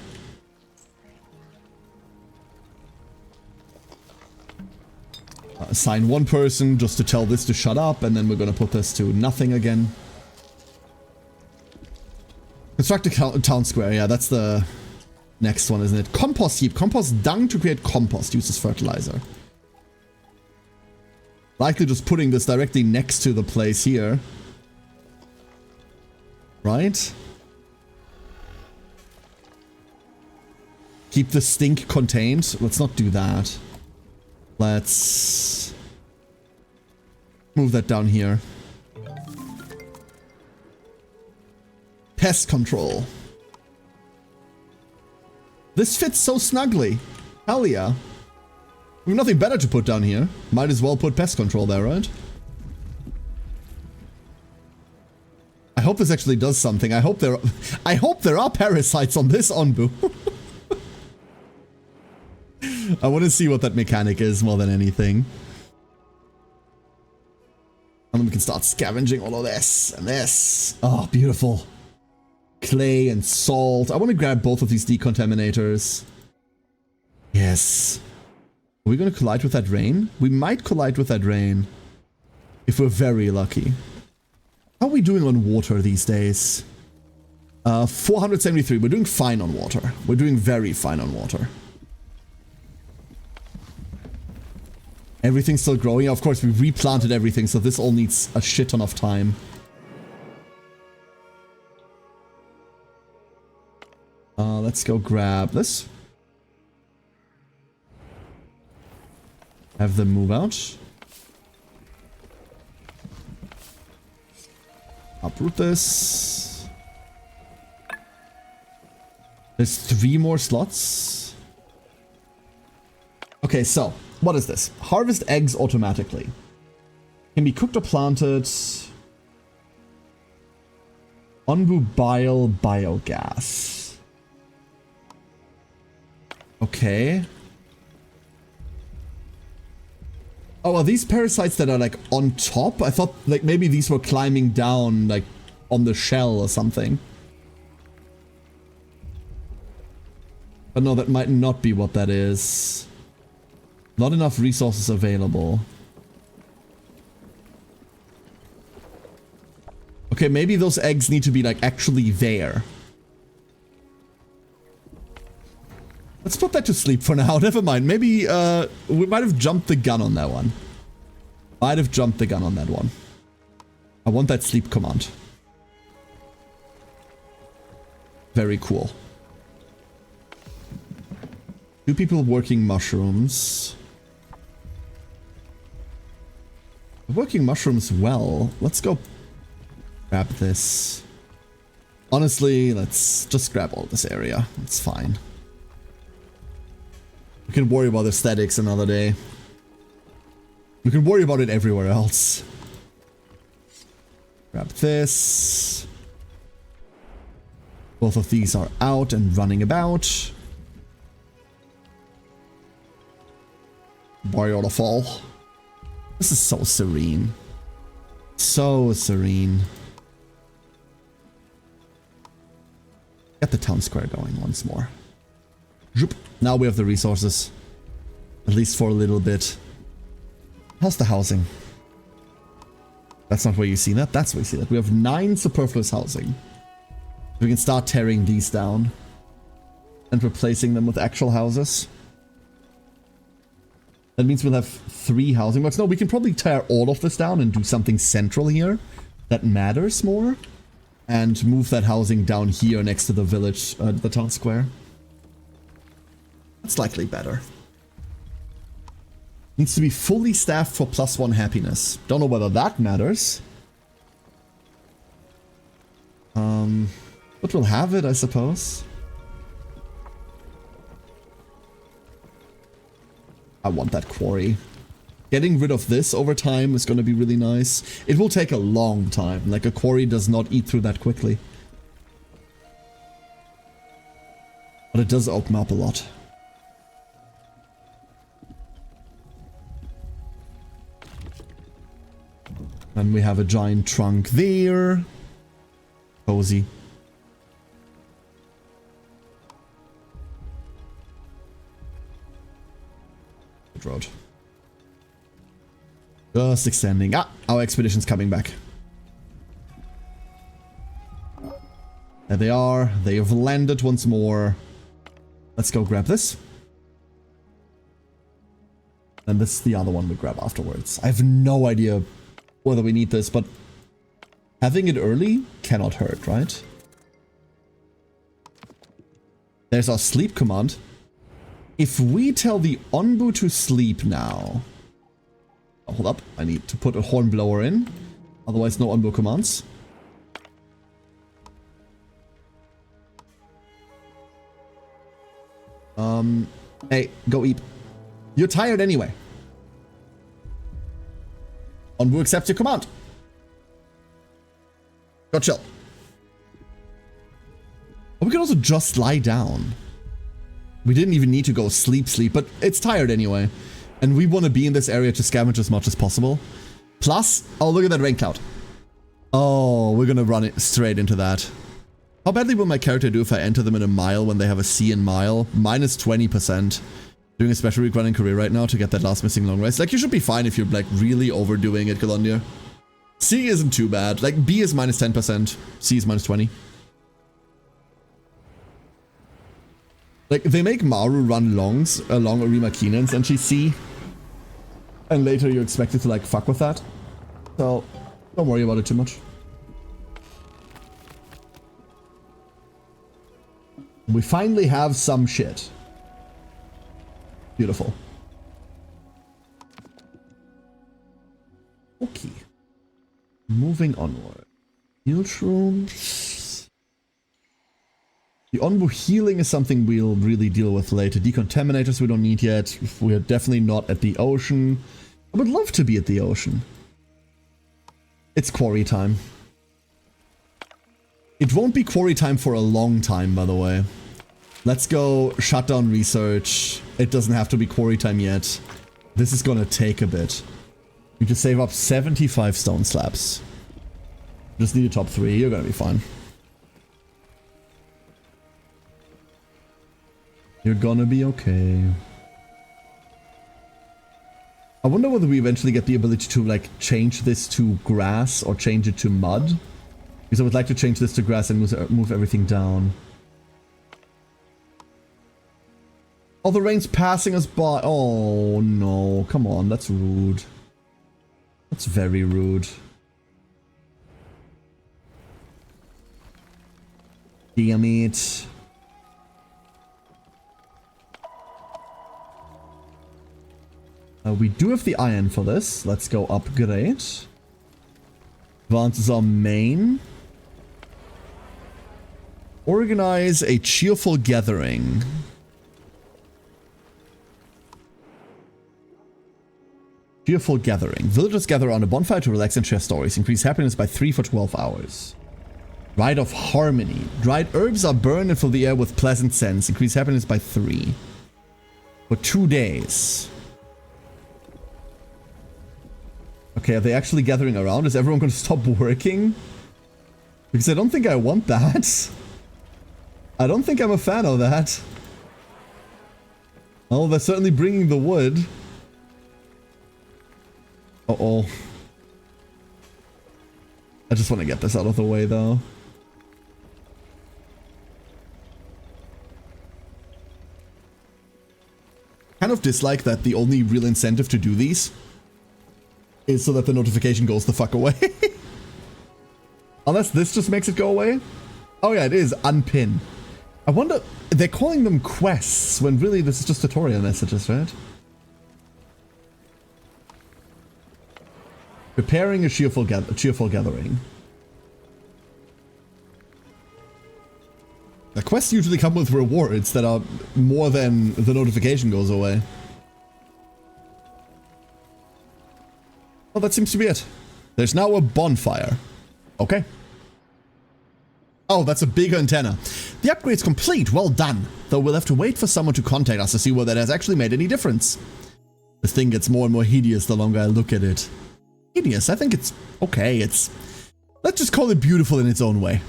Assign 1 person just to tell this to shut up, and then we're gonna put this to nothing again. Construct a town square. Yeah, that's the next one, isn't it? Compost heap. Compost dung to create compost. Uses fertilizer. Likely just putting this directly next to the place here. Right? Keep the stink contained. Let's not do that. Let's move that down here. Pest control. This fits so snugly. Hell yeah. We have nothing better to put down here. Might as well put pest control there, right? I hope this actually does something. I hope there are parasites on this Onbu. I want to see what that mechanic is more than anything. And then we can start scavenging all of this and this. Oh, beautiful. Clay and salt. I want to grab both of these decontaminators. Yes. Are we going to collide with that rain? We might collide with that rain. If we're very lucky. How are we doing on water these days? 473. We're doing fine on water. We're doing very fine on water. Everything's still growing. Of course, we replanted everything, so this all needs a shit ton of time. Let's go grab this. Have them move out. Uproot this. There's 3 more slots. Okay, so what is this? Harvest eggs automatically. Can be cooked or planted. Onbu bile biogas. Okay. Oh, are these parasites that are like on top? I thought like maybe these were climbing down like on the shell or something. But no, that might not be what that is. Not enough resources available. Okay, maybe those eggs need to be like actually there. Let's put that to sleep for now. Never mind. Maybe we might have jumped the gun on that one. Might have jumped the gun on that one. I want that sleep command. Very cool. 2 people working mushrooms. Working mushrooms well. Let's go grab this. Honestly, let's just grab all this area. It's fine. We can worry about aesthetics another day. We can worry about it everywhere else. Grab this. Both of these are out and running about. Waterfall. This is so serene. So serene. Get the town square going once more. Zoop. Now we have the resources. At least for a little bit. How's the housing? That's not where you see that. That's where you see that. We have 9 superfluous housing. We can start tearing these down. And replacing them with actual houses. That means we'll have 3 housing blocks. No, we can probably tear all of this down and do something central here. That matters more. And move that housing down here next to the village, the town square. That's likely better. Needs to be fully staffed for +1 happiness. Don't know whether that matters. But we'll have it, I suppose. I want that quarry. Getting rid of this over time is going to be really nice. It will take a long time. Like, a quarry does not eat through that quickly. But it does open up a lot. And we have a giant trunk there. Cozy. Good road. Just extending. Ah, our expedition's coming back. There they are. They have landed once more. Let's go grab this. And this is the other one we grab afterwards. I have no idea whether we need this, but having it early cannot hurt, right? There's our sleep command. If we tell the Onbu to sleep now... Oh, hold up, I need to put a hornblower in. Otherwise no Onbu commands. Hey, go eat. You're tired anyway. Onbu accepts your command. Go chill. Or we could also just lie down. We didn't even need to go sleep, but it's tired anyway. And we want to be in this area to scavenge as much as possible. Plus, oh, look at that rain cloud. Oh, we're gonna run it straight into that. How badly will my character do if I enter them in a mile when they have a C in mile? Minus 20%. Doing a special week running career right now to get that last missing long rest. Like, you should be fine if you're, like, really overdoing it, Galundia. C isn't too bad. Like, B is minus 10%. C is minus 20. Like, they make Maru run longs along Arima Keenan's and she's C. And later you're expected to, like, fuck with that. So, don't worry about it too much. We finally have some shit. Beautiful. Okay. Moving onward. Heal shrooms. The Onbu healing is something we'll really deal with later. Decontaminators we don't need yet. We're definitely not at the ocean. I would love to be at the ocean. It's quarry time. It won't be quarry time for a long time, by the way. Let's go shut down research. It doesn't have to be quarry time yet. This is gonna take a bit. We just save up 75 stone slabs. Just need a top 3. You're gonna be fine. You're gonna be okay. I wonder whether we eventually get the ability to, like, change this to grass or change it to mud. Because I would like to change this to grass and move everything down. Oh, the rain's passing us by. Oh, no. Come on, that's rude. That's very rude. Damn it. We do have the iron for this. Let's go upgrade. Advances our main. Organize a cheerful gathering. Cheerful gathering. Villagers gather around a bonfire to relax and share stories. Increase happiness by 3 for 12 hours. Rite of Harmony. Dried herbs are burned and fill the air with pleasant scents. Increase happiness by 3. For 2 days. Okay, are they actually gathering around? Is everyone going to stop working? Because I don't think I want that. I don't think I'm a fan of that. Oh, they're certainly bringing the wood. Uh-oh. I just want to get this out of the way, though. Kind of dislike that the only real incentive to do these is so that the notification goes the fuck away. Unless this just makes it go away. Oh yeah, it is unpin. I wonder, they're calling them quests when really this is just tutorial messages, right? Preparing a cheerful gathering. The quests usually come with rewards that are more than the notification goes away. Well, that seems to be it. There's now a bonfire. Okay. Oh, that's a big antenna. The upgrade's complete. Well done. Though we'll have to wait for someone to contact us to see whether that has actually made any difference. This thing gets more and more hideous the longer I look at it. Hideous? I think it's okay. It's... Let's just call it beautiful in its own way.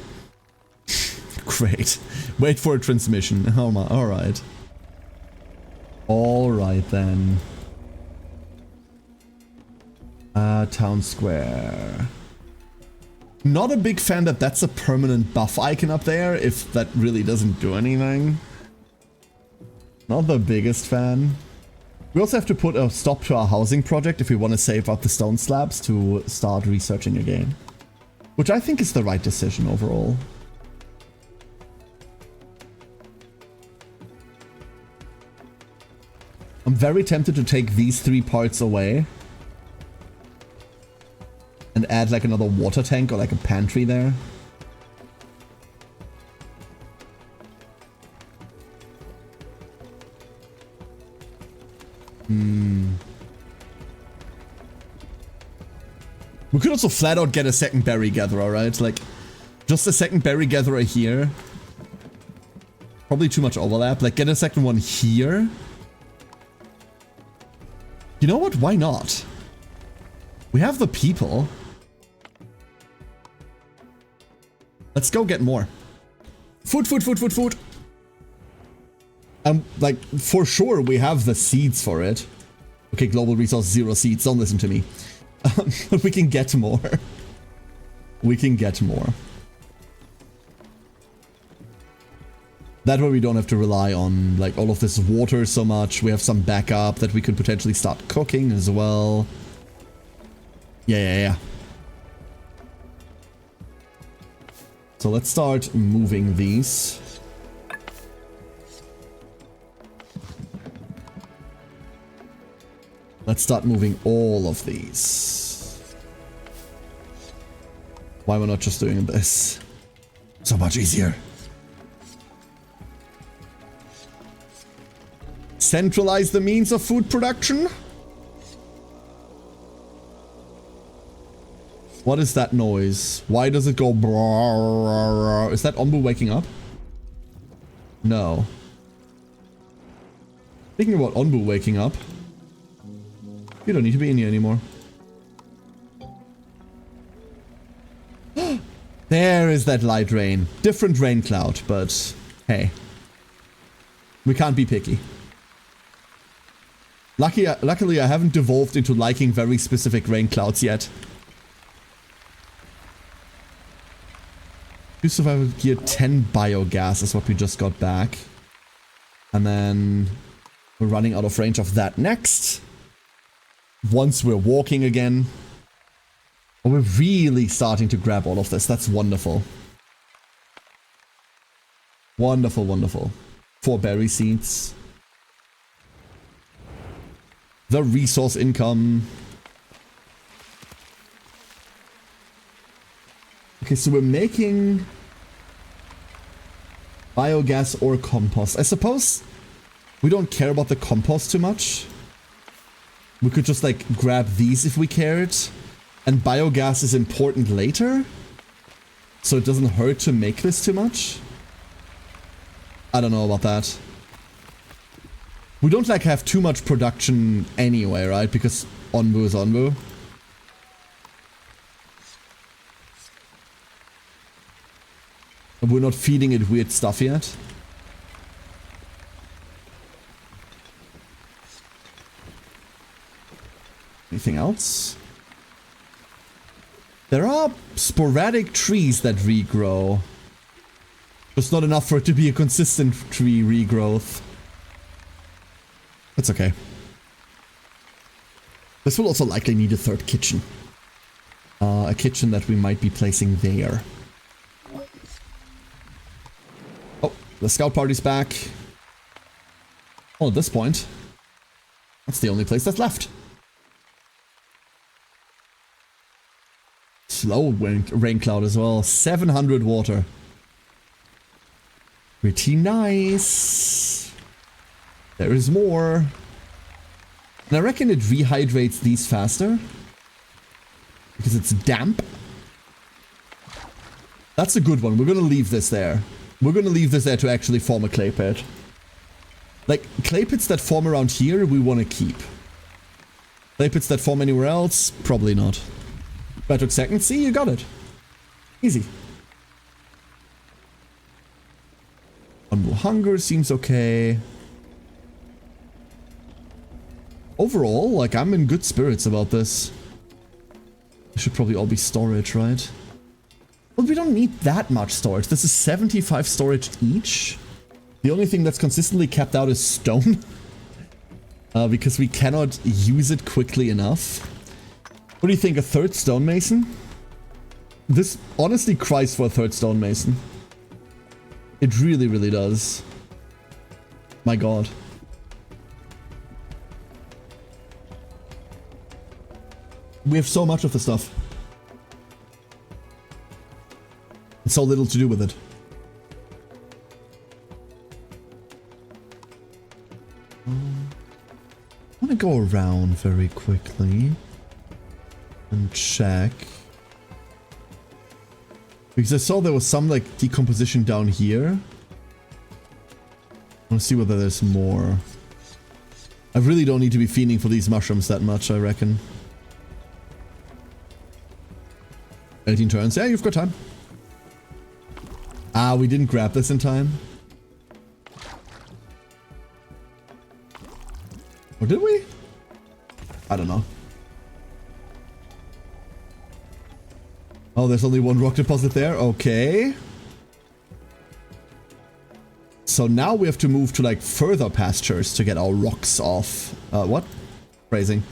Great. Wait for a transmission. Oh my... Alright. Alright then. Town Square. Not a big fan that that's a permanent buff icon up there, if that really doesn't do anything. Not the biggest fan. We also have to put a stop to our housing project if we want to save up the stone slabs to start researching again. Which I think is the right decision overall. I'm very tempted to take these 3 parts away. And add like another water tank or like a pantry there. We could also flat out get a second berry gatherer, right? Like, just a second berry gatherer here. Probably too much overlap. Like, get a second one here. You know what? Why not? We have the people. Let's go get more. Food, food, food, food, food. Like, for sure, we have the seeds for it. Okay, global resource, 0 seeds. Don't listen to me. But we can get more. We can get more. That way we don't have to rely on, like, all of this water so much. We have some backup that we could potentially start cooking as well. Yeah. So let's start moving these. Let's start moving all of these. Why we're not just doing this? So much easier. Centralize the means of food production? What is that noise? Why does it go brrrr? Is that Onbu waking up? No. Thinking about Onbu waking up. You don't need to be in here anymore. There is that light rain. Different rain cloud, but hey. We can't be picky. Luckily, I haven't devolved into liking very specific rain clouds yet. 2 survival gear, 10 biogas is what we just got back. And then we're running out of range of that next. Once we're walking again. Oh, we're really starting to grab all of this. That's wonderful. Wonderful, wonderful. 4 berry seeds. The resource income. Okay, so we're making biogas or compost. I suppose we don't care about the compost too much. We could just like grab these if we cared. And biogas is important later. So it doesn't hurt to make this too much. I don't know about that. We don't like have too much production anyway, right? Because Onbu is Onbu. And we're not feeding it weird stuff yet. Anything else? There are sporadic trees that regrow. Just not enough for it to be a consistent tree regrowth. That's okay. This will also likely need a 3rd kitchen. A kitchen that we might be placing there. Oh, the scout party's back. Well, at this point, that's the only place that's left. Slow rain cloud as well. 700 water. Pretty nice. There is more. And I reckon it rehydrates these faster. Because it's damp. That's a good one. We're going to leave this there. We're going to leave this there to actually form a clay pit. Like, clay pits that form around here, we want to keep. Clay pits that form anywhere else, probably not. But I took second. See, you got it. Easy. Onbu hunger seems okay. Overall, like, I'm in good spirits about this. It should probably all be storage, right? Well, we don't need that much storage. This is 75 storage each. The only thing that's consistently kept out is stone. Because we cannot use it quickly enough. What do you think, a third stonemason? This honestly cries for a third stonemason. It really, really does. My god. We have so much of the stuff. And so little to do with it. I want to go around very quickly and check. Because I saw there was some like decomposition down here. I want to see whether there's more. I really don't need to be fiending for these mushrooms that much, I reckon. 18 turns. Yeah, you've got time. Ah, we didn't grab this in time. Or did we? I don't know. Oh, there's only one rock deposit there. Okay. So now we have to move to like further pastures to get our rocks off. What? Phrasing.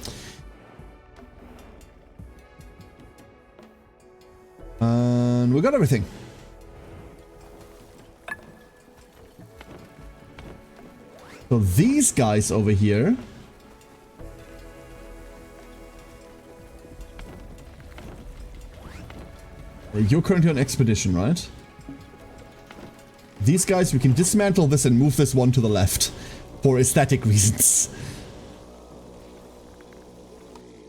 And we got everything. So these guys over here. You're currently on expedition, right? These guys, we can dismantle this and move this one to the left for aesthetic reasons.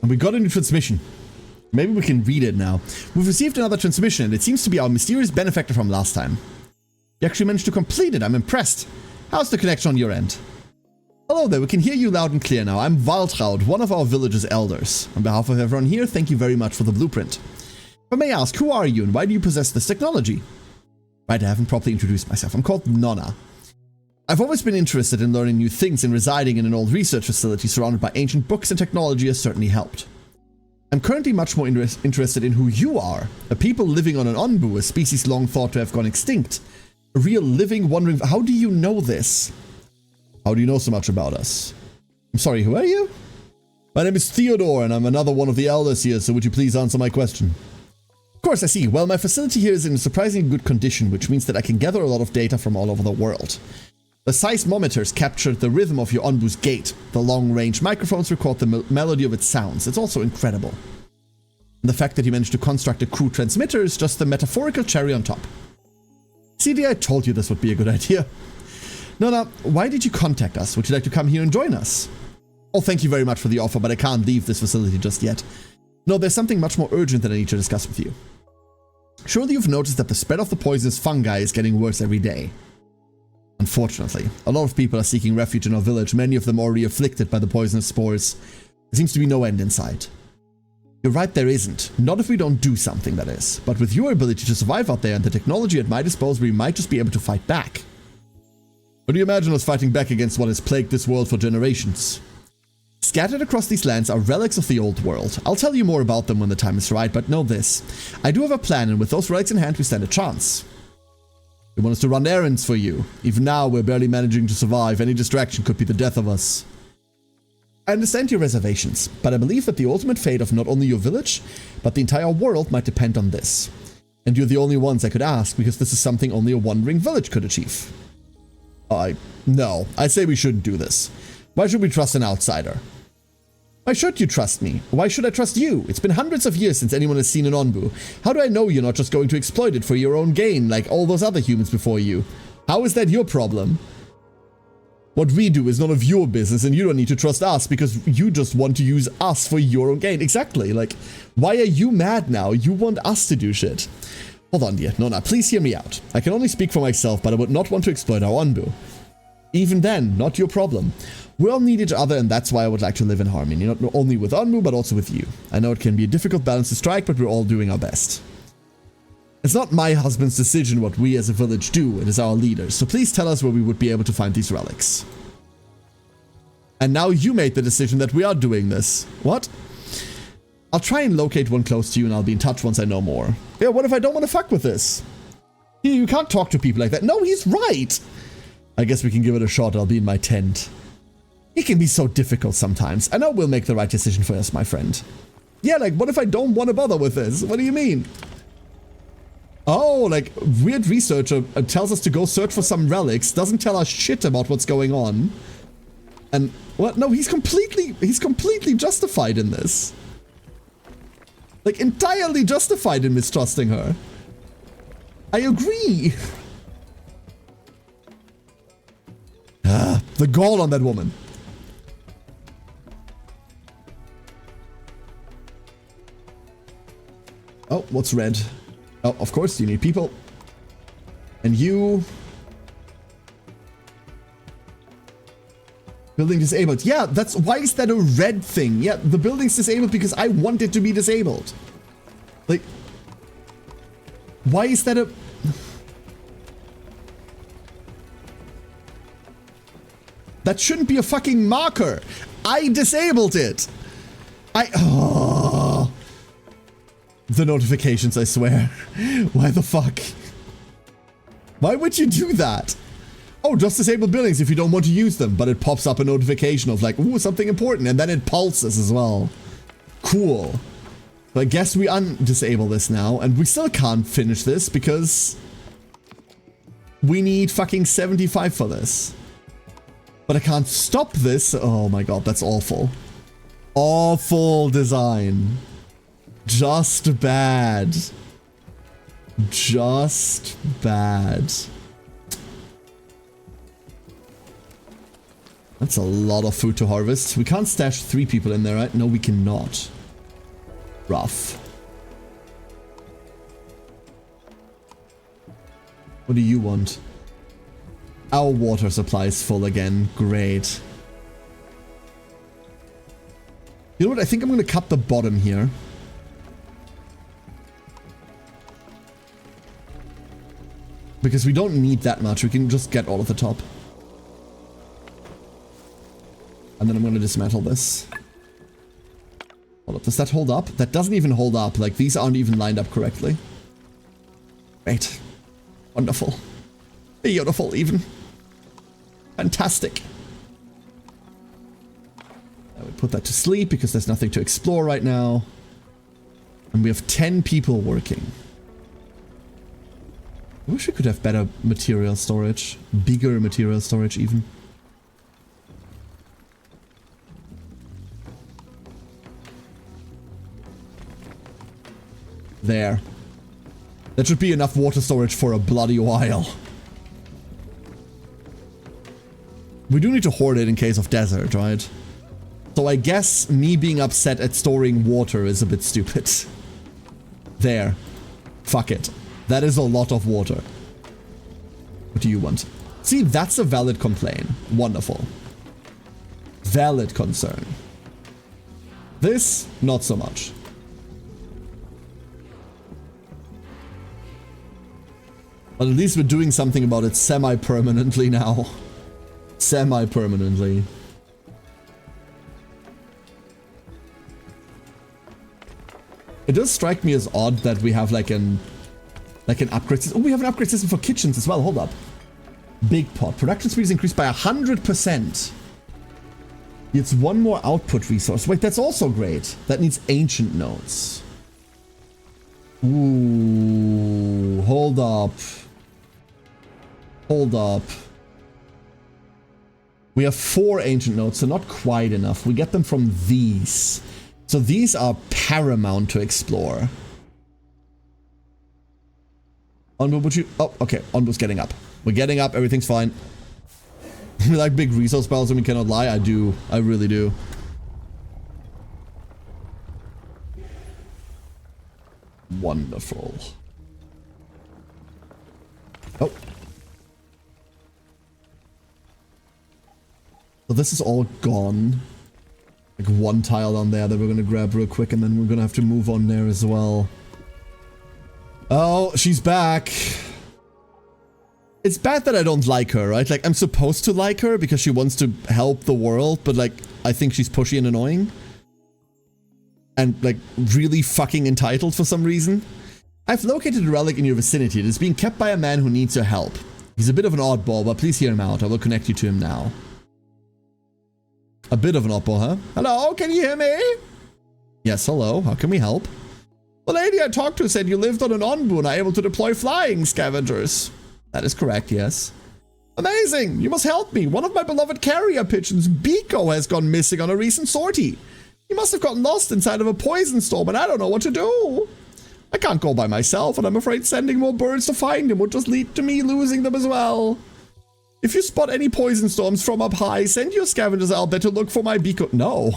And we got a new transmission. Maybe we can read it now. We've received another transmission, and it seems to be our mysterious benefactor from last time. You actually managed to complete it. I'm impressed. How's the connection on your end? Hello there, we can hear you loud and clear now. I'm Waltraud, one of our village's elders. On behalf of everyone here, thank you very much for the blueprint. If I may ask, who are you and why do you possess this technology? Right, I haven't properly introduced myself. I'm called Nonna. I've always been interested in learning new things, and residing in an old research facility surrounded by ancient books and technology has certainly helped. I'm currently much more interested in who you are. A people living on an Onbu, a species long thought to have gone extinct. A real living, wandering... How do you know this? How do you know so much about us? I'm sorry, who are you? My name is Theodore, and I'm another one of the elders here, so would you please answer my question? Of course, I see. Well, my facility here is in surprisingly good condition, which means that I can gather a lot of data from all over the world. The seismometers captured the rhythm of your Onbu's gait. The long-range microphones record the melody of its sounds. It's also incredible. And the fact that you managed to construct a crude transmitter is just the metaphorical cherry on top. CD, I told you this would be a good idea. Nonna, why did you contact us? Would you like to come here and join us? Oh, thank you very much for the offer, but I can't leave this facility just yet. No, there's something much more urgent that I need to discuss with you. Surely you've noticed that the spread of the poisonous fungi is getting worse every day. Unfortunately, a lot of people are seeking refuge in our village, many of them already afflicted by the poisonous spores. There seems to be no end in sight. You're right, there isn't. Not if we don't do something, that is. But with your ability to survive out there and the technology at my disposal, we might just be able to fight back. What do you imagine us fighting back against what has plagued this world for generations? Scattered across these lands are relics of the old world. I'll tell you more about them when the time is right, but know this. I do have a plan, and with those relics in hand, we stand a chance. You want us to run errands for you. Even now, we're barely managing to survive. Any distraction could be the death of us. I understand your reservations, but I believe that the ultimate fate of not only your village, but the entire world might depend on this. And you're the only ones I could ask, because this is something only a wandering village could achieve. No, I say we shouldn't do this. Why should we trust an outsider? Why should you trust me? Why should I trust you? It's been hundreds of years since anyone has seen an Onbu. How do I know you're not just going to exploit it for your own gain, like all those other humans before you? How is that your problem? What we do is none of your business, and you don't need to trust us because you just want to use us for your own gain. Exactly, like, why are you mad now? You want us to do shit. Hold on, dear. Nonna, please hear me out. I can only speak for myself, but I would not want to exploit our Onbu. Even then, not your problem. We all need each other, and that's why I would like to live in harmony, not only with Onbu, but also with you. I know it can be a difficult balance to strike, but we're all doing our best. It's not my husband's decision what we as a village do, it is our leaders, so please tell us where we would be able to find these relics. And now you made the decision that we are doing this. What? I'll try and locate one close to you, and I'll be in touch once I know more. Yeah, what if I don't want to fuck with this? You can't talk to people like that. No, he's right! I guess we can give it a shot. I'll be in my tent. It can be so difficult sometimes. I know we'll make the right decision for us, my friend. Yeah, like, what if I don't want to bother with this? What do you mean? Oh, like, weird researcher tells us to go search for some relics, doesn't tell us shit about what's going on. And, what? No, he's completely justified in this. Like, entirely justified in mistrusting her. I agree. Ah, the gall on that woman. Oh, what's red? Oh, of course, you need people. And you... Building disabled. Yeah, that's... Why is that a red thing? Yeah, the building's disabled because I want it to be disabled. Like... Why is that a... That shouldn't be a fucking marker. I disabled it. Oh. The notifications, I swear. Why the fuck? Why would you do that? Oh, just disable buildings if you don't want to use them. But it pops up a notification of like, ooh, something important. And then it pulses as well. Cool. So I guess we undisable this now. And we still can't finish this because we need fucking 75 for this. But I can't stop this. Oh my god, that's awful. Awful design. Just bad. Just bad. That's a lot of food to harvest. We can't stash 3 people in there, right? No, we cannot. Rough. What do you want? Our water supply is full again. Great. You know what? I think I'm going to cut the bottom here. Because we don't need that much. We can just get all of the top. And then I'm going to dismantle this. Hold up. Does that hold up? That doesn't even hold up. Like, these aren't even lined up correctly. Great. Wonderful. Beautiful, even. Fantastic. I would put that to sleep because there's nothing to explore right now. And we have 10 people working. I wish we could have better material storage. Bigger material storage, even. There. That should be enough water storage for a bloody while. We do need to hoard it in case of desert, right? So I guess me being upset at storing water is a bit stupid. There. Fuck it. That is a lot of water. What do you want? See, that's a valid complaint. Wonderful. Valid concern. This, not so much. But at least we're doing something about it semi-permanently now. Semi-permanently. It does strike me as odd that we have like an upgrade system. Oh, we have an upgrade system for kitchens as well. Hold up. Big pot. Production speed is increased by 100%. It's one more output resource. Wait, that's also great. That needs ancient nodes. Ooh, hold up. Hold up. We have 4 ancient nodes, so not quite enough. We get them from these. So these are paramount to explore. Onbu, would you... Oh, okay. Onbu's getting up. We're getting up. Everything's fine. We like big resource piles and we cannot lie. I do. I really do. Wonderful. Oh. So this is all gone. Like one tile on there that we're gonna grab real quick and then we're gonna have to move on there as well. Oh, she's back. It's bad that I don't like her, right? Like, I'm supposed to like her because she wants to help the world, but like, I think she's pushy and annoying. And like, really fucking entitled for some reason. I've located a relic in your vicinity. It is being kept by a man who needs your help. He's a bit of an oddball, but please hear him out. I will connect you to him now. A bit of an oddball, huh? Hello, can you hear me? Yes, hello. How can we help? The lady I talked to said you lived on an Onbu and are able to deploy flying scavengers. That is correct, yes. Amazing! You must help me. One of my beloved carrier pigeons, Biko, has gone missing on a recent sortie. He must have gotten lost inside of a poison storm and I don't know what to do. I can't go by myself and I'm afraid sending more birds to find him would just lead to me losing them as well. If you spot any poison storms from up high, send your scavengers out there to look for my Biko. No.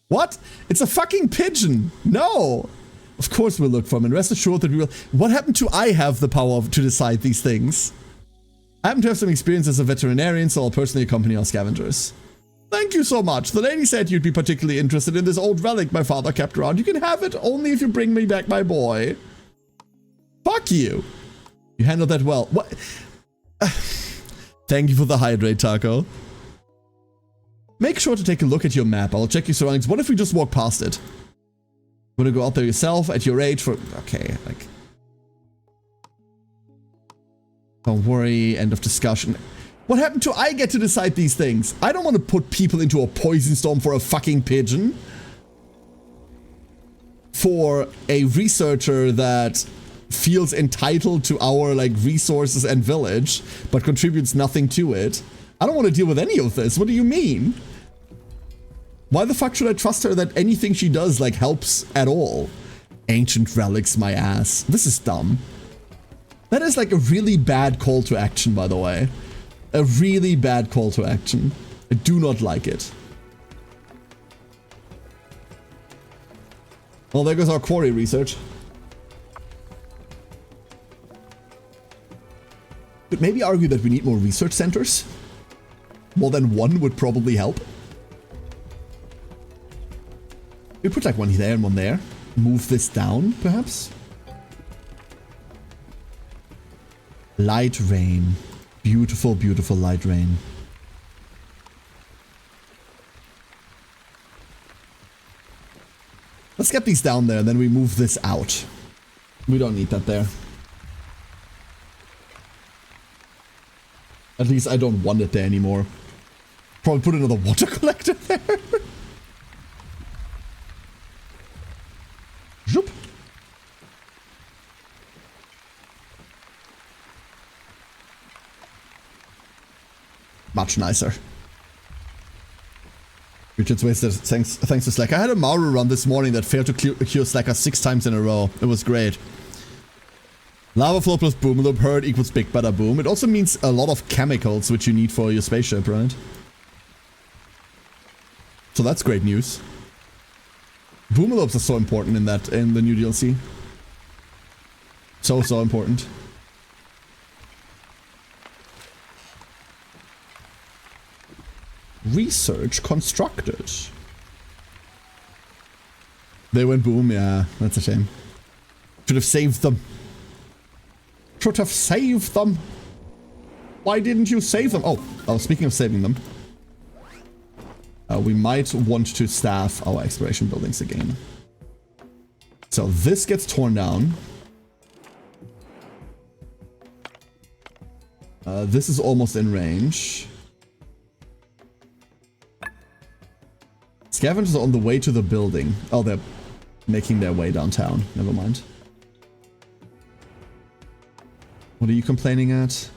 What? It's a fucking pigeon. No. Of course we'll look for him and rest assured that we will. What happened to I have the power to decide these things? I happen to have some experience as a veterinarian, so I'll personally accompany our scavengers. Thank you so much. The lady said you'd be particularly interested in this old relic my father kept around. You can have it only if you bring me back my boy. Fuck you. You handled that well. What? Thank you for the hydrate, Taco. Make sure to take a look at your map. I'll check your surroundings. What if we just walk past it? You want to go out there yourself at your age for... Okay, like... Don't worry, end of discussion. What happened to I get to decide these things? I don't want to put people into a poison storm for a fucking pigeon. For a researcher that feels entitled to our, like, resources and village, but contributes nothing to it. I don't want to deal with any of this. What do you mean? Why the fuck should I trust her that anything she does, like, helps at all? Ancient relics, my ass. This is dumb. That is, like, a really bad call to action, by the way. A really bad call to action. I do not like it. Well, there goes our quarry research. Could maybe argue that we need more research centers. More than one would probably help. We put like one there and one there. Move this down, perhaps. Light rain. Beautiful, beautiful light rain. Let's get these down there and then we move this out. We don't need that there. At least I don't want it there anymore. Probably put another water collector there. Zoop. Much nicer. Richard's wasted. Thanks to Slack. I had a Maru run this morning that failed to cure Slacker 6 times in a row. It was great. Lava flow plus boom loop hurt equals big bada boom. It also means a lot of chemicals which you need for your spaceship, right? So that's great news. Boom loops are so important in the new DLC. So important. Research constructed. They went boom, yeah, that's a shame. Should have saved them. Should have saved them. Why didn't you save them? Oh, speaking of saving them. We might want to staff our exploration buildings again. So this gets torn down. This is almost in range. Scavengers are on the way to the building. Oh, they're making their way downtown. Never mind. What are you complaining at?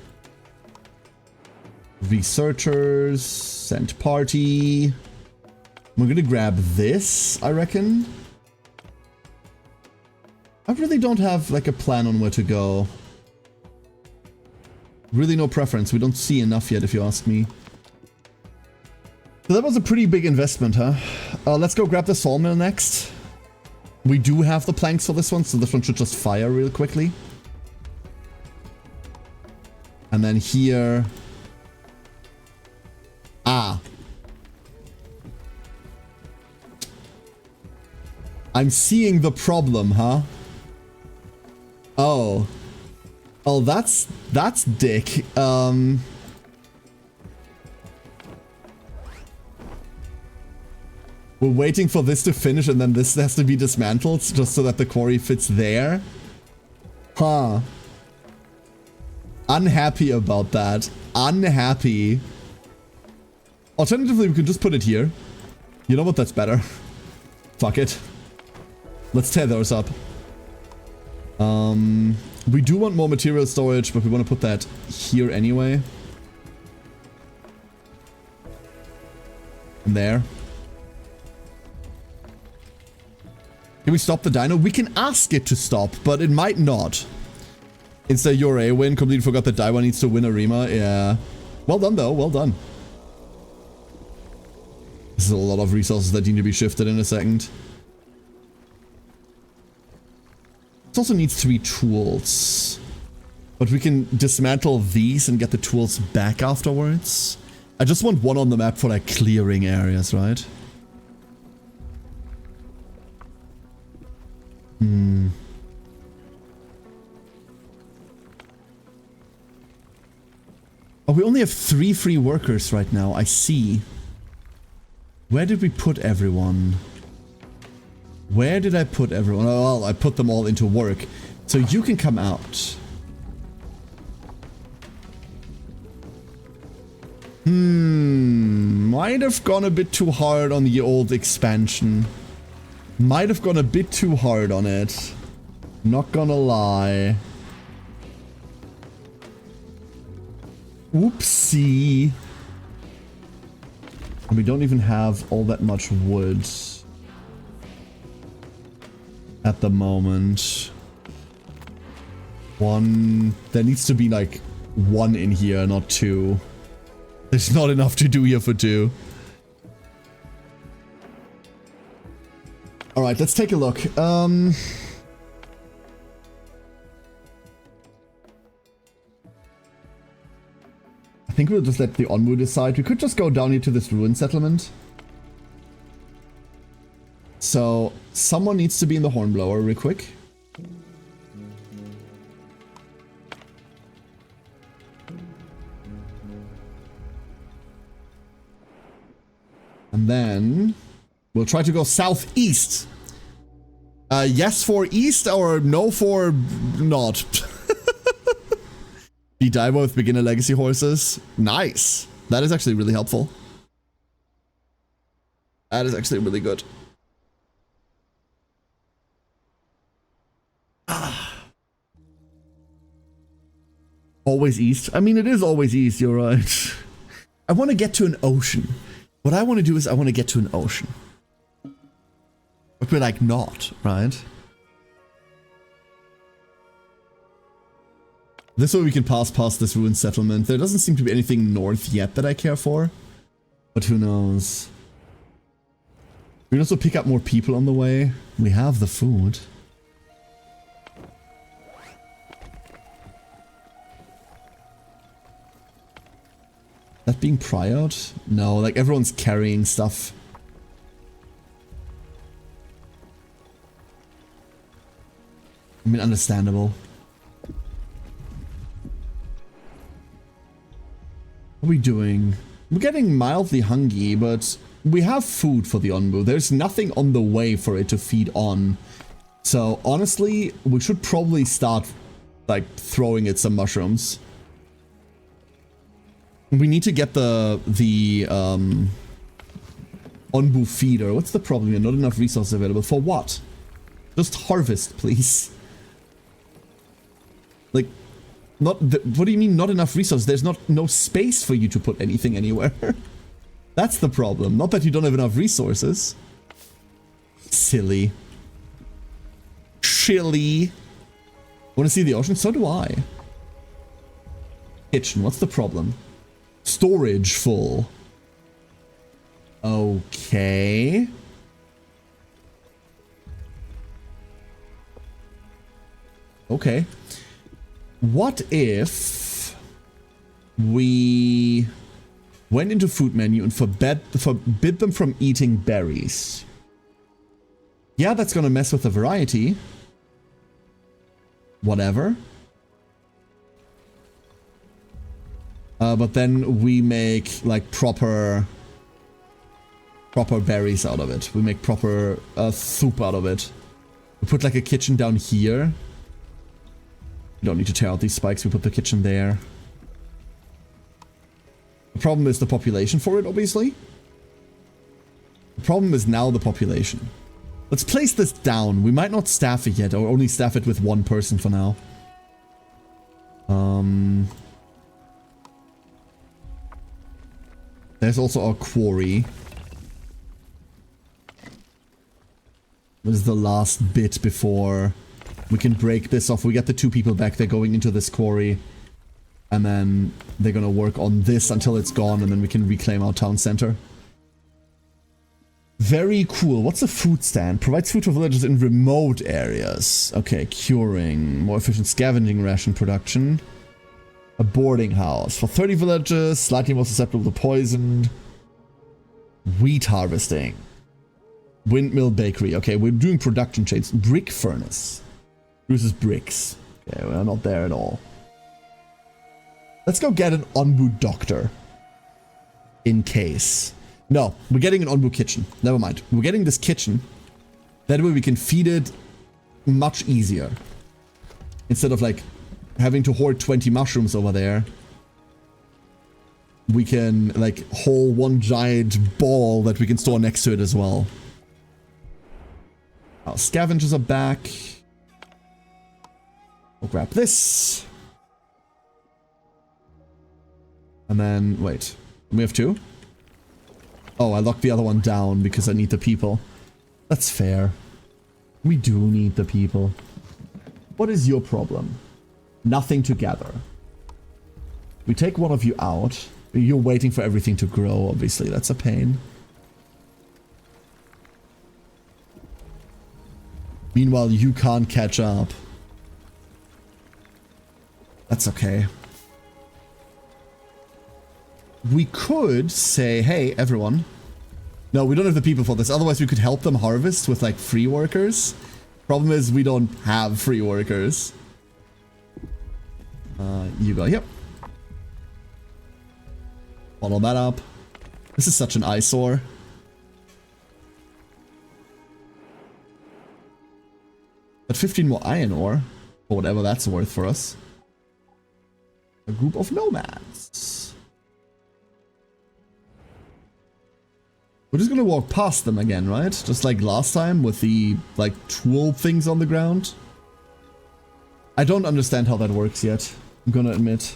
Researchers, sent party. We're gonna grab this, I reckon. I really don't have like a plan on where to go. Really no preference. We don't see enough yet, if you ask me. So that was a pretty big investment, huh? Let's go grab the sawmill next. We do have the planks for this one, so this one should just fire real quickly. And then here... Ah. I'm seeing the problem, huh? Oh. Oh, that's dick. We're waiting for this to finish and then this has to be dismantled just so that the quarry fits there. Huh. Unhappy about that. Unhappy. Alternatively, we could just put it here. You know what? That's better. Fuck it. Let's tear those up. We do want more material storage, but we want to put that here anyway. And there. Can we stop the dino? We can ask it to stop, but it might not. Instead, your A win. Completely forgot that Daiwa needs to win Arima. Yeah. Well done, though. Well done. This is a lot of resources that need to be shifted in a second. It also needs 3 tools. But we can dismantle these and get the tools back afterwards. I just want one on the map for like clearing areas, right? Oh, we only have 3 free workers right now. I see. Where did we put everyone? Where did I put everyone? Oh, well, I put them all into work. So you can come out. Might have gone a bit too hard on the old expansion. Might have gone a bit too hard on it. Not gonna lie. Oopsie. And we don't even have all that much wood at the moment. There needs to be like 1 in here, not 2. There's not enough to do here for 2. Alright, let's take a look. I think we'll just let the Onbu decide. We could just go down here to this ruin settlement. So, someone needs to be in the hornblower real quick. And then we'll try to go southeast. Yes for east or no for not. Be Daiwa with beginner legacy horses. Nice. That is actually really helpful. That is actually really good. Always east. I mean, it is always east, you're right. I want to get to an ocean. What I want to do is I want to get to an ocean. But we're like not, right? This way we can pass past this ruined settlement. There doesn't seem to be anything north yet that I care for. But who knows? We can also pick up more people on the way. We have the food. That being priored? No, like everyone's carrying stuff. I mean, understandable. What are we doing? We're getting mildly hungry, but we have food for the Onbu. There's nothing on the way for it to feed on. So honestly, we should probably start like throwing it some mushrooms. We need to get the Onbu feeder. What's the problem here? Not enough resources available. For what? Just harvest, please. Like, what do you mean not enough resources? There's no space for you to put anything anywhere. That's the problem. Not that you don't have enough resources. Silly. Chilly. Want to see the ocean? So do I. Kitchen. What's the problem? Storage full. Okay. Okay. What if we went into food menu and forbid them from eating berries? Yeah, that's gonna mess with the variety. Whatever. But then we make like proper berries out of it. We make proper soup out of it. We put like a kitchen down here. We don't need to tear out these spikes. We put the kitchen there. The problem is the population for it, obviously. The problem is now the population. Let's place this down. We might not staff it yet, or only staff it with one person for now. There's also our quarry. This is the last bit before we can break this off. We get the 2 people back. They're going into this quarry. And then they're gonna work on this until it's gone, and then we can reclaim our town center. Very cool. What's a food stand? Provides food to villagers in remote areas. Okay, curing. More efficient scavenging ration production. A boarding house. For 30 villagers, slightly more susceptible to poison. Wheat harvesting. Windmill bakery. Okay, we're doing production chains. Brick furnace. Produces bricks. Okay, we're not there at all. Let's go get an Onbu doctor. In case. No, we're getting an Onbu kitchen. Never mind. We're getting this kitchen. That way we can feed it much easier. Instead of like having to hoard 20 mushrooms over there. We can like haul one giant ball that we can store next to it as well. Our scavengers are back. We'll grab this. And then, wait. We have 2? Oh, I locked the other one down because I need the people. That's fair. We do need the people. What is your problem? Nothing to gather. We take one of you out. You're waiting for everything to grow, obviously. That's a pain. Meanwhile, you can't catch up. That's okay. We could say, hey, everyone. No, we don't have the people for this. Otherwise, we could help them harvest with, like, free workers. Problem is, we don't have free workers. You go, yep. Follow that up. This is such an eyesore. But 15 more iron ore, or whatever that's worth for us. A group of nomads. We're just gonna walk past them again, right? Just like last time with the, like, tool things on the ground. I don't understand how that works yet. I'm gonna admit.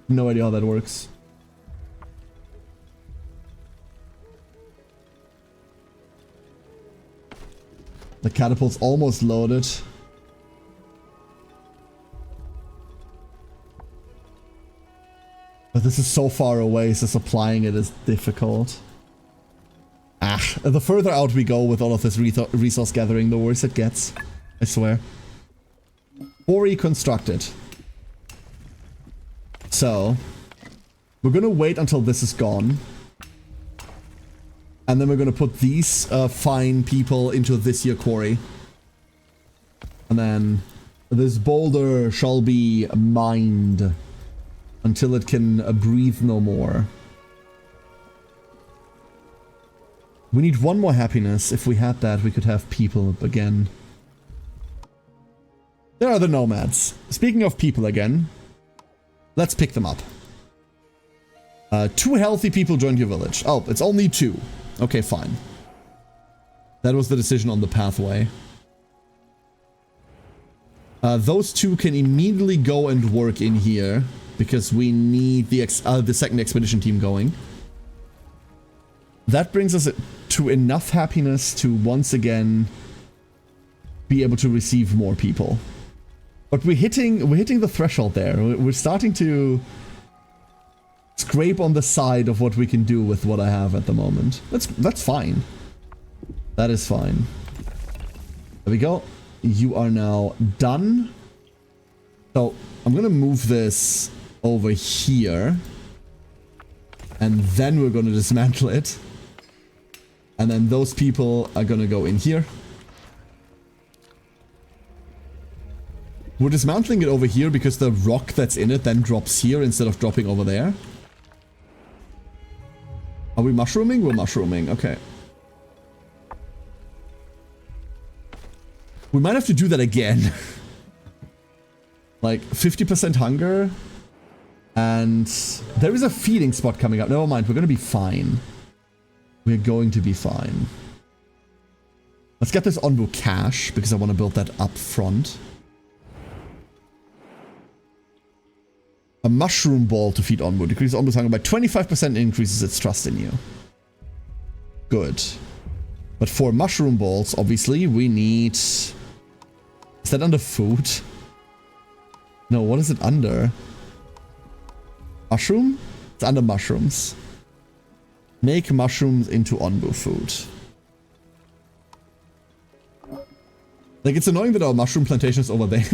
No idea how that works. The catapult's almost loaded. But this is so far away, so supplying it is difficult. Ah, the further out we go with all of this resource gathering, the worse it gets. I swear. Quarry constructed. So, we're gonna wait until this is gone. And then we're gonna put these fine people into this here quarry. And then this boulder shall be mined until it can breathe no more. We need one more happiness. If we had that, we could have people again. There are the nomads. Speaking of people again, let's pick them up. 2 healthy people joined your village. Oh, it's only 2. Okay, fine. That was the decision on the pathway. Those 2 can immediately go and work in here because we need the second expedition team going. That brings us to enough happiness to once again be able to receive more people. But we're hitting the threshold there. We're starting to scrape on the side of what we can do with what I have at the moment. That's fine. That is fine. There we go. You are now done. So I'm gonna move this over here. And then we're gonna dismantle it. And then those people are gonna go in here. We're dismantling it over here because the rock that's in it then drops here instead of dropping over there. Are we mushrooming? We're mushrooming, okay. We might have to do that again. Like 50% hunger. And there is a feeding spot coming up. Never mind, we're going to be fine. We're going to be fine. Let's get this Onbu cash, because I want to build that up front. A mushroom ball to feed Onbu. Decreases Onbu's hunger by 25%, increases its trust in you. Good. But for mushroom balls, obviously, we need... Is that under food? No, what is it under? Mushroom? It's under mushrooms. Make mushrooms into Onbu food. Like, it's annoying that our mushroom plantation is over there.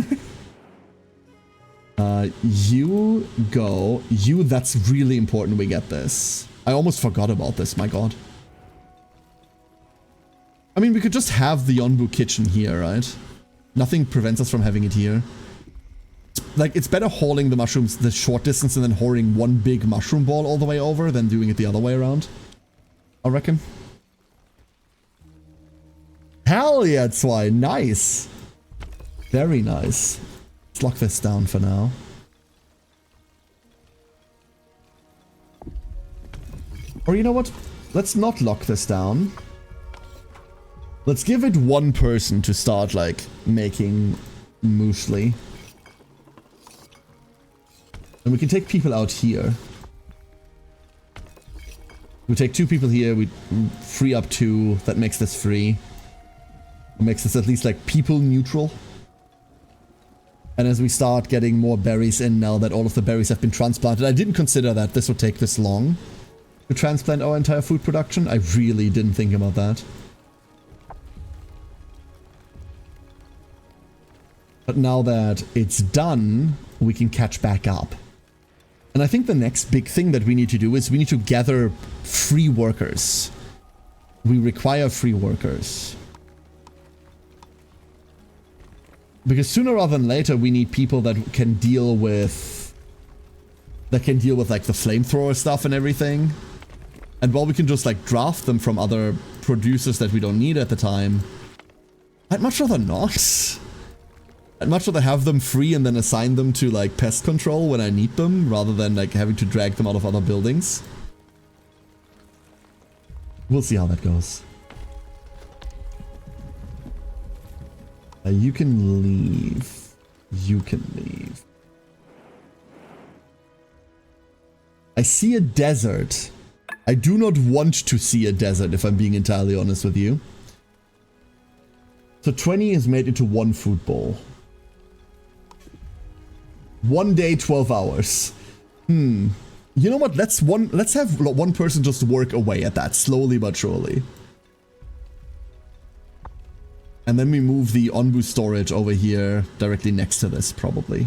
You go. You, that's really important we get this. I almost forgot about this, my god. I mean, we could just have the Onbu kitchen here, right? Nothing prevents us from having it here. Like, it's better hauling the mushrooms the short distance and then hoarding one big mushroom ball all the way over than doing it the other way around. I reckon. Hell yeah, Zwei. Nice. Very nice. Let's lock this down for now. Or you know what? Let's not lock this down. Let's give it one person to start, like, making muesli. And we can take people out here. We take 2 people here, we free up 2, that makes this free. It makes this at least, like, people neutral. And as we start getting more berries in now that all of the berries have been transplanted, I didn't consider that this would take this long to transplant our entire food production. I really didn't think about that. But now that it's done, we can catch back up. And I think the next big thing that we need to do is we need to gather free workers. We require free workers. Because sooner rather than later, we need people that can deal with... like the flamethrower stuff and everything. And while we can just, like, draft them from other producers that we don't need at the time, I'd much rather not. I'd much rather have them free and then assign them to, like, pest control when I need them, rather than, like, having to drag them out of other buildings. We'll see how that goes. You can leave. You can leave. I see a desert. I do not want to see a desert, if I'm being entirely honest with you. So 20 is made into 1 food bowl. 1 day, 12 hours. You know what? Let's have one person just work away at that, slowly but surely. And then we move the Onbu storage over here, directly next to this, probably.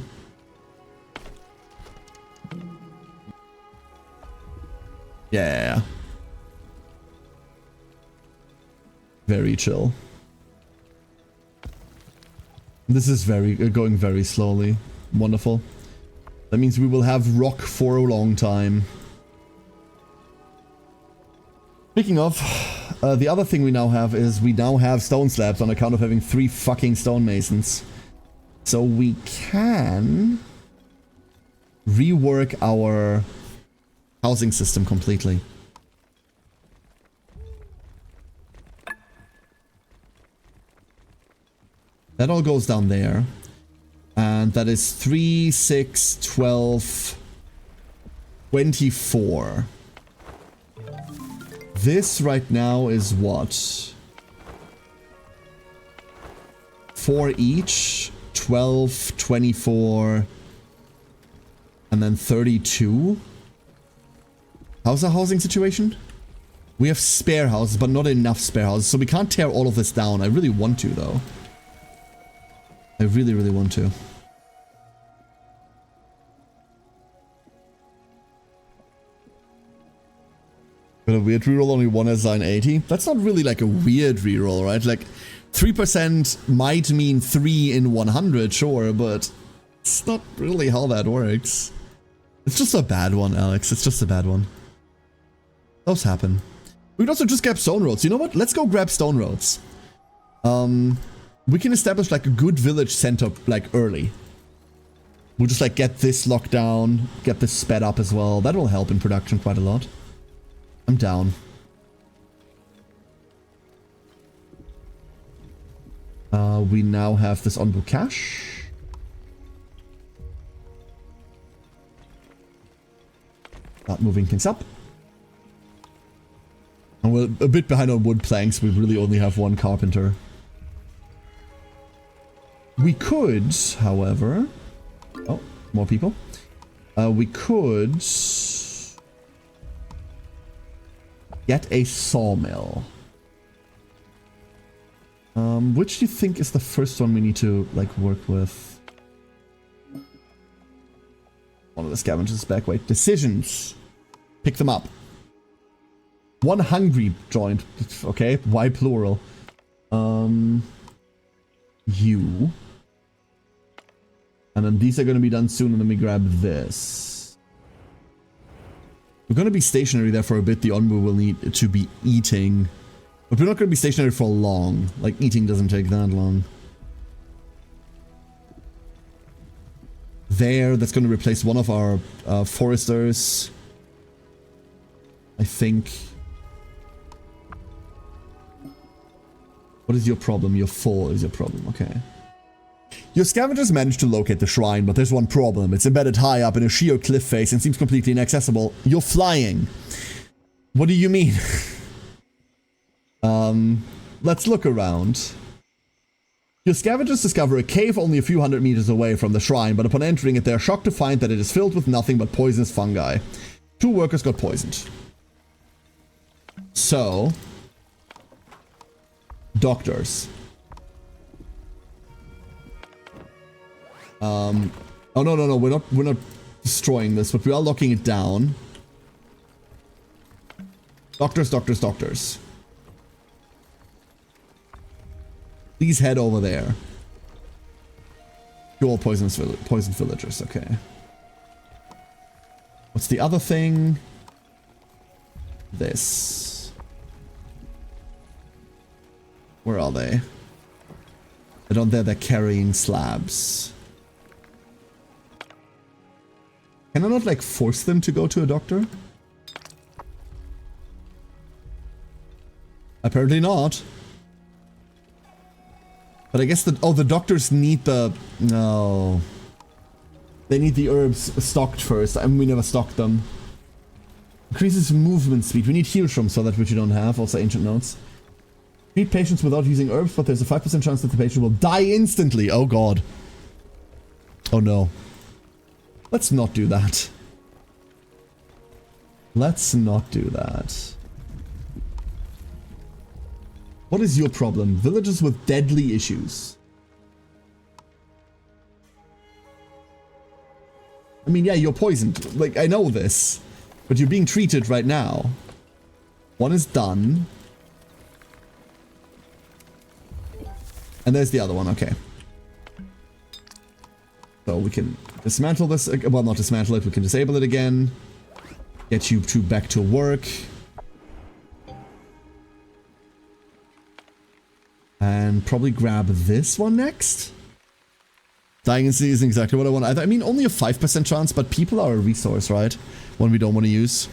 Yeah. Very chill. This is going very slowly. Wonderful. That means we will have rock for a long time. Speaking of, the other thing we now have is we now have stone slabs on account of having 3 fucking stonemasons. So we can rework our housing system completely. That all goes down there. And that is 3, 6, 12, 24. This right now is what? 4 each, 12, 24, and then 32. How's the housing situation? We have spare houses, but not enough spare houses, so we can't tear all of this down. I really want to, though. I really, really want to. Got a weird reroll, only 1 assign 80. That's not really like a weird reroll, right? Like 3% might mean 3 in 100, sure, but it's not really how that works. It's just a bad one, Alex. It's just a bad one. Those happen. We could also just grab stone roads. You know what? Let's go grab stone roads. We can establish like a good village center like early. We'll just like get this locked down, get this sped up as well. That will help in production quite a lot. I'm down. We now have this Onbu cache. Start moving things up. And we're a bit behind on wood planks. We really only have one carpenter. We could, however... Oh, more people. We could... get a sawmill. Which do you think is the first one we need to, like, work with? One of the scavengers back. Wait, decisions. Pick them up. One hungry joint. Okay, why plural? You. And then these are going to be done soon, and then we grab this. We're going to be stationary there for a bit. The Onbu will need to be eating. But we're not going to be stationary for long. Like, eating doesn't take that long. There, that's going to replace one of our foresters. I think. What is your problem? Your fall is your problem. Okay. Your scavengers managed to locate the shrine, but there's one problem. It's embedded high up in a sheer cliff face and seems completely inaccessible. You're flying. What do you mean? Let's look around. Your scavengers discover a cave only a few hundred meters away from the shrine, but upon entering it, they are shocked to find that it is filled with nothing but poisonous fungi. 2 workers got poisoned. So... doctors. Oh no, we're not destroying this, but we are locking it down. Doctors. Please head over there. You're all poisoned villagers, okay. What's the other thing? This. Where are they? They're down there, they're carrying slabs. Can I not, like, force them to go to a doctor? Apparently not. But I guess the doctors need the... No. They need the herbs stocked first, and we never stocked them. Increases movement speed. We need heal shrooms so that which you don't have. Also ancient notes. Treat patients without using herbs, but there's a 5% chance that the patient will die instantly. Oh god. Oh no. Let's not do that. Let's not do that. What is your problem? Villagers with deadly issues. I mean, yeah, you're poisoned. Like, I know this. But you're being treated right now. One is done. And there's the other one, okay. So we can dismantle this, well, not dismantle it, we can disable it again. Get you two back to work. And probably grab this one next. Dying instantly isn't exactly what I want either. I mean, only a 5% chance, but people are a resource, right? One we don't want to use.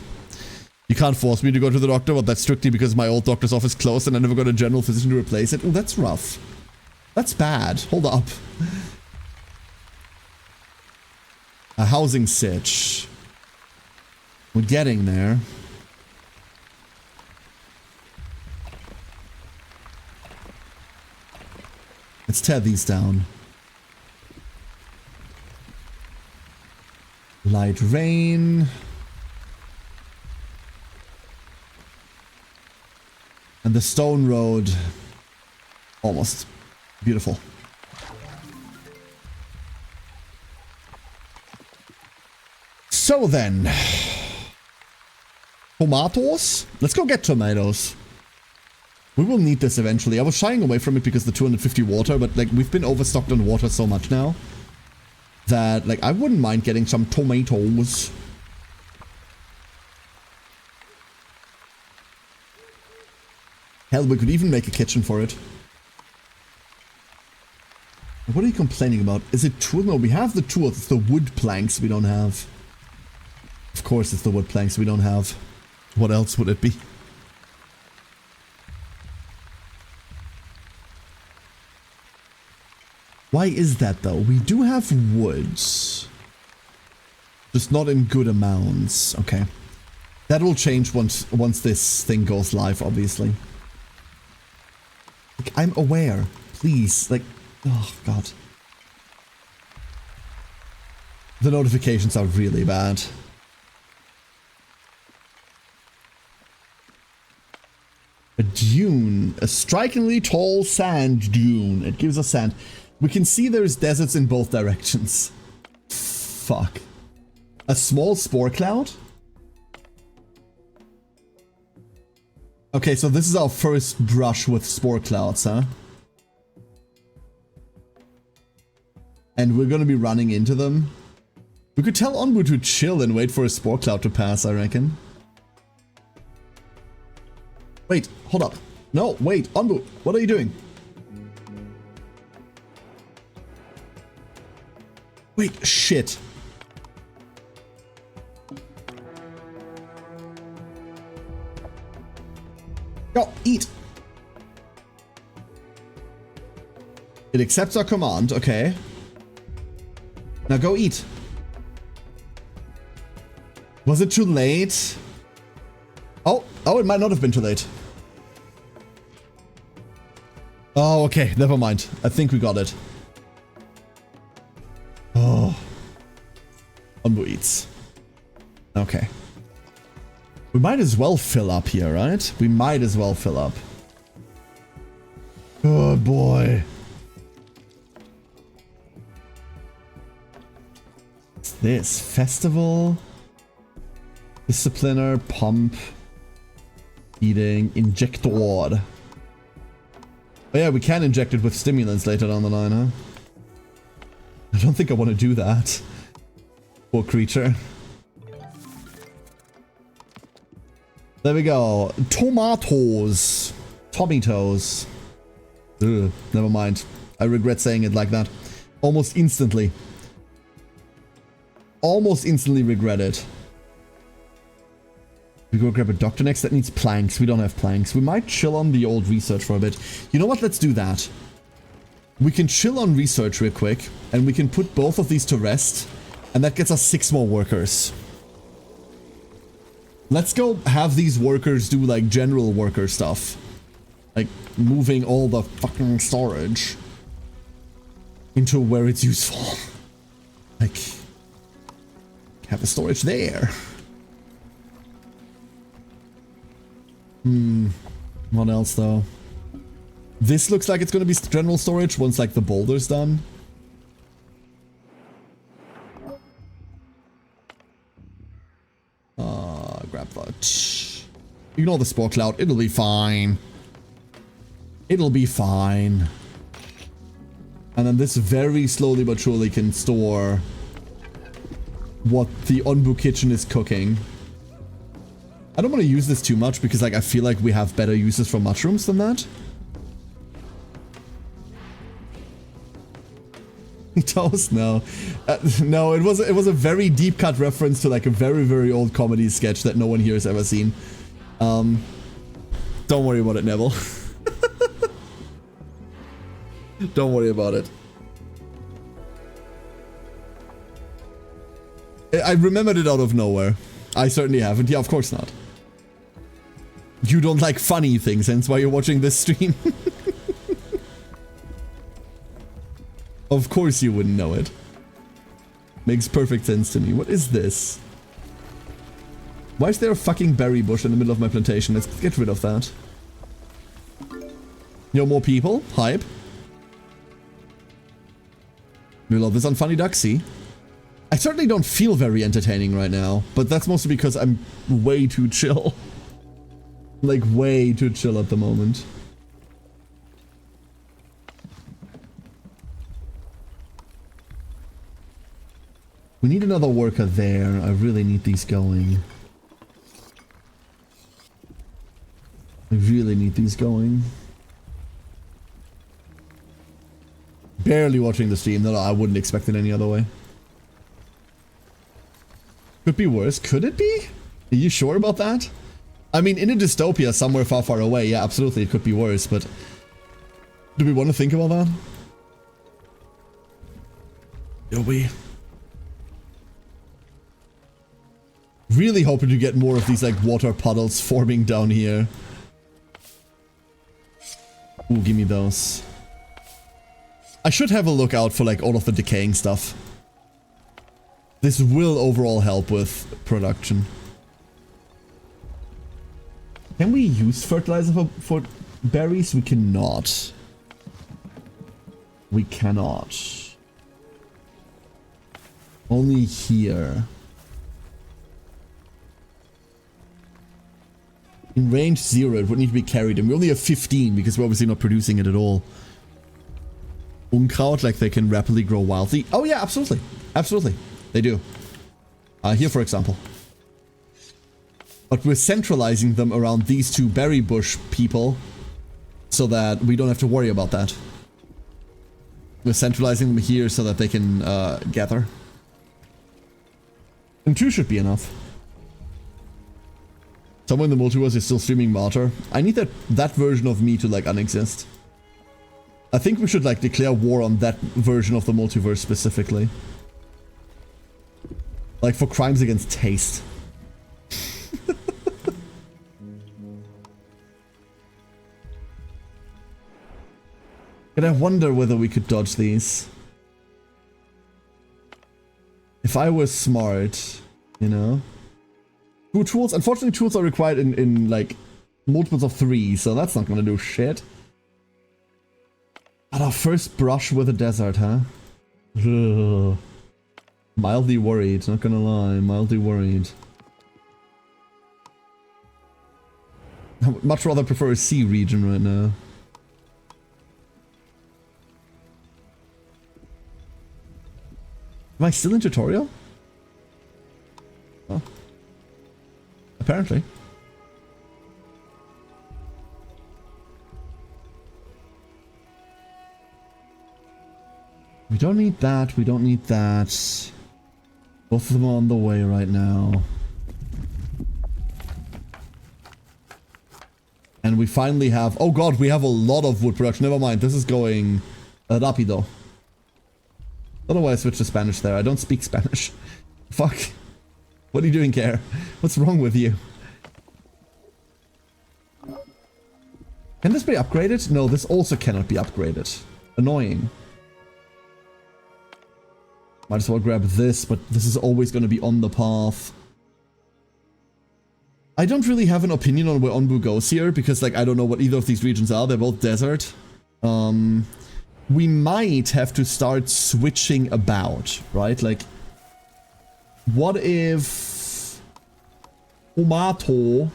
You can't force me to go to the doctor, but that's strictly because my old doctor's office closed and I never got a general physician to replace it. Oh, that's rough. That's bad. Hold up. A housing sitch. We're getting there. Let's tear these down. Light rain. And the stone road. Almost. Beautiful. So then. Tomatoes? Let's go get tomatoes. We will need this eventually. I was shying away from it because the 250 water, but like we've been overstocked on water so much now that like I wouldn't mind getting some tomatoes. Hell, we could even make a kitchen for it. What are you complaining about? Is it tool? No, we have the tools. It's the wood planks we don't have. Of course it's the wood planks we don't have. What else would it be? Why is that though? We do have woods. Just not in good amounts. Okay. That will change once this thing goes live, obviously. Like, I'm aware. Please. Like, oh god. The notifications are really bad. A dune. A strikingly tall sand dune. It gives us sand. We can see there's deserts in both directions. Fuck. A small spore cloud? Okay, so this is our first brush with spore clouds, huh? And we're gonna be running into them. We could tell Onbu to chill and wait for a spore cloud to pass, I reckon. Wait, hold up. No, wait, Onbu, what are you doing? Wait, shit. Go, eat. It accepts our command, okay. Now go eat. Was it too late? Oh, it might not have been too late. Oh, okay, never mind. I think we got it. Oh. Onbu eats. Okay. We might as well fill up here, right? We might as well fill up. Good boy. What's this? Festival? Discipliner, pump, eating, injector. Oh yeah, we can inject it with stimulants later down the line, huh? I don't think I want to do that. Poor creature. There we go. Tomatoes. Tomatoes. Ugh, never mind. I regret saying it like that. Almost instantly. Almost instantly regret it. We go grab a doctor next. That needs planks. We don't have planks. We might chill on the old research for a bit. You know what? Let's do that. We can chill on research real quick. And we can put both of these to rest. And that gets us 6 more workers. Let's go have these workers do like general worker stuff. Like moving all the fucking storage into where it's useful. Like have the storage there. What else though? This looks like it's gonna be general storage once like the boulder's done. Grab that. Ignore the spore cloud. It'll be fine. It'll be fine. And then this very slowly but surely can store what the Onbu kitchen is cooking. I don't want to use this too much because like I feel like we have better uses for mushrooms than that. Toast? No. No, it was a very deep cut reference to like a very, very old comedy sketch that no one here has ever seen. Don't worry about it, Neville. Don't worry about it. I remembered it out of nowhere. I certainly haven't. Yeah, of course not. You don't like funny things, hence why you're watching this stream. Of course you wouldn't know it. Makes perfect sense to me. What is this? Why is there a fucking berry bush in the middle of my plantation? Let's get rid of that. Yo, more people? Hype. We love this unfunny ducksy. I certainly don't feel very entertaining right now, but that's mostly because I'm way too chill. Like, way too chill at the moment. We need another worker there. I really need these going. I really need these going. barely watching the stream. No, I wouldn't expect it any other way. Could be worse. Could it be? Are you sure about that? I mean, in a dystopia somewhere far, far away, yeah, absolutely, it could be worse, but do we want to think about that? Do we? Really hoping to get more of these, like, water puddles forming down here. Ooh, give me those. I should have a look out for, like, all of the decaying stuff. This will overall help with production. Can we use fertilizer for berries? We cannot. We cannot. Only here. In range 0, it would need to be carried, and we only have 15 because we're obviously not producing it at all. Unkraut, like they can rapidly grow wildly. Oh yeah, absolutely. Absolutely. They do. Here, for example. But we're centralizing them around these two berry bush people so that we don't have to worry about that. We're centralizing them here so that they can gather. And 2 should be enough. Someone in the multiverse is still streaming Martyr. I need that version of me to, like, unexist. I think we should, like, declare war on that version of the multiverse specifically. Like, for crimes against taste. And I wonder whether we could dodge these. If I was smart, you know? Tools, unfortunately tools are required in like multiples of 3, so that's not gonna do shit. But our first brush with the desert, huh? Ugh. Mildly worried, not gonna lie, mildly worried. I would much rather prefer a sea region right now. Am I still in tutorial? Oh. Apparently. We don't need that, we don't need that. Both of them are on the way right now. And we finally have... Oh god, we have a lot of wood production. Never mind, this is going... rapido. Otherwise, I switch to Spanish there. I don't speak Spanish. Fuck. What are you doing, Care? What's wrong with you? Can this be upgraded? No, this also cannot be upgraded. Annoying. Might as well grab this, but this is always going to be on the path. I don't really have an opinion on where Onbu goes here, because, like, I don't know what either of these regions are. They're both desert. We might have to start switching about, right? Like, what if... Tomato...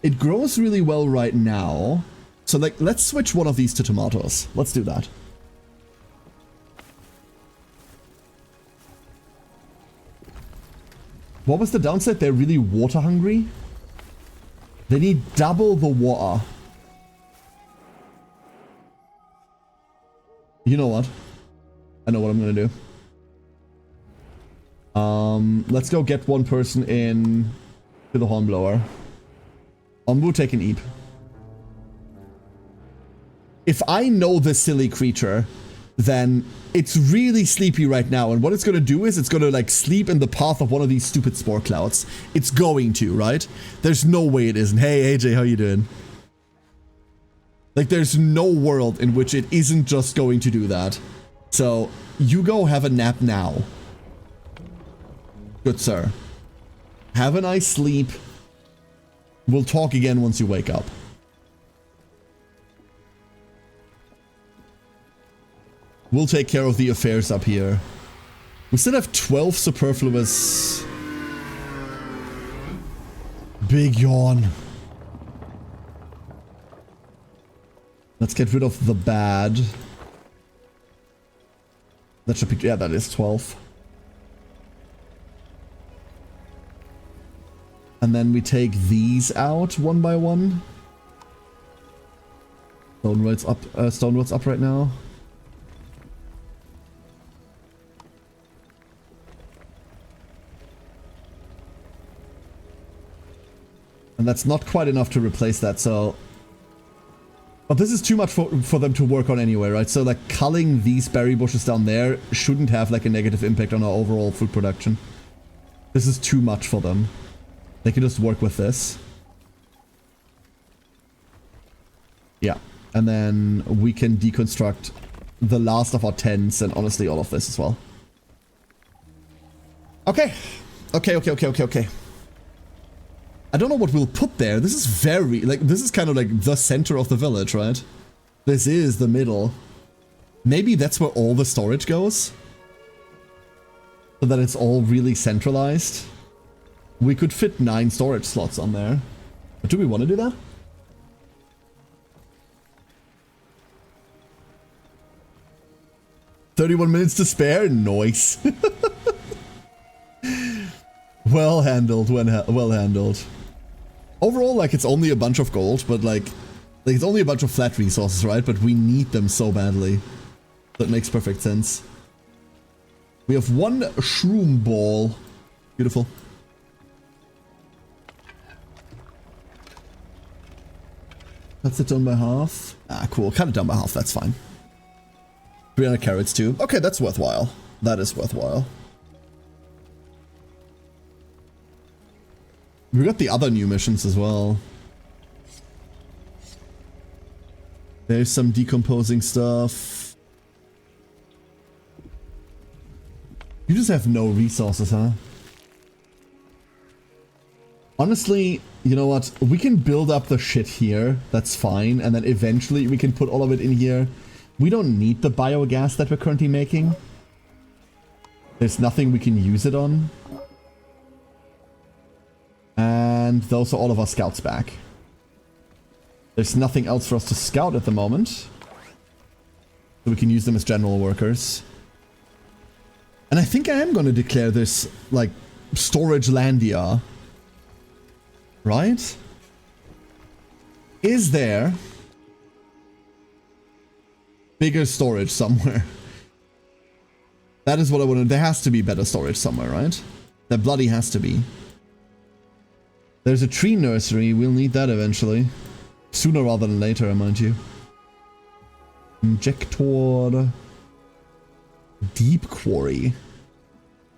It grows really well right now. So, like, let's switch one of these to tomatoes. Let's do that. What was the downside? They're really water hungry. They need double the water. You know what? I know what I'm gonna do. Let's go get one person in to the hornblower. Onbu, take an eep. If I know this silly creature, then it's really sleepy right now, and what it's gonna do is it's gonna, like, sleep in the path of one of these stupid spore clouds. It's going to, right? There's no way it isn't. Hey, AJ, how you doing? Like, there's no world in which it isn't just going to do that. So, you go have a nap now. Good sir. Have a nice sleep. We'll talk again once you wake up. We'll take care of the affairs up here. We still have 12 superfluous... Big yawn. Let's get rid of the bad. That should be... Yeah, that is 12. And then we take these out one by one. Stone Road's up right now. And that's not quite enough to replace that, so... But this is too much for them to work on anyway, right? So, like, culling these berry bushes down there shouldn't have, like, a negative impact on our overall food production. This is too much for them. They can just work with this. Yeah. And then we can deconstruct the last of our tents and honestly all of this as well. Okay. Okay. I don't know what we'll put there. This is very, like, this is kind of like the center of the village, right? This is the middle. Maybe that's where all the storage goes? So that it's all really centralized? We could fit 9 storage slots on there. But do we want to do that? "31 minutes to spare? Nice. Well handled, well handled. Overall, like, it's only a bunch of gold, but like it's only a bunch of flat resources, right? But we need them so badly. That makes perfect sense. We have 1 shroom ball. Beautiful. Cuts it down by half. Ah, cool. Cut it down by half, that's fine. 300 carrots too. Okay, that's worthwhile. That is worthwhile. We got the other new missions as well. There's some decomposing stuff. You just have no resources, huh? Honestly, you know what? We can build up the shit here. That's fine. And then eventually we can put all of it in here. We don't need the biogas that we're currently making. There's nothing we can use it on. And those are all of our scouts back. There's nothing else for us to scout at the moment. So we can use them as general workers. And I think I am going to declare this, like, storage landia. Right? Is there bigger storage somewhere? That is what I want to... There has to be better storage somewhere, right? There bloody has to be. There's a tree nursery. We'll need that eventually. Sooner rather than later, mind you. Injector. Deep quarry.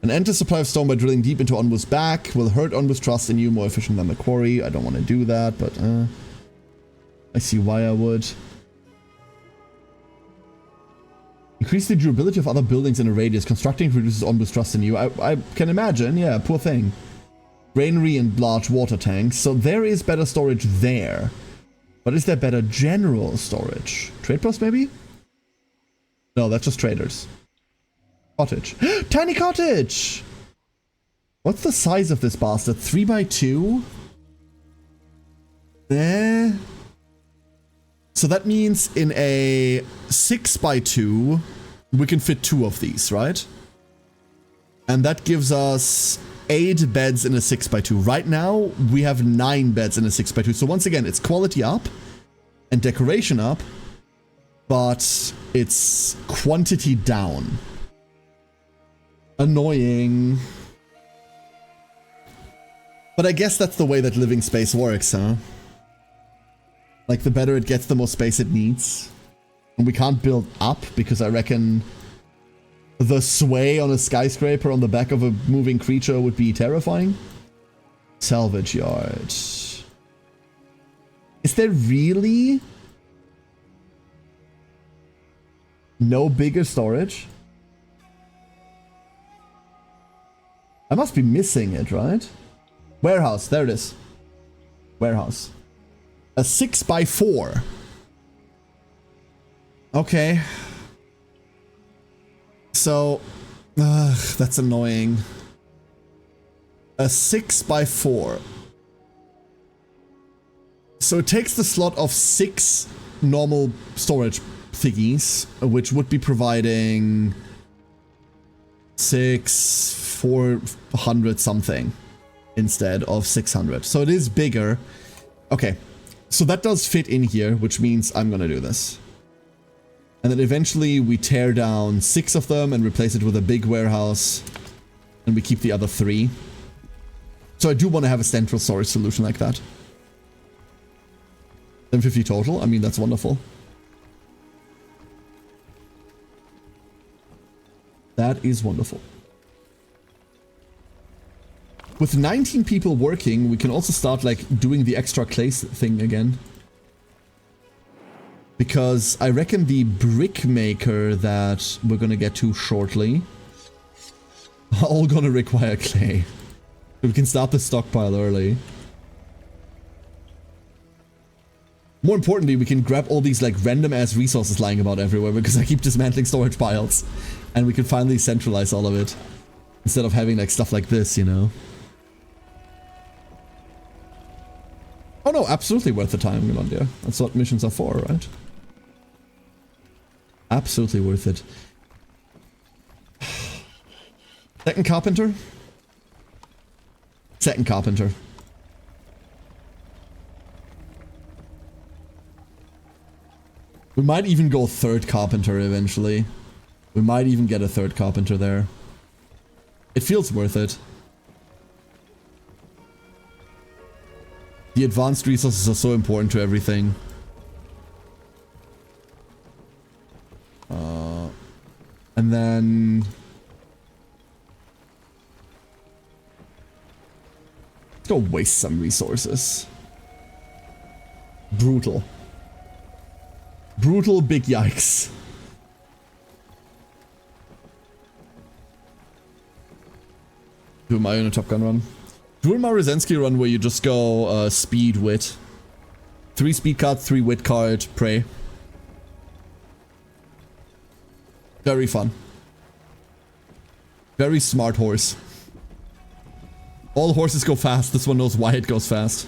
An endless supply of stone by drilling deep into Onbu's back will hurt Onbu's trust in you more efficient than the quarry. I don't want to do that, but I see why I would. Increase the durability of other buildings in a radius. Constructing reduces Onbu's trust in you. I can imagine, yeah, poor thing. Granary and large water tanks. So there is better storage there. But is there better general storage? Trade post maybe? No, that's just traders. Cottage. Tiny cottage! What's the size of this bastard? 3x2? So that means in a 6x2, we can fit 2 of these, right? And that gives us 8 beds in a 6x2. Right now, we have 9 beds in a 6x2. So once again, it's quality up and decoration up, but it's quantity down. Annoying. But I guess that's the way that living space works, huh? Like, the better it gets, the more space it needs. And we can't build up, because I reckon the sway on a skyscraper on the back of a moving creature would be terrifying. Salvage yard. Is there really no bigger storage? I must be missing it, right? Warehouse, there it is. Warehouse. A 6x4. Okay. So, that's annoying. A 6x4. So it takes the slot of 6 normal storage thingies, which would be providing 400 something instead of 600. So it is bigger. Okay. So that does fit in here, which means I'm gonna do this. And then eventually we tear down 6 of them and replace it with a big warehouse. And we keep the other 3. So I do want to have a central storage solution like that. 750 total, I mean, that's wonderful. That is wonderful. With 19 people working, we can also start like doing the extra clay thing again. Because I reckon the brick maker that we're gonna get to shortly are all gonna require clay. We can start the stockpile early. More importantly, we can grab all these like random ass resources lying about everywhere because I keep dismantling storage piles. And we can finally centralize all of it. Instead of having like stuff like this, you know. Oh no, absolutely worth the time, Milandia. That's what missions are for, right? Absolutely worth it. Second carpenter? Second carpenter. We might even go third carpenter eventually. We might even get a third carpenter there. It feels worth it. The advanced resources are so important to everything. And then... let's go waste some resources. Brutal. Brutal big yikes. Do my own Top Gun run. Do my Rosensky run where you just go speed wit. 3 speed card, 3 wit card, pray. Very fun. Very smart horse. All horses go fast. This one knows why it goes fast.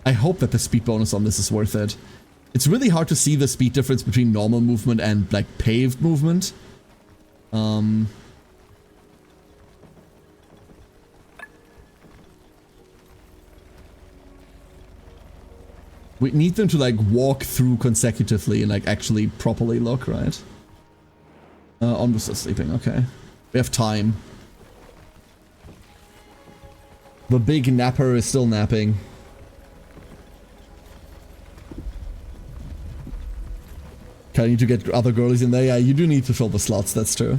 I hope that the speed bonus on this is worth it. It's really hard to see the speed difference between normal movement and like paved movement. We need them to like walk through consecutively and like actually properly look, right? Onbu's still sleeping, okay. We have time. The big napper is still napping. Okay, I need to get other girlies in there. Yeah, you do need to fill the slots, that's true.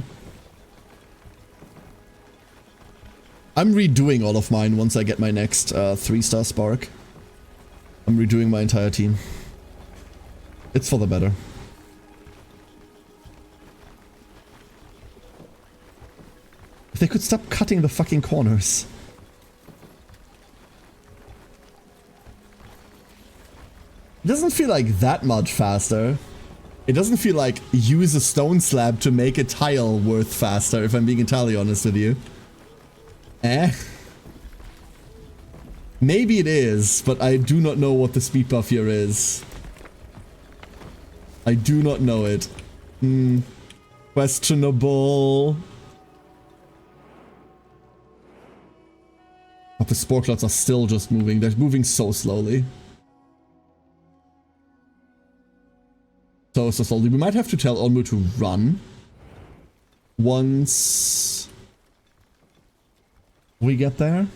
I'm redoing all of mine once I get my next 3-star spark. I'm redoing my entire team. It's for the better. If they could stop cutting the fucking corners. It doesn't feel like that much faster. It doesn't feel like use a stone slab to make a tile worth faster, if I'm being entirely honest with you. Maybe it is, but I do not know what the speed buff here is. I do not know it. Questionable. But the spore clouds are still just moving. They're moving so slowly. So slowly. We might have to tell Onbu to run. Once we get there.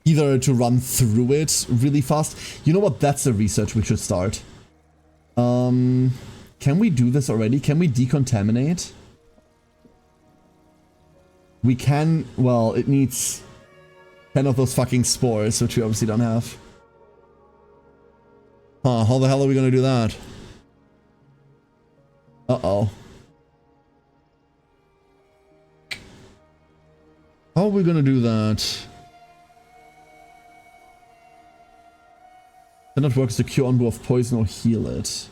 Either to run through it really fast. You know what? That's the research we should start. Can we do this already? Can we decontaminate? We can... well, it needs 10 of those fucking spores, which we obviously don't have. Huh, how the hell are we gonna do that? Uh-oh. How are we gonna do that? Cannot work as a cure Onbu of poison or heal it.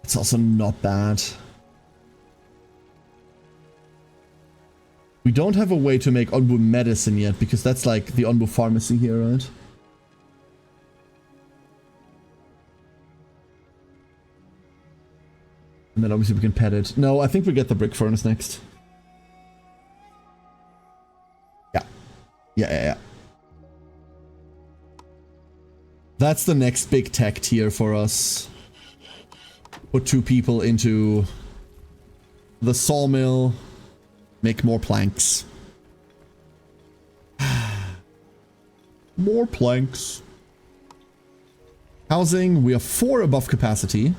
It's also not bad. We don't have a way to make Onbu medicine yet, because that's like the Onbu pharmacy here, right? And then obviously we can pet it. No, I think we get the brick furnace next. Yeah. That's the next big tech tier for us. Put 2 people into the sawmill. Make more planks. More planks. Housing, we are 4 above capacity.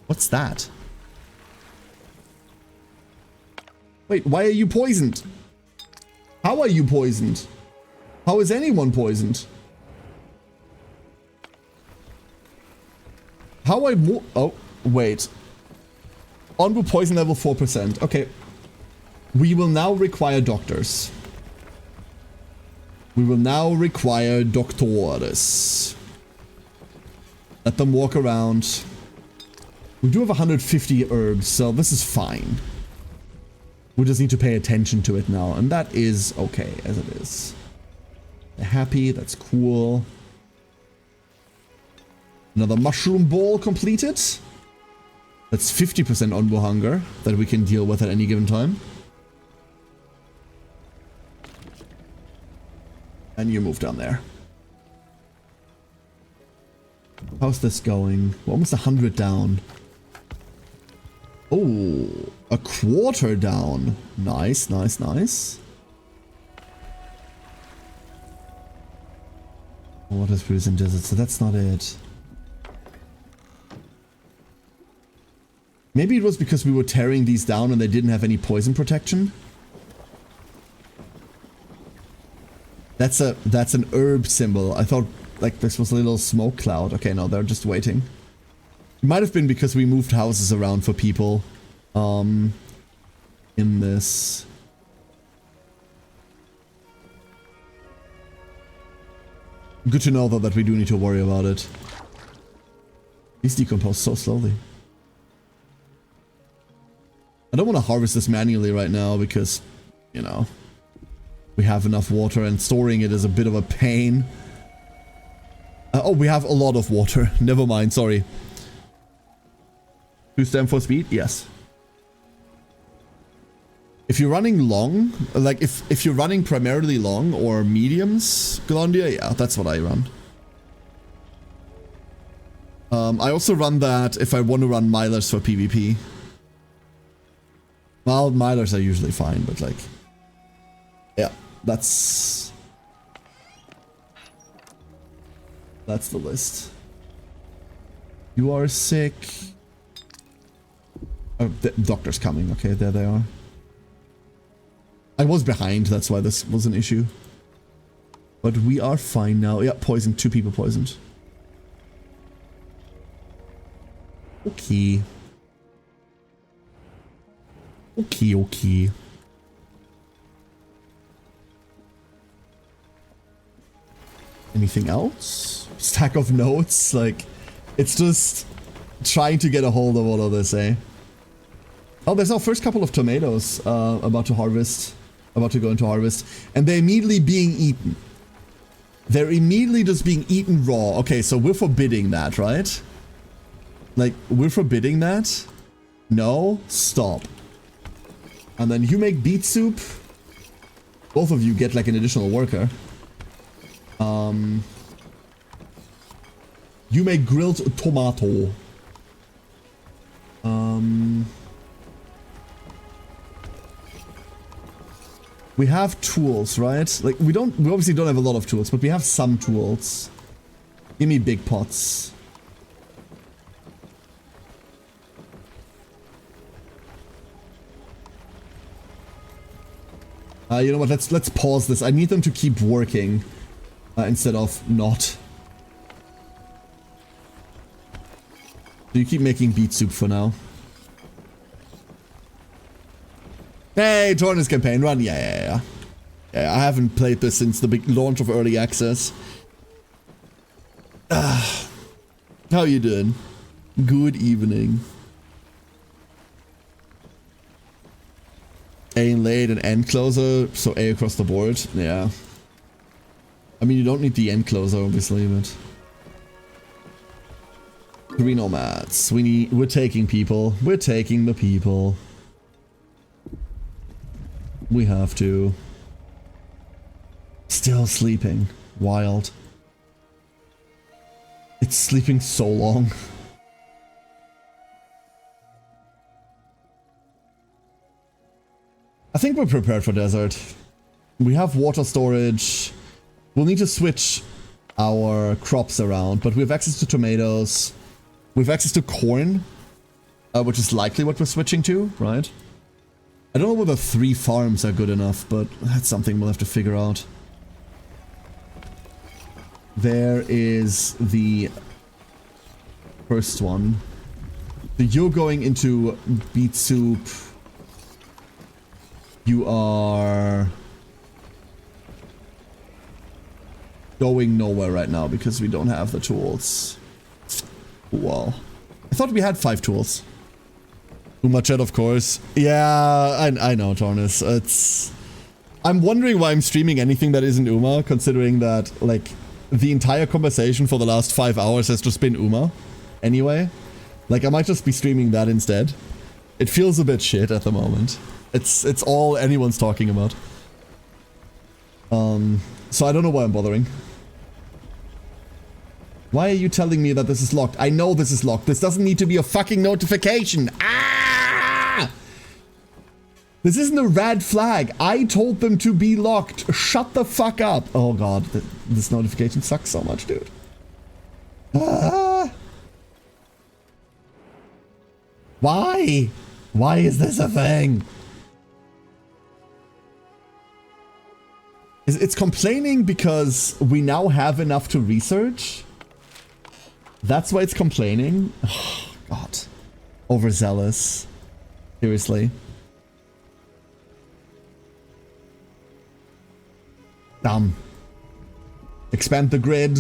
What's that? Wait, why are you poisoned? How are you poisoned? How is anyone poisoned? How I mo- Oh, wait. Onbu poison level 4%. Okay. We will now require doctors. We will now require doctors. Let them walk around. We do have 150 herbs, so this is fine. We just need to pay attention to it now, and that is okay as it is. They're happy, that's cool. Another mushroom ball completed. That's 50% Onbu hunger that we can deal with at any given time. And you move down there. How's this going? We're almost 100 down. Oh, a quarter down. Nice, nice, nice. Water spruce and desert, so that's not it. Maybe it was because we were tearing these down and they didn't have any poison protection. That's an herb symbol. I thought like this was a little smoke cloud. Okay, no, they're just waiting. It might have been because we moved houses around for people in this. Good to know though that we do need to worry about it. These decompose so slowly. I don't want to harvest this manually right now because, you know, we have enough water and storing it is a bit of a pain. Oh, we have a lot of water. Never mind, sorry. 2 stem for speed? Yes. If you're running long, like if you're running primarily long or mediums, Glondia, yeah, that's what I run. I also run that if I want to run milers for PvP. Well, milers are usually fine, but like, yeah, that's the list. You are sick. Oh, the doctor's coming. Okay, there they are. I was behind, that's why this was an issue. But we are fine now. Yeah, poisoned. 2 people poisoned. Okay. Okay. Anything else? Stack of notes? Like, it's just trying to get a hold of all of this, eh? Oh, there's our first couple of tomatoes about to harvest. About to go into harvest. And they're immediately being eaten. They're immediately just being eaten raw. Okay, so we're forbidding that, right? Like, we're forbidding that? No? Stop. And then you make beet soup. Both of you get like an additional worker. You make grilled tomato. We have tools, right? Like we obviously don't have a lot of tools, but we have some tools. Give me big pots. You know what? Let's pause this. I need them to keep working instead of not. So you keep making beet soup for now. Hey, Tornus campaign run. Yeah. I haven't played this since the big launch of early access. How you doing? Good evening. A in late and end closer, so A across the board. Yeah. I mean, you don't need the end closer, obviously, but 3 nomads. We're taking people. We're taking the people. We have to. still sleeping. Wild. It's sleeping so long. I think we're prepared for desert. We have water storage. We'll need to switch our crops around, but we have access to tomatoes. We have access to corn, which is likely what we're switching to, right? I don't know whether 3 farms are good enough, but that's something we'll have to figure out. There is the first one. So you're going into beet soup. You are going nowhere right now because we don't have the tools. Well, I thought we had 5 tools. Uma chat, of course. Yeah, I know, Tornus. I'm wondering why I'm streaming anything that isn't Uma, considering that, like, the entire conversation for the last 5 hours has just been Uma. Anyway. Like, I might just be streaming that instead. It feels a bit shit at the moment. It's all anyone's talking about. So I don't know why I'm bothering. Why are you telling me that this is locked? I know this is locked. This doesn't need to be a fucking notification. Ah! This isn't a red flag. I told them to be locked. Shut the fuck up. Oh god, this notification sucks so much, dude. Ah! Why? Why is this a thing? It's complaining because we now have enough to research. That's why it's complaining. Oh, God. Overzealous. Seriously. Dumb. Expand the grid.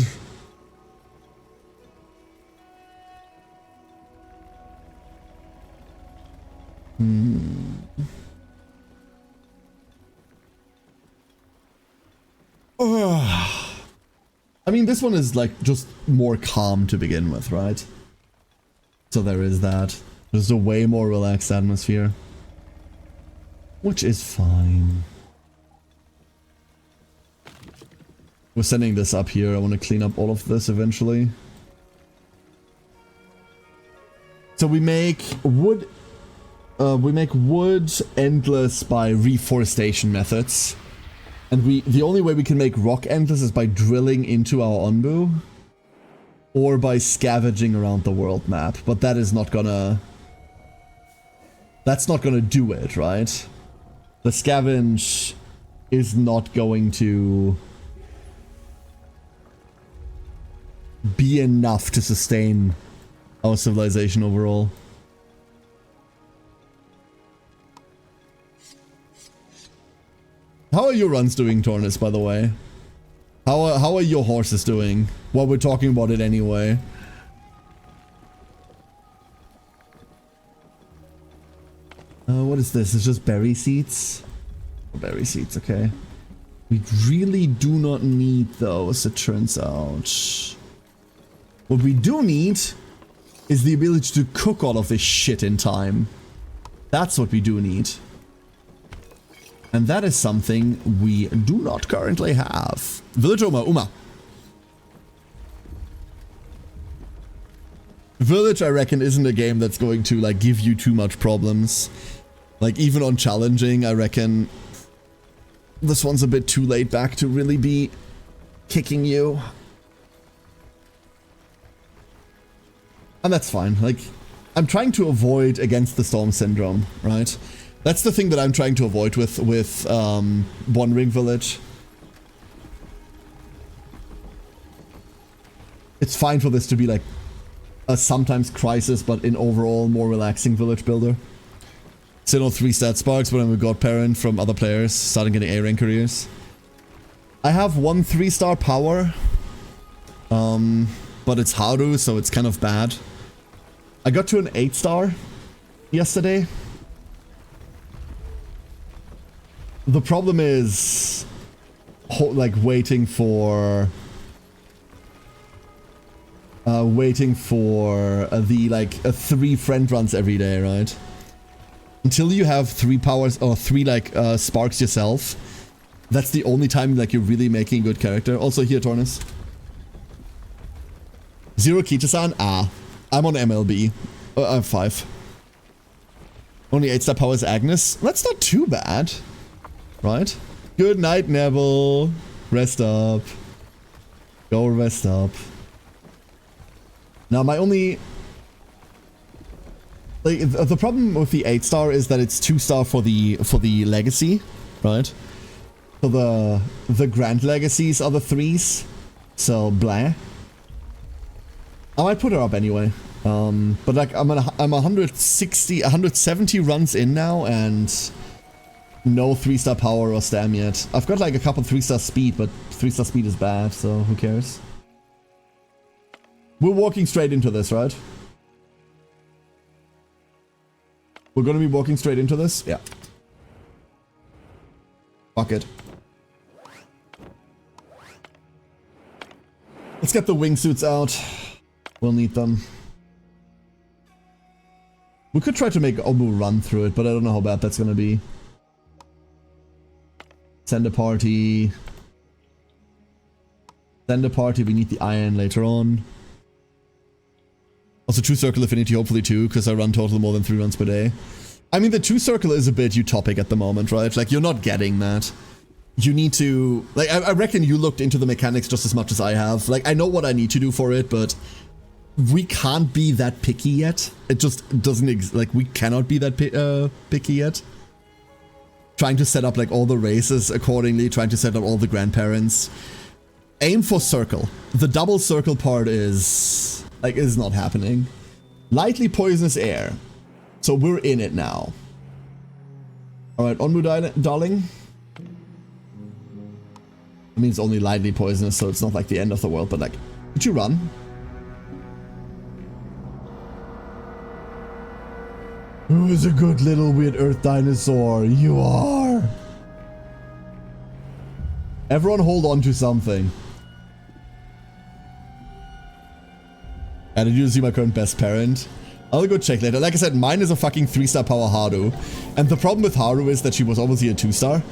I mean, this one is like just more calm to begin with, right? So there is that. There's a way more relaxed atmosphere. Which is fine. We're sending this up here. I want to clean up all of this eventually. So we make wood endless by reforestation methods. And the only way we can make rock endless is by drilling into our Onbu. Or by scavenging around the world map. But that is not gonna... That's not gonna do it, right? The scavenge is not going to be enough to sustain our civilization overall. How are your runs doing, Tornus, by the way? How are your horses doing? While we're talking about it anyway. What is this? It's just berry seeds? Berry seeds, okay. We really do not need those, it turns out. What we do need is the ability to cook all of this shit in time. That's what we do need. And that is something we do not currently have. Village Uma. Village, I reckon, isn't a game that's going to, like, give you too much problems. Like, even on challenging, I reckon this one's a bit too laid back to really be kicking you. And that's fine. Like, I'm trying to avoid against the storm syndrome, right? That's the thing that I'm trying to avoid with One Ring Village. It's fine for this to be like a sometimes crisis, but in overall more relaxing village builder. Still no 3 stat sparks, but I'm a godparent from other players starting getting A rank careers. I have 1 3-star power, but it's Haru, so it's kind of bad. I got to an 8-star yesterday. The problem is, like, waiting for the, like, 3 friend runs every day, right? Until you have 3 powers, or 3, like, sparks yourself, That's the only time like you're really making a good character. Also here, Tornus. Zero Kita-san? Ah. I'm on MLB. I'm 5. Only 8-star power is Agnes. That's not too bad. Right? Good night, Neville. Rest up. Go rest up. Now my only... Like, the problem with the 8-star is that it's 2-star for the legacy, right? So the grand legacies are the 3s. So blah. I might put her up anyway. But like I'm 170 runs in now and no 3-star power or stam yet. I've got like a couple 3-star speed, but 3-star speed is bad, so who cares? We're walking straight into this, right? We're gonna be walking straight into this? Yeah. Fuck it. Let's get the wingsuits out. We'll need them. We could try to make Onbu run through it, but I don't know how bad that's gonna be. Send a party. Send a party, we need the iron later on. Also 2 circle affinity hopefully too, because I run total more than 3 runs per day. I mean the 2 circle is a bit utopic at the moment, right? Like you're not getting that. You need to... Like I reckon you looked into the mechanics just as much as I have. Like I know what I need to do for it, but... We can't be that picky yet. It just doesn't like we cannot be that picky yet. Trying to set up like all the races accordingly, trying to set up all the grandparents. Aim for circle. The double circle part is like is not happening. Lightly poisonous air. So we're in it now. Alright, Onbu darling. I mean it's only lightly poisonous, so it's not like the end of the world, but like, did you run? Who is a good little weird earth dinosaur? You are! Everyone hold on to something. Did you see my current best parent? I'll go check later. Like I said, mine is a fucking 3-star power Haru. And the problem with Haru is that she was obviously a 2-star.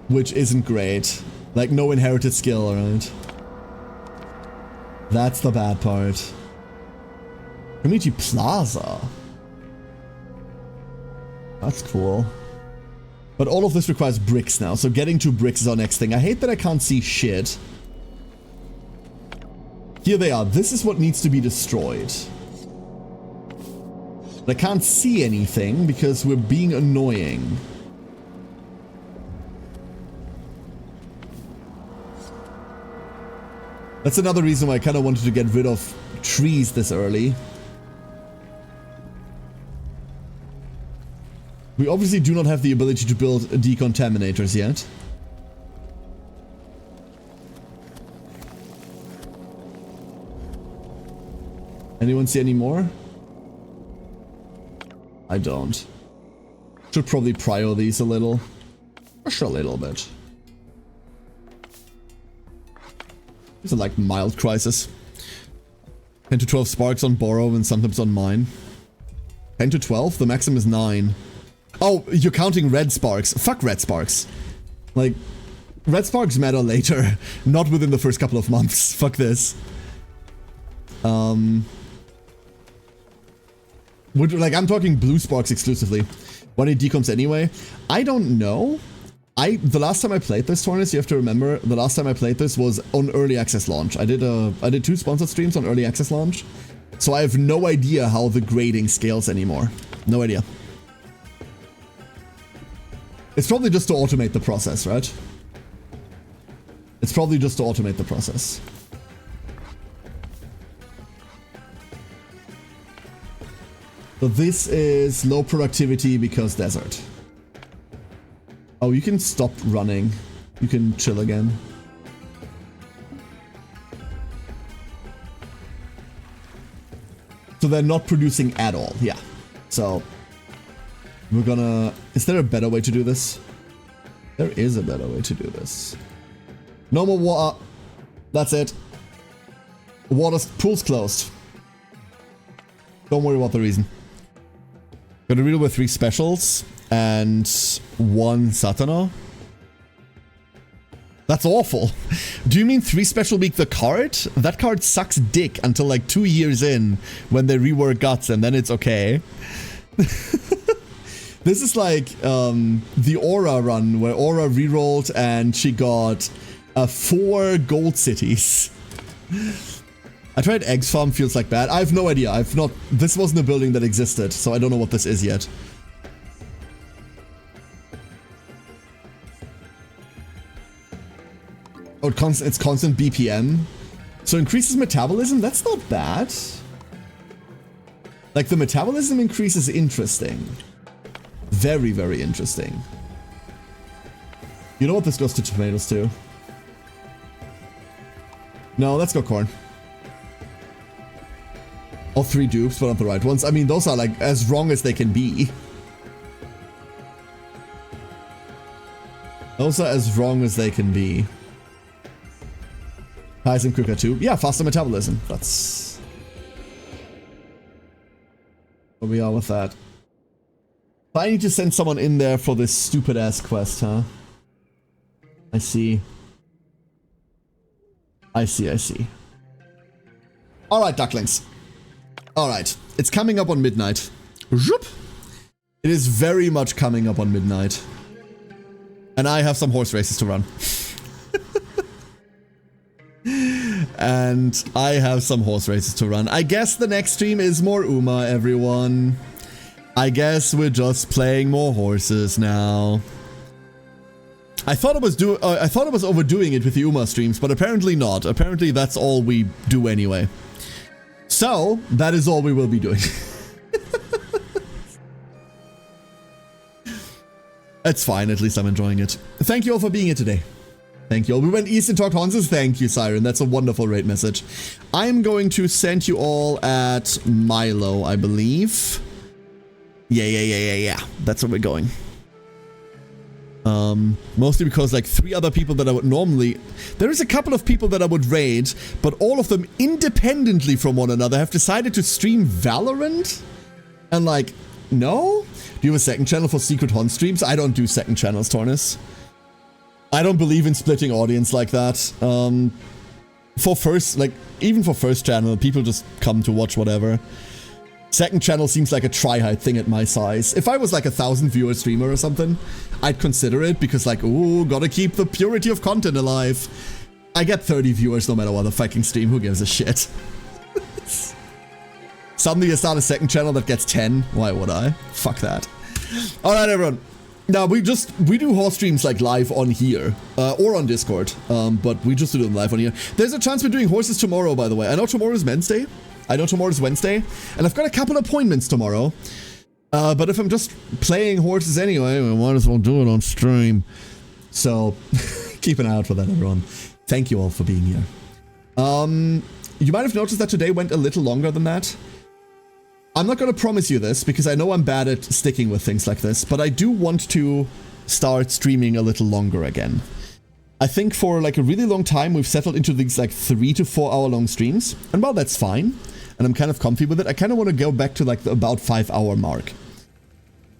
Which isn't great. Like, no inherited skill, right? That's the bad part. Community Plaza. That's cool. But all of this requires bricks now, so getting 2 bricks is our next thing. I hate that I can't see shit. Here they are. This is what needs to be destroyed. But I can't see anything because we're being annoying. That's another reason why I kind of wanted to get rid of trees this early. We obviously do not have the ability to build decontaminators yet. Anyone see any more? I don't. Should probably prio these a little. Just a little bit. These are like mild crisis. 10 to 12 sparks on borrow and sometimes on mine. 10 to 12? The maximum is 9. Oh, you're counting red sparks. Fuck red sparks. Like, red sparks matter later, not within the first couple of months. Fuck this. Like, I'm talking blue sparks exclusively. Why did decoms anyway? I don't know. The last time I played this, Tornus, you have to remember, the last time I played this was on early access launch. I did 2 sponsored streams on early access launch. So I have no idea how the grading scales anymore. No idea. It's probably just to automate the process, right? It's probably just to automate the process. So this is low productivity because desert. Oh, you can stop running. You can chill again. So they're not producing at all. Yeah. So we're gonna... Is there a better way to do this? There is a better way to do this. No more water. That's it. Pool's closed. Don't worry about the reason. Gonna read with 3 specials. and 1 Satana. That's awful. Do you mean 3 special week the card? That card sucks dick until like 2 years in when they rework Guts and then it's okay. This is like the Aura run where Aura rerolled and she got 4 gold cities. I tried Eggs Farm, feels like bad. I have no idea. This wasn't a building that existed, so I don't know what this is yet. Oh, it's constant BPM. So increases metabolism? That's not bad. Like the metabolism increase is interesting. Very, very interesting. You know what this goes to tomatoes too? No, let's go corn. All 3 dupes, but not the right ones. I mean, those are like as wrong as they can be. Those are as wrong as they can be. Highs and quicker too. Yeah, faster metabolism. That's where we are with that. I need to send someone in there for this stupid ass quest, huh? I see. I see. Alright, ducklings. Alright. It's coming up on midnight. Zoop. It is very much coming up on midnight. And I have some horse races to run. And I have some horse races to run. I guess the next stream is more Uma, everyone. I guess we're just playing more horses now. I thought I was overdoing it with the Uma streams, but apparently not. Apparently that's all we do anyway. So, that is all we will be doing. It's fine, at least I'm enjoying it. Thank you all for being here today. Thank you all. We went east and talked Hanses. Thank you, Siren. That's a wonderful rate message. I'm going to send you all at Milo, I believe. Yeah. That's where we're going. Mostly because like 3 other people that I would normally... There is a couple of people that I would raid, but all of them independently from one another have decided to stream Valorant? And like, no? Do you have a second channel for Secret Hunt streams? I don't do second channels, Tornus. I don't believe in splitting audience like that. Even for first channel, people just come to watch whatever. Second channel seems like a try-hard thing at my size. If I was like a 1,000 viewer streamer or something, I'd consider it because like, ooh, gotta keep the purity of content alive. I get 30 viewers no matter what the fucking stream, who gives a shit? Suddenly I start a second channel that gets 10, why would I? Fuck that. Alright everyone. Now we do horse streams like live on here, or on Discord, but we just do them live on here. There's a chance we're doing horses tomorrow, by the way. I know tomorrow is Wednesday. And I've got a couple appointments tomorrow. But if I'm just playing horses anyway, I might as well do it on stream. So, keep an eye out for that, everyone. Thank you all for being here. You might have noticed that today went a little longer than that. I'm not going to promise you this, because I know I'm bad at sticking with things like this, but I do want to start streaming a little longer again. I think for like a really long time, we've settled into these like 3 to 4 hour long streams, and while that's fine, and I'm kind of comfy with it, I kind of want to go back to like the about 5 hour mark.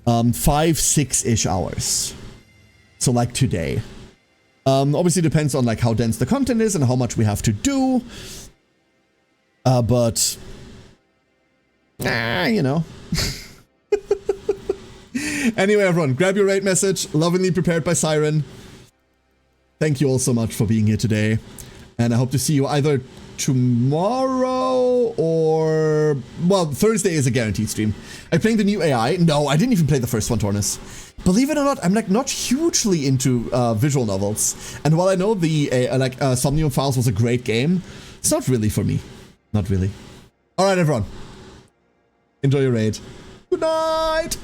5-6-ish hours. So like today. Obviously depends on like how dense the content is and how much we have to do. But... you know. Anyway, everyone, grab your rate message. Lovingly prepared by Siren. Thank you all so much for being here today. And I hope to see you either tomorrow or... Well, Thursday is a guaranteed stream. I'm playing the new AI. No, I didn't even play the first one, Tornus. Believe it or not, I'm like not hugely into visual novels. And while I know the Somnium Files was a great game, it's not really for me. Not really. Alright, everyone. Enjoy your raid. Good night!